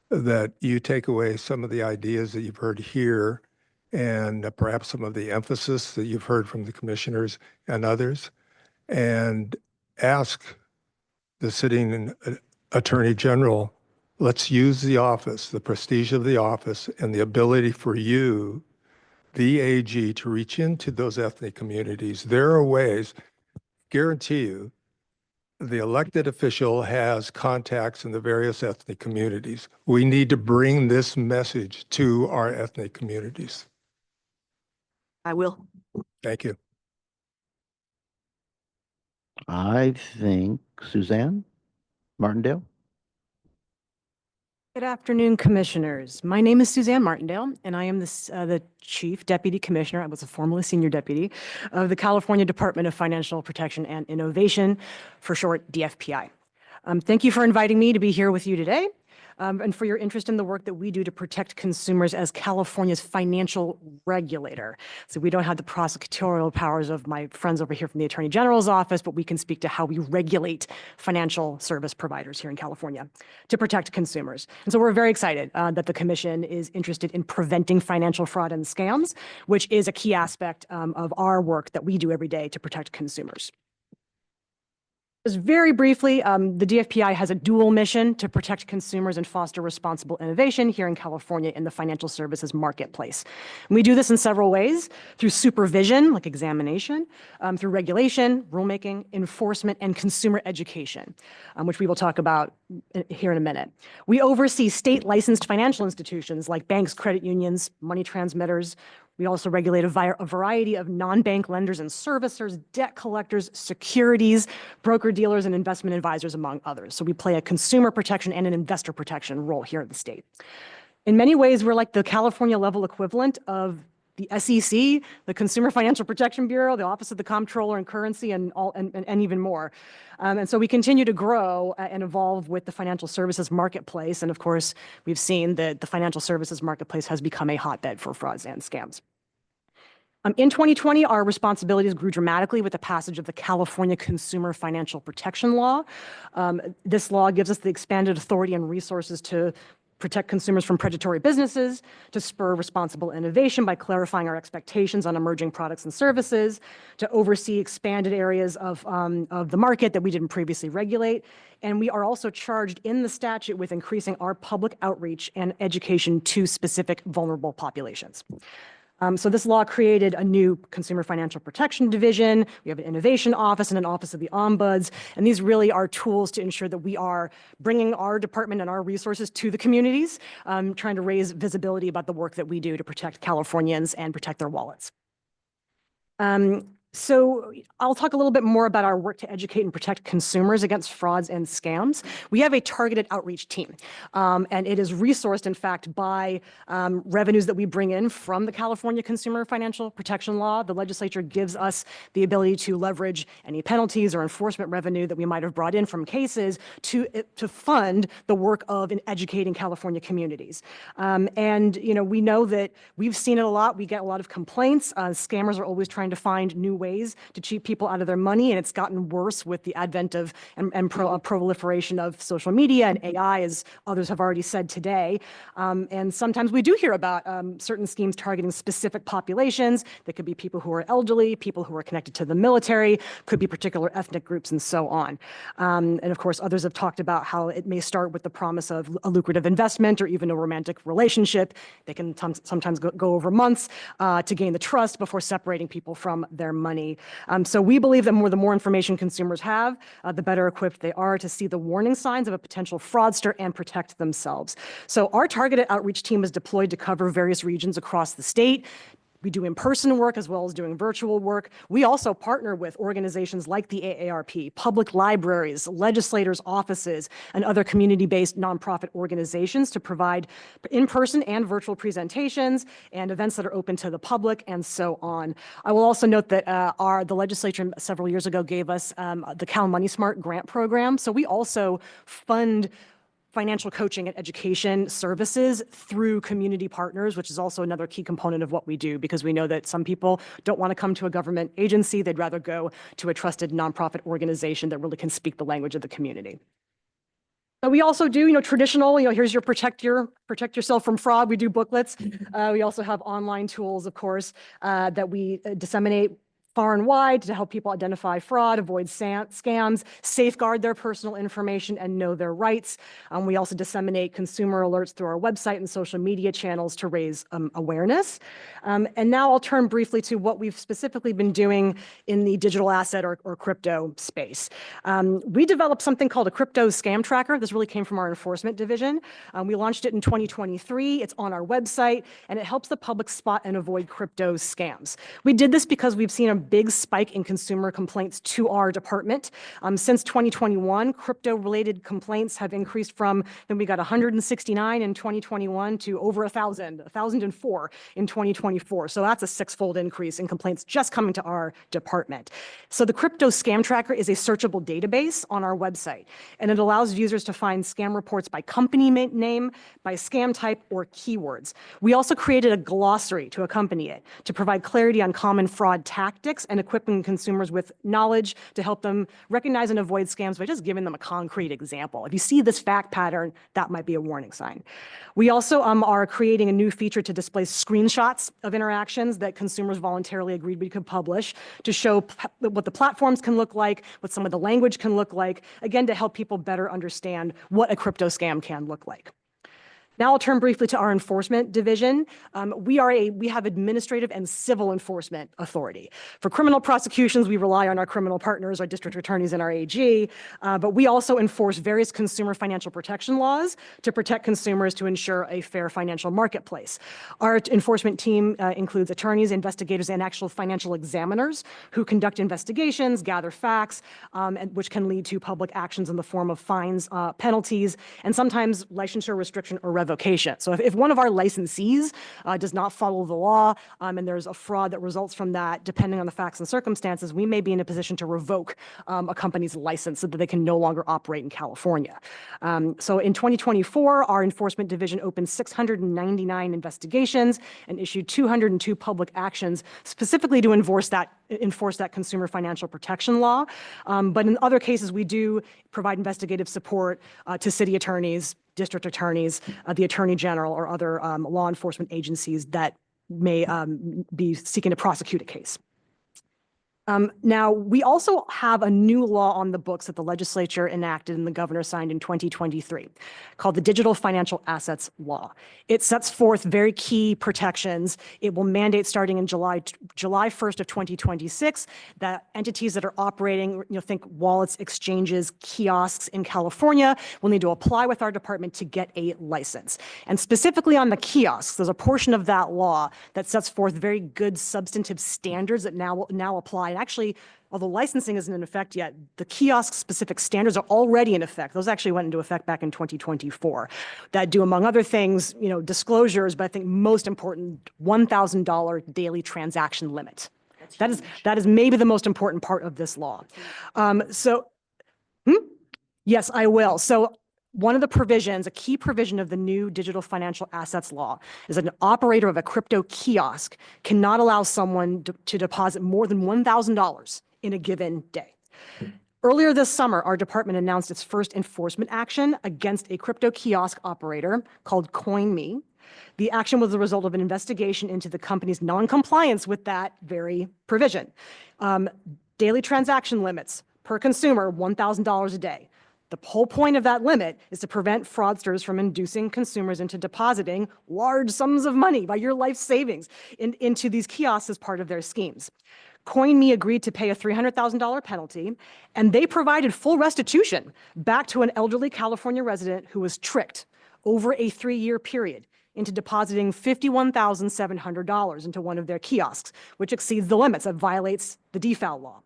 that you take away some of the ideas that you've heard here and perhaps some of the emphasis that you've heard from the commissioners and others, and ask the sitting Attorney General, let's use the office, the prestige of the office, and the ability for you, the AG, to reach into those ethnic communities. There are ways, guarantee you, the elected official has contacts in the various ethnic communities. We need to bring this message to our ethnic communities. I will. Thank you. I think Suzanne Martindale. Good afternoon, Commissioners. My name is Suzanne Martindale, and I am the Chief Deputy Commissioner. I was a formerly Senior Deputy of the California Department of Financial Protection and Innovation, for short, DFPI. Thank you for inviting me to be here with you today and for your interest in the work that we do to protect consumers as California's financial regulator. So we don't have the prosecutorial powers of my friends over here from the Attorney General's office, but we can speak to how we regulate financial service providers here in California to protect consumers. And so we're very excited that the Commission is interested in preventing financial fraud and scams, which is a key aspect of our work that we do every day to protect consumers. Just very briefly, the DFPI has a dual mission to protect consumers and foster responsible innovation here in California in the financial services marketplace. And we do this in several ways: through supervision, like examination, through regulation, rulemaking, enforcement, and consumer education, which we will talk about here in a minute. We oversee state licensed financial institutions like banks, credit unions, money transmitters. We also regulate a variety of non-bank lenders and servicers, debt collectors, securities, broker-dealers, and investment advisors, among others. So we play a consumer protection and an investor protection role here at the state. In many ways, we're like the California level equivalent of the SEC, the Consumer Financial Protection Bureau, the Office of the Comptroller and Currency, and even more. And so we continue to grow and evolve with the financial services marketplace. And of course, we've seen that the financial services marketplace has become a hotbed for frauds and scams. In 2020, our responsibilities grew dramatically with the passage of the California Consumer Financial Protection Law. This law gives us the expanded authority and resources to protect consumers from predatory businesses, to spur responsible innovation by clarifying our expectations on emerging products and services, to oversee expanded areas of the market that we didn't previously regulate. And we are also charged in the statute with increasing our public outreach and education to specific vulnerable populations. So this law created a new Consumer Financial Protection Division. We have an innovation office and an office of the ombuds. And these really are tools to ensure that we are bringing our department and our resources to the communities, trying to raise visibility about the work that we do to protect Californians and protect their wallets. So I'll talk a little bit more about our work to educate and protect consumers against frauds and scams. We have a targeted outreach team, and it is resourced, in fact, by revenues that we bring in from the California Consumer Financial Protection Law. The legislature gives us the ability to leverage any penalties or enforcement revenue that we might have brought in from cases to fund the work of educating California communities. And we know that we've seen it a lot. We get a lot of complaints. Scammers are always trying to find new ways to cheat people out of their money, and it's gotten worse with the advent of and proliferation of social media and AI, as others have already said today. And sometimes we do hear about certain schemes targeting specific populations. That could be people who are elderly, people who are connected to the military, could be particular ethnic groups, and so on. And of course, others have talked about how it may start with the promise of a lucrative investment or even a romantic relationship. They can sometimes go over months to gain the trust before separating people from their money. So we believe that the more information consumers have, the better equipped they are to see the warning signs of a potential fraudster and protect themselves. So our targeted outreach team is deployed to cover various regions across the state. We do in-person work as well as doing virtual work. We also partner with organizations like the AARP, public libraries, legislators' offices, and other community-based nonprofit organizations to provide in-person and virtual presentations and events that are open to the public, and so on. I will also note that the legislature several years ago gave us the Cal Money Smart grant program. So we also fund financial coaching and education services through community partners, which is also another key component of what we do, because we know that some people don't want to come to a government agency. They'd rather go to a trusted nonprofit organization that really can speak the language of the community. So we also do, traditional, here's your protect yourself from fraud. We do booklets. We also have online tools, of course, that we disseminate far and wide to help people identify fraud, avoid scams, safeguard their personal information, and know their rights. We also disseminate consumer alerts through our website and social media channels to raise awareness. And now I'll turn briefly to what we've specifically been doing in the digital asset or crypto space. We developed something called a crypto scam tracker. This really came from our enforcement division. We launched it in 2023. It's on our website, and it helps the public spot and avoid crypto scams. We did this because we've seen a big spike in consumer complaints to our department. Since 2021, crypto-related complaints have increased from, then we got 169 in 2021 to over 1,004 in 2024. So that's a six-fold increase in complaints just coming to our department. So the Crypto Scam Tracker is a searchable database on our website, and it allows users to find scam reports by company name, by scam type, or keywords. We also created a glossary to accompany it to provide clarity on common fraud tactics basics and equipping consumers with knowledge to help them recognize and avoid scams by just giving them a concrete example. If you see this fact pattern, that might be a warning sign. We also are creating a new feature to display screenshots of interactions that consumers voluntarily agreed we could publish to show what the platforms can look like, what some of the language can look like, again, to help people better understand what a crypto scam can look like. Now I'll turn briefly to our enforcement division. We have administrative and civil enforcement authority. For criminal prosecutions, we rely on our criminal partners, our district attorneys and our AG, but we also enforce various consumer financial protection laws to protect consumers to ensure a fair financial marketplace. Our enforcement team includes attorneys, investigators, and actual financial examiners who conduct investigations, gather facts, which can lead to public actions in the form of fines, penalties, and sometimes licensure restriction or revocation. So if one of our licensees does not follow the law and there's a fraud that results from that, depending on the facts and circumstances, we may be in a position to revoke a company's license so that they can no longer operate in California. So in 2024, our enforcement division opened 699 investigations and issued 202 public actions specifically to enforce that consumer financial protection law. But in other cases, we do provide investigative support to city attorneys, district attorneys, the attorney general, or other law enforcement agencies that may be seeking to prosecute a case. Now, we also have a new law on the books that the legislature enacted and the governor signed in 2023 called the Digital Financial Assets Law. It sets forth very key protections. It will mandate starting in July 1st of 2026 that entities that are operating, think wallets, exchanges, kiosks in California will need to apply with our department to get a license. And specifically on the kiosks, there's a portion of that law that sets forth very good substantive standards that now apply. And actually, although licensing isn't in effect yet, the kiosk-specific standards are already in effect. Those actually went into effect back in 2024 that do, among other things, disclosures, but I think most important, $1,000 daily transaction limit. That is maybe the most important part of this law. Yes, I will. So one of the provisions, a key provision of the new digital financial assets law, is that an operator of a crypto kiosk cannot allow someone to deposit more than $1,000 in a given day. Earlier this summer, our department announced its first enforcement action against a crypto kiosk operator called CoinMe. The action was the result of an investigation into the company's non-compliance with that very provision. Daily transaction limits per consumer, $1,000 a day. The whole point of that limit is to prevent fraudsters from inducing consumers into depositing large sums of money by your life savings into these kiosks as part of their schemes. CoinMe agreed to pay a $300,000 penalty, and they provided full restitution back to an elderly California resident who was tricked over a 3-year period into depositing $51,700 into one of their kiosks, which exceeds the limits. That violates the DFAL law.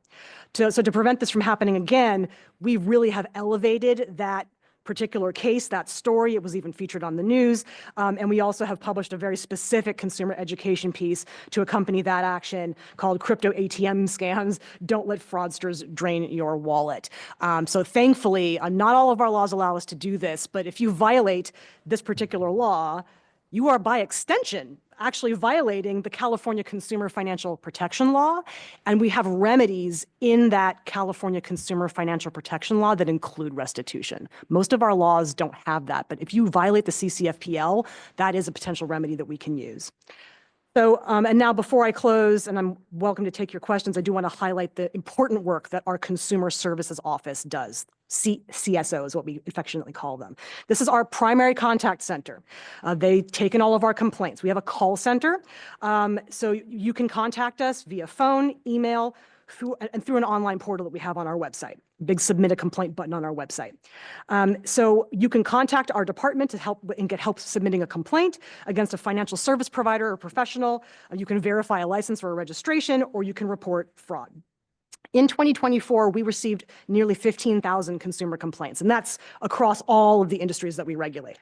So to prevent this from happening again, we really have elevated that particular case, that story. It was even featured on the news. And we also have published a very specific consumer education piece to accompany that action called Crypto ATM Scams. Don't let fraudsters drain your wallet. So thankfully, not all of our laws allow us to do this, but if you violate this particular law, you are by extension actually violating the California Consumer Financial Protection Law. And we have remedies in that California Consumer Financial Protection Law that include restitution. Most of our laws don't have that, but if you violate the CCFPL, that is a potential remedy that we can use. So, and now before I close, and I'm welcome to take your questions, I do want to highlight the important work that our Consumer Services Office does. CSO is what we affectionately call them. This is our primary contact center. They've taken all of our complaints. We have a call center, so you can contact us via phone, email, through an online portal that we have on our website. Big submit a complaint button on our website. So you can contact our department to help and get help submitting a complaint against a financial service provider or professional. You can verify a license or a registration, or you can report fraud. In 2024, we received nearly 15,000 consumer complaints, and that's across all of the industries that we regulate.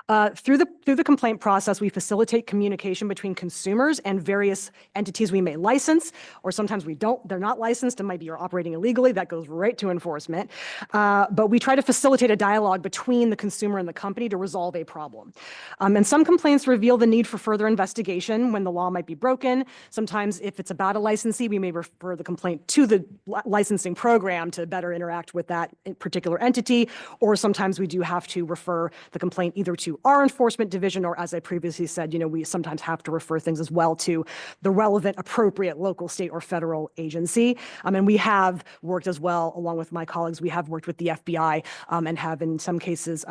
Through the complaint process, we facilitate communication between consumers and various entities we may license, or sometimes we don't. They're not licensed and might be operating illegally. That goes right to enforcement. But we try to facilitate a dialogue between the consumer and the company to resolve a problem. And some complaints reveal the need for further investigation when the law might be broken. Sometimes if it's about a licensee, we may refer the complaint to the licensing program to better interact with that particular entity, or sometimes we do have to refer the complaint either to our enforcement division, or as I previously said, we sometimes have to refer things as well to the relevant, appropriate local, state, or federal agency. And we have worked as well, along with my colleagues, we have worked with the FBI and have in some cases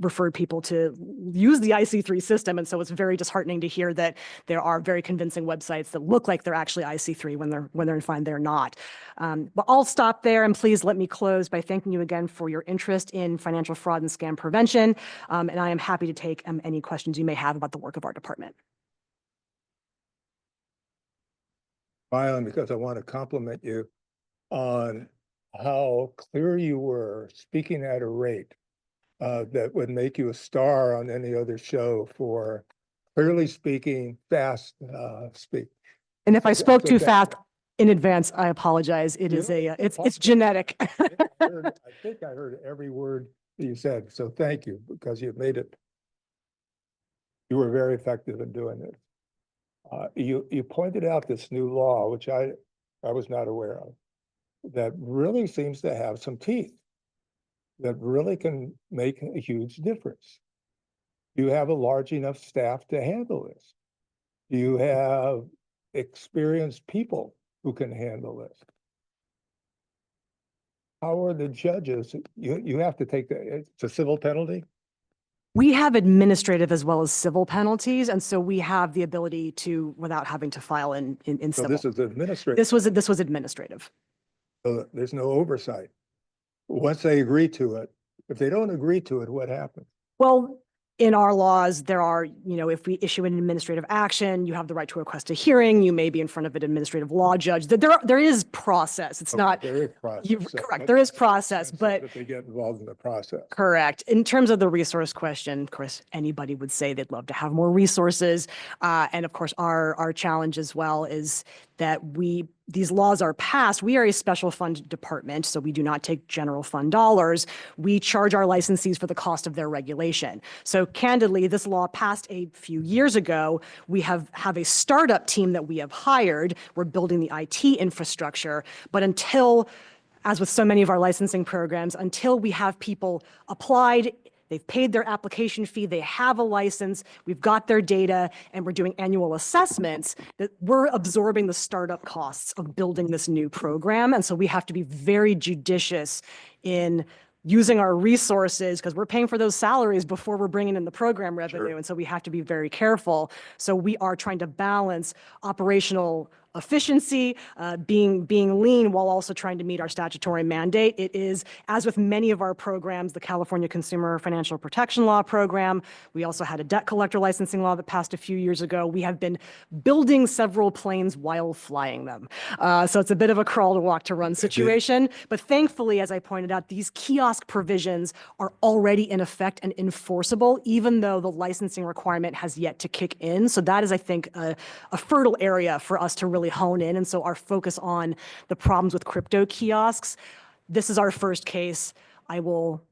referred people to use the IC3 system. And so it's very disheartening to hear that there are very convincing websites that look like they're actually IC3 when they're in fact they're not. But I'll stop there, and please let me close by thanking you again for your interest in financial fraud and scam prevention. And I am happy to take any questions you may have about the work of our department. Smiling because I want to compliment you on how clear you were speaking at a rate that would make you a star on any other show for clearly speaking, fast speak. And if I spoke too fast in advance, I apologize. It is it's genetic. I think I heard every word that you said. So thank you, because you made it. You were very effective in doing it. You pointed out this new law, which I was not aware of, that really seems to have some teeth, that really can make a huge difference. Do you have a large enough staff to handle this? Do you have experienced people who can handle this? How are the judges? You have to take it's a civil penalty? We have administrative as well as civil penalties, and so we have the ability to, without having to file in So civil. this is administrative. This was administrative. So there's no oversight. Once they agree to it, if they don't agree to it, what happens? Well, in our laws, there are, if we issue an administrative action, you have the right to request a hearing. You may be in front of an administrative law judge. There is process. It's Okay, not. there is process. Correct. There is process, but If they get involved in the process. correct. In terms of the resource question, of course, anybody would say they'd love to have more resources. And of course, our challenge as well is that these laws are passed. We are a special fund department, so we do not take general fund dollars. We charge our licensees for the cost of their regulation. So candidly, this law passed a few years ago. We have a startup team that we have hired. We're building the IT infrastructure, but until, as with so many of our licensing programs, until we have people applied, they've paid their application fee, they have a license, we've got their data, and we're doing annual assessments, that we're absorbing the startup costs of building this new program. And so we have to be very judicious in using our resources, because we're paying for those salaries before we're bringing in the program revenue. Sure. And so we have to be very careful. So we are trying to balance operational efficiency, being lean, while also trying to meet our statutory mandate. It is, as with many of our programs, the California Consumer Financial Protection Law program. We also had a debt collector licensing law that passed a few years ago. We have been building several planes while flying them. So it's a bit of a crawl to walk to run situation. But thankfully, as I pointed out, these kiosk provisions are already in effect and enforceable, even though the licensing requirement has yet to kick in. So that is, I think, a fertile area for us to really hone in. And so our focus on the problems with crypto kiosks, this is our first case. I will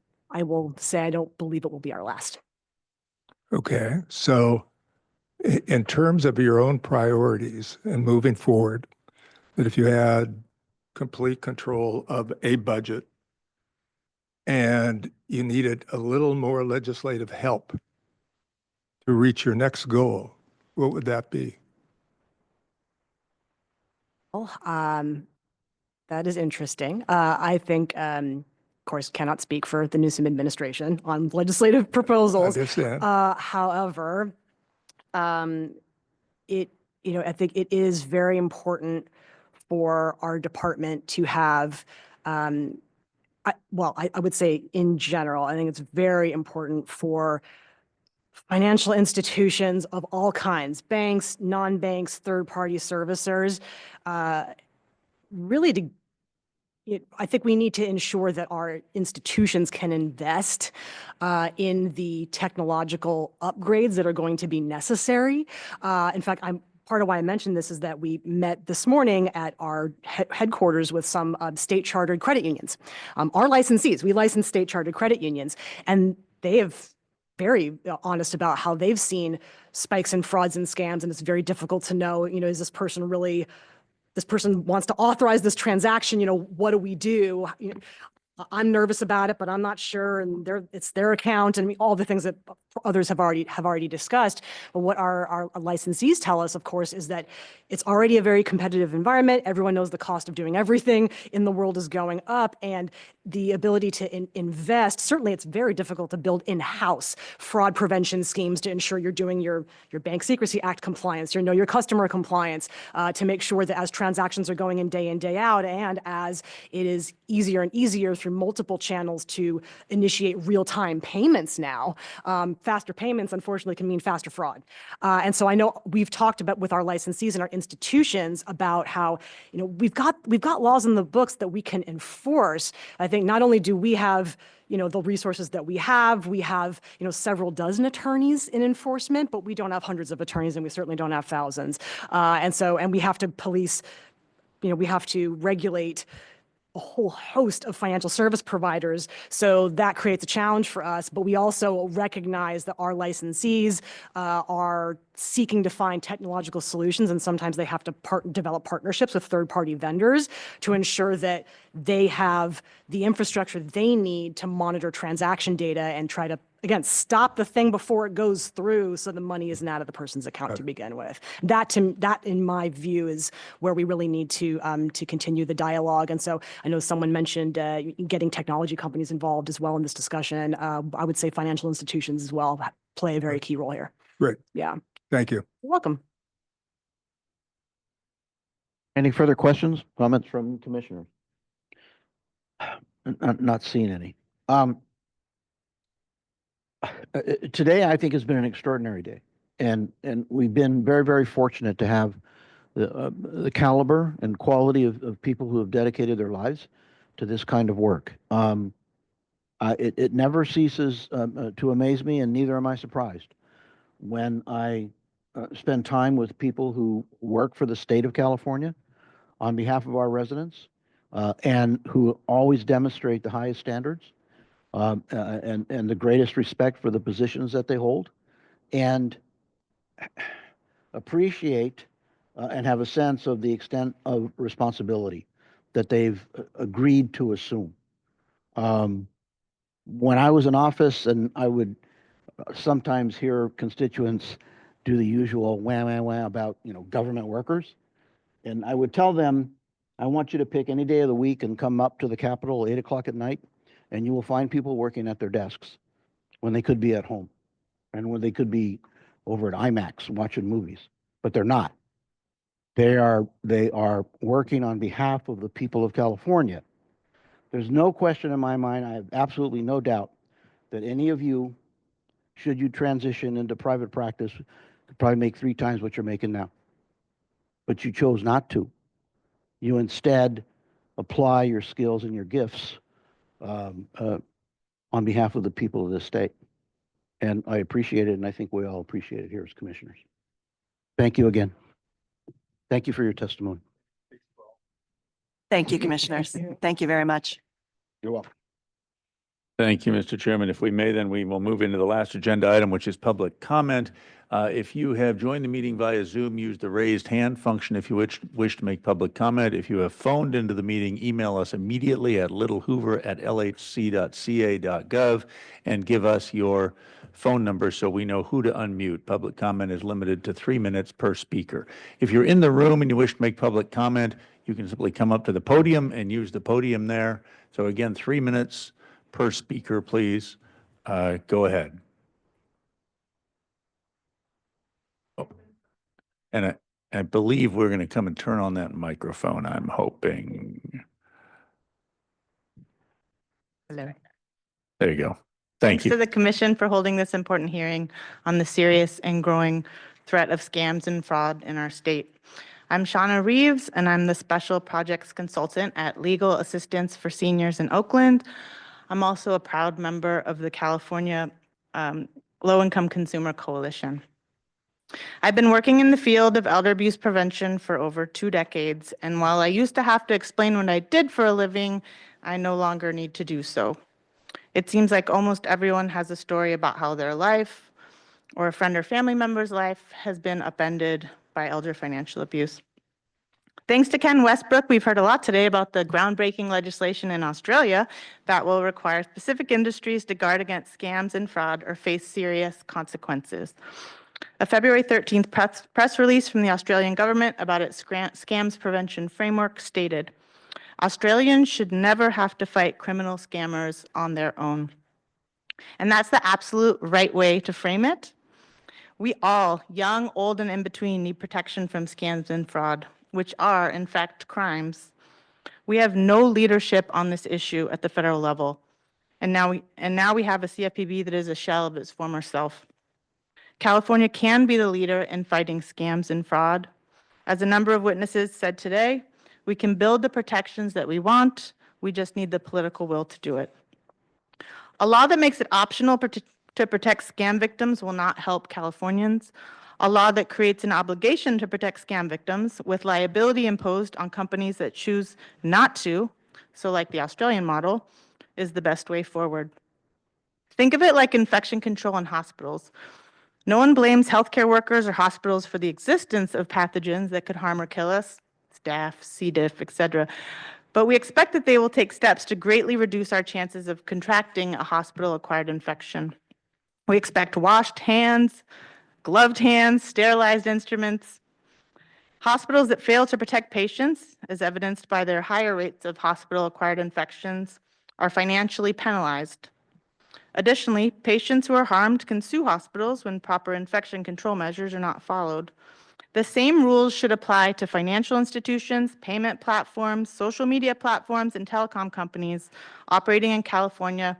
say I don't believe it will be our last. Okay, so in terms of your own priorities and moving forward, that if you had complete control of a budget and you needed a little more legislative help to reach your next goal, what would that be? Well, that is interesting. I think, of course, cannot speak for the Newsom administration on legislative proposals. However, I think it is very important for our department to have, I would say in general, I think it's very important for financial institutions of all kinds, banks, non-banks, third-party servicers, really to I think we need to ensure that our institutions can invest in the technological upgrades that are going to be necessary. In fact, part of why I mentioned this is that we met this morning at our headquarters with some state chartered credit unions. Our licensees, we license state chartered credit unions, and they have very honest about how they've seen spikes in frauds and scams, and it's very difficult to know, is this person really, this person wants to authorize this transaction, what do we do? I'm nervous about it, but I'm not sure, and it's their account, and all the things that others have already discussed. But what our licensees tell us, of course, is that it's already a very competitive environment. Everyone knows the cost of doing everything in the world is going up, and the ability to invest, certainly it's very difficult to build in-house fraud prevention schemes to ensure you're doing your Bank Secrecy Act compliance, your customer compliance, to make sure that as transactions are going in day out, and as it is easier and easier through multiple channels to initiate real-time payments now. Faster payments, unfortunately, can mean faster fraud. And so I know we've talked about with our licensees and our institutions about how, we've got laws in the books that we can enforce. I think not only do we have the resources that we have several dozen attorneys in enforcement, but we don't have hundreds of attorneys, and we certainly don't have thousands. And we have to police, we have to regulate a whole host of financial service providers. So that creates a challenge for us, but we also recognize that our licensees are seeking to find technological solutions, and sometimes they have to develop partnerships with third-party vendors to ensure that they have the infrastructure they need to monitor transaction data and try to, again, stop the thing before it goes through so the money isn't out of the person's account to begin with. That, in my view, is where we really need to continue the dialogue. And so I know someone mentioned getting technology companies involved as well in this discussion. I would say financial institutions as well play a very key role here. Great. Yeah. Thank you. You're welcome. Any further questions, comments from commissioners? Not seeing any. Today, I think, has been an extraordinary day, and we've been very, very fortunate to have the caliber and quality of people who have dedicated their lives to this kind of work. It never ceases to amaze me, and neither am I surprised when I spend time with people who work for the state of California on behalf of our residents, and who always demonstrate the highest standards and the greatest respect for the positions that they hold, and appreciate and have a sense of the extent of responsibility that they've agreed to assume. When I was in office, and I would sometimes hear constituents do the usual wah, wah, wah about, government workers, and I would tell them, I want you to pick any day of the week and come up to the Capitol at 8 o'clock at night, and you will find people working at their desks when they could be at home, and when they could be over at IMAX watching movies, but they're not. They are working on behalf of the people of California. There's no question in my mind, I have absolutely no doubt that any of you, should you transition into private practice, could probably make 3 times what you're making now. But you chose not to. You instead apply your skills and your gifts on behalf of the people of this state. And I appreciate it, and I think we all appreciate it here as commissioners. Thank you again. Thank you for your testimony. Thank you, commissioners. Thank you very much. You're welcome. Thank you, Mr. Chairman. If we may, then we will move into the last agenda item, which is public comment. If you have joined the meeting via Zoom, use the raised hand function if you wish to make public comment. If you have phoned into the meeting, email us immediately at littlehoover@lhc.ca.gov and give us your phone number so we know who to unmute. Public comment is limited to 3 minutes per speaker. If you're in the room and you wish to make public comment, you can simply come up to the podium and use the podium there. So again, 3 minutes per speaker, please. Go ahead. Oh. And I believe we're going to come and turn on that microphone, I'm hoping. Hello. There you go. Thank Thanks you. to the commission for holding this important hearing on the serious and growing threat of scams and fraud in our state. I'm Shauna Reeves, and I'm the Special Projects Consultant at Legal Assistance for Seniors in Oakland. I'm also a proud member of the California Low Income Consumer Coalition. I've been working in the field of elder abuse prevention for over 2 decades, and while I used to have to explain what I did for a living, I no longer need to do so. It seems like almost everyone has a story about how their life or a friend or family member's life has been upended by elder financial abuse. Thanks to Ken Westbrook, we've heard a lot today about the groundbreaking legislation in Australia that will require specific industries to guard against scams and fraud or face serious consequences. A February 13th press release from the Australian government about its scams prevention framework stated, Australians should never have to fight criminal scammers on their own. And that's the absolute right way to frame it. We all, young, old, and in between, need protection from scams and fraud, which are, in fact, crimes. We have no leadership on this issue at the federal level. And now we have a CFPB that is a shell of its former self. California can be the leader in fighting scams and fraud. As a number of witnesses said today, we can build the protections that we want. We just need the political will to do it. A law that makes it optional to protect scam victims will not help Californians. A law that creates an obligation to protect scam victims with liability imposed on companies that choose not to, so like the Australian model, is the best way forward. Think of it like infection control in hospitals. No one blames healthcare workers or hospitals for the existence of pathogens that could harm or kill us, staph, C. diff, etc. But we expect that they will take steps to greatly reduce our chances of contracting a hospital-acquired infection. We expect washed hands, gloved hands, sterilized instruments. Hospitals that fail to protect patients, as evidenced by their higher rates of hospital-acquired infections, are financially penalized. Additionally, patients who are harmed can sue hospitals when proper infection control measures are not followed. The same rules should apply to financial institutions, payment platforms, social media platforms, and telecom companies operating in California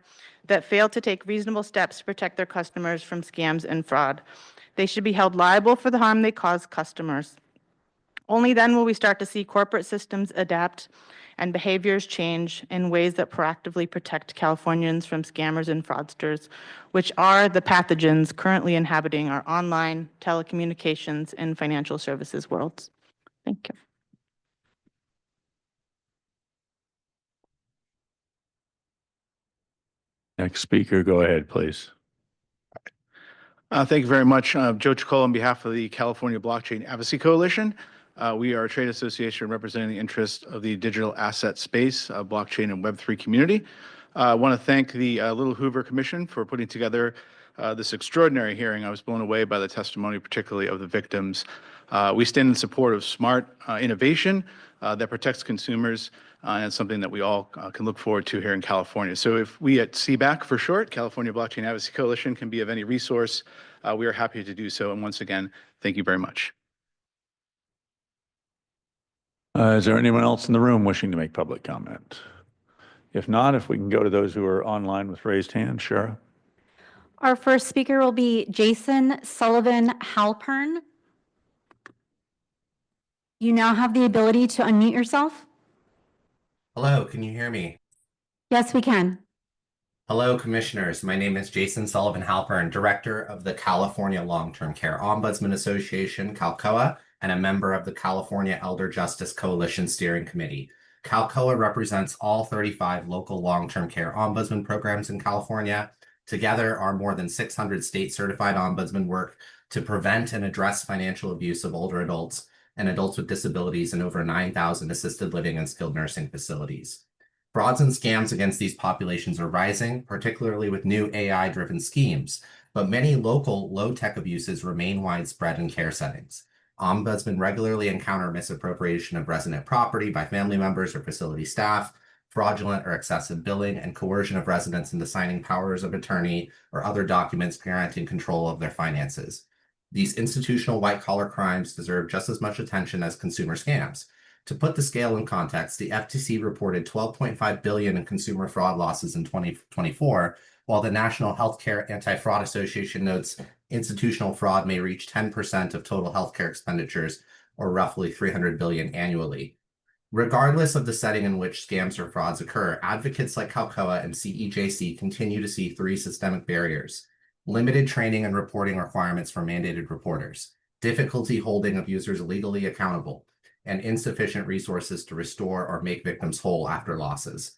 that fail to take reasonable steps to protect their customers from scams and fraud. They should be held liable for the harm they cause customers. Only then will we start to see corporate systems adapt and behaviors change in ways that proactively protect Californians from scammers and fraudsters, which are the pathogens currently inhabiting our online, telecommunications, and financial services worlds. Thank you. Next speaker, go ahead, please. Thank you very much. Joe Chicola on behalf of the California Blockchain Advocacy Coalition. We are a trade association representing the interests of the digital asset space, blockchain and Web3 community. I want to thank the Little Hoover Commission for putting together this extraordinary hearing. I was blown away by the testimony, particularly of the victims. We stand in support of smart innovation that protects consumers, and it's something that we all can look forward to here in California. So if we at CBAC for short, California Blockchain Advocacy Coalition, can be of any resource, we are happy to do so. And once again, thank you very much. Is there anyone else in the room wishing to make public comment? If not, if we can go to those who are online with raised hands, Shara. Our first speaker will be Jason Sullivan Halpern. You now have the ability to unmute yourself. Hello, can you hear me? Yes, we can. Hello, commissioners. My name is Jason Sullivan Halpern, director of the California Long-Term Care Ombudsman Association, CalCOA, and a member of the California Elder Justice Coalition Steering Committee. CalCOA represents all 35 local long-term care ombudsman programs in California. Together, our more than 600 state-certified ombudsmen work to prevent and address financial abuse of older adults and adults with disabilities in over 9,000 assisted living and skilled nursing facilities. Frauds and scams against these populations are rising, particularly with new AI-driven schemes, but many local low-tech abuses remain widespread in care settings. Ombudsmen regularly encounter misappropriation of resident property by family members or facility staff, fraudulent or excessive billing, and coercion of residents into signing powers of attorney or other documents granting control of their finances. These institutional white-collar crimes deserve just as much attention as consumer scams. To put the scale in context, the FTC reported $12.5 billion in consumer fraud losses in 2024, while the National Healthcare Anti-Fraud Association notes institutional fraud may reach 10% of total healthcare expenditures or roughly 300 billion annually. Regardless of the setting in which scams or frauds occur, advocates like CalCOA and CEJC continue to see three systemic barriers: limited training and reporting requirements for mandated reporters, difficulty holding abusers legally accountable, and insufficient resources to restore or make victims whole after losses.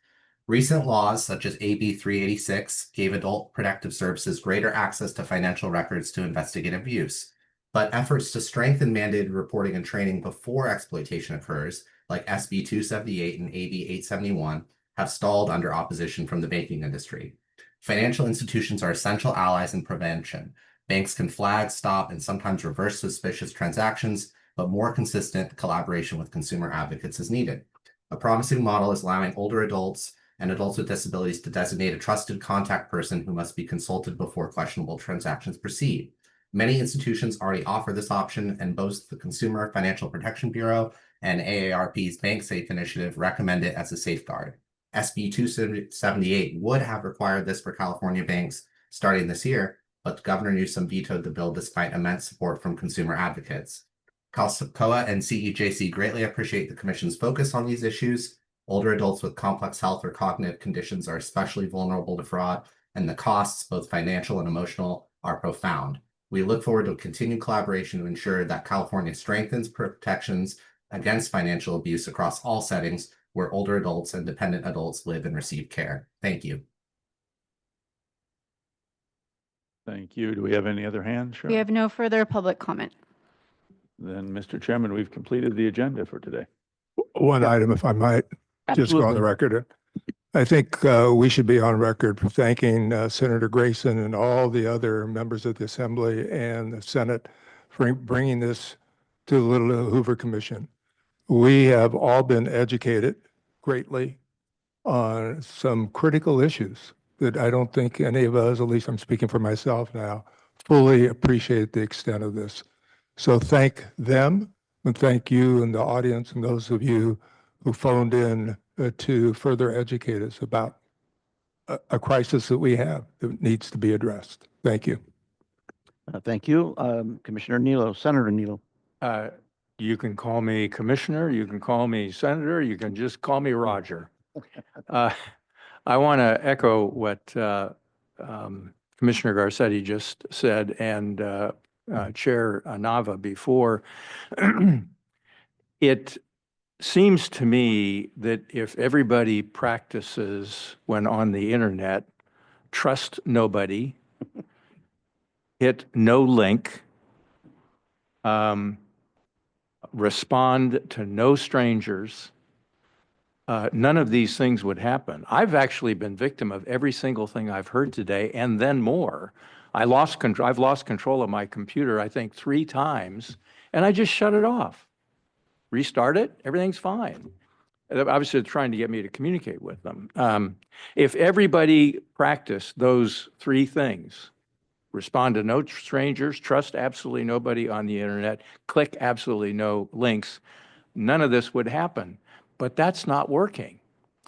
Recent laws, such as AB 386, gave adult protective services greater access to financial records to investigate abuse, but efforts to strengthen mandated reporting and training before exploitation occurs, like SB 278 and AB 871, have stalled under opposition from the banking industry. Financial institutions are essential allies in prevention. Banks can flag, stop, and sometimes reverse suspicious transactions, but more consistent collaboration with consumer advocates is needed. A promising model is allowing older adults and adults with disabilities to designate a trusted contact person who must be consulted before questionable transactions proceed. Many institutions already offer this option, and both the Consumer Financial Protection Bureau and AARP's Bank Safe initiative recommend it as a safeguard. SB 278 would have required this for California banks starting this year, but Governor Newsom vetoed the bill despite immense support from consumer advocates. CalCOA and CEJC greatly appreciate the Commission's focus on these issues. Older adults with complex health or cognitive conditions are especially vulnerable to fraud, and the costs, both financial and emotional, are profound. We look forward to continued collaboration to ensure that California strengthens protections against financial abuse across all settings where older adults and dependent adults live and receive care. Thank you. Thank you. Do we have any other hands? We have no further public comment. Then, Mr. Chairman, we've completed the agenda for today. One item, if I might, just go on the record. I think we should be on record for thanking Senator Grayson and all the other members of the Assembly and the Senate for bringing this to the Little Hoover Commission. We have all been educated greatly on some critical issues that I don't think any of us, at least I'm speaking for myself now, fully appreciate the extent of this. So thank them, and thank you and the audience and those of you who phoned in to further educate us about a crisis that we have that needs to be addressed. Thank you. Thank you. Commissioner Nilo, Senator Nilo. You can call me Commissioner, you can call me Senator, you can just call me Roger. I want to echo what Commissioner Garcetti just said and Chair Nava before. It seems to me that if everybody practices when on the internet, trust nobody, hit no link, respond to no strangers, none of these things would happen. I've actually been victim of every single thing I've heard today and then more. I've lost control of my computer, I think 3 times, and I just shut it off. Restart it, everything's fine. Obviously, they're trying to get me to communicate with them. If everybody practiced those 3 things, respond to no strangers, trust absolutely nobody on the internet, click absolutely no links, none of this would happen. But that's not working.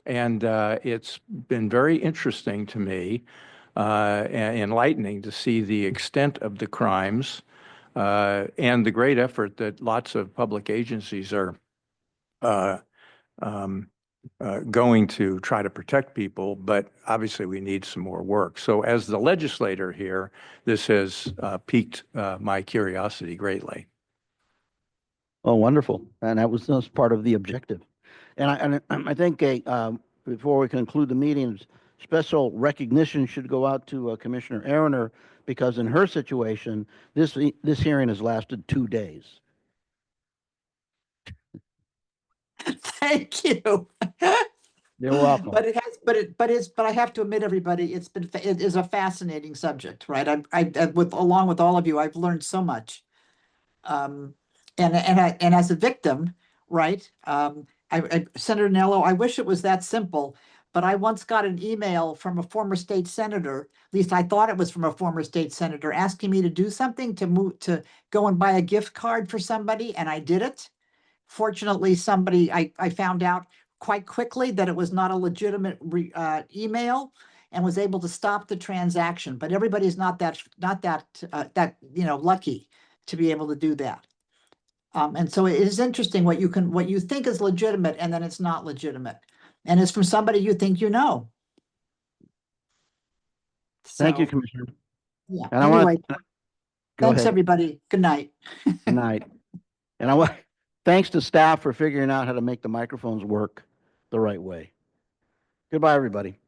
And it's been very interesting to me and enlightening to see the extent of the crimes and the great effort that lots of public agencies are going to try to protect people, but obviously we need some more work. So as the legislator here, this has piqued my curiosity greatly. Oh, wonderful. And that was part of the objective. And I think before we conclude the meeting, special recognition should go out to Commissioner Erin, because in her situation, this hearing has lasted 2 days. Thank you. You're welcome. But I have to admit, everybody, it is a fascinating subject, right? Along with all of you, I've learned so much. And as a victim, right? Senator Nello, I wish it was that simple, but I once got an email from a former state senator, at least I thought it was from a former state senator, asking me to do something to go and buy a gift card for somebody, and I did it. Fortunately, I found out quite quickly that it was not a legitimate email and was able to stop the transaction. But everybody's not that lucky to be able to do that. And so it is interesting what you think is legitimate and then it's not legitimate. And it's from somebody you think you know. Thank you, So, Commissioner. yeah, And I want anyway, to, thanks, ahead. everybody. Good night. Good night. And I want, thanks to staff for figuring out how to make the microphones work the right way. Goodbye, everybody.